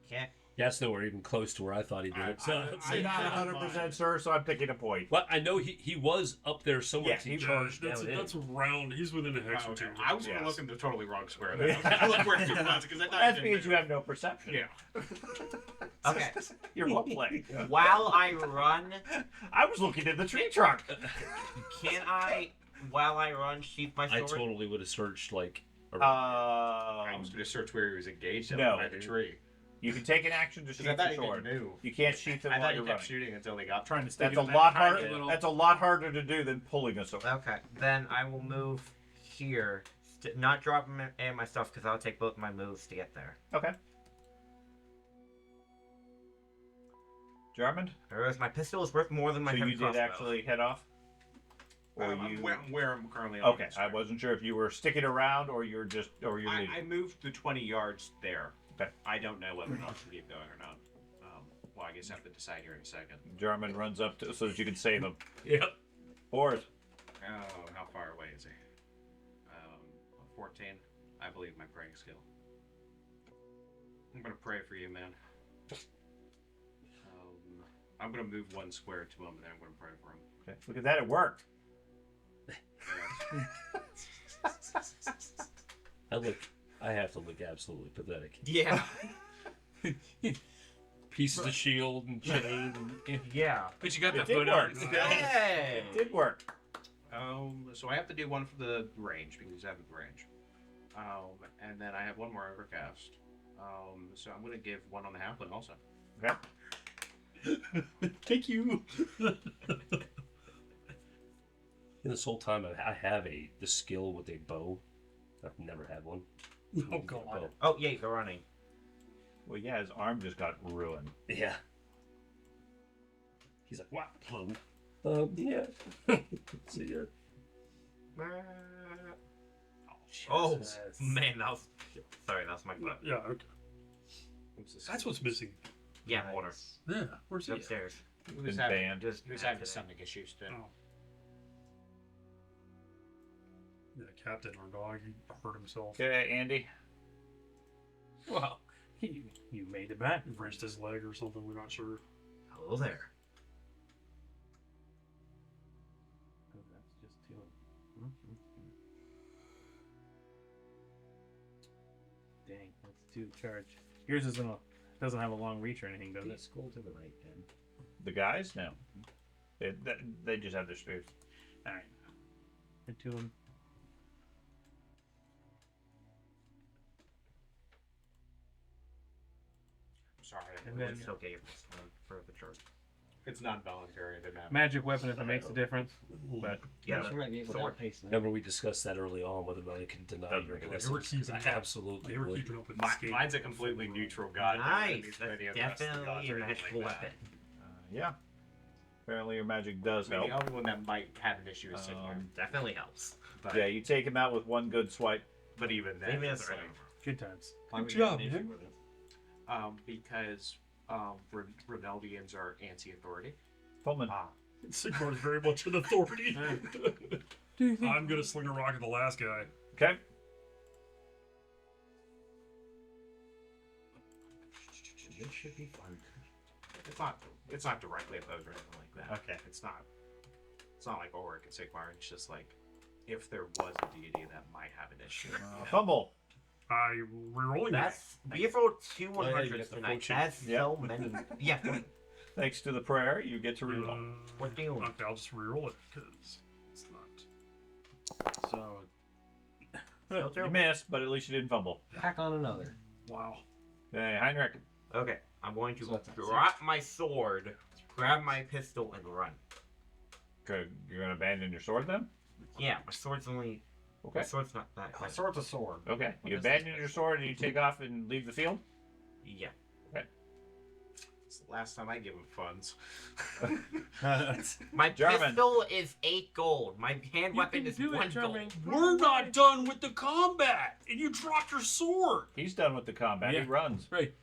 [SPEAKER 2] Okay.
[SPEAKER 5] Yeah, it's nowhere even close to where I thought he did it. So,
[SPEAKER 4] I'm not 100% sure, so I'm taking a point.
[SPEAKER 5] well, I know he was up there somewhere.
[SPEAKER 4] Yeah,
[SPEAKER 5] he
[SPEAKER 4] he
[SPEAKER 5] charged
[SPEAKER 6] That's
[SPEAKER 5] down in.
[SPEAKER 6] that's round. He's within a hex or two.
[SPEAKER 1] I was
[SPEAKER 4] Yes.
[SPEAKER 1] looking the totally wrong square. Then. I was gonna look where he was because I thought
[SPEAKER 4] That's
[SPEAKER 1] he
[SPEAKER 4] because
[SPEAKER 1] didn't
[SPEAKER 4] you have no perception.
[SPEAKER 1] Yeah.
[SPEAKER 2] Okay.
[SPEAKER 4] You're well played.
[SPEAKER 2] While I run,
[SPEAKER 4] I was looking in the tree trunk.
[SPEAKER 2] can I, while I run, sheath my
[SPEAKER 5] I
[SPEAKER 2] sword?
[SPEAKER 5] totally would have searched like.
[SPEAKER 1] I was going to search where he was engaged
[SPEAKER 4] No.
[SPEAKER 1] by the tree.
[SPEAKER 4] You can take an action to
[SPEAKER 1] Because
[SPEAKER 4] sheath
[SPEAKER 1] I thought
[SPEAKER 4] the
[SPEAKER 1] he
[SPEAKER 4] sword.
[SPEAKER 1] knew.
[SPEAKER 4] You can't sheath it
[SPEAKER 1] I
[SPEAKER 4] while
[SPEAKER 1] thought he
[SPEAKER 4] you're
[SPEAKER 1] kept
[SPEAKER 4] running.
[SPEAKER 1] shooting until they got
[SPEAKER 8] Trying to stay
[SPEAKER 4] That's a
[SPEAKER 8] with
[SPEAKER 4] lot
[SPEAKER 8] that tiny
[SPEAKER 4] harder.
[SPEAKER 8] little-
[SPEAKER 4] That's a lot harder to do than pulling a sword.
[SPEAKER 2] Okay, then I will move here. Not drop any of my stuff because I'll take both my moves to get there.
[SPEAKER 4] Okay. Jarman,
[SPEAKER 2] Whereas my pistol is worth more than my
[SPEAKER 4] so
[SPEAKER 2] heavy
[SPEAKER 4] you did
[SPEAKER 2] crossbow.
[SPEAKER 4] actually head off? Or
[SPEAKER 1] I'm
[SPEAKER 4] you?
[SPEAKER 1] where I'm currently on
[SPEAKER 4] Okay,
[SPEAKER 1] the
[SPEAKER 4] I
[SPEAKER 1] square.
[SPEAKER 4] wasn't sure if you were sticking around or you're leaving.
[SPEAKER 1] I moved the 20 yards there.
[SPEAKER 4] Okay.
[SPEAKER 1] I don't know whether or not to keep going or not. Well, I guess I have to decide here in a second.
[SPEAKER 4] Jarman runs up so that you can save him.
[SPEAKER 5] Yep.
[SPEAKER 4] Or
[SPEAKER 1] Oh, how far away is he? 14. I believe my praying skill. I'm gonna pray for you, man. I'm gonna move 1 square to him, and then I'm gonna pray for him.
[SPEAKER 4] okay. Look at that, it worked.
[SPEAKER 5] I have to look absolutely pathetic.
[SPEAKER 2] Yeah.
[SPEAKER 5] Pieces of shield and chain. And,
[SPEAKER 2] Yeah.
[SPEAKER 3] But you got
[SPEAKER 4] It
[SPEAKER 3] the
[SPEAKER 4] did
[SPEAKER 3] foot
[SPEAKER 4] work.
[SPEAKER 3] on.
[SPEAKER 2] Hey.
[SPEAKER 4] It did work.
[SPEAKER 1] So I have to do 1 for the range because I have a range. And then I have 1 more overcast. So I'm gonna give 1 on the halfling also.
[SPEAKER 4] Okay.
[SPEAKER 5] Thank you. In this whole time, I have the skill with a bow. I've never had one.
[SPEAKER 6] Oh god.
[SPEAKER 5] Bow.
[SPEAKER 2] Oh, yeah, you're running.
[SPEAKER 4] Well, yeah, his arm just got ruined.
[SPEAKER 5] Yeah. He's like, wow. Yeah. See ya.
[SPEAKER 2] Oh,
[SPEAKER 5] Jesus.
[SPEAKER 2] man, that was... Sorry, that was my foot.
[SPEAKER 6] Yeah. Okay. That's what's missing.
[SPEAKER 2] Yeah, water.
[SPEAKER 6] Yeah. Where's he?
[SPEAKER 2] Upstairs.
[SPEAKER 1] He was
[SPEAKER 4] Been
[SPEAKER 1] having,
[SPEAKER 4] banned.
[SPEAKER 2] Just
[SPEAKER 1] he was having
[SPEAKER 2] today.
[SPEAKER 1] stomach issues too.
[SPEAKER 6] Oh. Yeah, Captain, our dog, he hurt himself.
[SPEAKER 4] Okay, Andy.
[SPEAKER 3] Well, you made it back.
[SPEAKER 6] He wrenched his leg or something. We're not sure.
[SPEAKER 2] Hello there.
[SPEAKER 3] Oh, that's just 2. Dang, that's 2 charge. Yours doesn't have a long reach or anything, does it?
[SPEAKER 5] Scroll to the right, then.
[SPEAKER 4] The guys? No. They just have their spears.
[SPEAKER 3] All right. Hit 2 of them.
[SPEAKER 1] Sorry.
[SPEAKER 2] And then still get your plus 1 for the charge.
[SPEAKER 1] It's non-voluntary. I didn't have
[SPEAKER 3] Magic weapon if it makes a difference, but
[SPEAKER 2] Yeah.
[SPEAKER 8] You might be able to pace that.
[SPEAKER 5] Remember we discussed that early on whether or not I can deny your
[SPEAKER 4] They were
[SPEAKER 5] blessings, 'cause I absolutely
[SPEAKER 6] They were
[SPEAKER 5] would.
[SPEAKER 6] keeping up with the skate.
[SPEAKER 1] Mine's a completely neutral god.
[SPEAKER 2] Nice.
[SPEAKER 1] These
[SPEAKER 2] That's
[SPEAKER 1] videos, the rest of the gods
[SPEAKER 2] definitely a
[SPEAKER 1] are
[SPEAKER 2] magical
[SPEAKER 1] like that.
[SPEAKER 2] weapon.
[SPEAKER 4] Yeah. Apparently your magic does
[SPEAKER 1] I mean,
[SPEAKER 4] help.
[SPEAKER 1] the only one that might have an issue is Sigmar.
[SPEAKER 2] Definitely helps.
[SPEAKER 1] But,
[SPEAKER 4] Yeah, you take him out with 1 good swipe.
[SPEAKER 1] but even then,
[SPEAKER 2] Maybe
[SPEAKER 1] it's
[SPEAKER 2] that's right.
[SPEAKER 1] like,
[SPEAKER 3] good times.
[SPEAKER 8] Why would
[SPEAKER 6] Good
[SPEAKER 8] you have
[SPEAKER 6] job,
[SPEAKER 8] an issue
[SPEAKER 6] man.
[SPEAKER 8] with it?
[SPEAKER 1] because Rebellions are anti-authority.
[SPEAKER 4] Pullman.
[SPEAKER 6] Sigmar is very much an authority. I'm gonna sling a rock at the last guy.
[SPEAKER 4] Okay.
[SPEAKER 5] This should be fun.
[SPEAKER 1] It's not directly opposed or anything like that.
[SPEAKER 8] Okay.
[SPEAKER 1] It's not like Ulrich and Sigmar. It's just like if there was a deity that might have an issue.
[SPEAKER 4] Fumble.
[SPEAKER 6] I rerolling that.
[SPEAKER 2] That's we have rolled two
[SPEAKER 5] Oh, yeah, you
[SPEAKER 2] 100s
[SPEAKER 5] get the
[SPEAKER 2] tonight.
[SPEAKER 5] fortune.
[SPEAKER 2] That's
[SPEAKER 4] Yep.
[SPEAKER 2] so many. Yeah.
[SPEAKER 4] Thanks to the prayer, you get to reroll.
[SPEAKER 2] What do you?
[SPEAKER 6] Okay, I'll just reroll it because it's not.
[SPEAKER 8] So
[SPEAKER 4] You missed, but at least you didn't fumble.
[SPEAKER 8] pack on another.
[SPEAKER 6] Wow.
[SPEAKER 4] Hey, Heinrich.
[SPEAKER 2] Okay, I'm going to
[SPEAKER 8] So that's a
[SPEAKER 2] drop my sword, grab my pistol, and run.
[SPEAKER 4] Good. You're gonna abandon your sword then?
[SPEAKER 2] Yeah, my sword's only.
[SPEAKER 4] Okay.
[SPEAKER 2] My sword's not that.
[SPEAKER 8] My sword's a sword.
[SPEAKER 4] Okay. You
[SPEAKER 8] What is
[SPEAKER 4] abandon your sword and you take off and leave the field?
[SPEAKER 2] Yeah.
[SPEAKER 1] It's the last time I give him funds.
[SPEAKER 2] My
[SPEAKER 4] German.
[SPEAKER 2] pistol is 8 gold. My hand weapon is 1 gold.
[SPEAKER 6] We're not done with the combat, and you dropped your sword.
[SPEAKER 4] He's done with the combat.
[SPEAKER 5] Yeah.
[SPEAKER 4] He runs
[SPEAKER 5] Right.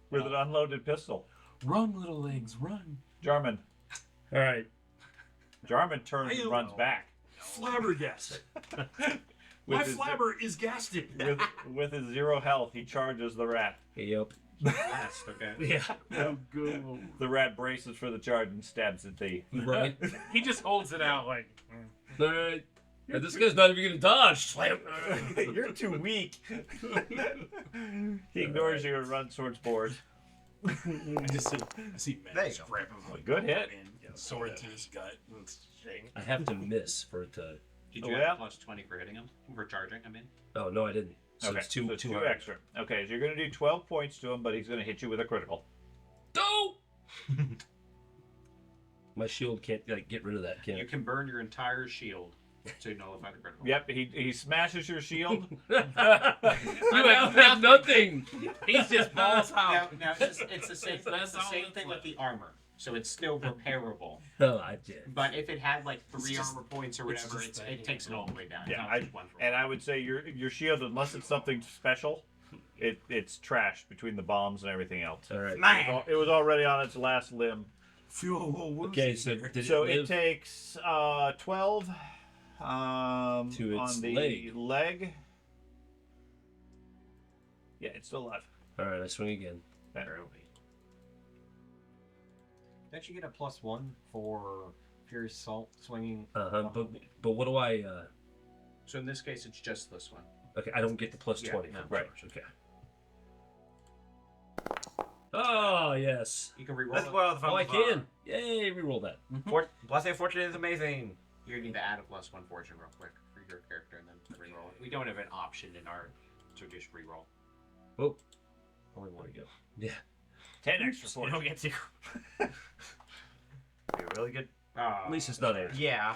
[SPEAKER 4] with an unloaded pistol.
[SPEAKER 5] Run, little legs, run.
[SPEAKER 4] Jarman.
[SPEAKER 5] All right.
[SPEAKER 4] Jarman turns and runs back.
[SPEAKER 6] Flabbergasted.
[SPEAKER 4] With
[SPEAKER 6] My
[SPEAKER 4] his-
[SPEAKER 6] flabber is gasted.
[SPEAKER 4] with his 0 health, he charges the rat.
[SPEAKER 5] Yep.
[SPEAKER 1] Last, okay.
[SPEAKER 5] Yeah.
[SPEAKER 6] Oh, go.
[SPEAKER 4] The rat braces for the charge and stabs at thee.
[SPEAKER 5] Right.
[SPEAKER 3] He just holds it out like.
[SPEAKER 5] All right. And this guy's not even gonna dodge. Slam.
[SPEAKER 4] You're too weak. He ignores you and runs towards board.
[SPEAKER 5] I see
[SPEAKER 2] There you go.
[SPEAKER 4] Good hit.
[SPEAKER 6] Sword to his gut.
[SPEAKER 5] I have to miss for it to.
[SPEAKER 1] Did you
[SPEAKER 4] Well-
[SPEAKER 1] have plus 20 for hitting him? For charging, I mean?
[SPEAKER 5] Oh no, I didn't. So
[SPEAKER 4] Okay,
[SPEAKER 5] it's two.
[SPEAKER 4] so
[SPEAKER 5] two
[SPEAKER 4] two
[SPEAKER 5] hundred.
[SPEAKER 4] extra. Okay, so you're going to do 12 points to him, but he's going to hit you with a critical.
[SPEAKER 5] No. My shield can't get rid of that. Can
[SPEAKER 1] You
[SPEAKER 5] it?
[SPEAKER 1] can burn your entire shield to nullify the critical.
[SPEAKER 4] Yep, he smashes your shield.
[SPEAKER 5] You have nothing.
[SPEAKER 2] He's just balls out.
[SPEAKER 1] Now it's the same. It's the same thing with the armor. So it's still repairable.
[SPEAKER 5] Oh, I did.
[SPEAKER 1] But if it had like 3
[SPEAKER 5] just-
[SPEAKER 1] armor points or
[SPEAKER 5] it's
[SPEAKER 1] whatever,
[SPEAKER 5] just
[SPEAKER 1] it takes it all the way down. It's
[SPEAKER 4] Yeah,
[SPEAKER 1] not just one for
[SPEAKER 4] And
[SPEAKER 1] one.
[SPEAKER 4] I would say your shield, unless it's something special, it's trash between the bombs and everything else.
[SPEAKER 5] All right.
[SPEAKER 2] Man.
[SPEAKER 4] It was already on its last limb.
[SPEAKER 6] Feel a little woozy
[SPEAKER 5] Okay, so
[SPEAKER 6] here.
[SPEAKER 5] did
[SPEAKER 4] So
[SPEAKER 5] it
[SPEAKER 4] it
[SPEAKER 5] live?
[SPEAKER 4] takes 12
[SPEAKER 5] To
[SPEAKER 4] on
[SPEAKER 5] its
[SPEAKER 4] the
[SPEAKER 5] leg.
[SPEAKER 4] leg. Yeah, it's still alive.
[SPEAKER 5] All right, I swing again.
[SPEAKER 8] Don't you get a +1 for Furious Assault swinging?
[SPEAKER 5] But what do I?
[SPEAKER 1] So in this case, it's just this one.
[SPEAKER 5] Okay, I don't get the plus
[SPEAKER 1] Yeah,
[SPEAKER 5] 20.
[SPEAKER 1] no.
[SPEAKER 5] Right. Okay. Oh yes.
[SPEAKER 1] You can reroll
[SPEAKER 2] That's
[SPEAKER 1] it.
[SPEAKER 2] what
[SPEAKER 5] Oh, I can. Yay! Reroll that.
[SPEAKER 2] Blessing of Fortune is amazing.
[SPEAKER 1] You need to add a +1 fortune real quick for your character and then reroll it. We don't have an option in our to just reroll.
[SPEAKER 5] Oh,
[SPEAKER 8] Only
[SPEAKER 5] there
[SPEAKER 8] one.
[SPEAKER 5] we go. Yeah.
[SPEAKER 4] 10 extra
[SPEAKER 2] You
[SPEAKER 4] fortune.
[SPEAKER 2] don't get to. You're really good.
[SPEAKER 5] At least it's not 8.
[SPEAKER 2] Yeah.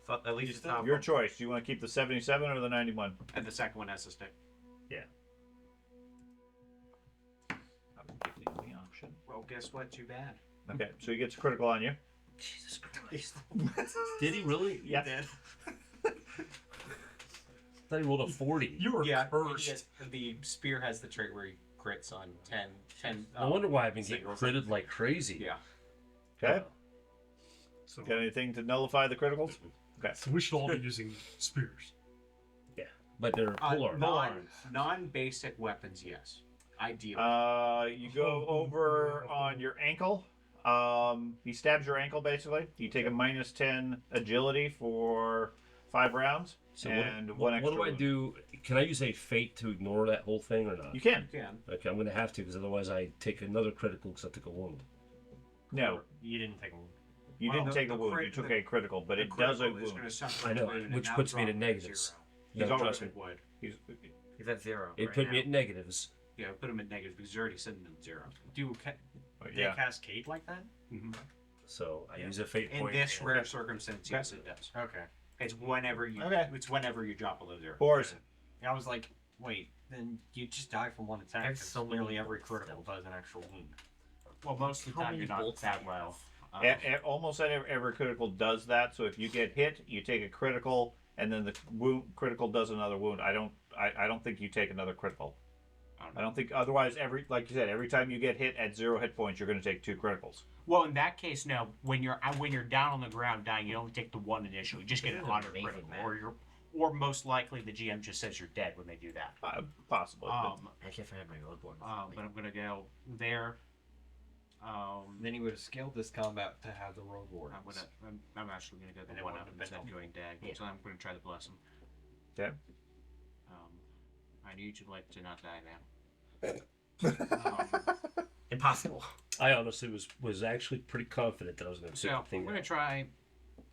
[SPEAKER 2] So at least it's not.
[SPEAKER 4] Your choice. Do you want to keep the 77 or the 91?
[SPEAKER 1] And the second one has to stick.
[SPEAKER 4] I would give you the option.
[SPEAKER 1] Well, guess what? Too bad.
[SPEAKER 4] Okay, so he gets a critical on you.
[SPEAKER 5] Jesus Christ. Did he really?
[SPEAKER 4] Yeah.
[SPEAKER 5] I thought he rolled a 40.
[SPEAKER 6] You are
[SPEAKER 1] Yeah,
[SPEAKER 6] cursed.
[SPEAKER 1] the spear has the trait where he crits on 10.
[SPEAKER 5] No wonder why I've been getting
[SPEAKER 1] singles.
[SPEAKER 5] critted like crazy.
[SPEAKER 1] Yeah.
[SPEAKER 4] Okay.
[SPEAKER 6] So,
[SPEAKER 4] Got anything to nullify the criticals? Okay.
[SPEAKER 6] so we should all be using spears.
[SPEAKER 5] But they're polar.
[SPEAKER 1] Non-basic weapons, yes. Ideally.
[SPEAKER 4] You go over on your ankle. He stabs your ankle basically. You take a -10 agility for 5 rounds.
[SPEAKER 5] So
[SPEAKER 4] and
[SPEAKER 5] what,
[SPEAKER 4] one
[SPEAKER 5] what
[SPEAKER 4] extra
[SPEAKER 5] do I
[SPEAKER 4] wound.
[SPEAKER 5] do? Can I use a fate to ignore that whole thing or not?
[SPEAKER 4] You can.
[SPEAKER 1] You can.
[SPEAKER 5] Okay, I'm going to have to because otherwise I take another critical because I took a wound.
[SPEAKER 4] No,
[SPEAKER 8] You didn't take one.
[SPEAKER 4] you
[SPEAKER 1] Well,
[SPEAKER 4] didn't take a
[SPEAKER 1] the
[SPEAKER 4] wound.
[SPEAKER 1] crit-
[SPEAKER 4] You took
[SPEAKER 1] the-
[SPEAKER 4] a critical, but
[SPEAKER 1] The
[SPEAKER 4] it does a
[SPEAKER 1] critical is
[SPEAKER 4] wound.
[SPEAKER 1] gonna suffer
[SPEAKER 5] I know,
[SPEAKER 1] a wound and
[SPEAKER 5] which
[SPEAKER 1] now
[SPEAKER 5] puts me
[SPEAKER 1] drop
[SPEAKER 5] to negatives.
[SPEAKER 1] zero.
[SPEAKER 5] Yeah,
[SPEAKER 1] He's
[SPEAKER 5] trust
[SPEAKER 1] already
[SPEAKER 5] me.
[SPEAKER 1] would.
[SPEAKER 2] He's at 0.
[SPEAKER 5] It
[SPEAKER 2] right
[SPEAKER 5] put
[SPEAKER 2] now.
[SPEAKER 5] me at negatives.
[SPEAKER 1] Yeah, put him in negatives because he's already sitting at 0.
[SPEAKER 8] Do they
[SPEAKER 4] Yeah.
[SPEAKER 8] cascade like that?
[SPEAKER 5] So I
[SPEAKER 8] Yeah.
[SPEAKER 5] use a fate
[SPEAKER 1] In
[SPEAKER 5] point.
[SPEAKER 1] this rare circumstance, yes, it does.
[SPEAKER 8] Okay.
[SPEAKER 1] It's whenever you.
[SPEAKER 4] Okay.
[SPEAKER 1] It's whenever you drop below 0.
[SPEAKER 4] Boris.
[SPEAKER 8] Yeah, I was like, wait, then you just die from one attack.
[SPEAKER 2] There's
[SPEAKER 8] 'cause
[SPEAKER 2] so many
[SPEAKER 8] nearly every
[SPEAKER 2] bolts
[SPEAKER 8] critical does an actual wound.
[SPEAKER 1] Well, most of the
[SPEAKER 2] How
[SPEAKER 1] time
[SPEAKER 2] many
[SPEAKER 1] you're not
[SPEAKER 2] bolts
[SPEAKER 1] that
[SPEAKER 2] do you
[SPEAKER 1] well.
[SPEAKER 4] Almost every critical does that. So if you get hit, you take a critical, and then the wound critical does another wound. I don't think you take another critical. I don't think otherwise. Like you said, every time you get hit at 0 hit points, you're going to take 2 criticals.
[SPEAKER 1] Well, in that case, no. When you're down on the ground dying, you don't take the 1 initial. You just get an auto
[SPEAKER 2] Amazing,
[SPEAKER 1] critical,
[SPEAKER 2] man.
[SPEAKER 1] or most likely the GM just says you're dead when they do that.
[SPEAKER 4] Possibly.
[SPEAKER 2] I guess I have my old one.
[SPEAKER 1] But I'm gonna go there.
[SPEAKER 8] Then you would have scaled this combat to have the rogue ward.
[SPEAKER 1] I'm actually gonna go
[SPEAKER 8] And
[SPEAKER 1] the
[SPEAKER 8] it
[SPEAKER 1] one
[SPEAKER 8] wouldn't
[SPEAKER 1] up
[SPEAKER 8] have
[SPEAKER 1] instead of
[SPEAKER 8] been
[SPEAKER 1] going dag.
[SPEAKER 2] Yeah.
[SPEAKER 1] So I'm gonna try the blessing.
[SPEAKER 4] Okay.
[SPEAKER 1] I need you like to not die now.
[SPEAKER 2] Impossible.
[SPEAKER 5] I honestly was actually pretty confident that I was going to
[SPEAKER 1] So
[SPEAKER 5] pick the
[SPEAKER 1] I'm
[SPEAKER 5] thing.
[SPEAKER 1] gonna try.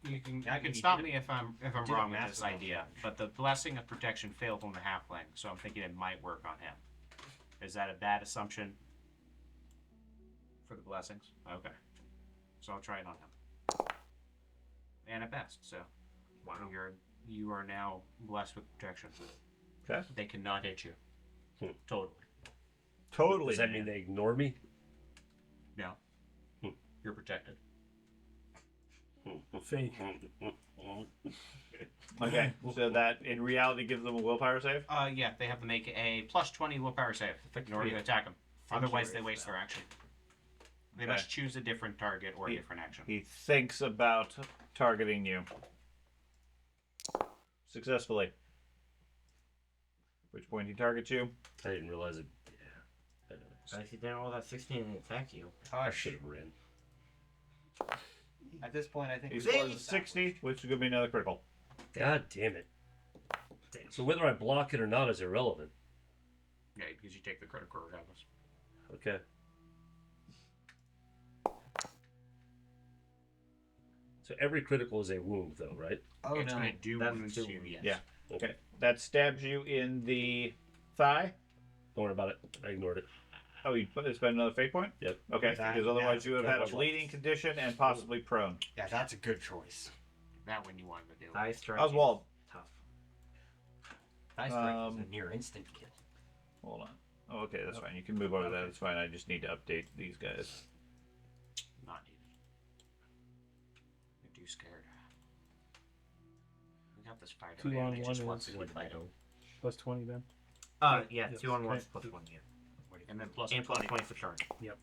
[SPEAKER 1] You can
[SPEAKER 8] You
[SPEAKER 1] stop
[SPEAKER 8] did
[SPEAKER 1] me if I'm
[SPEAKER 8] did
[SPEAKER 1] wrong
[SPEAKER 8] a
[SPEAKER 1] with this
[SPEAKER 8] massive
[SPEAKER 1] idea. But the blessing of protection failed on the halfling, so I'm thinking it might work on him. Is that a bad assumption for the blessings? Okay, so I'll try it on him. And at best, so
[SPEAKER 2] Wow.
[SPEAKER 1] you are now blessed with protection.
[SPEAKER 4] Okay.
[SPEAKER 1] They cannot hit you. Totally.
[SPEAKER 4] Totally.
[SPEAKER 5] Does that mean they ignore me?
[SPEAKER 1] No. You're protected.
[SPEAKER 6] Fake.
[SPEAKER 4] Okay, so that in reality gives them a willpower save?
[SPEAKER 1] Yeah, they have to make a +20 willpower save in order to attack them. Otherwise, they waste their action. They
[SPEAKER 4] Okay.
[SPEAKER 1] must choose a different target or a different action.
[SPEAKER 4] He thinks about targeting you. Successfully. Which point he targets you?
[SPEAKER 5] I didn't realize it. Yeah.
[SPEAKER 2] I see then all that 16 and attack you.
[SPEAKER 5] I should have ran.
[SPEAKER 8] At this point, I think
[SPEAKER 4] He
[SPEAKER 8] we
[SPEAKER 4] scores a 60, which is going to be another critical.
[SPEAKER 5] God damn it. So whether I block it or not is irrelevant.
[SPEAKER 1] Yeah, because you take the critical regardless.
[SPEAKER 5] Okay. So every critical is a wound, though, right?
[SPEAKER 8] Oh
[SPEAKER 1] It's
[SPEAKER 8] no,
[SPEAKER 1] going to do
[SPEAKER 2] that's
[SPEAKER 1] wounds
[SPEAKER 2] two
[SPEAKER 1] to you,
[SPEAKER 2] wounds.
[SPEAKER 1] yes.
[SPEAKER 4] Yeah. Okay. That stabs you in the thigh.
[SPEAKER 5] Don't worry about it. I ignored it.
[SPEAKER 4] Oh, you spend another fate point?
[SPEAKER 5] Yep.
[SPEAKER 4] Okay,
[SPEAKER 8] That-
[SPEAKER 4] because otherwise you would have had a
[SPEAKER 5] that-
[SPEAKER 4] bleeding condition and possibly prone.
[SPEAKER 8] yeah, that's a good choice.
[SPEAKER 1] That one you wanted to do.
[SPEAKER 2] High strike.
[SPEAKER 4] Oswald.
[SPEAKER 2] is Tough.
[SPEAKER 8] Dice strike
[SPEAKER 4] Um,
[SPEAKER 8] is a near instant kill.
[SPEAKER 4] Hold on. Oh, okay, that's fine. You can move over that. That's fine. I just need to update these guys.
[SPEAKER 1] Not needed. You're too scared. We got this fighter.
[SPEAKER 6] 2
[SPEAKER 1] man.
[SPEAKER 6] on
[SPEAKER 1] They
[SPEAKER 6] 1
[SPEAKER 1] just
[SPEAKER 6] is
[SPEAKER 1] want to fight him.
[SPEAKER 6] Plus 20 then.
[SPEAKER 2] Yeah,
[SPEAKER 6] Yes,
[SPEAKER 2] 2 on 1
[SPEAKER 6] okay.
[SPEAKER 2] plus 1, yeah.
[SPEAKER 1] And then plus
[SPEAKER 2] And plus
[SPEAKER 1] 20.
[SPEAKER 2] 20 for charge.
[SPEAKER 1] Look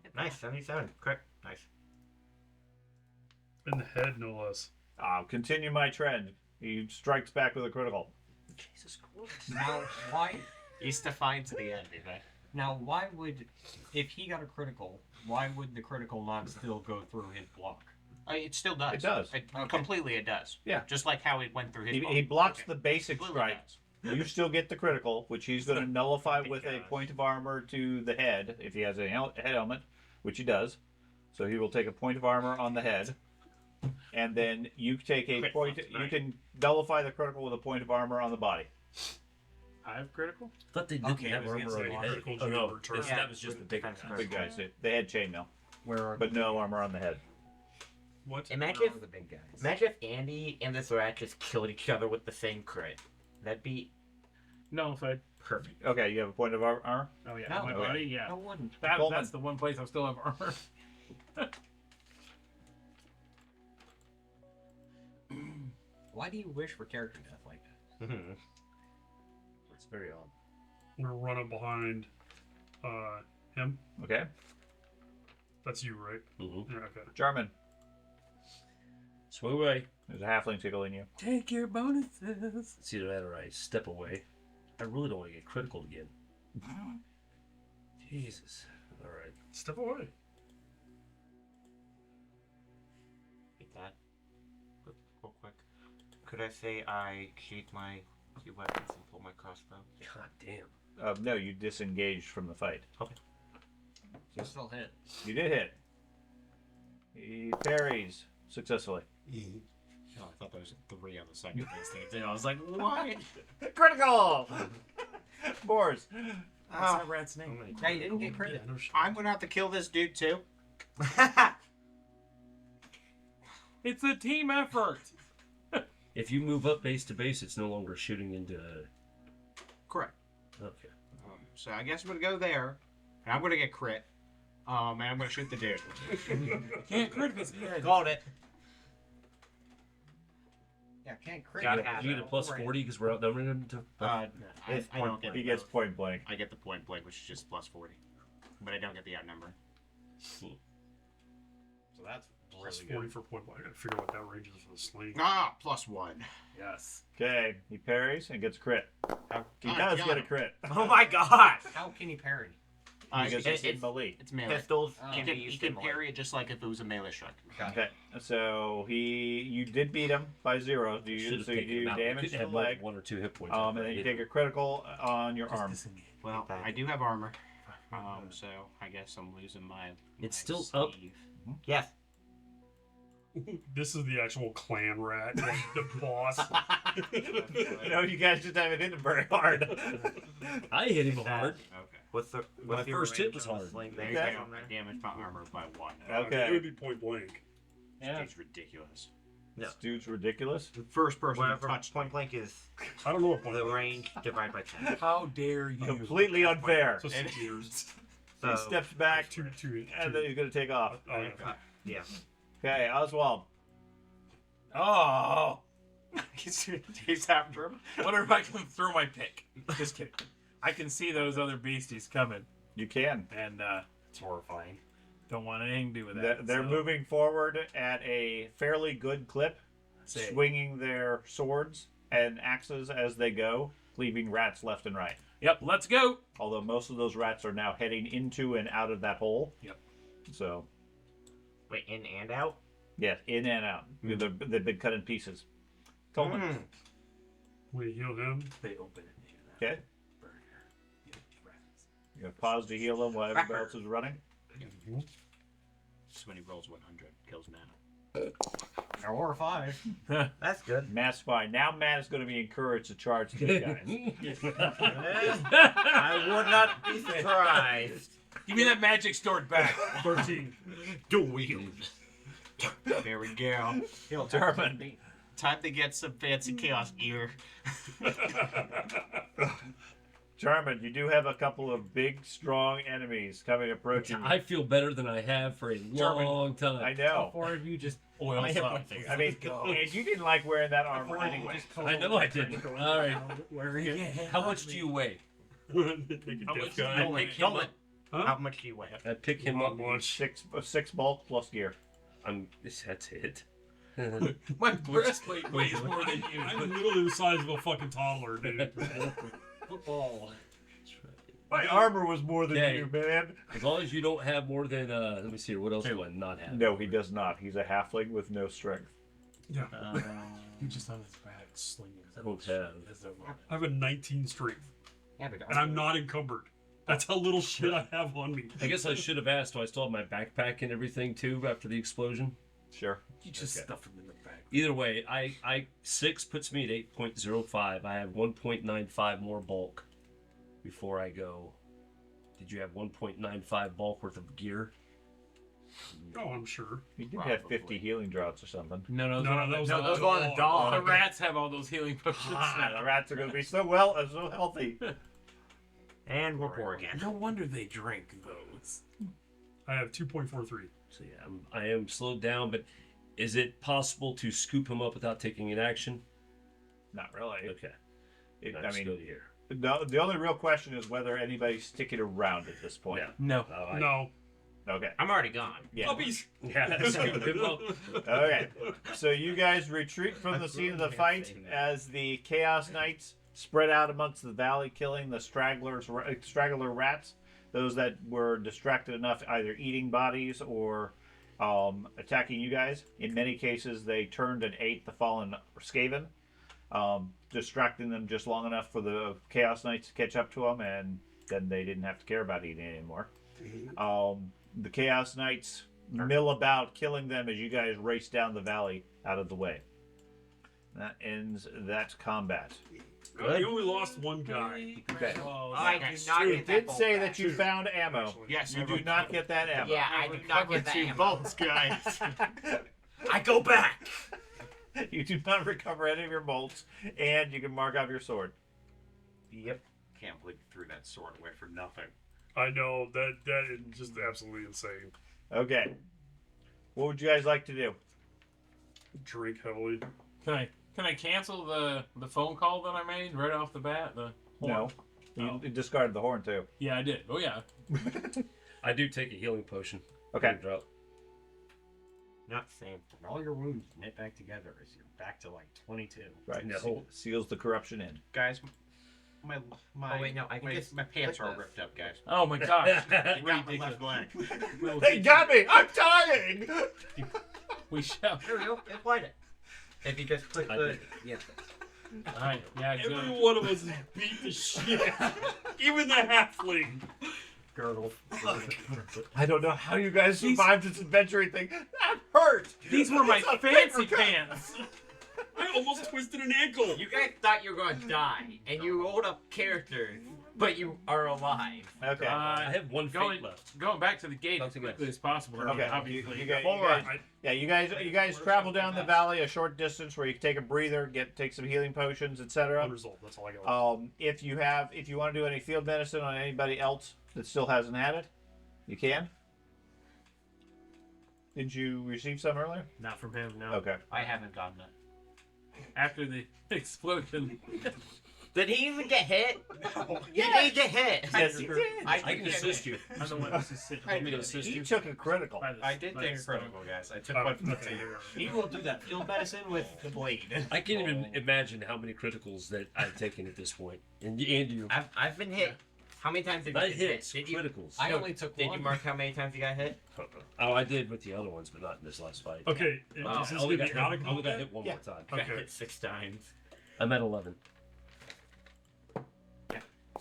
[SPEAKER 1] at
[SPEAKER 2] Nice,
[SPEAKER 1] that.
[SPEAKER 2] 77. Correct. Nice.
[SPEAKER 6] In the head, no less.
[SPEAKER 4] I'll continue my trend. He strikes back with a critical.
[SPEAKER 5] Jesus Christ.
[SPEAKER 8] Now, why?
[SPEAKER 1] He's defiant to the end, okay?
[SPEAKER 8] Now, why would, if he got a critical, why would the critical not still go through his block?
[SPEAKER 1] It still does.
[SPEAKER 4] It does.
[SPEAKER 1] Completely, it does.
[SPEAKER 4] Yeah.
[SPEAKER 1] Just like how it went through his.
[SPEAKER 4] He blocks
[SPEAKER 1] Okay.
[SPEAKER 4] the basic
[SPEAKER 1] Completely
[SPEAKER 4] strike.
[SPEAKER 1] does.
[SPEAKER 4] You still get the critical, which he's going to nullify
[SPEAKER 2] Big
[SPEAKER 4] with a
[SPEAKER 2] guys.
[SPEAKER 4] point of armor to the head if he has a head helmet, which he does. So he will take a point of armor on the head, and then you take a
[SPEAKER 2] Crit
[SPEAKER 4] point.
[SPEAKER 2] plus
[SPEAKER 4] You
[SPEAKER 2] 9.
[SPEAKER 4] can nullify the critical with a point of armor on the body.
[SPEAKER 3] I have critical.
[SPEAKER 5] I thought they didn't
[SPEAKER 8] Okay, I
[SPEAKER 5] have
[SPEAKER 8] was
[SPEAKER 5] armor
[SPEAKER 8] gonna
[SPEAKER 5] on
[SPEAKER 8] say
[SPEAKER 5] the head.
[SPEAKER 6] critical
[SPEAKER 5] Oh, no.
[SPEAKER 6] return.
[SPEAKER 5] It's-
[SPEAKER 2] Yeah,
[SPEAKER 5] that was just
[SPEAKER 2] with
[SPEAKER 5] the big
[SPEAKER 2] defense
[SPEAKER 5] guy.
[SPEAKER 2] first.
[SPEAKER 4] Big guys, they had chainmail,
[SPEAKER 8] Where are
[SPEAKER 4] but no armor on the head.
[SPEAKER 6] What?
[SPEAKER 2] Imagine
[SPEAKER 8] where
[SPEAKER 2] if,
[SPEAKER 8] are the big guys?
[SPEAKER 2] imagine if Andy and this rat just killed each other with the same crit. That'd be
[SPEAKER 3] Nullified.
[SPEAKER 2] perfect.
[SPEAKER 4] Okay, you have a point of armor.
[SPEAKER 3] Oh yeah,
[SPEAKER 8] No.
[SPEAKER 3] my
[SPEAKER 4] Okay.
[SPEAKER 3] body. Yeah,
[SPEAKER 8] No one.
[SPEAKER 4] Coleman.
[SPEAKER 3] that's the one place I still have armor.
[SPEAKER 8] Why do you wish for character death like that?
[SPEAKER 5] It's very odd.
[SPEAKER 6] I'm gonna run up behind him.
[SPEAKER 4] Okay,
[SPEAKER 6] That's you, right?
[SPEAKER 5] Mm-hmm.
[SPEAKER 6] Yeah, okay.
[SPEAKER 4] Jarman.
[SPEAKER 5] Swing away.
[SPEAKER 4] There's a halfling tickling you.
[SPEAKER 3] Take your bonuses.
[SPEAKER 5] It's either that or I step away. I really don't want to get critical again. Jesus. All right.
[SPEAKER 6] Step away.
[SPEAKER 2] Like that. Real quick. Could I say I sheath my two weapons and pull my crossbow?
[SPEAKER 5] God damn.
[SPEAKER 4] No, you disengaged from the fight.
[SPEAKER 8] You still hit.
[SPEAKER 4] You did hit. He parries successfully.
[SPEAKER 1] Oh, I thought there was 3 on the second base thing too. I was like, what?
[SPEAKER 4] Critical! Boars.
[SPEAKER 8] What's that rat's name? Yeah, you didn't get credit.
[SPEAKER 6] Yeah, no shit.
[SPEAKER 1] I'm gonna have to kill this dude too.
[SPEAKER 3] It's a team effort.
[SPEAKER 5] If you move up base to base, it's no longer shooting into.
[SPEAKER 1] Correct.
[SPEAKER 5] Okay.
[SPEAKER 1] So I guess I'm gonna go there, and I'm gonna get crit. And I'm gonna shoot the dude.
[SPEAKER 3] Can't crit this head.
[SPEAKER 1] Called it.
[SPEAKER 8] Yeah, can't crit.
[SPEAKER 2] Gotta
[SPEAKER 5] You
[SPEAKER 2] have
[SPEAKER 5] get a plus 40 because we're outnumbering them to.
[SPEAKER 1] I don't get.
[SPEAKER 4] He gets point blank.
[SPEAKER 1] I get the point blank, which is just plus 40, but I don't get the outnumber.
[SPEAKER 8] So that's
[SPEAKER 6] Plus
[SPEAKER 8] really
[SPEAKER 6] 40
[SPEAKER 8] good.
[SPEAKER 6] for point blank. I gotta figure out what that range is for the sling.
[SPEAKER 1] Ah, +1.
[SPEAKER 3] Yes.
[SPEAKER 4] Okay, he parries and gets a crit.
[SPEAKER 8] How,
[SPEAKER 4] He
[SPEAKER 1] I
[SPEAKER 4] does
[SPEAKER 1] got
[SPEAKER 4] get a
[SPEAKER 1] him.
[SPEAKER 4] crit.
[SPEAKER 2] Oh my god!
[SPEAKER 8] how can he parry?
[SPEAKER 4] Because it's in
[SPEAKER 2] it's-
[SPEAKER 4] melee.
[SPEAKER 1] It's melee.
[SPEAKER 2] Pistols
[SPEAKER 8] Oh.
[SPEAKER 1] He
[SPEAKER 2] can
[SPEAKER 1] can,
[SPEAKER 2] be
[SPEAKER 1] he
[SPEAKER 2] used
[SPEAKER 1] can
[SPEAKER 2] in melee.
[SPEAKER 1] parry it just like if it was a melee strike.
[SPEAKER 8] Got it.
[SPEAKER 4] Okay, so you did beat him by 0.
[SPEAKER 5] Should've
[SPEAKER 4] So you
[SPEAKER 5] taken
[SPEAKER 4] do
[SPEAKER 5] him out. We
[SPEAKER 4] damage
[SPEAKER 5] could
[SPEAKER 4] to
[SPEAKER 5] have
[SPEAKER 4] the
[SPEAKER 5] more
[SPEAKER 4] leg,
[SPEAKER 5] than 1 or 2 hit points.
[SPEAKER 4] and then you take a critical on your arm.
[SPEAKER 1] Well, I do have armor. So I guess I'm losing my.
[SPEAKER 5] It's
[SPEAKER 1] my
[SPEAKER 5] still up.
[SPEAKER 1] sleeve.
[SPEAKER 2] Yes.
[SPEAKER 6] This is the actual clan rat, like the boss.
[SPEAKER 4] No, you guys just haven't hit him very hard.
[SPEAKER 5] I hit him hard.
[SPEAKER 1] Okay.
[SPEAKER 2] What's
[SPEAKER 5] My
[SPEAKER 2] your
[SPEAKER 5] first hit
[SPEAKER 2] range
[SPEAKER 5] was
[SPEAKER 2] on the
[SPEAKER 5] hard.
[SPEAKER 2] sling
[SPEAKER 1] There
[SPEAKER 2] there?
[SPEAKER 1] you
[SPEAKER 4] Okay.
[SPEAKER 1] go. I damaged my armor by 1.
[SPEAKER 4] Okay.
[SPEAKER 6] It would be point blank.
[SPEAKER 8] Yeah.
[SPEAKER 1] It's ridiculous.
[SPEAKER 2] No.
[SPEAKER 4] This dude's ridiculous.
[SPEAKER 1] The first person
[SPEAKER 2] Whatever
[SPEAKER 1] who touched
[SPEAKER 2] point blank is
[SPEAKER 6] I don't know what point
[SPEAKER 2] the
[SPEAKER 6] blank
[SPEAKER 2] range divided by 10.
[SPEAKER 3] How dare you?
[SPEAKER 4] Completely unfair.
[SPEAKER 6] is. So 6 years.
[SPEAKER 2] So,
[SPEAKER 4] He steps back,
[SPEAKER 6] Two,
[SPEAKER 4] and then he's going to take off.
[SPEAKER 6] oh, yeah.
[SPEAKER 2] yeah.
[SPEAKER 4] Okay, Oswald.
[SPEAKER 3] Oh.
[SPEAKER 1] he's after him.
[SPEAKER 3] Wonder if I can throw my pick. Just kidding. I can see those other beasties coming,
[SPEAKER 4] You can.
[SPEAKER 3] and it's horrifying. Don't want anything to do with that.
[SPEAKER 4] They're
[SPEAKER 3] so,
[SPEAKER 4] moving forward at a fairly good clip,
[SPEAKER 3] say,
[SPEAKER 4] swinging their swords and axes as they go, leaving rats left and right.
[SPEAKER 3] Yep, let's go.
[SPEAKER 4] Although most of those rats are now heading into and out of that hole.
[SPEAKER 3] Yep.
[SPEAKER 4] So,
[SPEAKER 2] Wait, in and out?
[SPEAKER 4] yes, in and out. They've been cut in pieces. Coleman.
[SPEAKER 6] We heal him.
[SPEAKER 3] They open it.
[SPEAKER 4] Okay. You're going to pause to heal them while everybody else is running.
[SPEAKER 1] So when he rolls 100, kills mana.
[SPEAKER 8] Or 5.
[SPEAKER 2] That's good.
[SPEAKER 4] Matt's fine. Now Matt is going to be encouraged to charge these guys.
[SPEAKER 2] I would not be surprised.
[SPEAKER 3] Give me that magic sword back.
[SPEAKER 6] 13.
[SPEAKER 1] There we go.
[SPEAKER 8] He'll
[SPEAKER 4] German.
[SPEAKER 1] Time to get some fancy chaos gear.
[SPEAKER 4] Jarman, you do have a couple of big, strong enemies approaching you.
[SPEAKER 5] I feel better than I have for a long time.
[SPEAKER 4] I know.
[SPEAKER 8] Or if you just
[SPEAKER 3] Oil
[SPEAKER 8] My hit
[SPEAKER 3] up.
[SPEAKER 8] points are-
[SPEAKER 4] I mean, and you didn't like wearing that armor anyway.
[SPEAKER 5] I know I didn't. All right.
[SPEAKER 8] Where he
[SPEAKER 5] How much do you weigh?
[SPEAKER 6] Make a
[SPEAKER 3] How
[SPEAKER 6] death
[SPEAKER 3] much
[SPEAKER 6] guy.
[SPEAKER 3] do you weigh?
[SPEAKER 2] Dolan,
[SPEAKER 6] Huh?
[SPEAKER 2] how much do you weigh?
[SPEAKER 5] I pick him
[SPEAKER 6] Not
[SPEAKER 5] up.
[SPEAKER 6] much.
[SPEAKER 4] Six bulk plus gear.
[SPEAKER 5] That's it.
[SPEAKER 3] My breastplate weighs more than you.
[SPEAKER 6] I'm literally the size of a fucking toddler, dude.
[SPEAKER 3] Football.
[SPEAKER 4] My armor was more than
[SPEAKER 5] Okay.
[SPEAKER 4] you, man.
[SPEAKER 5] As long as you don't have more than let me see here. What else do I not have?
[SPEAKER 4] No, he does not. He's a halfling with no strength.
[SPEAKER 6] Yeah.
[SPEAKER 3] He's just on his back slinging.
[SPEAKER 5] I don't have.
[SPEAKER 6] I have a 19 strength,
[SPEAKER 8] Yeah, but
[SPEAKER 6] and I'm not encumbered. That's how little shit I have on me.
[SPEAKER 5] I guess I should have asked. Do I still have my backpack and everything too after the explosion?
[SPEAKER 4] Sure.
[SPEAKER 3] You just
[SPEAKER 5] Okay.
[SPEAKER 3] stuff him in the back.
[SPEAKER 5] Either way, I 6 puts me at 8.05. I have 1.95 more bulk before I go. Did you have 1.95 bulk worth of gear?
[SPEAKER 6] Oh, I'm sure.
[SPEAKER 4] He did have 50 healing draughts or something.
[SPEAKER 3] No,
[SPEAKER 6] No, that was
[SPEAKER 3] no,
[SPEAKER 6] a
[SPEAKER 3] those
[SPEAKER 6] dog.
[SPEAKER 3] are the dog. The rats have all those healing potions.
[SPEAKER 4] Ah, the rats are going to be so healthy.
[SPEAKER 2] And we're poor again.
[SPEAKER 3] No wonder they drink those.
[SPEAKER 6] I have 2.43.
[SPEAKER 5] So yeah, I am slowed down. But is it possible to scoop him up without taking an action?
[SPEAKER 4] Not really.
[SPEAKER 5] Okay.
[SPEAKER 4] I
[SPEAKER 5] Just go
[SPEAKER 4] mean,
[SPEAKER 5] to here.
[SPEAKER 4] the only real question is whether anybody's sticking around at this point.
[SPEAKER 5] Yeah.
[SPEAKER 3] No.
[SPEAKER 6] No.
[SPEAKER 4] Okay.
[SPEAKER 2] I'm already gone.
[SPEAKER 4] Yeah.
[SPEAKER 3] Puppies.
[SPEAKER 5] Yeah. Scoop him up.
[SPEAKER 4] Okay. So you guys retreat from the scene of the fight as the Chaos Knights spread out amongst the valley, killing the straggler rats, those that were distracted enough either eating bodies or attacking you guys. In many cases, they turned and ate the fallen Skaven, distracting them just long enough for the Chaos Knights to catch up to them, and then they didn't have to care about eating anymore. The Chaos Knights mill about, killing them as you guys race down the valley out of the way. That ends that combat.
[SPEAKER 6] You only lost one guy.
[SPEAKER 4] Okay.
[SPEAKER 2] I do not
[SPEAKER 4] It
[SPEAKER 2] get that
[SPEAKER 4] did
[SPEAKER 2] bolt
[SPEAKER 4] say
[SPEAKER 2] back.
[SPEAKER 4] that you found ammo.
[SPEAKER 1] Yes,
[SPEAKER 4] You do not get that ammo.
[SPEAKER 2] Yeah, I do not get that.
[SPEAKER 1] 2
[SPEAKER 2] ammo.
[SPEAKER 1] bolts, guys.
[SPEAKER 2] I go back.
[SPEAKER 4] You do not recover any of your bolts, and you can mark off your sword.
[SPEAKER 2] Yep.
[SPEAKER 1] Can't believe you threw that sword away for nothing.
[SPEAKER 6] I know that is just absolutely insane.
[SPEAKER 4] Okay. What would you guys like to do?
[SPEAKER 6] Drink heavily.
[SPEAKER 3] Can I cancel the phone call that I made right off the bat? The horn?
[SPEAKER 4] No. You discarded the horn too.
[SPEAKER 3] Yeah, I did. Oh yeah.
[SPEAKER 5] I do take a healing potion.
[SPEAKER 4] Okay.
[SPEAKER 5] Drop.
[SPEAKER 2] Not the same.
[SPEAKER 8] And all your wounds knit back together as you're back to like 22.
[SPEAKER 4] Right.
[SPEAKER 5] No.
[SPEAKER 4] Seals the corruption in.
[SPEAKER 1] Guys, my
[SPEAKER 2] Oh, wait, no, I can
[SPEAKER 1] my,
[SPEAKER 2] just
[SPEAKER 1] my pants
[SPEAKER 2] click
[SPEAKER 1] are all
[SPEAKER 2] this.
[SPEAKER 1] ripped up, guys.
[SPEAKER 3] Oh my gosh.
[SPEAKER 1] They got my left leg.
[SPEAKER 3] We'll
[SPEAKER 4] They
[SPEAKER 3] teach
[SPEAKER 4] got me! I'm dying!
[SPEAKER 3] you. We shall.
[SPEAKER 2] There we go. Applied it. If you just click
[SPEAKER 5] I
[SPEAKER 2] the
[SPEAKER 5] did.
[SPEAKER 2] yeah.
[SPEAKER 3] Alright, yeah,
[SPEAKER 6] Every
[SPEAKER 3] good.
[SPEAKER 6] one of us is beat the shit. Even the halfling.
[SPEAKER 8] Girdle.
[SPEAKER 4] I don't know how you guys survived this adventuring thing. That hurt!
[SPEAKER 3] These were my
[SPEAKER 4] It's a
[SPEAKER 3] fancy
[SPEAKER 4] paper cut.
[SPEAKER 3] pants.
[SPEAKER 6] I almost twisted an ankle.
[SPEAKER 2] You guys thought you were gonna die, and you rolled up characters, but you are alive.
[SPEAKER 4] Okay.
[SPEAKER 5] I have one
[SPEAKER 3] Going,
[SPEAKER 5] fate left.
[SPEAKER 3] going back to the gate as
[SPEAKER 2] Something
[SPEAKER 3] quickly
[SPEAKER 2] else.
[SPEAKER 3] as possible.
[SPEAKER 4] Okay.
[SPEAKER 3] Obviously.
[SPEAKER 4] You guys,
[SPEAKER 2] Alright.
[SPEAKER 4] you guys travel down the valley a short distance where you can take a breather, take some healing potions, etc.
[SPEAKER 6] Unresolved. That's all I got.
[SPEAKER 4] If you want to do any field medicine on anybody else that still hasn't had it, you can. Did you receive some earlier?
[SPEAKER 3] Not from him, no.
[SPEAKER 4] Okay.
[SPEAKER 1] I haven't gotten it.
[SPEAKER 3] After the explosion.
[SPEAKER 2] Did he even get hit? You
[SPEAKER 4] Yeah.
[SPEAKER 2] need to hit.
[SPEAKER 4] Yes, he did.
[SPEAKER 5] I can assist you.
[SPEAKER 3] I'm the one who's assisting.
[SPEAKER 5] Want me to assist
[SPEAKER 4] He
[SPEAKER 5] you?
[SPEAKER 4] took a critical.
[SPEAKER 1] I did take a critical, guys. I took
[SPEAKER 6] Oh,
[SPEAKER 1] one from the
[SPEAKER 6] okay,
[SPEAKER 1] team.
[SPEAKER 6] yeah.
[SPEAKER 8] He will do that field medicine with the blade.
[SPEAKER 5] I can't even imagine how many criticals that I've taken at this point. And you.
[SPEAKER 2] I've been hit. How many times did you
[SPEAKER 5] Not
[SPEAKER 2] get hit?
[SPEAKER 5] hits,
[SPEAKER 2] Did you,
[SPEAKER 5] criticals.
[SPEAKER 8] I only took
[SPEAKER 2] did
[SPEAKER 8] one.
[SPEAKER 2] you mark how many times you got hit?
[SPEAKER 5] Oh, I did with the other ones, but not in this last fight.
[SPEAKER 6] Okay.
[SPEAKER 2] Oh,
[SPEAKER 6] Is this
[SPEAKER 5] I only
[SPEAKER 6] going to
[SPEAKER 5] got,
[SPEAKER 6] be out of
[SPEAKER 5] I only got
[SPEAKER 6] combat?
[SPEAKER 5] hit one
[SPEAKER 4] Yeah.
[SPEAKER 5] more time.
[SPEAKER 2] I got
[SPEAKER 6] Okay.
[SPEAKER 2] hit 6 times.
[SPEAKER 5] I'm at 11.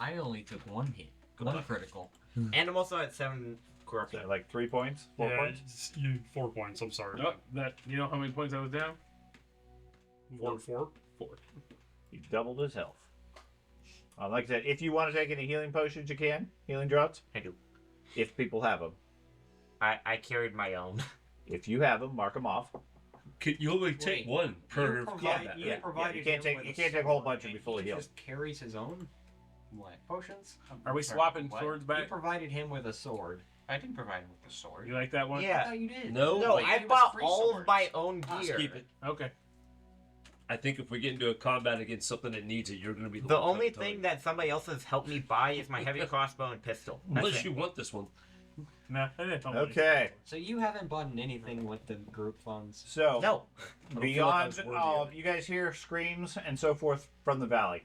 [SPEAKER 8] I only took one hit. One critical.
[SPEAKER 2] And I'm also at 7 corruption.
[SPEAKER 4] So, like 3 points, 4
[SPEAKER 6] Yeah,
[SPEAKER 4] points.
[SPEAKER 6] you 4 points. I'm sorry.
[SPEAKER 3] Oh, that, you know how many points I was down?
[SPEAKER 6] 4.
[SPEAKER 4] He doubled his health. Like I said, if you want to take any healing potions, you can. Healing draughts,
[SPEAKER 2] I do.
[SPEAKER 4] if people have them.
[SPEAKER 2] I carried my own.
[SPEAKER 4] If you have them, mark them off.
[SPEAKER 5] You only take
[SPEAKER 8] Wait,
[SPEAKER 5] one per
[SPEAKER 8] You
[SPEAKER 5] combat.
[SPEAKER 8] you
[SPEAKER 4] yeah,
[SPEAKER 8] provided
[SPEAKER 4] you can't
[SPEAKER 8] him
[SPEAKER 4] take-
[SPEAKER 8] with
[SPEAKER 4] you can't take a
[SPEAKER 8] sword,
[SPEAKER 4] whole bunch and
[SPEAKER 8] and
[SPEAKER 4] be fully
[SPEAKER 8] he
[SPEAKER 4] healed.
[SPEAKER 8] just carries his own what potions?
[SPEAKER 3] Are we
[SPEAKER 8] Sorry,
[SPEAKER 3] swapping
[SPEAKER 8] what?
[SPEAKER 3] swords
[SPEAKER 8] You
[SPEAKER 3] back?
[SPEAKER 8] provided him with a sword.
[SPEAKER 1] I didn't provide him with the sword.
[SPEAKER 3] You like that one?
[SPEAKER 8] I
[SPEAKER 2] Yeah.
[SPEAKER 8] thought you did.
[SPEAKER 5] No,
[SPEAKER 2] No,
[SPEAKER 5] wait,
[SPEAKER 2] I
[SPEAKER 8] it was
[SPEAKER 2] bought
[SPEAKER 8] free
[SPEAKER 2] all of
[SPEAKER 8] swords.
[SPEAKER 2] my own
[SPEAKER 8] Ah,
[SPEAKER 2] gear.
[SPEAKER 5] keep it.
[SPEAKER 3] Okay.
[SPEAKER 5] I think if we get into a combat against something that needs it, you're going to be the,
[SPEAKER 2] The
[SPEAKER 5] one
[SPEAKER 2] only
[SPEAKER 5] telling
[SPEAKER 2] thing
[SPEAKER 5] me.
[SPEAKER 2] that somebody else has helped me buy is my heavy crossbow and pistol. That's
[SPEAKER 5] Unless
[SPEAKER 2] it.
[SPEAKER 5] you want this one.
[SPEAKER 3] No, I didn't.
[SPEAKER 4] Okay.
[SPEAKER 8] So you haven't bought anything with the group funds.
[SPEAKER 4] So
[SPEAKER 2] No.
[SPEAKER 5] I don't feel like I
[SPEAKER 4] beyond,
[SPEAKER 5] was worthy of it.
[SPEAKER 4] you guys hear screams and so forth from the valley.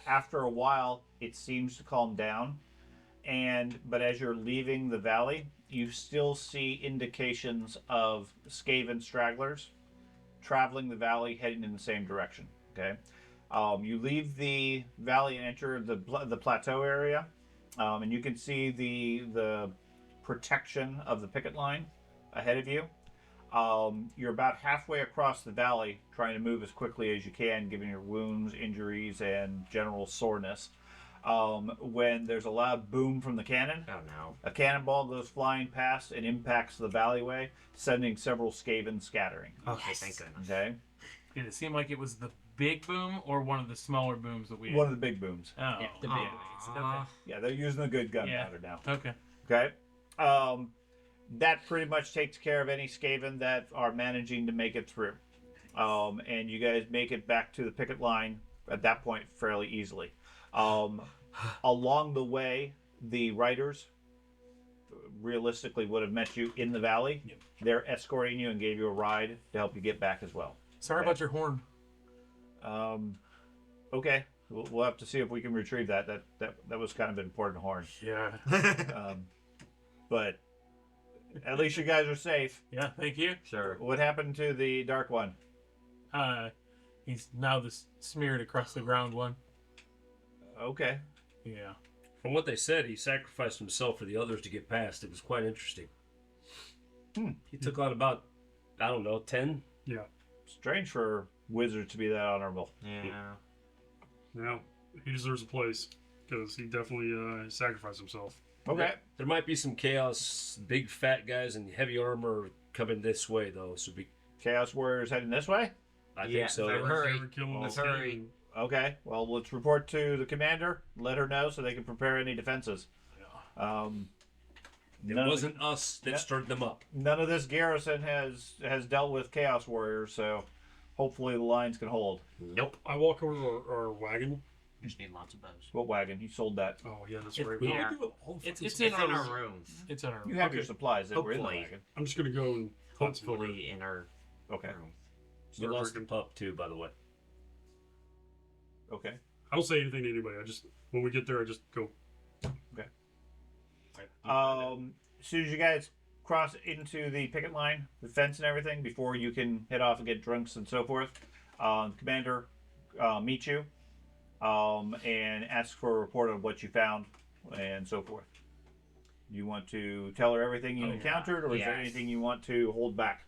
[SPEAKER 4] After a while, it seems to calm down, but as you're leaving the valley, you still see indications of Skaven stragglers traveling the valley, heading in the same direction. Okay, you leave the valley and enter the plateau area, and you can see the protection of the picket line ahead of you. You're about halfway across the valley, trying to move as quickly as you can, given your wounds, injuries, and general soreness. When there's a loud boom from the cannon,
[SPEAKER 2] Oh no.
[SPEAKER 4] a cannonball goes flying past and impacts the alleyway, sending several Skaven scattering.
[SPEAKER 2] Okay, thank goodness.
[SPEAKER 4] Okay,
[SPEAKER 3] Did it seem like it was the big boom or one of the smaller booms that we
[SPEAKER 4] one of the big booms.
[SPEAKER 3] Oh,
[SPEAKER 8] Yeah, the big
[SPEAKER 3] okay.
[SPEAKER 4] Yeah, they're using a good gunpowder now.
[SPEAKER 3] Okay.
[SPEAKER 4] Okay. That pretty much takes care of any Skaven that are managing to make it through. And you guys make it back to the picket line at that point fairly easily. Along the way, the riders realistically would have met you in the valley.
[SPEAKER 3] Yep.
[SPEAKER 4] They're escorting you and gave you a ride to help you get back as well.
[SPEAKER 3] Sorry
[SPEAKER 4] Okay.
[SPEAKER 3] about your horn.
[SPEAKER 4] Okay. We'll have to see if we can retrieve that. That was kind of an important horn.
[SPEAKER 3] Yeah.
[SPEAKER 4] But at least you guys are safe.
[SPEAKER 3] Yeah. Thank you.
[SPEAKER 2] Sure.
[SPEAKER 4] What happened to the dark one?
[SPEAKER 3] He's now the smeared across the ground one.
[SPEAKER 4] Okay.
[SPEAKER 3] Yeah.
[SPEAKER 5] From what they said, he sacrificed himself for the others to get past. It was quite interesting. He took out about, I don't know, 10?
[SPEAKER 6] Yeah.
[SPEAKER 4] Strange for wizards to be that honorable.
[SPEAKER 2] Yeah.
[SPEAKER 6] Now, he deserves a place because he definitely sacrificed himself.
[SPEAKER 4] Okay.
[SPEAKER 5] There might be some chaos, big fat guys in heavy armor coming this way, though. So
[SPEAKER 4] Chaos Warriors heading this way?
[SPEAKER 5] I
[SPEAKER 2] Yeah,
[SPEAKER 5] think so.
[SPEAKER 2] they're- Hurry.
[SPEAKER 6] Never kill him
[SPEAKER 2] Let's
[SPEAKER 6] all
[SPEAKER 2] hurry.
[SPEAKER 6] Skaven.
[SPEAKER 4] Okay. Well, let's report to the commander. Let her know so they can prepare any defenses.
[SPEAKER 5] It
[SPEAKER 4] None of
[SPEAKER 5] wasn't us that
[SPEAKER 4] Yeah.
[SPEAKER 5] stirred them up.
[SPEAKER 4] None of this garrison has dealt with Chaos Warriors, so hopefully the lines can hold.
[SPEAKER 2] Nope.
[SPEAKER 6] I walk over to our wagon.
[SPEAKER 1] Just need lots of bows.
[SPEAKER 4] What wagon? You sold that.
[SPEAKER 6] Oh, yeah, that's
[SPEAKER 3] It-
[SPEAKER 6] right.
[SPEAKER 2] yeah.
[SPEAKER 6] We do it all
[SPEAKER 3] It's
[SPEAKER 6] fucking
[SPEAKER 3] in
[SPEAKER 2] It's in
[SPEAKER 3] our
[SPEAKER 2] our rooms.
[SPEAKER 3] It's in our.
[SPEAKER 4] You have your
[SPEAKER 6] Okay.
[SPEAKER 4] supplies that were in the
[SPEAKER 2] Hopefully.
[SPEAKER 4] wagon.
[SPEAKER 6] I'm just gonna go and
[SPEAKER 2] hopefully in our
[SPEAKER 4] Okay.
[SPEAKER 2] room.
[SPEAKER 5] You lost the pup too, by the way.
[SPEAKER 4] Okay.
[SPEAKER 6] I don't say anything to anybody. I just when we get there, I just go.
[SPEAKER 4] As soon as you guys cross into the picket line, the fence and everything, before you can head off and get drunks and so forth, the commander meets you and asks for a report of what you found and so forth. You want to tell her everything you encountered, or is there
[SPEAKER 2] Yes.
[SPEAKER 4] anything you want to hold back?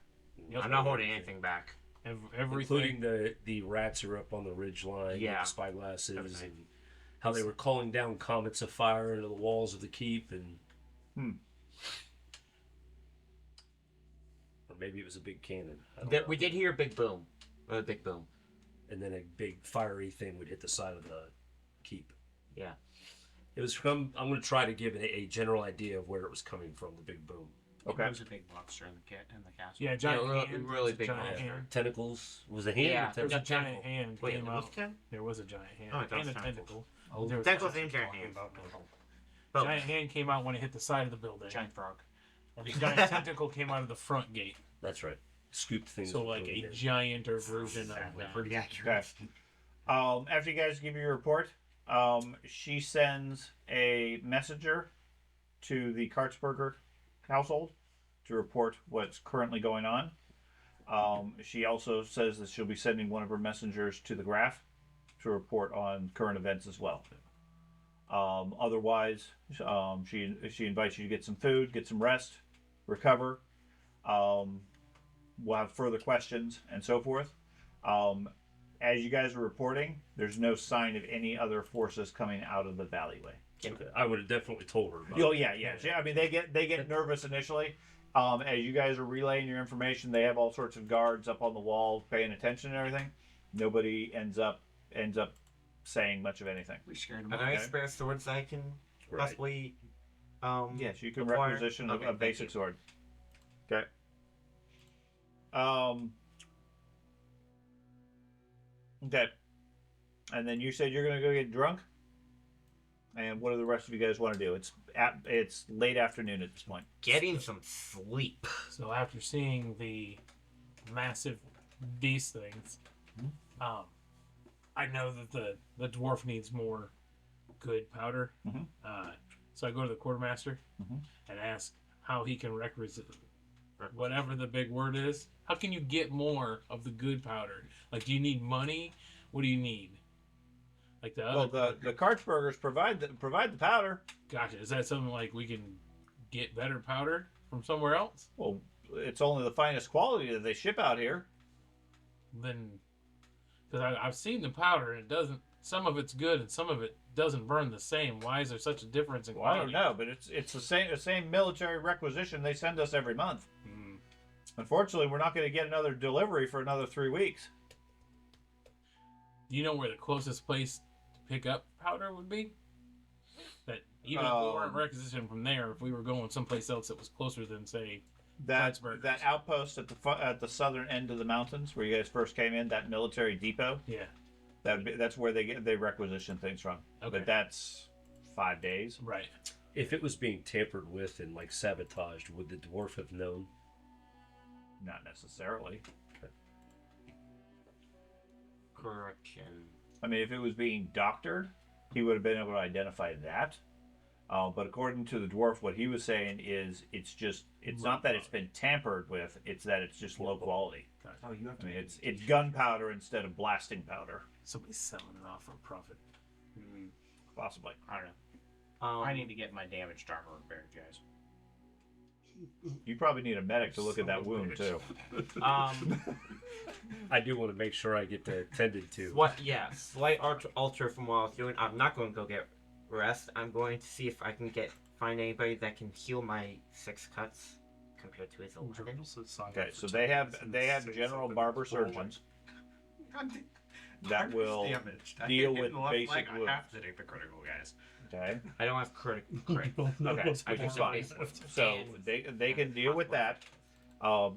[SPEAKER 2] I'm not holding anything back.
[SPEAKER 3] Everything.
[SPEAKER 5] Including the rats are up on the ridge line,
[SPEAKER 2] Yeah.
[SPEAKER 5] with the spyglasses,
[SPEAKER 2] Everything.
[SPEAKER 5] and how they were calling down comets of fire into the walls of the keep, and or maybe it was a big cannon. I don't know.
[SPEAKER 2] We did hear a big boom. A big boom.
[SPEAKER 5] And then a big fiery thing would hit the side of the keep.
[SPEAKER 2] Yeah.
[SPEAKER 5] It was from. I'm going to try to give a general idea of where it was coming from. The big boom.
[SPEAKER 4] Okay.
[SPEAKER 1] There was a big monster in the castle.
[SPEAKER 3] Yeah, giant
[SPEAKER 2] Yeah,
[SPEAKER 3] hand.
[SPEAKER 2] really
[SPEAKER 3] There's a
[SPEAKER 2] big
[SPEAKER 3] giant
[SPEAKER 2] monster.
[SPEAKER 3] hand.
[SPEAKER 5] Tentacles was a hand.
[SPEAKER 2] Yeah,
[SPEAKER 5] or
[SPEAKER 3] There was
[SPEAKER 5] tentacles?
[SPEAKER 3] a giant hand
[SPEAKER 2] Wait,
[SPEAKER 3] came
[SPEAKER 2] it was
[SPEAKER 3] out.
[SPEAKER 2] ten?
[SPEAKER 3] There was a giant hand
[SPEAKER 2] Oh, I thought it
[SPEAKER 3] and a
[SPEAKER 2] was
[SPEAKER 3] tentacle.
[SPEAKER 8] Oh,
[SPEAKER 3] There was
[SPEAKER 2] Tentacles
[SPEAKER 3] a
[SPEAKER 2] and giant hand.
[SPEAKER 3] Oh. Giant hand came out when it hit the side of the building.
[SPEAKER 1] Giant frog.
[SPEAKER 3] And the giant tentacle came out of the front gate.
[SPEAKER 5] That's right. Scooped things.
[SPEAKER 3] So
[SPEAKER 5] with
[SPEAKER 3] like
[SPEAKER 5] the
[SPEAKER 3] a
[SPEAKER 5] hand.
[SPEAKER 3] gianter version of that.
[SPEAKER 2] Pretty accurate.
[SPEAKER 4] Okay. After you guys give your report, she sends a messenger to the Kartsberger household to report what's currently going on. She also says that she'll be sending one of her messengers to the Graph to report on current events as well. Otherwise, she invites you to get some food, get some rest, recover. We'll have further questions and so forth. As you guys are reporting, there's no sign of any other forces coming out of the alleyway.
[SPEAKER 5] Okay. I would have definitely told her. About
[SPEAKER 4] Oh yeah. I mean, they get nervous initially. As you guys are relaying your information, they have all sorts of guards up on the wall paying attention and everything. Nobody ends up saying much of anything.
[SPEAKER 1] We scared him
[SPEAKER 2] Are
[SPEAKER 1] off.
[SPEAKER 2] there any
[SPEAKER 4] Okay.
[SPEAKER 2] spare swords I can
[SPEAKER 5] Right.
[SPEAKER 2] possibly
[SPEAKER 4] Yes, you can
[SPEAKER 2] acquire?
[SPEAKER 4] requisition
[SPEAKER 2] Okay,
[SPEAKER 4] a
[SPEAKER 2] thank
[SPEAKER 4] basic
[SPEAKER 2] you.
[SPEAKER 4] sword. Okay. Okay. And then you said you're gonna go get drunk. And what do the rest of you guys want to do? It's late afternoon at this point.
[SPEAKER 2] Getting some sleep.
[SPEAKER 3] So after seeing the massive beast things, I know that the dwarf needs more good powder.
[SPEAKER 4] Mhm.
[SPEAKER 3] So I go to the quartermaster
[SPEAKER 4] Mhm.
[SPEAKER 3] and ask how he can requisite whatever the big word is. How can you get more of the good powder? Like, do you need money? What do you need? Like the other.
[SPEAKER 4] Well, the Kartsbergers provide the powder.
[SPEAKER 3] Gotcha. Is that something like we can get better powder from somewhere else?
[SPEAKER 4] Well, it's only the finest quality that they ship out here.
[SPEAKER 3] Then, because I've seen the powder and it doesn't. Some of it's good and some of it doesn't burn the same. Why is there such a difference in
[SPEAKER 4] Well, I
[SPEAKER 3] quality?
[SPEAKER 4] don't know, but it's the same military requisition they send us every month.
[SPEAKER 3] Hmm.
[SPEAKER 4] Unfortunately, we're not going to get another delivery for another 3 weeks.
[SPEAKER 3] Do you know where the closest place to pick up powder would be? That even if we weren't requisitioning from there, if we were going someplace else that was closer than, say, Kartsbergers.
[SPEAKER 4] That outpost at the southern end of the mountains where you guys first came in, that military depot,
[SPEAKER 3] yeah,
[SPEAKER 4] that's where they requisition things from.
[SPEAKER 3] Okay.
[SPEAKER 4] But that's 5 days.
[SPEAKER 3] right.
[SPEAKER 5] If it was being tampered with and like sabotaged, would the dwarf have known?
[SPEAKER 4] Not necessarily.
[SPEAKER 2] Correction.
[SPEAKER 4] I mean, if it was being doctored, he would have been able to identify that. But according to the dwarf, what he was saying is it's not that it's been tampered with, it's that it's just low quality.
[SPEAKER 8] Oh, you have
[SPEAKER 4] I
[SPEAKER 8] to.
[SPEAKER 4] mean, it's gunpowder instead of blasting powder,
[SPEAKER 3] Somebody's selling it off for a profit.
[SPEAKER 4] possibly.
[SPEAKER 1] I don't know. I need to get my damaged armor repaired, guys.
[SPEAKER 4] You probably need a medic to look at that wound too.
[SPEAKER 5] I do want to make sure I get that tended to.
[SPEAKER 2] What? Yeah, slight alter from what I was doing. I'm not going to go get rest. I'm going to see if I can find anybody that can heal my 6 cuts compared to his 11.
[SPEAKER 4] Okay, so they have general barber surgeons that will
[SPEAKER 1] Damaged.
[SPEAKER 4] deal
[SPEAKER 1] hit
[SPEAKER 4] with
[SPEAKER 1] the left
[SPEAKER 4] basic
[SPEAKER 1] leg, I
[SPEAKER 4] wounds.
[SPEAKER 1] have to take the critical, guys.
[SPEAKER 4] Okay,
[SPEAKER 2] I don't have crit.
[SPEAKER 4] okay,
[SPEAKER 2] I
[SPEAKER 4] which is
[SPEAKER 2] just
[SPEAKER 4] fine.
[SPEAKER 2] have
[SPEAKER 4] So they can deal with that.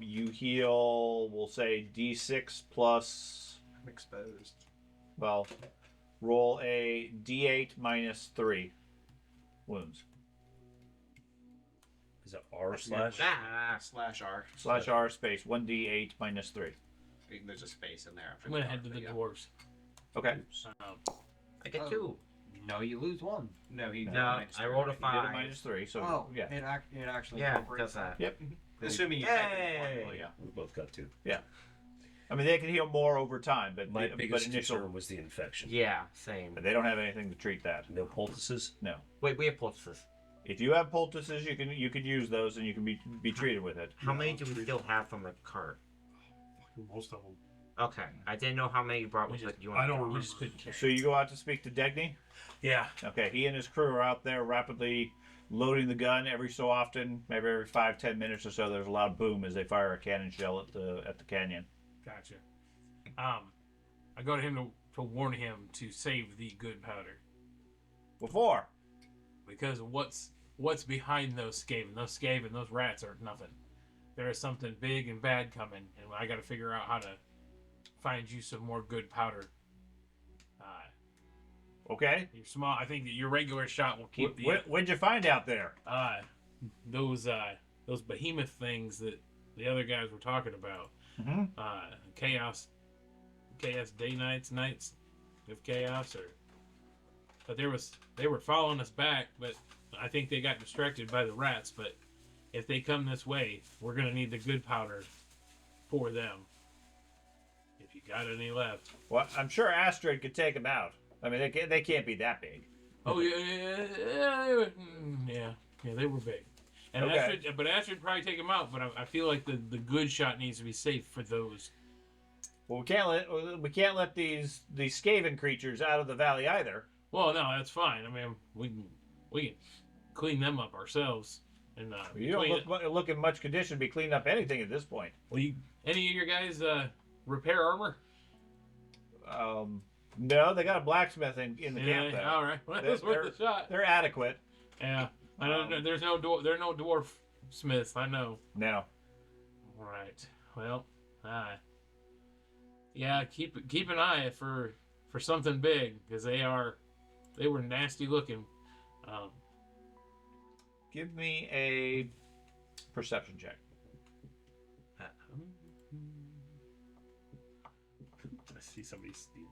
[SPEAKER 4] You heal, we'll say D6 plus.
[SPEAKER 1] I'm exposed.
[SPEAKER 4] Well, roll a D8 minus 3 wounds.
[SPEAKER 5] Is it R slash?
[SPEAKER 1] Slash R.
[SPEAKER 4] Slash R space 1d8 minus 3.
[SPEAKER 1] There's a space in there.
[SPEAKER 3] I'm gonna head to the dwarves.
[SPEAKER 4] Okay.
[SPEAKER 2] I get 2.
[SPEAKER 8] No, you lose 1.
[SPEAKER 1] No, he
[SPEAKER 2] No, I rolled a
[SPEAKER 4] You did
[SPEAKER 2] 5.
[SPEAKER 4] a minus 3, so
[SPEAKER 8] Oh,
[SPEAKER 4] yeah.
[SPEAKER 8] it actually
[SPEAKER 2] Yeah, it
[SPEAKER 8] incorporates
[SPEAKER 2] does that.
[SPEAKER 4] Yep.
[SPEAKER 1] Assuming you
[SPEAKER 2] Hey!
[SPEAKER 1] take it, well, yeah.
[SPEAKER 5] We both got 2.
[SPEAKER 4] I mean, they can heal more over time, but
[SPEAKER 5] My
[SPEAKER 4] but
[SPEAKER 5] biggest
[SPEAKER 4] initial,
[SPEAKER 5] concern was the infection.
[SPEAKER 2] Yeah, same.
[SPEAKER 4] but they don't have anything to treat that.
[SPEAKER 5] No poultices.
[SPEAKER 4] No.
[SPEAKER 2] Wait, we have poultices.
[SPEAKER 4] If you have poultices, you can use those and you can be treated with it.
[SPEAKER 2] How many do we still have from the cart?
[SPEAKER 6] Most of them.
[SPEAKER 2] Okay, I didn't know how many you brought with you.
[SPEAKER 6] I don't
[SPEAKER 3] We
[SPEAKER 6] remember.
[SPEAKER 3] just couldn't carry.
[SPEAKER 4] So you go out to speak to Degny.
[SPEAKER 3] Yeah.
[SPEAKER 4] Okay, he and his crew are out there rapidly loading the gun every so often, maybe every 5-10 minutes or so. There's a loud boom as they fire a cannon shell at the canyon.
[SPEAKER 3] Gotcha. I go to him to warn him to save the good powder
[SPEAKER 4] Before.
[SPEAKER 3] because what's behind those Skaven? Those Skaven, those rats are nothing. There is something big and bad coming, and I got to figure out how to find you some more good powder.
[SPEAKER 4] Okay.
[SPEAKER 3] Your small, I think that your regular shot will keep the
[SPEAKER 4] What'd you find out there?
[SPEAKER 3] those behemoth things that the other guys were talking about.
[SPEAKER 4] Mm-hmm.
[SPEAKER 3] Chaos day nights of chaos, but they were following us back, but I think they got distracted by the rats. But if they come this way, we're gonna need the good powder for them. If you got any left.
[SPEAKER 4] Well, I'm sure Astrid could take them out. I mean, they can't be that big.
[SPEAKER 3] Oh yeah, they were big. And
[SPEAKER 4] Okay.
[SPEAKER 3] Astrid would probably take them out, but I feel like the good shot needs to be safe for those.
[SPEAKER 4] Well, we can't let these Skaven creatures out of the valley either.
[SPEAKER 3] Well, no, that's fine. I mean, we can clean them up ourselves. And
[SPEAKER 4] You don't look in much condition to be cleaning up anything at this point.
[SPEAKER 3] any of your guys repair armor?
[SPEAKER 4] No, they got a blacksmith in the camp there.
[SPEAKER 3] All right, well, that's worth a shot.
[SPEAKER 4] They're adequate.
[SPEAKER 3] Yeah, I don't know. There are no dwarf smiths. I know.
[SPEAKER 4] No.
[SPEAKER 3] All right. Well, yeah. Keep an eye for something big because they were nasty looking.
[SPEAKER 4] Give me a perception check.
[SPEAKER 3] I see somebody stealing.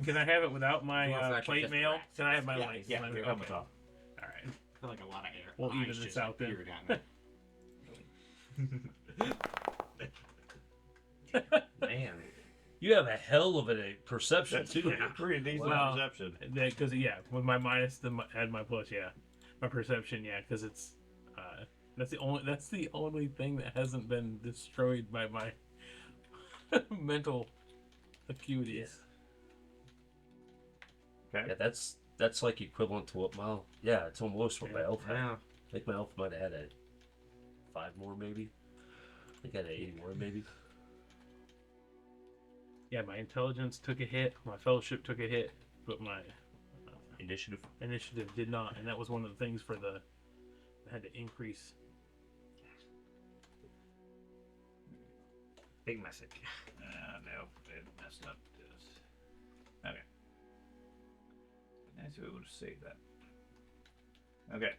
[SPEAKER 3] Can I have it without my
[SPEAKER 2] Dwarves actually
[SPEAKER 3] plate
[SPEAKER 2] just
[SPEAKER 3] mail?
[SPEAKER 2] rats.
[SPEAKER 3] Can I have my
[SPEAKER 4] Yeah,
[SPEAKER 3] life?
[SPEAKER 4] yeah,
[SPEAKER 3] My-
[SPEAKER 4] you're helmet off.
[SPEAKER 3] All right.
[SPEAKER 1] I feel like a lot of air.
[SPEAKER 3] We'll even
[SPEAKER 1] eyes
[SPEAKER 3] this
[SPEAKER 1] just
[SPEAKER 3] out then.
[SPEAKER 1] appeared at me.
[SPEAKER 2] Man.
[SPEAKER 5] You have a hell of a perception
[SPEAKER 4] That's
[SPEAKER 5] too.
[SPEAKER 4] pretty decent
[SPEAKER 3] Well,
[SPEAKER 4] perception.
[SPEAKER 3] Because with my minus, add my plus. Yeah, my perception. Yeah, because it's that's the only thing that hasn't been destroyed by my mental acuities.
[SPEAKER 4] Okay.
[SPEAKER 5] Yeah, that's like equivalent to what my it's almost what my elf had.
[SPEAKER 2] Yeah.
[SPEAKER 5] I think my elf might have had a 5 more maybe. I think I had an 80 more maybe.
[SPEAKER 3] Yeah, my intelligence took a hit, my fellowship took a hit, but my
[SPEAKER 5] Initiative.
[SPEAKER 3] initiative did not, and that was one of the things for I had to increase.
[SPEAKER 2] Big message.
[SPEAKER 4] No, it messed up this. Okay. Nice to be able to save that. Okay.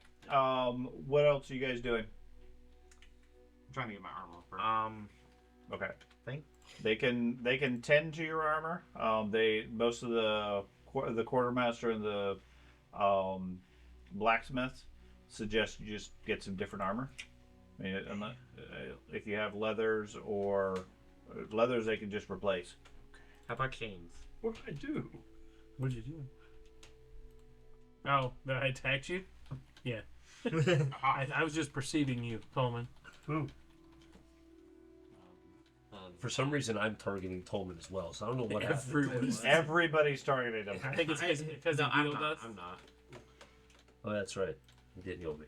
[SPEAKER 4] What else are you guys doing?
[SPEAKER 1] I'm trying to get my armor first.
[SPEAKER 4] Okay.
[SPEAKER 2] Think?
[SPEAKER 4] They can tend to your armor. Most of the quartermaster and the blacksmith suggest you just get some different armor. I mean, if you have leathers they can just replace.
[SPEAKER 2] How about chains?
[SPEAKER 6] What did I do?
[SPEAKER 3] What did you do? Oh, that I attacked you? Yeah. I was just perceiving you, Coleman.
[SPEAKER 6] Ooh.
[SPEAKER 5] For some reason, I'm targeting Tolman as well, so I don't know what happened.
[SPEAKER 3] Everyone.
[SPEAKER 4] Everybody's targeted him.
[SPEAKER 3] I think it's because
[SPEAKER 2] No,
[SPEAKER 3] he
[SPEAKER 2] I'm
[SPEAKER 3] healed
[SPEAKER 2] not.
[SPEAKER 3] us.
[SPEAKER 2] I'm not.
[SPEAKER 5] Oh, that's right. He did heal me.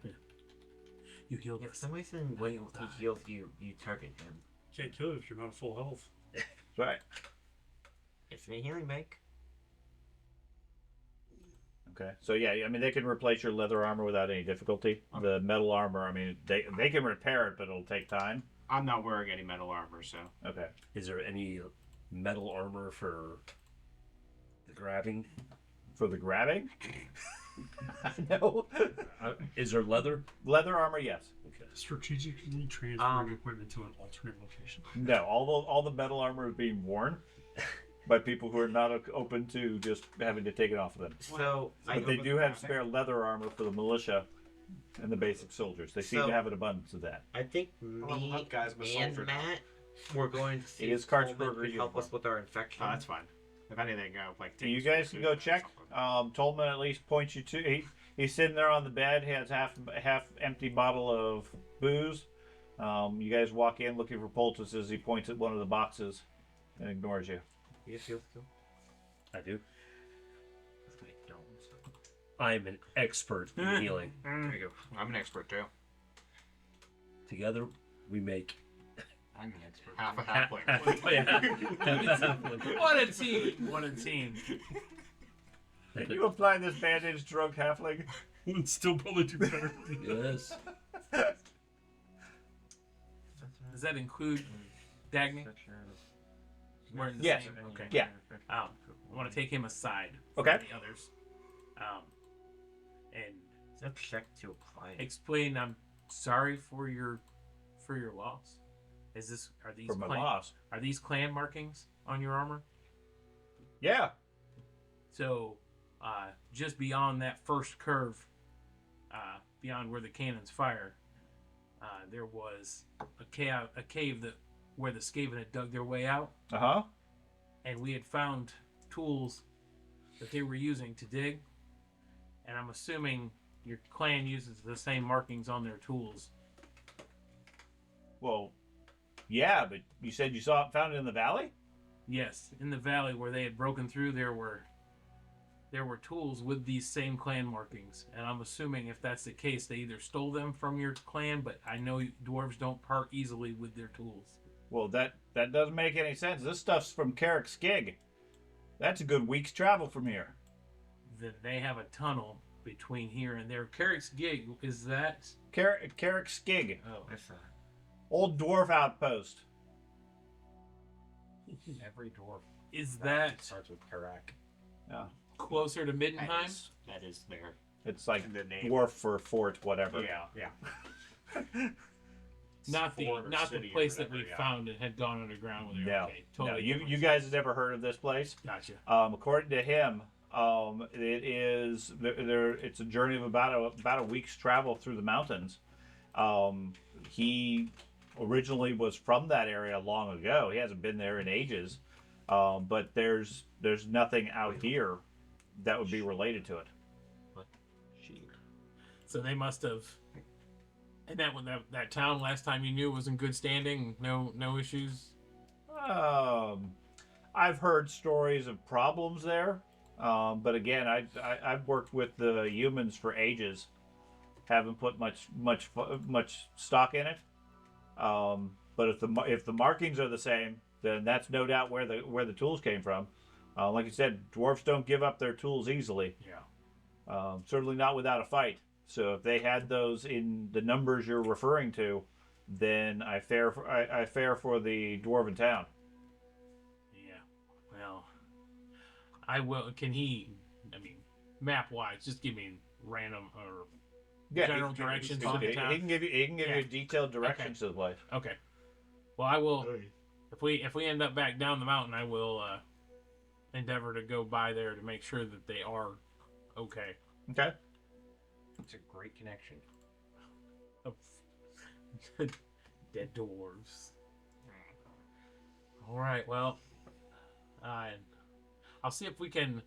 [SPEAKER 3] You healed
[SPEAKER 2] Yeah, for
[SPEAKER 3] us.
[SPEAKER 2] some reason, when he heals you, you target him.
[SPEAKER 6] Can't kill it if you're not at full health.
[SPEAKER 4] Right.
[SPEAKER 2] It's a healing bank.
[SPEAKER 4] Okay. So yeah, I mean they can replace your leather armor without any difficulty. The metal armor, I mean they can repair it, but it'll take time.
[SPEAKER 1] I'm not wearing any metal armor, so
[SPEAKER 4] Okay.
[SPEAKER 5] Is there any metal armor for the grabbing?
[SPEAKER 4] For the grabbing? No.
[SPEAKER 5] Is there leather?
[SPEAKER 4] Leather armor, yes.
[SPEAKER 6] Strategically transferring equipment to an alternate location.
[SPEAKER 4] No, all the metal armor is being worn by people who are not open to just having to take it off of them.
[SPEAKER 2] So
[SPEAKER 4] But they do have spare leather armor for the militia and the basic soldiers. They seem
[SPEAKER 2] So-
[SPEAKER 4] to have an abundance of that.
[SPEAKER 2] I think
[SPEAKER 1] Well,
[SPEAKER 2] me
[SPEAKER 1] that guy's a
[SPEAKER 2] and
[SPEAKER 1] soldier.
[SPEAKER 2] Matt we're going to see
[SPEAKER 4] It is
[SPEAKER 2] if Coleman
[SPEAKER 4] Karchberger
[SPEAKER 2] could help us
[SPEAKER 4] uniform.
[SPEAKER 2] with our infection.
[SPEAKER 1] Oh, that's fine. If anything, like
[SPEAKER 4] You
[SPEAKER 1] take
[SPEAKER 4] guys
[SPEAKER 1] some
[SPEAKER 4] can go
[SPEAKER 1] food or
[SPEAKER 4] check.
[SPEAKER 1] something.
[SPEAKER 4] Tolman at least points you to. He's sitting there on the bed. He has half empty bottle of booze. You guys walk in looking for poultices. He points at one of the boxes and ignores you.
[SPEAKER 2] You feel still?
[SPEAKER 5] I do.
[SPEAKER 2] I don't. So.
[SPEAKER 5] I'm an expert in healing.
[SPEAKER 2] There you go.
[SPEAKER 1] I'm an expert too.
[SPEAKER 5] Together, we make
[SPEAKER 8] I'm an expert.
[SPEAKER 1] Half a halfling.
[SPEAKER 3] What a team! What a team!
[SPEAKER 4] Can you apply this bandage, drunk halfling?
[SPEAKER 6] Would still probably do better.
[SPEAKER 5] Yes.
[SPEAKER 3] Does that include Dagny? We're in the
[SPEAKER 4] Yes.
[SPEAKER 3] same- Okay.
[SPEAKER 4] Yeah.
[SPEAKER 3] I want to take him aside.
[SPEAKER 4] Okay.
[SPEAKER 3] From the others. And
[SPEAKER 2] Is that check to apply?
[SPEAKER 3] explain. I'm sorry for your loss. Are these
[SPEAKER 4] For my
[SPEAKER 3] clan,
[SPEAKER 4] loss.
[SPEAKER 3] Are these clan markings on your armor?
[SPEAKER 4] Yeah.
[SPEAKER 3] So, just beyond that first curve, beyond where the cannons fire, there was a cave where the Skaven had dug their way out,
[SPEAKER 4] Uh-huh.
[SPEAKER 3] and we had found tools that they were using to dig. And I'm assuming your clan uses the same markings on their tools.
[SPEAKER 4] Well, yeah, but you said you found it in the valley?
[SPEAKER 3] Yes, in the valley where they had broken through, there were tools with these same clan markings, and I'm assuming if that's the case, they either stole them from your clan, but I know dwarves don't part easily with their tools.
[SPEAKER 4] Well, that doesn't make any sense. This stuff's from Carrick Skig. That's a good week's travel from here.
[SPEAKER 3] Then they have a tunnel between here and there. Carrick's gig, is that?
[SPEAKER 4] Carrick Skig.
[SPEAKER 3] Oh,
[SPEAKER 2] That's
[SPEAKER 4] Old dwarf outpost.
[SPEAKER 8] Every dwarf
[SPEAKER 3] is that
[SPEAKER 8] starts with Karak.
[SPEAKER 4] Yeah.
[SPEAKER 3] closer to Middenheim?
[SPEAKER 8] That is there.
[SPEAKER 4] It's like
[SPEAKER 1] The name.
[SPEAKER 4] dwarf for fort, whatever.
[SPEAKER 8] Yeah.
[SPEAKER 3] Not the
[SPEAKER 1] Fort or city or
[SPEAKER 3] place that we
[SPEAKER 1] whatever, yeah.
[SPEAKER 3] found and had gone underground with her.
[SPEAKER 4] No,
[SPEAKER 3] Okay,
[SPEAKER 4] no.
[SPEAKER 3] totally
[SPEAKER 4] You
[SPEAKER 3] different.
[SPEAKER 4] guys have never heard of this place?
[SPEAKER 3] Gotcha.
[SPEAKER 4] According to him, it is it's a journey of about a week's travel through the mountains. He originally was from that area long ago. He hasn't been there in ages. But there's nothing out here that would be related to it.
[SPEAKER 3] So they must have. And that town last time you knew was in good standing. No issues.
[SPEAKER 4] I've heard stories of problems there, but again, I've worked with the humans for ages. Haven't put much stock in it. But if the markings are the same, then that's no doubt where the tools came from. Like you said, dwarves don't give up their tools easily.
[SPEAKER 3] Yeah.
[SPEAKER 4] Certainly not without a fight. So if they had those in the numbers you're referring to, then I fare for the dwarven town.
[SPEAKER 3] Yeah. Well, I will. Can he? I mean, map wise, just give me random or general
[SPEAKER 4] he-
[SPEAKER 3] directions
[SPEAKER 4] he-
[SPEAKER 3] to the
[SPEAKER 4] he
[SPEAKER 3] town.
[SPEAKER 4] can give you
[SPEAKER 3] Yeah.
[SPEAKER 4] detailed directions to the place.
[SPEAKER 3] Okay. Well, I will. If we end up back down the mountain, I will endeavor to go by there to make sure that they are okay.
[SPEAKER 4] Okay.
[SPEAKER 8] It's a great connection.
[SPEAKER 3] Dead dwarves. All right. Well, I'll see if we can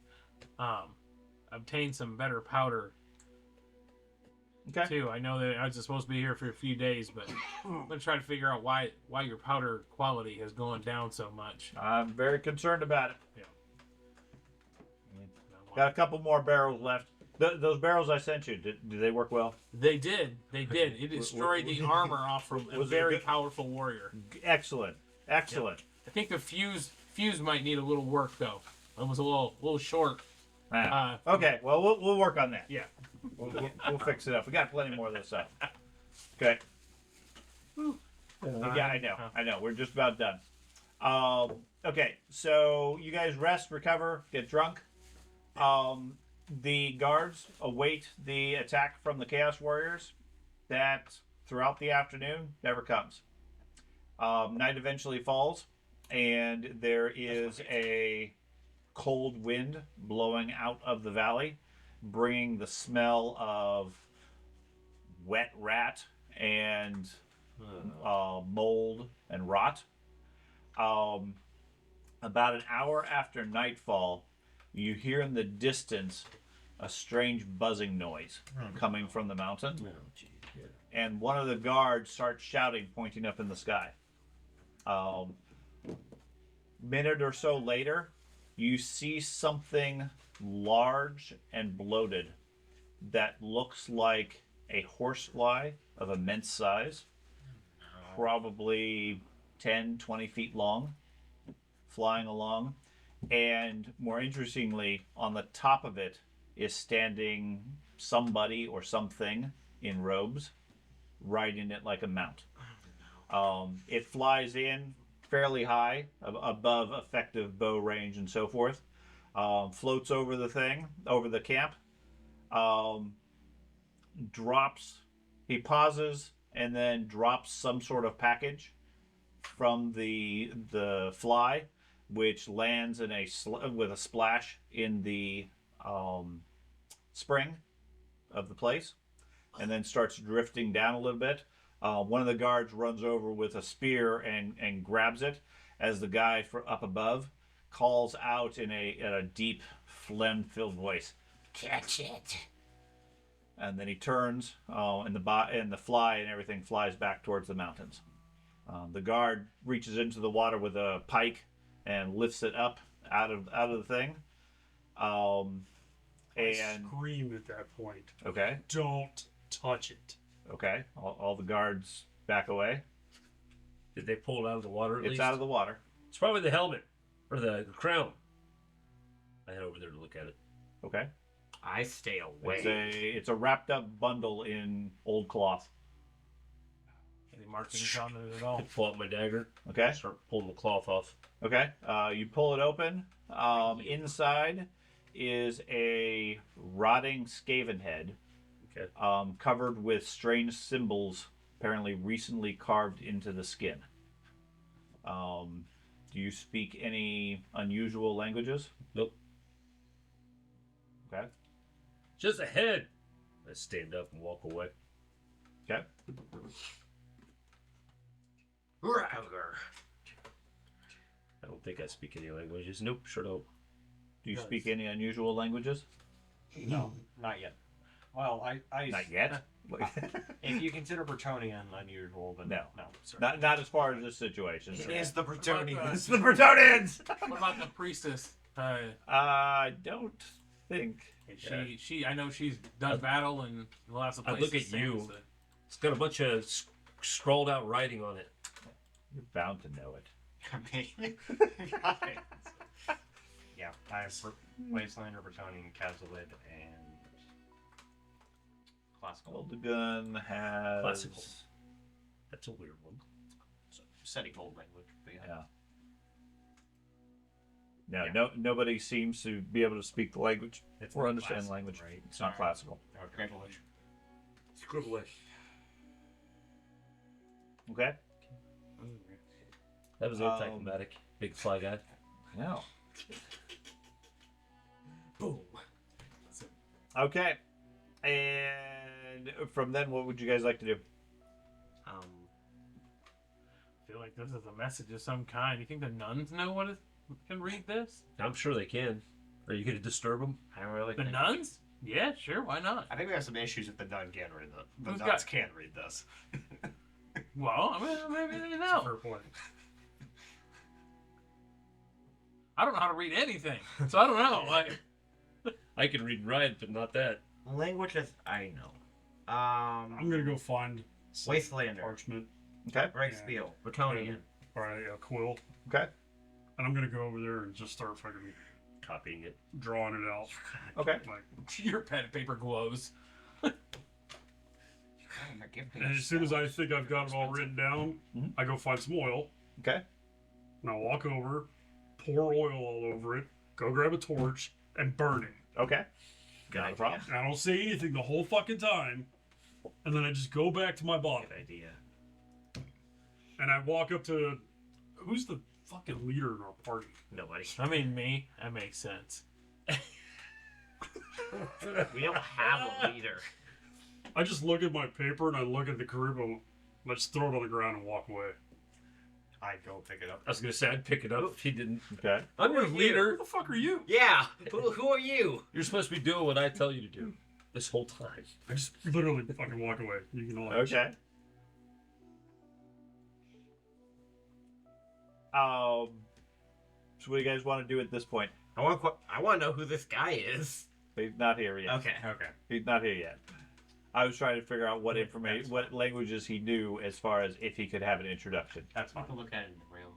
[SPEAKER 3] obtain some better powder
[SPEAKER 4] Okay.
[SPEAKER 3] too. I know that I was supposed to be here for a few days, but I'm gonna try to figure out why your powder quality has gone down so much.
[SPEAKER 4] I'm very concerned about it.
[SPEAKER 3] Yeah.
[SPEAKER 4] Got a couple more barrels left. Those barrels I sent you, do they work well?
[SPEAKER 3] They did. It destroyed the armor off from a
[SPEAKER 4] Was it
[SPEAKER 3] very
[SPEAKER 4] good?
[SPEAKER 3] powerful warrior.
[SPEAKER 4] Excellent. Excellent.
[SPEAKER 3] I think the fuse might need a little work though. It was a little short.
[SPEAKER 4] Ah, okay, well, we'll work on that.
[SPEAKER 3] Yeah.
[SPEAKER 4] We'll fix it up. We got plenty more of this stuff. Okay. Yeah, I know. We're just about done. Okay, so you guys rest, recover, get drunk. the guards await the attack from the Chaos Warriors that throughout the afternoon never comes. Night eventually falls, and there is a cold wind blowing out of the valley, bringing the smell of wet rat and mold and rot. About an hour after nightfall, you hear in the distance a strange buzzing noise coming from the mountain. And one of the guards starts shouting, pointing up in the sky. Minute or so later, you see something large and bloated that looks like a horsefly of immense size, probably 10, 20 feet long, flying along. And more interestingly, on the top of it is standing somebody or something in robes, riding it like a mount. It flies in fairly high, above effective bow range and so forth. Floats over the camp. Drops. He pauses and then drops some sort of package from the fly, which lands in with a splash in the spring of the place, and then starts drifting down a little bit. One of the guards runs over with a spear and grabs it, as the guy up above calls out in a deep, phlegm-filled voice, "Catch it!" And then he turns, and the fly and everything flies back towards the mountains. The guard reaches into the water with a pike and lifts it up out of the thing.
[SPEAKER 6] I scream at that point.
[SPEAKER 4] Okay.
[SPEAKER 6] Don't touch it.
[SPEAKER 4] Okay. All the guards back away.
[SPEAKER 5] Did they pull it out of the water at least?
[SPEAKER 4] It's out of the water.
[SPEAKER 5] It's probably the helmet. Or the crown. I head over there to look at it.
[SPEAKER 4] Okay.
[SPEAKER 2] I stay away.
[SPEAKER 4] It's a wrapped up bundle in old cloth.
[SPEAKER 3] Any markings on it at all?
[SPEAKER 5] I pull out my dagger.
[SPEAKER 4] Okay.
[SPEAKER 5] Start pulling the cloth off.
[SPEAKER 4] Okay. You pull it open. Inside is a rotting skaven head.
[SPEAKER 5] Okay.
[SPEAKER 4] Covered with strange symbols, apparently recently carved into the skin. Do you speak any unusual languages?
[SPEAKER 5] Nope.
[SPEAKER 4] Okay.
[SPEAKER 5] Just a head. I stand up and walk away.
[SPEAKER 4] Okay.
[SPEAKER 2] Gallagher.
[SPEAKER 5] I don't think I speak any languages. Nope, sure don't.
[SPEAKER 4] Do you speak any unusual languages?
[SPEAKER 8] No, not yet. Well, I
[SPEAKER 4] Not yet.
[SPEAKER 8] if you consider Bretonian unusual, then
[SPEAKER 4] No.
[SPEAKER 8] sir.
[SPEAKER 4] Not as far as this situation.
[SPEAKER 8] It is the Bretonians.
[SPEAKER 4] It's the Bretonians.
[SPEAKER 3] What about the priestess?
[SPEAKER 4] I don't think.
[SPEAKER 3] She I know she's done battle in lots of
[SPEAKER 5] I
[SPEAKER 3] places.
[SPEAKER 5] look at you.
[SPEAKER 3] since,
[SPEAKER 5] It's got a bunch of scrawled out writing on it.
[SPEAKER 4] You're bound to know it.
[SPEAKER 8] Yeah, I have Wastelander, Bretonian, Casalid, and Classical.
[SPEAKER 4] Eldegun has
[SPEAKER 5] Classical. That's a weird one.
[SPEAKER 1] Setting old language. But yeah.
[SPEAKER 4] Yeah.
[SPEAKER 8] Yeah.
[SPEAKER 4] No, nobody seems to be able to speak the language
[SPEAKER 8] It's
[SPEAKER 4] or
[SPEAKER 8] not
[SPEAKER 4] understand
[SPEAKER 8] classical,
[SPEAKER 4] language.
[SPEAKER 8] right?
[SPEAKER 4] It's not classical.
[SPEAKER 8] Okay.
[SPEAKER 5] Scribbleish.
[SPEAKER 4] Okay.
[SPEAKER 5] That was anticlimactic. Big fly guy.
[SPEAKER 4] No.
[SPEAKER 3] Boom.
[SPEAKER 4] Okay. And from then, what would you guys like to do?
[SPEAKER 3] I feel like this is a message of some kind. You think the nuns know what it can read this?
[SPEAKER 5] I'm sure they can. Are you going to disturb them?
[SPEAKER 2] I don't really
[SPEAKER 3] The
[SPEAKER 2] think.
[SPEAKER 3] nuns? Yeah, sure. Why not?
[SPEAKER 1] I think we have some issues if the nun can't read the
[SPEAKER 3] Who's
[SPEAKER 1] nuns
[SPEAKER 3] got-
[SPEAKER 1] can't read this.
[SPEAKER 3] Well, I mean, maybe they know.
[SPEAKER 6] Fair point.
[SPEAKER 3] I don't know how to read anything, so I don't know. Like,
[SPEAKER 5] I can read and write, but not that.
[SPEAKER 2] Languages I know.
[SPEAKER 6] I'm gonna go find some
[SPEAKER 2] Wastelander.
[SPEAKER 6] parchment
[SPEAKER 4] Okay.
[SPEAKER 2] Reichspiel. Bretonian.
[SPEAKER 6] or a quill,
[SPEAKER 4] Okay.
[SPEAKER 6] and I'm gonna go over there and just start fucking
[SPEAKER 5] Copying it.
[SPEAKER 6] drawing it out.
[SPEAKER 4] Okay.
[SPEAKER 6] Like,
[SPEAKER 3] your pen and paper glows.
[SPEAKER 6] and as soon as I think I've got it all written down,
[SPEAKER 4] Mhm.
[SPEAKER 6] I go find some oil,
[SPEAKER 4] Okay.
[SPEAKER 6] and I walk over, pour oil all over it, go grab a torch, and burn it.
[SPEAKER 4] Okay. Not a problem.
[SPEAKER 6] I don't say anything the whole fucking time, and then I just go back to my bottle.
[SPEAKER 2] Good idea.
[SPEAKER 6] And I walk up to who's the fucking leader in our party?
[SPEAKER 2] Nobody.
[SPEAKER 3] I mean, me. That makes sense.
[SPEAKER 2] We don't have a leader.
[SPEAKER 6] I just look at my paper and I look at the group and I just throw it on the ground and walk away.
[SPEAKER 8] I go pick it up.
[SPEAKER 5] I was gonna say I'd pick it up if he didn't.
[SPEAKER 4] Okay.
[SPEAKER 5] I'm your leader.
[SPEAKER 6] Who the fuck are you?
[SPEAKER 2] Yeah. Who are you?
[SPEAKER 5] You're supposed to be doing what I tell you to do this whole time.
[SPEAKER 6] I just literally fucking walk away. You can all
[SPEAKER 4] Okay. So what do you guys want to do at this point?
[SPEAKER 2] I want to know who this guy is.
[SPEAKER 4] He's not here yet.
[SPEAKER 2] Okay.
[SPEAKER 4] He's not here yet. I was trying to figure out what information, what languages he knew as far as if he could have an introduction.
[SPEAKER 1] That's fine. We'll look at it in the room.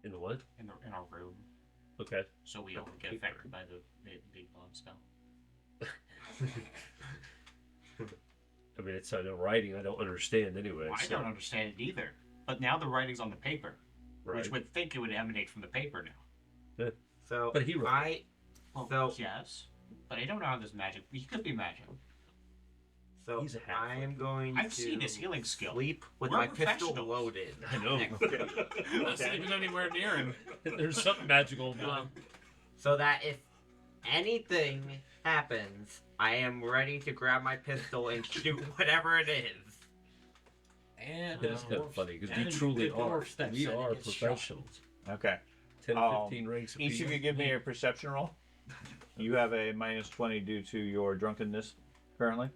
[SPEAKER 5] In the what?
[SPEAKER 1] In our room.
[SPEAKER 5] Okay.
[SPEAKER 1] So we don't get affected by the big bomb spell.
[SPEAKER 5] I mean, it's in writing I don't understand anyway.
[SPEAKER 1] Well, I don't understand it either. But now the writing's on the paper,
[SPEAKER 5] Right.
[SPEAKER 1] which would think it would emanate from the paper now.
[SPEAKER 2] So
[SPEAKER 5] But he wrote
[SPEAKER 1] Well,
[SPEAKER 2] So-
[SPEAKER 1] yes, but I don't know how this magic. He could be magic.
[SPEAKER 5] He's a halfling.
[SPEAKER 2] I am going
[SPEAKER 1] I've
[SPEAKER 2] to
[SPEAKER 1] seen his healing skill.
[SPEAKER 2] sleep with
[SPEAKER 1] We're
[SPEAKER 2] my pistol
[SPEAKER 1] professionals.
[SPEAKER 2] loaded.
[SPEAKER 5] I know.
[SPEAKER 3] I'm not sleeping anywhere near him.
[SPEAKER 5] There's something magical about him.
[SPEAKER 2] So that if anything happens, I am ready to grab my pistol and shoot whatever it is.
[SPEAKER 3] And
[SPEAKER 5] That's kind of funny because we truly are. We are professionals.
[SPEAKER 4] Okay.
[SPEAKER 5] 10 to 15 ranks.
[SPEAKER 4] Each of you give me a perception roll. You have a -20 due to your drunkenness currently.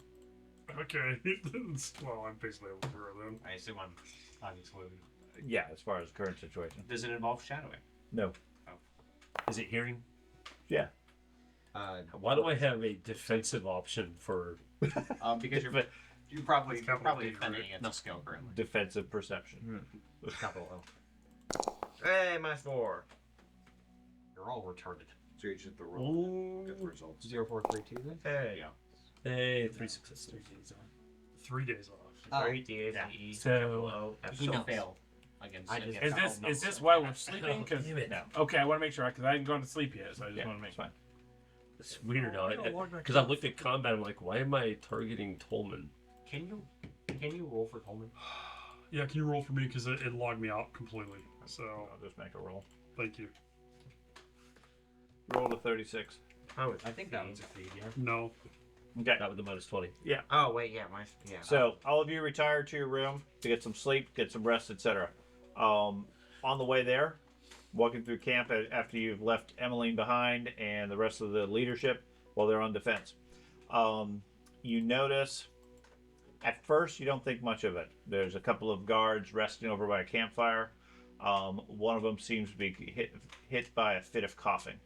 [SPEAKER 6] Okay. Well, I'm basically over here then.
[SPEAKER 8] I assume I'm excluded.
[SPEAKER 4] Yeah, as far as current situation.
[SPEAKER 1] Does it involve shadowing?
[SPEAKER 4] No.
[SPEAKER 5] Is it hearing?
[SPEAKER 4] Yeah.
[SPEAKER 5] Why do I have a defensive option for?
[SPEAKER 1] Because you're probably
[SPEAKER 6] capital D,
[SPEAKER 1] defending
[SPEAKER 6] right?
[SPEAKER 1] against a skill currently.
[SPEAKER 4] Defensive perception.
[SPEAKER 8] Capital O.
[SPEAKER 2] Hey, -4.
[SPEAKER 8] You're all retarded.
[SPEAKER 7] So you just hit the roll.
[SPEAKER 6] Oh,
[SPEAKER 7] Get the results.
[SPEAKER 8] 0432 then?
[SPEAKER 2] Hey.
[SPEAKER 5] Hey, 3 successes.
[SPEAKER 6] 3 days off.
[SPEAKER 2] 3 D
[SPEAKER 1] yeah.
[SPEAKER 2] E.
[SPEAKER 3] So
[SPEAKER 1] He can fail against.
[SPEAKER 2] I just-
[SPEAKER 1] against
[SPEAKER 3] is this while we're sleeping? Cause,
[SPEAKER 5] Damn it.
[SPEAKER 4] No.
[SPEAKER 3] okay, I want to make sure because I haven't gone to sleep yet, so I just
[SPEAKER 4] Yeah,
[SPEAKER 3] want to make
[SPEAKER 4] it's
[SPEAKER 3] sure.
[SPEAKER 4] fine.
[SPEAKER 5] It's weird because I looked at combat. I'm like, why am I targeting Tolman?
[SPEAKER 1] Can you roll for Coleman?
[SPEAKER 6] Yeah, can you roll for me because it logged me out completely. So
[SPEAKER 4] I'll just make a roll.
[SPEAKER 6] thank you.
[SPEAKER 4] Roll to 36.
[SPEAKER 2] Oh,
[SPEAKER 8] I think that would succeed, yeah.
[SPEAKER 6] No.
[SPEAKER 4] Okay.
[SPEAKER 5] Not with the -20.
[SPEAKER 2] oh wait, yeah, yeah.
[SPEAKER 4] So all of you retire to your room to get some sleep, get some rest, etc. On the way there, walking through camp after you've left Emmeline behind and the rest of the leadership while they're on defense, you notice. At first, you don't think much of it. There's a couple of guards resting over by a campfire. One of them seems to be hit by a fit of coughing.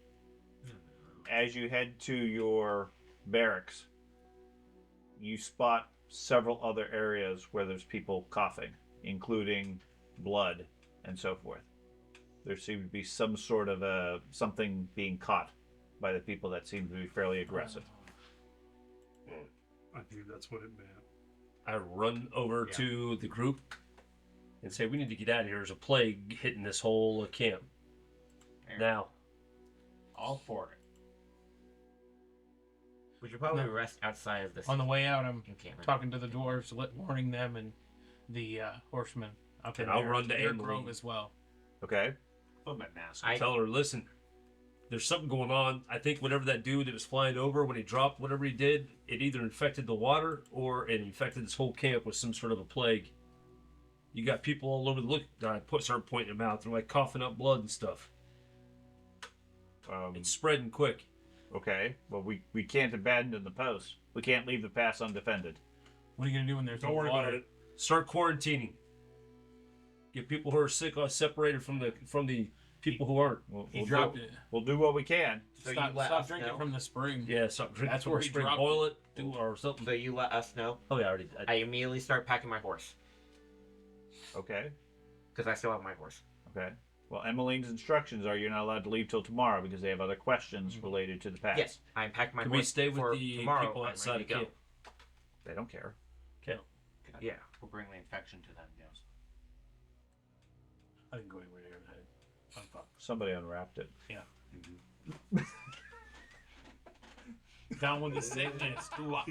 [SPEAKER 4] As you head to your barracks, you spot several other areas where there's people coughing, including blood and so forth. There seems to be some sort of something being caught by the people that seem to be fairly aggressive.
[SPEAKER 6] I knew that's what it meant.
[SPEAKER 5] I run over to the group and say, "We need to get out of here. There's a plague hitting this whole camp now."
[SPEAKER 1] All for it.
[SPEAKER 2] We should probably rest outside of this.
[SPEAKER 3] On the way out, I'm
[SPEAKER 2] encampment.
[SPEAKER 3] talking to the dwarves, warning them and the horsemen up in
[SPEAKER 5] And I'll
[SPEAKER 3] their-
[SPEAKER 5] run to
[SPEAKER 3] their
[SPEAKER 5] Emily.
[SPEAKER 3] grove as well.
[SPEAKER 4] Okay.
[SPEAKER 1] Put my mask.
[SPEAKER 5] Tell her, listen, there's something going on. I think whatever that dude that was flying over, when he dropped whatever he did, it either infected the water or it infected this whole camp with some sort of a plague. You got people all over the look. I start pointing them out. They're like coughing up blood and stuff. It's spreading quick.
[SPEAKER 4] Okay. Well, we can't abandon the post. We can't leave the pass undefended.
[SPEAKER 3] What are you gonna do when there's
[SPEAKER 6] Don't
[SPEAKER 3] no
[SPEAKER 6] worry
[SPEAKER 3] water?
[SPEAKER 6] about it.
[SPEAKER 5] Start quarantining. Get people who are sick separated from the people who aren't.
[SPEAKER 3] He dropped it.
[SPEAKER 4] We'll do what we can.
[SPEAKER 2] So you
[SPEAKER 3] Stop,
[SPEAKER 2] let
[SPEAKER 3] stop
[SPEAKER 2] us
[SPEAKER 3] drinking
[SPEAKER 2] know?
[SPEAKER 3] from the spring.
[SPEAKER 5] Yeah, stop drinking.
[SPEAKER 3] That's
[SPEAKER 5] from
[SPEAKER 3] where
[SPEAKER 5] the
[SPEAKER 3] he
[SPEAKER 5] spring.
[SPEAKER 3] dropped
[SPEAKER 5] Boil it, or something.
[SPEAKER 2] So you let us know.
[SPEAKER 5] Oh yeah, I already.
[SPEAKER 2] I immediately start packing my horse
[SPEAKER 4] Okay.
[SPEAKER 2] because I still have my horse.
[SPEAKER 4] Okay. Well, Emmeline's instructions are you're not allowed to leave till tomorrow because they have other questions related to the pass.
[SPEAKER 2] Yes, I'm packing my
[SPEAKER 5] Can
[SPEAKER 2] horse.
[SPEAKER 5] we stay with
[SPEAKER 2] for
[SPEAKER 5] the
[SPEAKER 2] tomorrow.
[SPEAKER 5] people
[SPEAKER 2] I'm
[SPEAKER 5] outside
[SPEAKER 2] ready
[SPEAKER 5] of
[SPEAKER 2] to go.
[SPEAKER 5] camp?
[SPEAKER 4] They don't care.
[SPEAKER 2] Yeah.
[SPEAKER 1] We'll bring the infection to them. Yes.
[SPEAKER 3] I didn't go anywhere near the head. I'm fucked.
[SPEAKER 4] Somebody unwrapped it.
[SPEAKER 3] Yeah. Down with the sickness.
[SPEAKER 6] I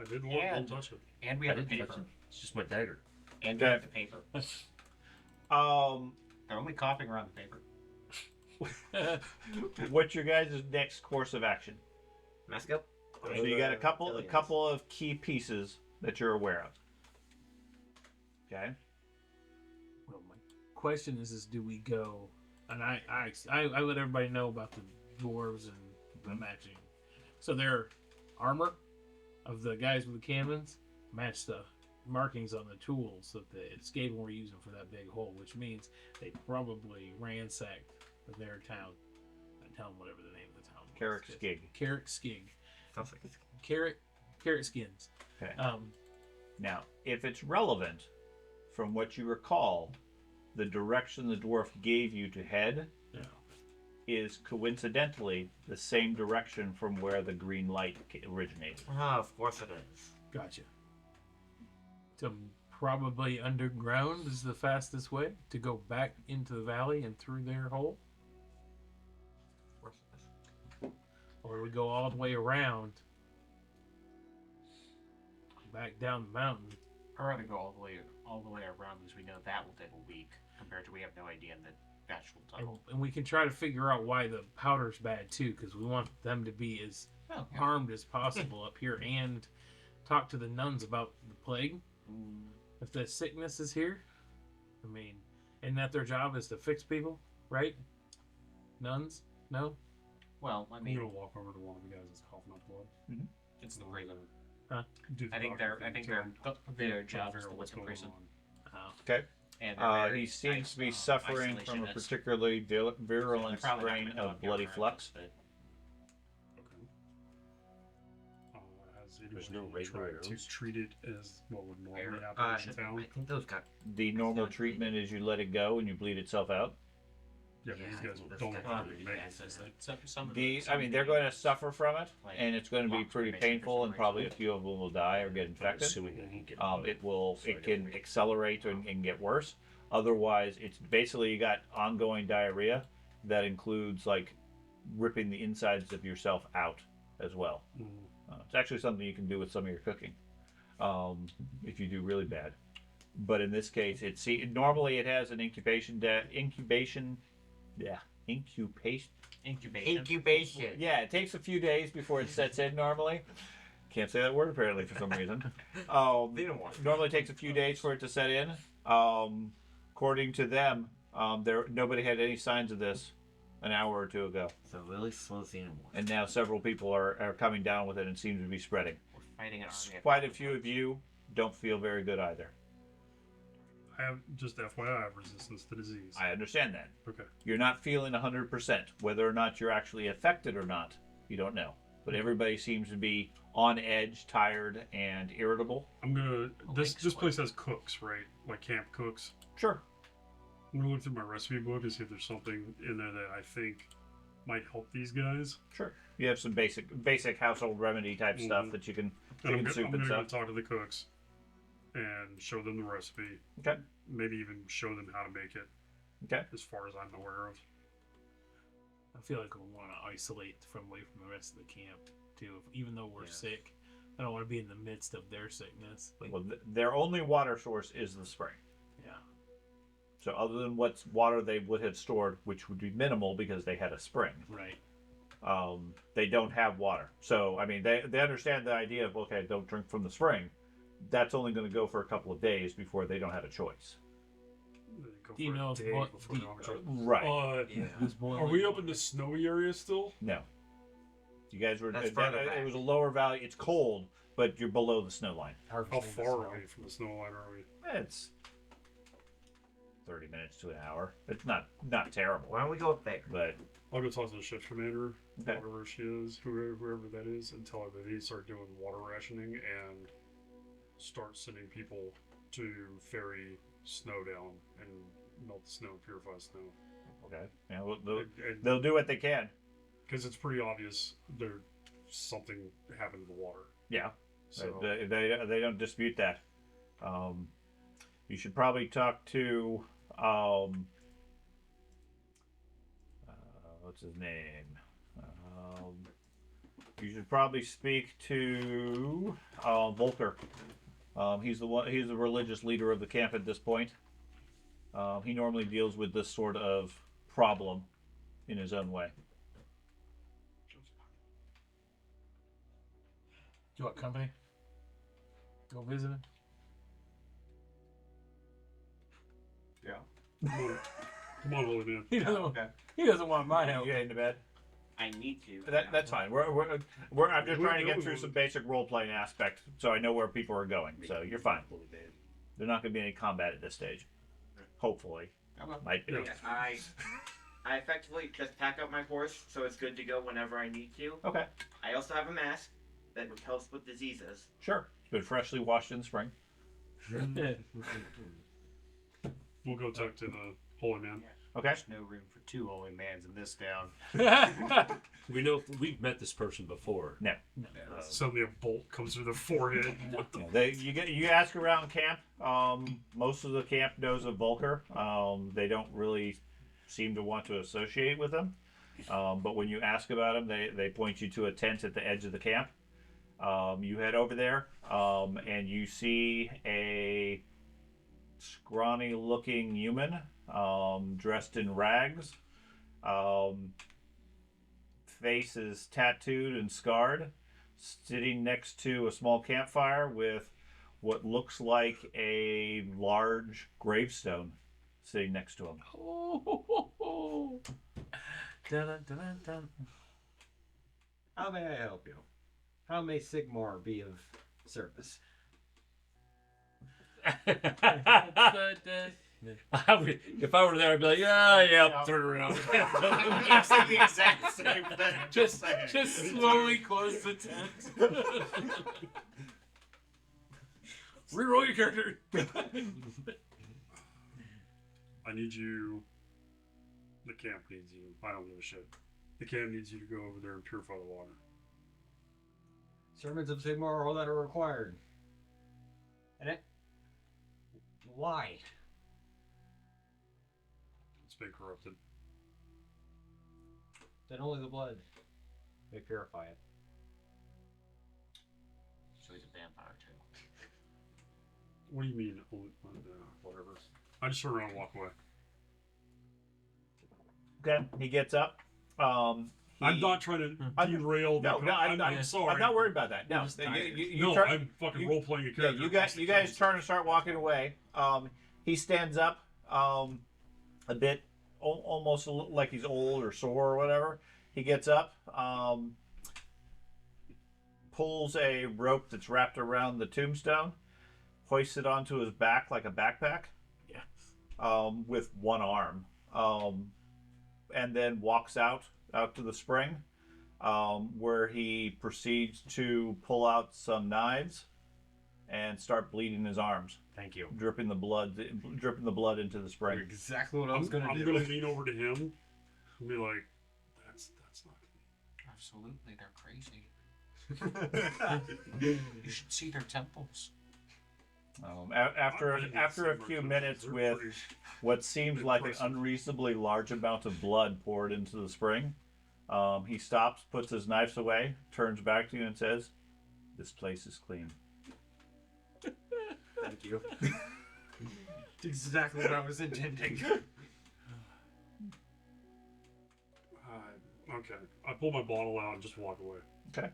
[SPEAKER 6] didn't want
[SPEAKER 1] And-
[SPEAKER 6] to touch it.
[SPEAKER 1] And we
[SPEAKER 5] I
[SPEAKER 1] have the
[SPEAKER 5] didn't touch
[SPEAKER 1] paper.
[SPEAKER 5] it. It's just my dagger.
[SPEAKER 1] And we have the paper. They're only coughing around the paper.
[SPEAKER 4] What's your guys' next course of action?
[SPEAKER 2] Mask up.
[SPEAKER 4] So you got a couple of key pieces that you're aware of. Okay.
[SPEAKER 3] Well, my question is do we go? And I let everybody know about the dwarves and the matching. So their armor of the guys with the cannons match the markings on the tools that the Skaven were using for that big hole, which means they probably ransacked their town. Tell them whatever the name of the town was.
[SPEAKER 4] Carrick Skig.
[SPEAKER 3] Carrick Skig.
[SPEAKER 2] Sounds like
[SPEAKER 3] Carrot skins.
[SPEAKER 4] Okay.
[SPEAKER 3] Um,
[SPEAKER 4] Now, if it's relevant, from what you recall, the direction the dwarf gave you to head is coincidentally the same direction from where the green light originated.
[SPEAKER 2] Ah, of course it is.
[SPEAKER 3] Gotcha. So probably underground is the fastest way to go back into the valley and through their hole,
[SPEAKER 2] Of course it is.
[SPEAKER 3] or we go all the way around, back down the mountain.
[SPEAKER 1] I'd rather go all the way around because we know that will take a week compared to we have no idea in the actual tunnel.
[SPEAKER 3] And we can try to figure out why the powder's bad too, because we want them to be as
[SPEAKER 1] Oh, yeah.
[SPEAKER 3] harmed as possible up here, and talk to the nuns about the plague. If the sickness is here, I mean, and that their job is to fix people, right? Nuns? No?
[SPEAKER 1] Well, I
[SPEAKER 6] I'm
[SPEAKER 1] mean,
[SPEAKER 6] gonna walk over to one of the guys that's coughing up blood.
[SPEAKER 1] it's the prison.
[SPEAKER 6] Do the
[SPEAKER 1] I think
[SPEAKER 6] doctor
[SPEAKER 1] their
[SPEAKER 6] thing,
[SPEAKER 1] job is
[SPEAKER 6] figure
[SPEAKER 1] to
[SPEAKER 6] out what's
[SPEAKER 1] look in
[SPEAKER 6] going
[SPEAKER 1] prison.
[SPEAKER 6] on.
[SPEAKER 4] Okay.
[SPEAKER 1] And they're very
[SPEAKER 4] He seems
[SPEAKER 1] nice,
[SPEAKER 4] to be suffering from a
[SPEAKER 1] isolationists.
[SPEAKER 4] particularly virulent
[SPEAKER 1] They're probably not
[SPEAKER 4] strain
[SPEAKER 1] gonna know
[SPEAKER 4] of
[SPEAKER 1] if you're
[SPEAKER 4] bloody
[SPEAKER 1] around
[SPEAKER 4] flux.
[SPEAKER 1] us, but
[SPEAKER 6] Okay. Has
[SPEAKER 5] There's
[SPEAKER 6] anyone
[SPEAKER 5] no regular
[SPEAKER 6] tried to
[SPEAKER 5] arrows?
[SPEAKER 6] treat it as what would normally
[SPEAKER 2] I
[SPEAKER 6] happen in town?
[SPEAKER 2] think those got.
[SPEAKER 4] The normal treatment is you let it go and you bleed itself out.
[SPEAKER 6] Yeah, these
[SPEAKER 2] Yeah,
[SPEAKER 6] guys
[SPEAKER 2] that's
[SPEAKER 6] don't
[SPEAKER 2] got-
[SPEAKER 6] have to be
[SPEAKER 1] yeah,
[SPEAKER 6] making
[SPEAKER 1] so
[SPEAKER 6] it.
[SPEAKER 1] some of
[SPEAKER 4] They're going to suffer from it,
[SPEAKER 1] Like,
[SPEAKER 4] and it's going to be
[SPEAKER 1] lots of
[SPEAKER 4] pretty
[SPEAKER 1] information for
[SPEAKER 4] painful,
[SPEAKER 1] some
[SPEAKER 4] and probably a few of them will die or get
[SPEAKER 5] I'm
[SPEAKER 4] infected.
[SPEAKER 5] assuming I can get
[SPEAKER 4] It can accelerate and get worse. Otherwise, it's basically you got ongoing diarrhea that includes like ripping the insides of yourself out as well. It's actually something you can do with some of your cooking, if you do really bad. But in this case, normally it has an incubation.
[SPEAKER 2] Incubation.
[SPEAKER 4] Yeah, it takes a few days before it sets in normally. Can't say that word apparently for some reason.
[SPEAKER 2] Didn't want.
[SPEAKER 4] Normally takes a few days for it to set in. According to them, nobody had any signs of this an hour or two ago.
[SPEAKER 2] So it really slows the animal.
[SPEAKER 4] And now several people are coming down with it and seem to be spreading.
[SPEAKER 1] we're fighting an army. of-
[SPEAKER 4] Quite a few of you don't feel very good either.
[SPEAKER 6] I have just FYI, I have resistance to disease.
[SPEAKER 4] I understand that.
[SPEAKER 6] Okay.
[SPEAKER 4] You're not feeling 100%. Whether or not you're actually affected or not, you don't know. But everybody seems to be on edge, tired, and irritable.
[SPEAKER 6] I'm gonna.
[SPEAKER 1] Oh,
[SPEAKER 6] This
[SPEAKER 1] thanks,
[SPEAKER 6] place has cooks, right? Like camp cooks.
[SPEAKER 4] Sure.
[SPEAKER 6] I'm gonna look through my recipe book and see if there's something in there that I think might help these guys.
[SPEAKER 4] Sure. You have some basic household remedy type stuff that you can
[SPEAKER 6] And I'm
[SPEAKER 4] chicken soup and
[SPEAKER 6] gonna go
[SPEAKER 4] stuff.
[SPEAKER 6] talk to the cooks and show them the recipe.
[SPEAKER 4] Okay.
[SPEAKER 6] Maybe even show them how to make it.
[SPEAKER 4] Okay.
[SPEAKER 6] As far as I'm aware of.
[SPEAKER 3] I feel like we want to isolate away from the rest of the camp too. Even though we're sick, I don't want to be in the midst of their sickness. Like,
[SPEAKER 4] Well, their only water source is the spring.
[SPEAKER 3] yeah.
[SPEAKER 4] So other than what's water they would have stored, which would be minimal because they had a spring,
[SPEAKER 3] Right.
[SPEAKER 4] they don't have water. So I mean, they understand the idea of okay, don't drink from the spring. That's only going to go for a couple of days before they don't have a choice.
[SPEAKER 6] They go
[SPEAKER 3] Do you
[SPEAKER 6] for a
[SPEAKER 3] know if
[SPEAKER 6] day
[SPEAKER 3] what-
[SPEAKER 6] before they have a choice.
[SPEAKER 4] Right.
[SPEAKER 6] Yeah.
[SPEAKER 3] Who's boiling?
[SPEAKER 6] Are we up in the snowy area still?
[SPEAKER 4] No. You guys were.
[SPEAKER 2] That's further back.
[SPEAKER 4] It was a lower valley. It's cold, but you're below the snow line.
[SPEAKER 6] How far away from the snow line are we?
[SPEAKER 4] It's 30 minutes to an hour. It's not terrible,
[SPEAKER 2] Why don't we go up there?
[SPEAKER 4] but
[SPEAKER 6] I'll go talk to the ship's commander,
[SPEAKER 4] Okay.
[SPEAKER 6] whatever she is, whoever that is, and tell her that they start doing water rationing and start sending people to ferry snow down and melt the snow, purify snow.
[SPEAKER 4] okay. Yeah, they'll do what they can.
[SPEAKER 6] Because it's pretty obvious there's something happened to the water.
[SPEAKER 4] Yeah.
[SPEAKER 6] So
[SPEAKER 4] They don't dispute that. You should probably talk to what's his name? You should probably speak to Volker. He's the religious leader of the camp at this point. He normally deals with this sort of problem in his own way.
[SPEAKER 3] You want company? Go visit him?
[SPEAKER 6] Come on, holy man.
[SPEAKER 3] He doesn't,
[SPEAKER 1] Okay.
[SPEAKER 3] he doesn't want my
[SPEAKER 4] You
[SPEAKER 3] help.
[SPEAKER 4] get into bed.
[SPEAKER 1] I need to.
[SPEAKER 4] That's fine. I'm just trying to get through some basic role playing aspects, so I know where people are going. So you're fine. There's not going to be any combat at this stage. Hopefully, might be.
[SPEAKER 2] I effectively just pack up my horse, so it's good to go whenever I need to.
[SPEAKER 4] Okay,
[SPEAKER 2] I also have a mask that helps with diseases.
[SPEAKER 4] sure. It's been freshly washed in spring.
[SPEAKER 6] We'll go talk to the holy man.
[SPEAKER 4] Okay.
[SPEAKER 1] There's no room for two holy mans in this town.
[SPEAKER 5] We know we've met this person before.
[SPEAKER 4] No.
[SPEAKER 6] Suddenly a bolt comes through the forehead.
[SPEAKER 4] You ask around camp. Most of the camp knows of Volker. They don't really seem to want to associate with him. But when you ask about him, they point you to a tent at the edge of the camp. You head over there, and you see a scrawny-looking human dressed in rags. Face is tattooed and scarred, sitting next to a small campfire with what looks like a large gravestone sitting next to him.
[SPEAKER 8] Dun, dun, dun, dun. How may I help you? How may Sigmar be of service?
[SPEAKER 5] If I were there, I'd be like, yeah, turn around.
[SPEAKER 1] It's like the exact same thing.
[SPEAKER 3] just slowly close the tent. Reroll your character.
[SPEAKER 6] I need you. The camp needs you. I don't give a shit. The camp needs you to go over there and purify the water.
[SPEAKER 8] Sermons of Sigmar are all that are required. And it. Why?
[SPEAKER 6] It's been corrupted.
[SPEAKER 8] Then only the blood may purify it.
[SPEAKER 1] So he's a vampire too.
[SPEAKER 6] What do you mean? Whatever. I just turn around and walk away.
[SPEAKER 4] Okay, he gets up.
[SPEAKER 6] I'm not trying to derail. I'm sorry.
[SPEAKER 4] I'm not worried about that. No,
[SPEAKER 6] I'm fucking role playing a character.
[SPEAKER 4] You guys turn and start walking away. He stands up, a bit, almost like he's old or sore or whatever. He gets up, pulls a rope that's wrapped around the tombstone, hoists it onto his back like a backpack. Yeah. With one arm, and then walks out to the spring, where he proceeds to pull out some knives and start bleeding his arms.
[SPEAKER 8] Thank you.
[SPEAKER 4] Dripping the blood into the spring.
[SPEAKER 8] Exactly what I was going to do.
[SPEAKER 6] I'm going to lean over to him and be like, that's not
[SPEAKER 1] Absolutely, they're crazy. You should see their temples.
[SPEAKER 4] After a few minutes with what seems like an unreasonably large amount of blood poured into the spring, he stops, puts his knives away, turns back to you and says, "This place is clean."
[SPEAKER 8] Thank you. It's exactly what I was intending.
[SPEAKER 6] Okay. I pull my bottle out and just walk away.
[SPEAKER 4] Okay.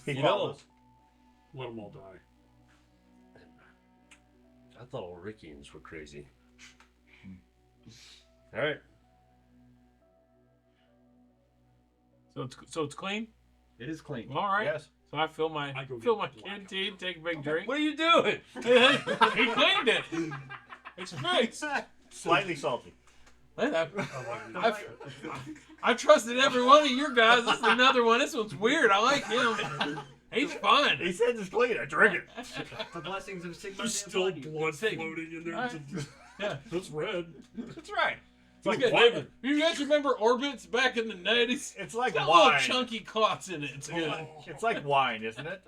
[SPEAKER 6] He
[SPEAKER 4] He follows.
[SPEAKER 6] Let them all die.
[SPEAKER 5] I thought all Rickians were crazy. All right.
[SPEAKER 3] So it's clean.
[SPEAKER 8] It is clean.
[SPEAKER 3] All right.
[SPEAKER 4] Yes.
[SPEAKER 3] So I fill my
[SPEAKER 6] I go get black
[SPEAKER 3] canteen, take a big drink.
[SPEAKER 5] What are you doing?
[SPEAKER 3] He cleaned it. It's fixed.
[SPEAKER 4] Slightly salty.
[SPEAKER 3] I've trusted every one of your guys. This is another one. This one's weird. I like him. He's fun.
[SPEAKER 4] He said it's clean. I drink it.
[SPEAKER 8] The blessings of Sigmar.
[SPEAKER 6] There's still blood floating in there.
[SPEAKER 3] Yeah.
[SPEAKER 6] It's red.
[SPEAKER 4] That's right.
[SPEAKER 3] It's like flavor. You guys remember Orbits back in the 90s?
[SPEAKER 4] It's like
[SPEAKER 3] Got little
[SPEAKER 4] wine.
[SPEAKER 3] chunky clots in it. It's good.
[SPEAKER 4] It's like wine, isn't it?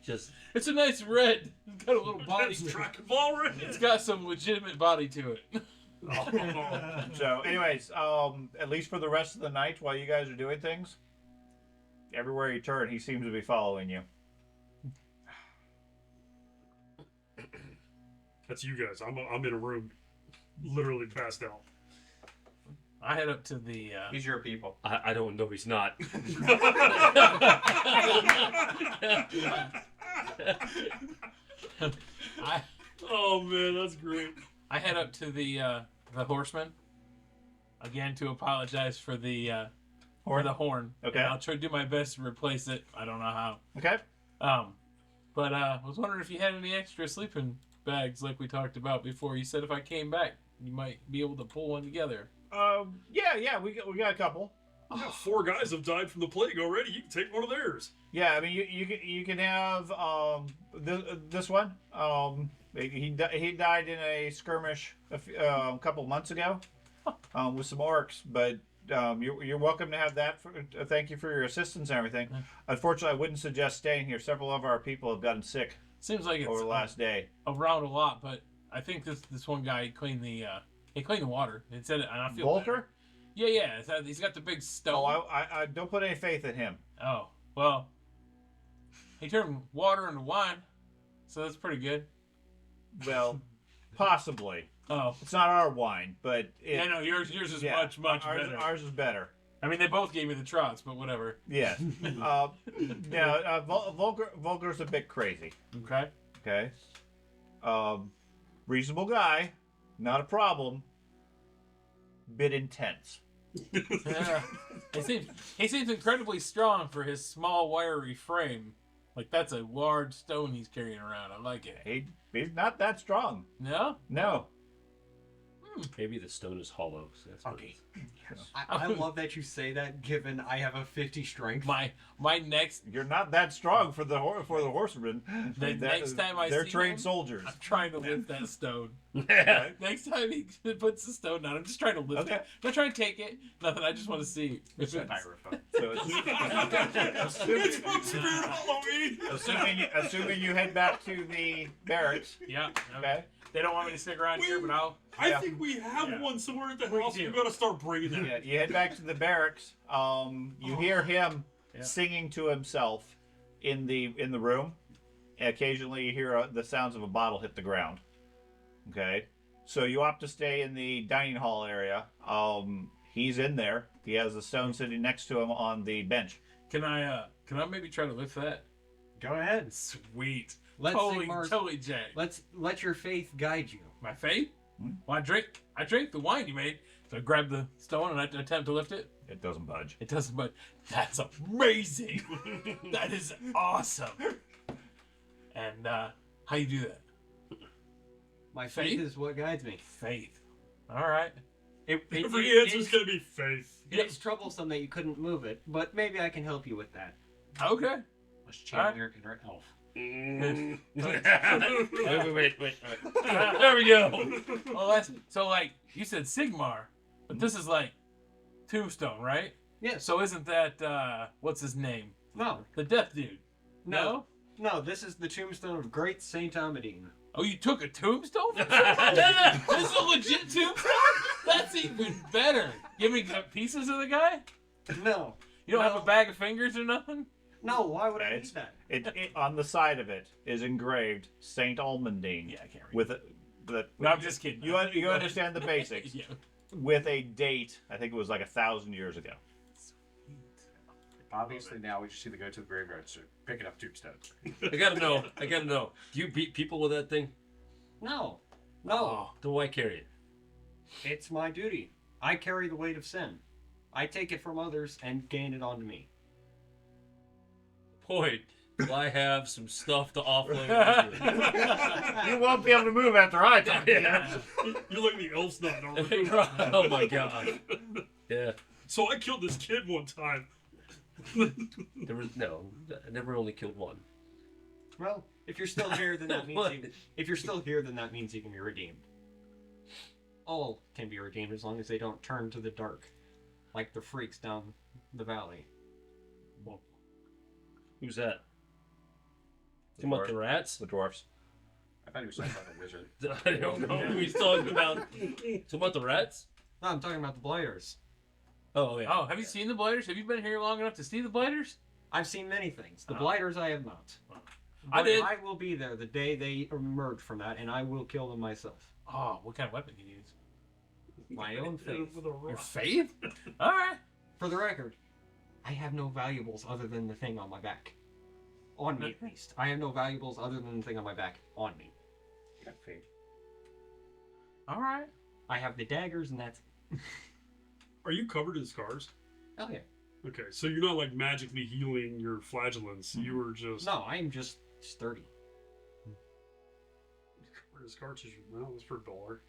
[SPEAKER 5] Just
[SPEAKER 3] It's a nice red. It's got a little body.
[SPEAKER 6] It's Dragon Ball red.
[SPEAKER 3] It's got some legitimate body to it.
[SPEAKER 4] So, anyways, at least for the rest of the night, while you guys are doing things, everywhere you turn, he seems to be following you.
[SPEAKER 6] That's you guys. I'm in a room, literally passed out.
[SPEAKER 3] I head up to the.
[SPEAKER 1] He's your people.
[SPEAKER 5] I don't know. He's not.
[SPEAKER 6] Oh man, that's great.
[SPEAKER 3] I head up to the horseman again to apologize for the horn.
[SPEAKER 4] Okay.
[SPEAKER 3] And I'll try to do my best to replace it. I don't know how.
[SPEAKER 4] Okay.
[SPEAKER 3] But I was wondering if you had any extra sleeping bags like we talked about before. You said if I came back, you might be able to pull one together.
[SPEAKER 4] Yeah, we got a couple.
[SPEAKER 6] Yeah, 4 guys have died from the plague already. You can take one of theirs.
[SPEAKER 4] Yeah, I mean you can have this one. He died in a skirmish a couple months ago with some orcs, but you're welcome to have that. Thank you for your assistance and everything. Unfortunately, I wouldn't suggest staying here. Several of our people have gotten sick
[SPEAKER 3] Seems like it's
[SPEAKER 4] over the last day.
[SPEAKER 3] around a lot, but I think this one guy cleaned the water. It said it, and I feel better.
[SPEAKER 4] Volker?
[SPEAKER 3] Yeah. He's got the big stone.
[SPEAKER 4] Oh, I don't put any faith in him.
[SPEAKER 3] Oh, well, he turned water into wine, so that's pretty good.
[SPEAKER 4] Well, possibly.
[SPEAKER 3] Oh,
[SPEAKER 4] It's not our wine, but
[SPEAKER 3] yeah, no, yours is much better.
[SPEAKER 4] Ours is better.
[SPEAKER 3] I mean, they both gave me the trots, but whatever.
[SPEAKER 4] Yes. Volker's a bit crazy.
[SPEAKER 3] Okay.
[SPEAKER 4] Okay. Reasonable guy, not a problem. Bit intense.
[SPEAKER 3] Yeah. He seems incredibly strong for his small, wiry frame. Like, that's a large stone he's carrying around. I like it.
[SPEAKER 4] He's not that strong.
[SPEAKER 3] No?
[SPEAKER 4] No.
[SPEAKER 5] Maybe the stone is hollow. So that's what
[SPEAKER 8] Okay.
[SPEAKER 5] it is.
[SPEAKER 8] I love that you say that, given I have a 50 strength.
[SPEAKER 3] My next...
[SPEAKER 4] You're not that strong for the horsemen.
[SPEAKER 3] next time I
[SPEAKER 4] they're
[SPEAKER 3] see
[SPEAKER 4] trained
[SPEAKER 3] him,
[SPEAKER 4] soldiers.
[SPEAKER 3] I'm trying to lift that stone.
[SPEAKER 4] Okay.
[SPEAKER 3] Next time he puts the stone down, I'm just trying to lift
[SPEAKER 4] Okay.
[SPEAKER 3] it. I'm not trying to take it. Nothing. I just want to see if it's...
[SPEAKER 4] So assuming you head back to the barracks.
[SPEAKER 3] Yeah.
[SPEAKER 4] Okay.
[SPEAKER 3] They don't want me to stick around here, but I'll...
[SPEAKER 6] I think we have one somewhere at the house.
[SPEAKER 3] do.
[SPEAKER 6] We gotta start bringing that.
[SPEAKER 4] Yeah, you head back to the barracks. You hear him
[SPEAKER 3] Yeah.
[SPEAKER 4] singing to himself in the room. Occasionally, you hear the sounds of a bottle hit the ground. Okay, so you opt to stay in the dining hall area. He's in there. He has a stone sitting next to him on the
[SPEAKER 3] Can I maybe try to lift that?
[SPEAKER 8] Go ahead.
[SPEAKER 3] Sweet.
[SPEAKER 8] Let's
[SPEAKER 3] Totally jacked.
[SPEAKER 8] Let your faith guide you.
[SPEAKER 3] My faith? Well, I drank the wine you made. So I grab the stone and I attempt to lift it.
[SPEAKER 4] It doesn't budge.
[SPEAKER 3] It doesn't, but that's amazing. That is awesome. And how you do that?
[SPEAKER 8] My faith is what guides me.
[SPEAKER 3] Faith. All right.
[SPEAKER 6] Every answer's gonna be faith.
[SPEAKER 8] It's troublesome that you couldn't move it, but maybe I can help you with that.
[SPEAKER 3] Okay.
[SPEAKER 8] Let's channel your inner elf.
[SPEAKER 5] wait. There we go.
[SPEAKER 3] Well, that's so like you said Sigmar, but this is like Tombstone, right?
[SPEAKER 8] Yes.
[SPEAKER 3] So isn't that what's his name?
[SPEAKER 8] No.
[SPEAKER 3] The Death Dude.
[SPEAKER 8] No. No, this is the tombstone of Great Saint Amadine.
[SPEAKER 3] Oh, you took a tombstone? This is a legit tombstone? That's even better. Give me pieces of the guy?
[SPEAKER 8] No.
[SPEAKER 3] You don't have a bag of fingers or nothing?
[SPEAKER 8] No, why would I
[SPEAKER 4] Okay.
[SPEAKER 8] need that?
[SPEAKER 4] It on the side of it is engraved Saint Almondine.
[SPEAKER 3] Yeah, I can't read.
[SPEAKER 4] With
[SPEAKER 3] No, I'm just kidding.
[SPEAKER 4] You understand the basics.
[SPEAKER 3] Yeah.
[SPEAKER 4] With a date, I think it was like 1,000 years ago.
[SPEAKER 7] Obviously, now we just need to go to the graveyard to pick it up tombstones.
[SPEAKER 5] I gotta know. Do you beat people with that thing?
[SPEAKER 8] No. No.
[SPEAKER 5] Then why carry it?
[SPEAKER 8] It's my duty. I carry the weight of sin. I take it from others and gain it onto me.
[SPEAKER 5] Boy, do I have some stuff to offload.
[SPEAKER 4] You won't be able to move after I talk to you.
[SPEAKER 6] You're like the elf's not already.
[SPEAKER 5] Oh my god. Yeah.
[SPEAKER 6] So I killed this kid one time.
[SPEAKER 5] I never only killed one.
[SPEAKER 8] Well, if you're still here, then that means
[SPEAKER 5] What?
[SPEAKER 8] that means you can be redeemed. All can be redeemed as long as they don't turn to the dark, like the freaks down the valley.
[SPEAKER 5] Who's that? Talking about the rats?
[SPEAKER 4] The dwarfs.
[SPEAKER 7] I thought he was talking about the wizard.
[SPEAKER 5] I don't know who he's talking about. Talking about the rats?
[SPEAKER 8] No, I'm talking about the blighters.
[SPEAKER 5] Oh yeah.
[SPEAKER 3] Oh, have you seen the blighters? Have you been here long enough to see the blighters?
[SPEAKER 8] I've seen many things. The Blighters I have not.
[SPEAKER 3] I
[SPEAKER 8] But
[SPEAKER 3] did.
[SPEAKER 8] I will be there the day they emerge from that, and I will kill them myself.
[SPEAKER 3] Oh, what kind of weapon do you use?
[SPEAKER 8] My own faith.
[SPEAKER 3] Your faith? All right.
[SPEAKER 8] For the record, I have no valuables other than the thing on my back. On me, at least. I have no valuables other than the thing on my back. On me.
[SPEAKER 2] Got faith.
[SPEAKER 3] All right.
[SPEAKER 8] I have the daggers, and that's it.
[SPEAKER 6] Are you covered in scars?
[SPEAKER 8] Oh, yeah.
[SPEAKER 6] Okay, so you're not like magically healing your flagellants. You were just
[SPEAKER 8] No, I am just sturdy.
[SPEAKER 6] covered in scar tissue. No, that's pretty baller.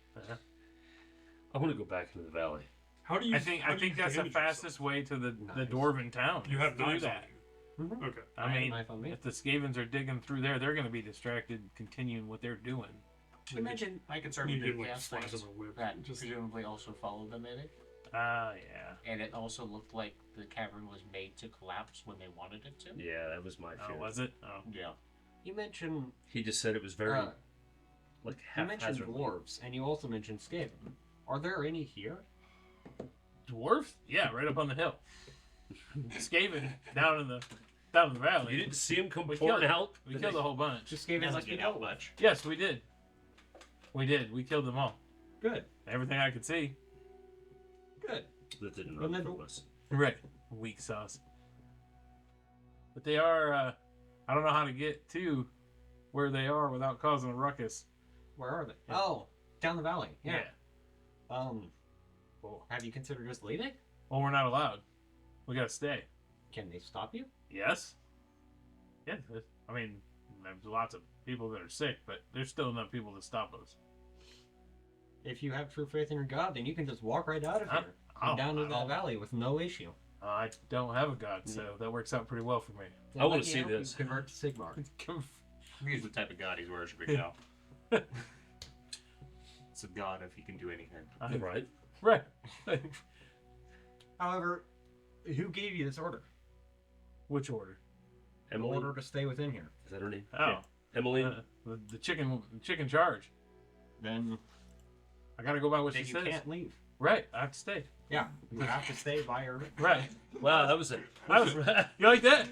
[SPEAKER 5] I want to go back into the valley.
[SPEAKER 6] How do you?
[SPEAKER 3] I think that's the
[SPEAKER 6] damage
[SPEAKER 3] fastest way to the
[SPEAKER 8] Nice.
[SPEAKER 3] dwarven town.
[SPEAKER 6] yourself? You have
[SPEAKER 3] Through
[SPEAKER 6] knives on
[SPEAKER 3] that.
[SPEAKER 6] you.
[SPEAKER 8] Mhm.
[SPEAKER 6] Okay.
[SPEAKER 3] I
[SPEAKER 8] have a
[SPEAKER 3] mean,
[SPEAKER 8] knife on me.
[SPEAKER 3] if the Skavens are digging through there, they're going to be distracted continuing what they're doing.
[SPEAKER 1] You mentioned I can serve
[SPEAKER 6] You
[SPEAKER 1] you
[SPEAKER 6] get
[SPEAKER 1] the
[SPEAKER 6] like
[SPEAKER 1] chaos
[SPEAKER 6] flash
[SPEAKER 1] things
[SPEAKER 6] of a whip.
[SPEAKER 1] that
[SPEAKER 6] Just
[SPEAKER 1] presumably also follow them in it,
[SPEAKER 3] Ah, yeah.
[SPEAKER 1] and it also looked like the cavern was made to collapse when they wanted it to.
[SPEAKER 5] Yeah, that was my fear.
[SPEAKER 3] Oh, was it? Oh.
[SPEAKER 1] Yeah.
[SPEAKER 8] You mentioned
[SPEAKER 5] He just said it was very like
[SPEAKER 8] you mentioned
[SPEAKER 5] haphazardly.
[SPEAKER 8] dwarves, and you also mentioned Skaven. Are there any here?
[SPEAKER 3] Dwarf? Yeah, right up on the hill. Skaven down in the valley.
[SPEAKER 5] You didn't see him come
[SPEAKER 3] We
[SPEAKER 5] pouring
[SPEAKER 3] killed-
[SPEAKER 5] out.
[SPEAKER 3] We killed a whole bunch.
[SPEAKER 8] Just Skaven
[SPEAKER 1] Doesn't
[SPEAKER 8] must be
[SPEAKER 1] get out
[SPEAKER 8] out.
[SPEAKER 1] much.
[SPEAKER 3] Yes, we did. We did. We killed them all.
[SPEAKER 8] Good.
[SPEAKER 3] Everything I could see.
[SPEAKER 8] Good.
[SPEAKER 5] That didn't
[SPEAKER 8] And
[SPEAKER 5] run
[SPEAKER 8] then-
[SPEAKER 5] from us.
[SPEAKER 3] Right. Weak sauce. But they are. I don't know how to get to where they are without causing a ruckus.
[SPEAKER 8] Where are they? Oh, down the valley. Yeah.
[SPEAKER 3] Well,
[SPEAKER 8] Have you considered just leaving?
[SPEAKER 3] we're not allowed. We gotta stay.
[SPEAKER 8] Can they stop you?
[SPEAKER 3] Yes. Yeah. I mean, there's lots of people that are sick, but there's still enough people to stop us.
[SPEAKER 8] If you have true faith in your God, then you can just walk right out of
[SPEAKER 3] Huh?
[SPEAKER 8] here
[SPEAKER 3] Oh,
[SPEAKER 8] and down to
[SPEAKER 3] I
[SPEAKER 8] that
[SPEAKER 3] don't-
[SPEAKER 8] valley with no issue.
[SPEAKER 3] I don't have a god, so that works out pretty well for me.
[SPEAKER 5] I wanna
[SPEAKER 8] Lucky
[SPEAKER 5] see
[SPEAKER 8] help you
[SPEAKER 5] this.
[SPEAKER 8] Convert to Sigmar.
[SPEAKER 1] He's the type of god he's worshiping now. It's a god if he can do anything.
[SPEAKER 5] Right.
[SPEAKER 3] Right.
[SPEAKER 8] However, who gave you this order?
[SPEAKER 3] Which order?
[SPEAKER 5] Emily.
[SPEAKER 8] Order to stay within here.
[SPEAKER 5] Is that her name?
[SPEAKER 3] Oh,
[SPEAKER 5] Emily.
[SPEAKER 3] the chicken charge.
[SPEAKER 8] Then
[SPEAKER 3] I gotta go by what
[SPEAKER 8] then
[SPEAKER 3] she
[SPEAKER 8] you
[SPEAKER 3] says.
[SPEAKER 8] can't leave.
[SPEAKER 3] Right, I have to stay.
[SPEAKER 8] Yeah, you have to stay by her.
[SPEAKER 3] Right.
[SPEAKER 5] Wow, that was it.
[SPEAKER 3] That was, you like that?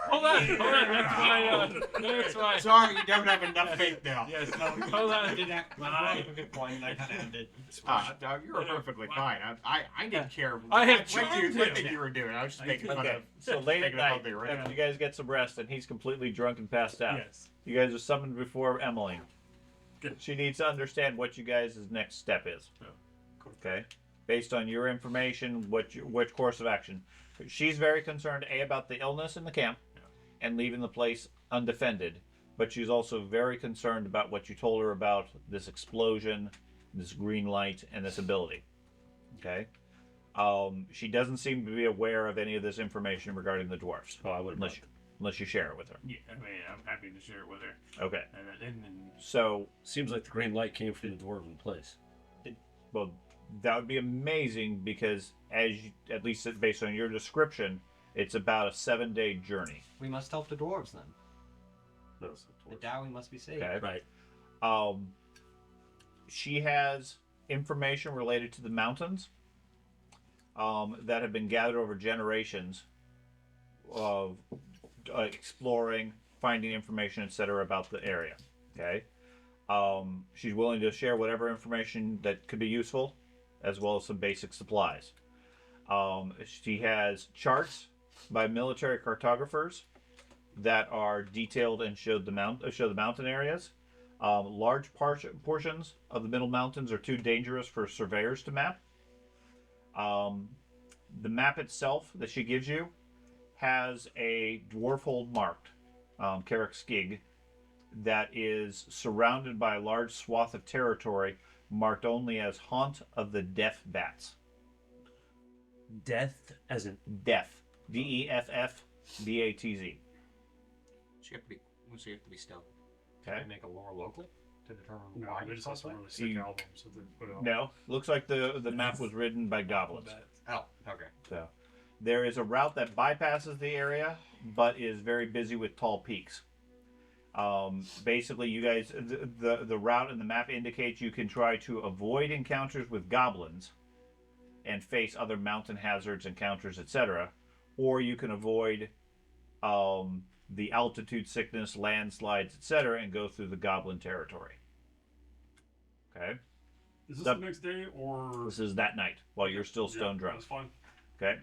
[SPEAKER 3] Hold on. That's my.
[SPEAKER 1] Sorry, you don't have enough faith now.
[SPEAKER 3] Yes. No, hold on.
[SPEAKER 8] a good point, and I kind of ended.
[SPEAKER 1] No, you were perfectly fine. I didn't care
[SPEAKER 3] I had
[SPEAKER 1] what
[SPEAKER 3] charmed
[SPEAKER 1] what
[SPEAKER 3] him.
[SPEAKER 1] thing you were doing. I was just making fun
[SPEAKER 4] Okay,
[SPEAKER 1] of.
[SPEAKER 4] so late at
[SPEAKER 1] making fun
[SPEAKER 4] night,
[SPEAKER 1] of the original.
[SPEAKER 4] after you guys get some rest, and he's completely drunk and passed out.
[SPEAKER 3] Yes.
[SPEAKER 4] You guys are summoned before Emily.
[SPEAKER 3] Good.
[SPEAKER 4] She needs to understand what you guys' next step is. Okay, based on your information, which course of action. She's very concerned about the illness in the camp and leaving the place undefended, but she's also very concerned about what you told her about this explosion, this green light, and this ability. Okay, she doesn't seem to be aware of any of this information regarding the dwarfs,
[SPEAKER 5] Oh, I would have.
[SPEAKER 4] unless you share it with her.
[SPEAKER 3] Yeah, I mean, I'm happy to share it with her.
[SPEAKER 4] Okay,
[SPEAKER 3] And
[SPEAKER 4] so
[SPEAKER 5] Seems like the green light came from the dwarven place.
[SPEAKER 4] well, that would be amazing because, at least based on your description, it's about a 7-day journey.
[SPEAKER 8] We must help the dwarves then.
[SPEAKER 5] No, it's
[SPEAKER 8] The
[SPEAKER 5] the dwarves.
[SPEAKER 8] Dowie must be saved.
[SPEAKER 4] Okay.
[SPEAKER 5] Right.
[SPEAKER 4] She has information related to the mountains that have been gathered over generations of exploring, finding information, etc., about the area. Okay. She's willing to share whatever information that could be useful, as well as some basic supplies. She has charts by military cartographers that are detailed and show the mountain areas. Large portions of the middle mountains are too dangerous for surveyors to map. The map itself that she gives you has a dwarfhold marked, Carrick Skig, that is surrounded by a large swath of territory marked only as Haunt of the Deaf Bats.
[SPEAKER 5] Death as in
[SPEAKER 4] Deaf. DEFFBATZ.
[SPEAKER 1] So you have to be stealth.
[SPEAKER 8] Can
[SPEAKER 4] Okay.
[SPEAKER 8] I make a lore local to determine
[SPEAKER 6] No,
[SPEAKER 8] why
[SPEAKER 6] they
[SPEAKER 8] you
[SPEAKER 6] just have some
[SPEAKER 8] that?
[SPEAKER 6] really sick albums that they put out.
[SPEAKER 4] No, looks like the map was written by goblins.
[SPEAKER 8] Oh, okay.
[SPEAKER 4] So there is a route that bypasses the area, but is very busy with tall peaks. Basically, you guys, the route in the map indicates you can try to avoid encounters with goblins and face other mountain hazards, encounters, etc., or you can avoid the altitude sickness, landslides, etc., and go through the goblin territory. Okay?
[SPEAKER 6] Is this the next day or?
[SPEAKER 4] This is that night while you're still stone drunk.
[SPEAKER 6] That's fine.
[SPEAKER 4] Okay?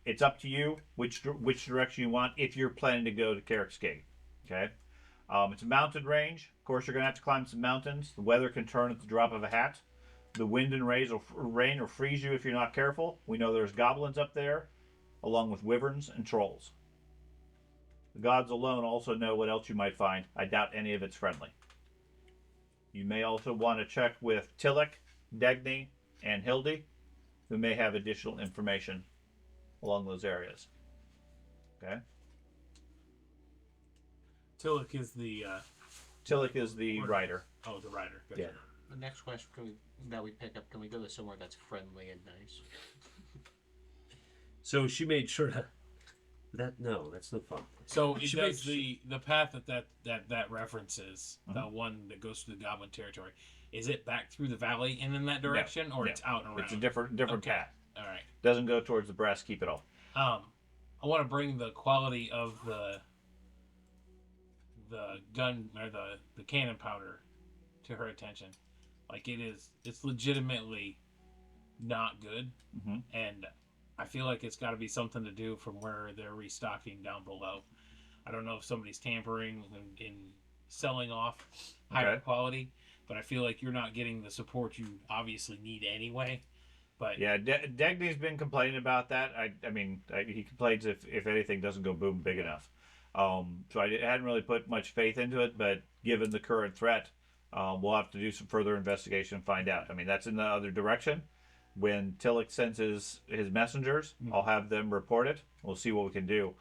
[SPEAKER 4] It's up to you which direction you want if you're planning to go to Carrick's Gate. Okay? It's a mountain range. Of course, you're going to have to climb some mountains. The weather can turn at the drop of a hat. The wind and rain will freeze you if you're not careful. We know there's goblins up there, along with wyverns and trolls. The gods alone also know what else you might find. I doubt any of it's friendly. You may also want to check with Tillich, Degny, and Hildy, who may have additional information along those areas. Okay?
[SPEAKER 3] Tillich is the
[SPEAKER 4] Tillich is the rider.
[SPEAKER 3] oh, the rider. Gotcha.
[SPEAKER 4] Yeah.
[SPEAKER 1] The next question that we pick up, can we go to somewhere that's friendly and nice?
[SPEAKER 5] So she made sure to. No, that's no fun.
[SPEAKER 3] So it
[SPEAKER 5] She
[SPEAKER 3] does
[SPEAKER 5] makes-
[SPEAKER 3] the path that references the one that goes through the goblin territory. Is it back through the valley and in that direction, or
[SPEAKER 4] no.
[SPEAKER 3] it's out and around?
[SPEAKER 4] It's a different
[SPEAKER 3] Okay.
[SPEAKER 4] path.
[SPEAKER 3] All right.
[SPEAKER 4] Doesn't go towards the brass keep at all.
[SPEAKER 3] I want to bring the quality of the gun or the cannon powder to her attention. Like it's legitimately not good,
[SPEAKER 4] Mhm.
[SPEAKER 3] and I feel like it's got to be something to do from where they're restocking down below. I don't know if somebody's tampering and selling off higher
[SPEAKER 4] Okay.
[SPEAKER 3] quality, but I feel like you're not getting the support you obviously need anyway. But
[SPEAKER 4] Yeah, Degny's been complaining about that. He complains if anything doesn't go boom big enough. So I hadn't really put much faith into it, but given the current threat, we'll have to do some further investigation and find out. I mean, that's in the other direction. When Tillich sends his messengers, I'll have them report it. We'll see what we can do.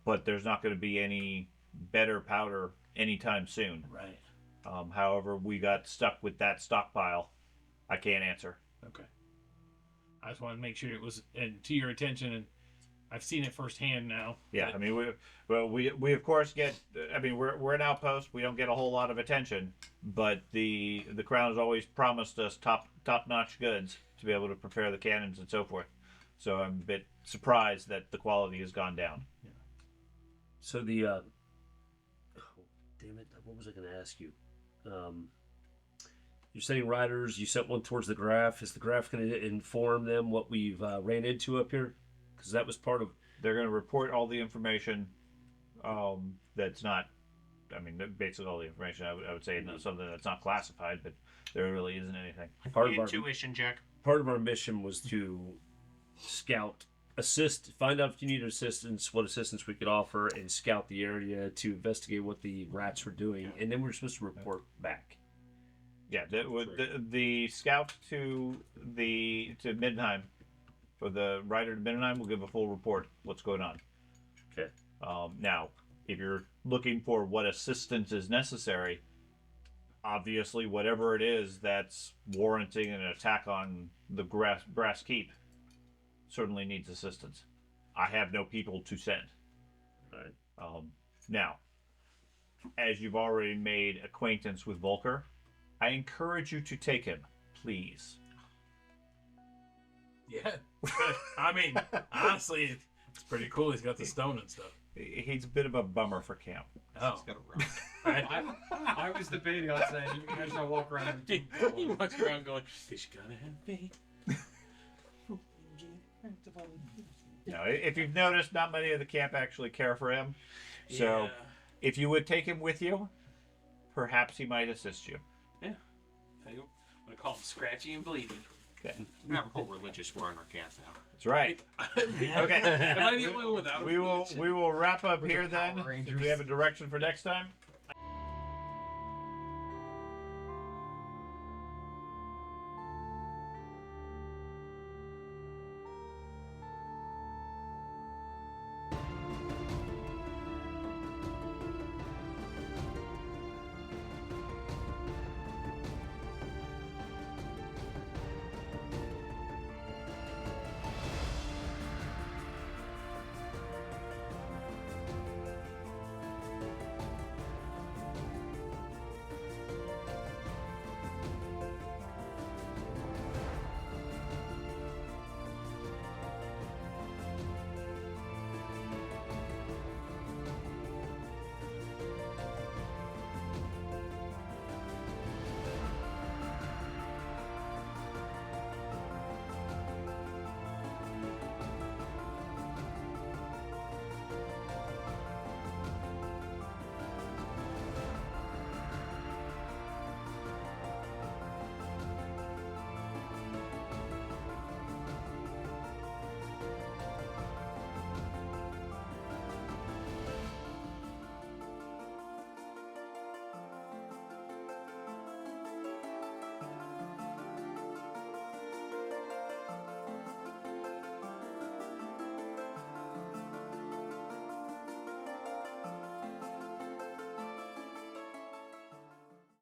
[SPEAKER 4] But there's not going to be any better powder anytime soon.
[SPEAKER 3] right.
[SPEAKER 4] However, we got stuck with that stockpile. I can't answer.
[SPEAKER 3] Okay. I just wanted to make sure it was to your attention, and I've seen it firsthand now.
[SPEAKER 4] Yeah,
[SPEAKER 3] But-
[SPEAKER 4] I mean, we of course get. I mean, we're an outpost. We don't get a whole lot of attention, but the crown has always promised us top notch goods to be able to prepare the cannons and so forth. So I'm a bit surprised that the quality has gone down.
[SPEAKER 5] So the. Oh, damn it! What was I going to ask you? You're sending riders. You sent one towards the graph. Is the graph going to inform them what we've ran into up here? Because that was part of.
[SPEAKER 4] They're going to report all the information. That's not. I mean, basically all the information. I would say something that's not classified, but there really isn't anything.
[SPEAKER 5] Part of our
[SPEAKER 1] Intuition check.
[SPEAKER 5] part of our mission was to scout, assist, find out if you needed assistance, what assistance we could offer, and scout the area to investigate what the rats were doing, and then we're supposed to report back.
[SPEAKER 4] Yeah, the scout to Middenheim, or the rider to Middenheim, will give a full report what's going on.
[SPEAKER 5] Okay.
[SPEAKER 4] Now, if you're looking for what assistance is necessary, obviously whatever it is that's warranting an attack on the brass keep certainly needs assistance. I have no people to send.
[SPEAKER 5] Right.
[SPEAKER 4] Now, as you've already made acquaintance with Volker, I encourage you to take him, please.
[SPEAKER 3] Yeah. I mean, honestly, it's pretty cool. He's got the stone and stuff.
[SPEAKER 4] He's a bit of a bummer for camp.
[SPEAKER 3] Oh.
[SPEAKER 1] Got a rock.
[SPEAKER 8] I was debating on saying you guys don't walk around.
[SPEAKER 1] He walks around going, "Cause you gotta have faith."
[SPEAKER 4] Now, if you've noticed, not many of the camp actually care for him. So, if you would take him with you, perhaps he might assist you.
[SPEAKER 3] I'm gonna call him Scratchy and Bleeding.
[SPEAKER 4] Okay.
[SPEAKER 1] We have a whole religious war in our camp now.
[SPEAKER 4] That's right. Okay.
[SPEAKER 3] Am I the only one without a
[SPEAKER 4] We will wrap up here then.
[SPEAKER 8] Power Rangers.
[SPEAKER 4] Do we have a direction for next time?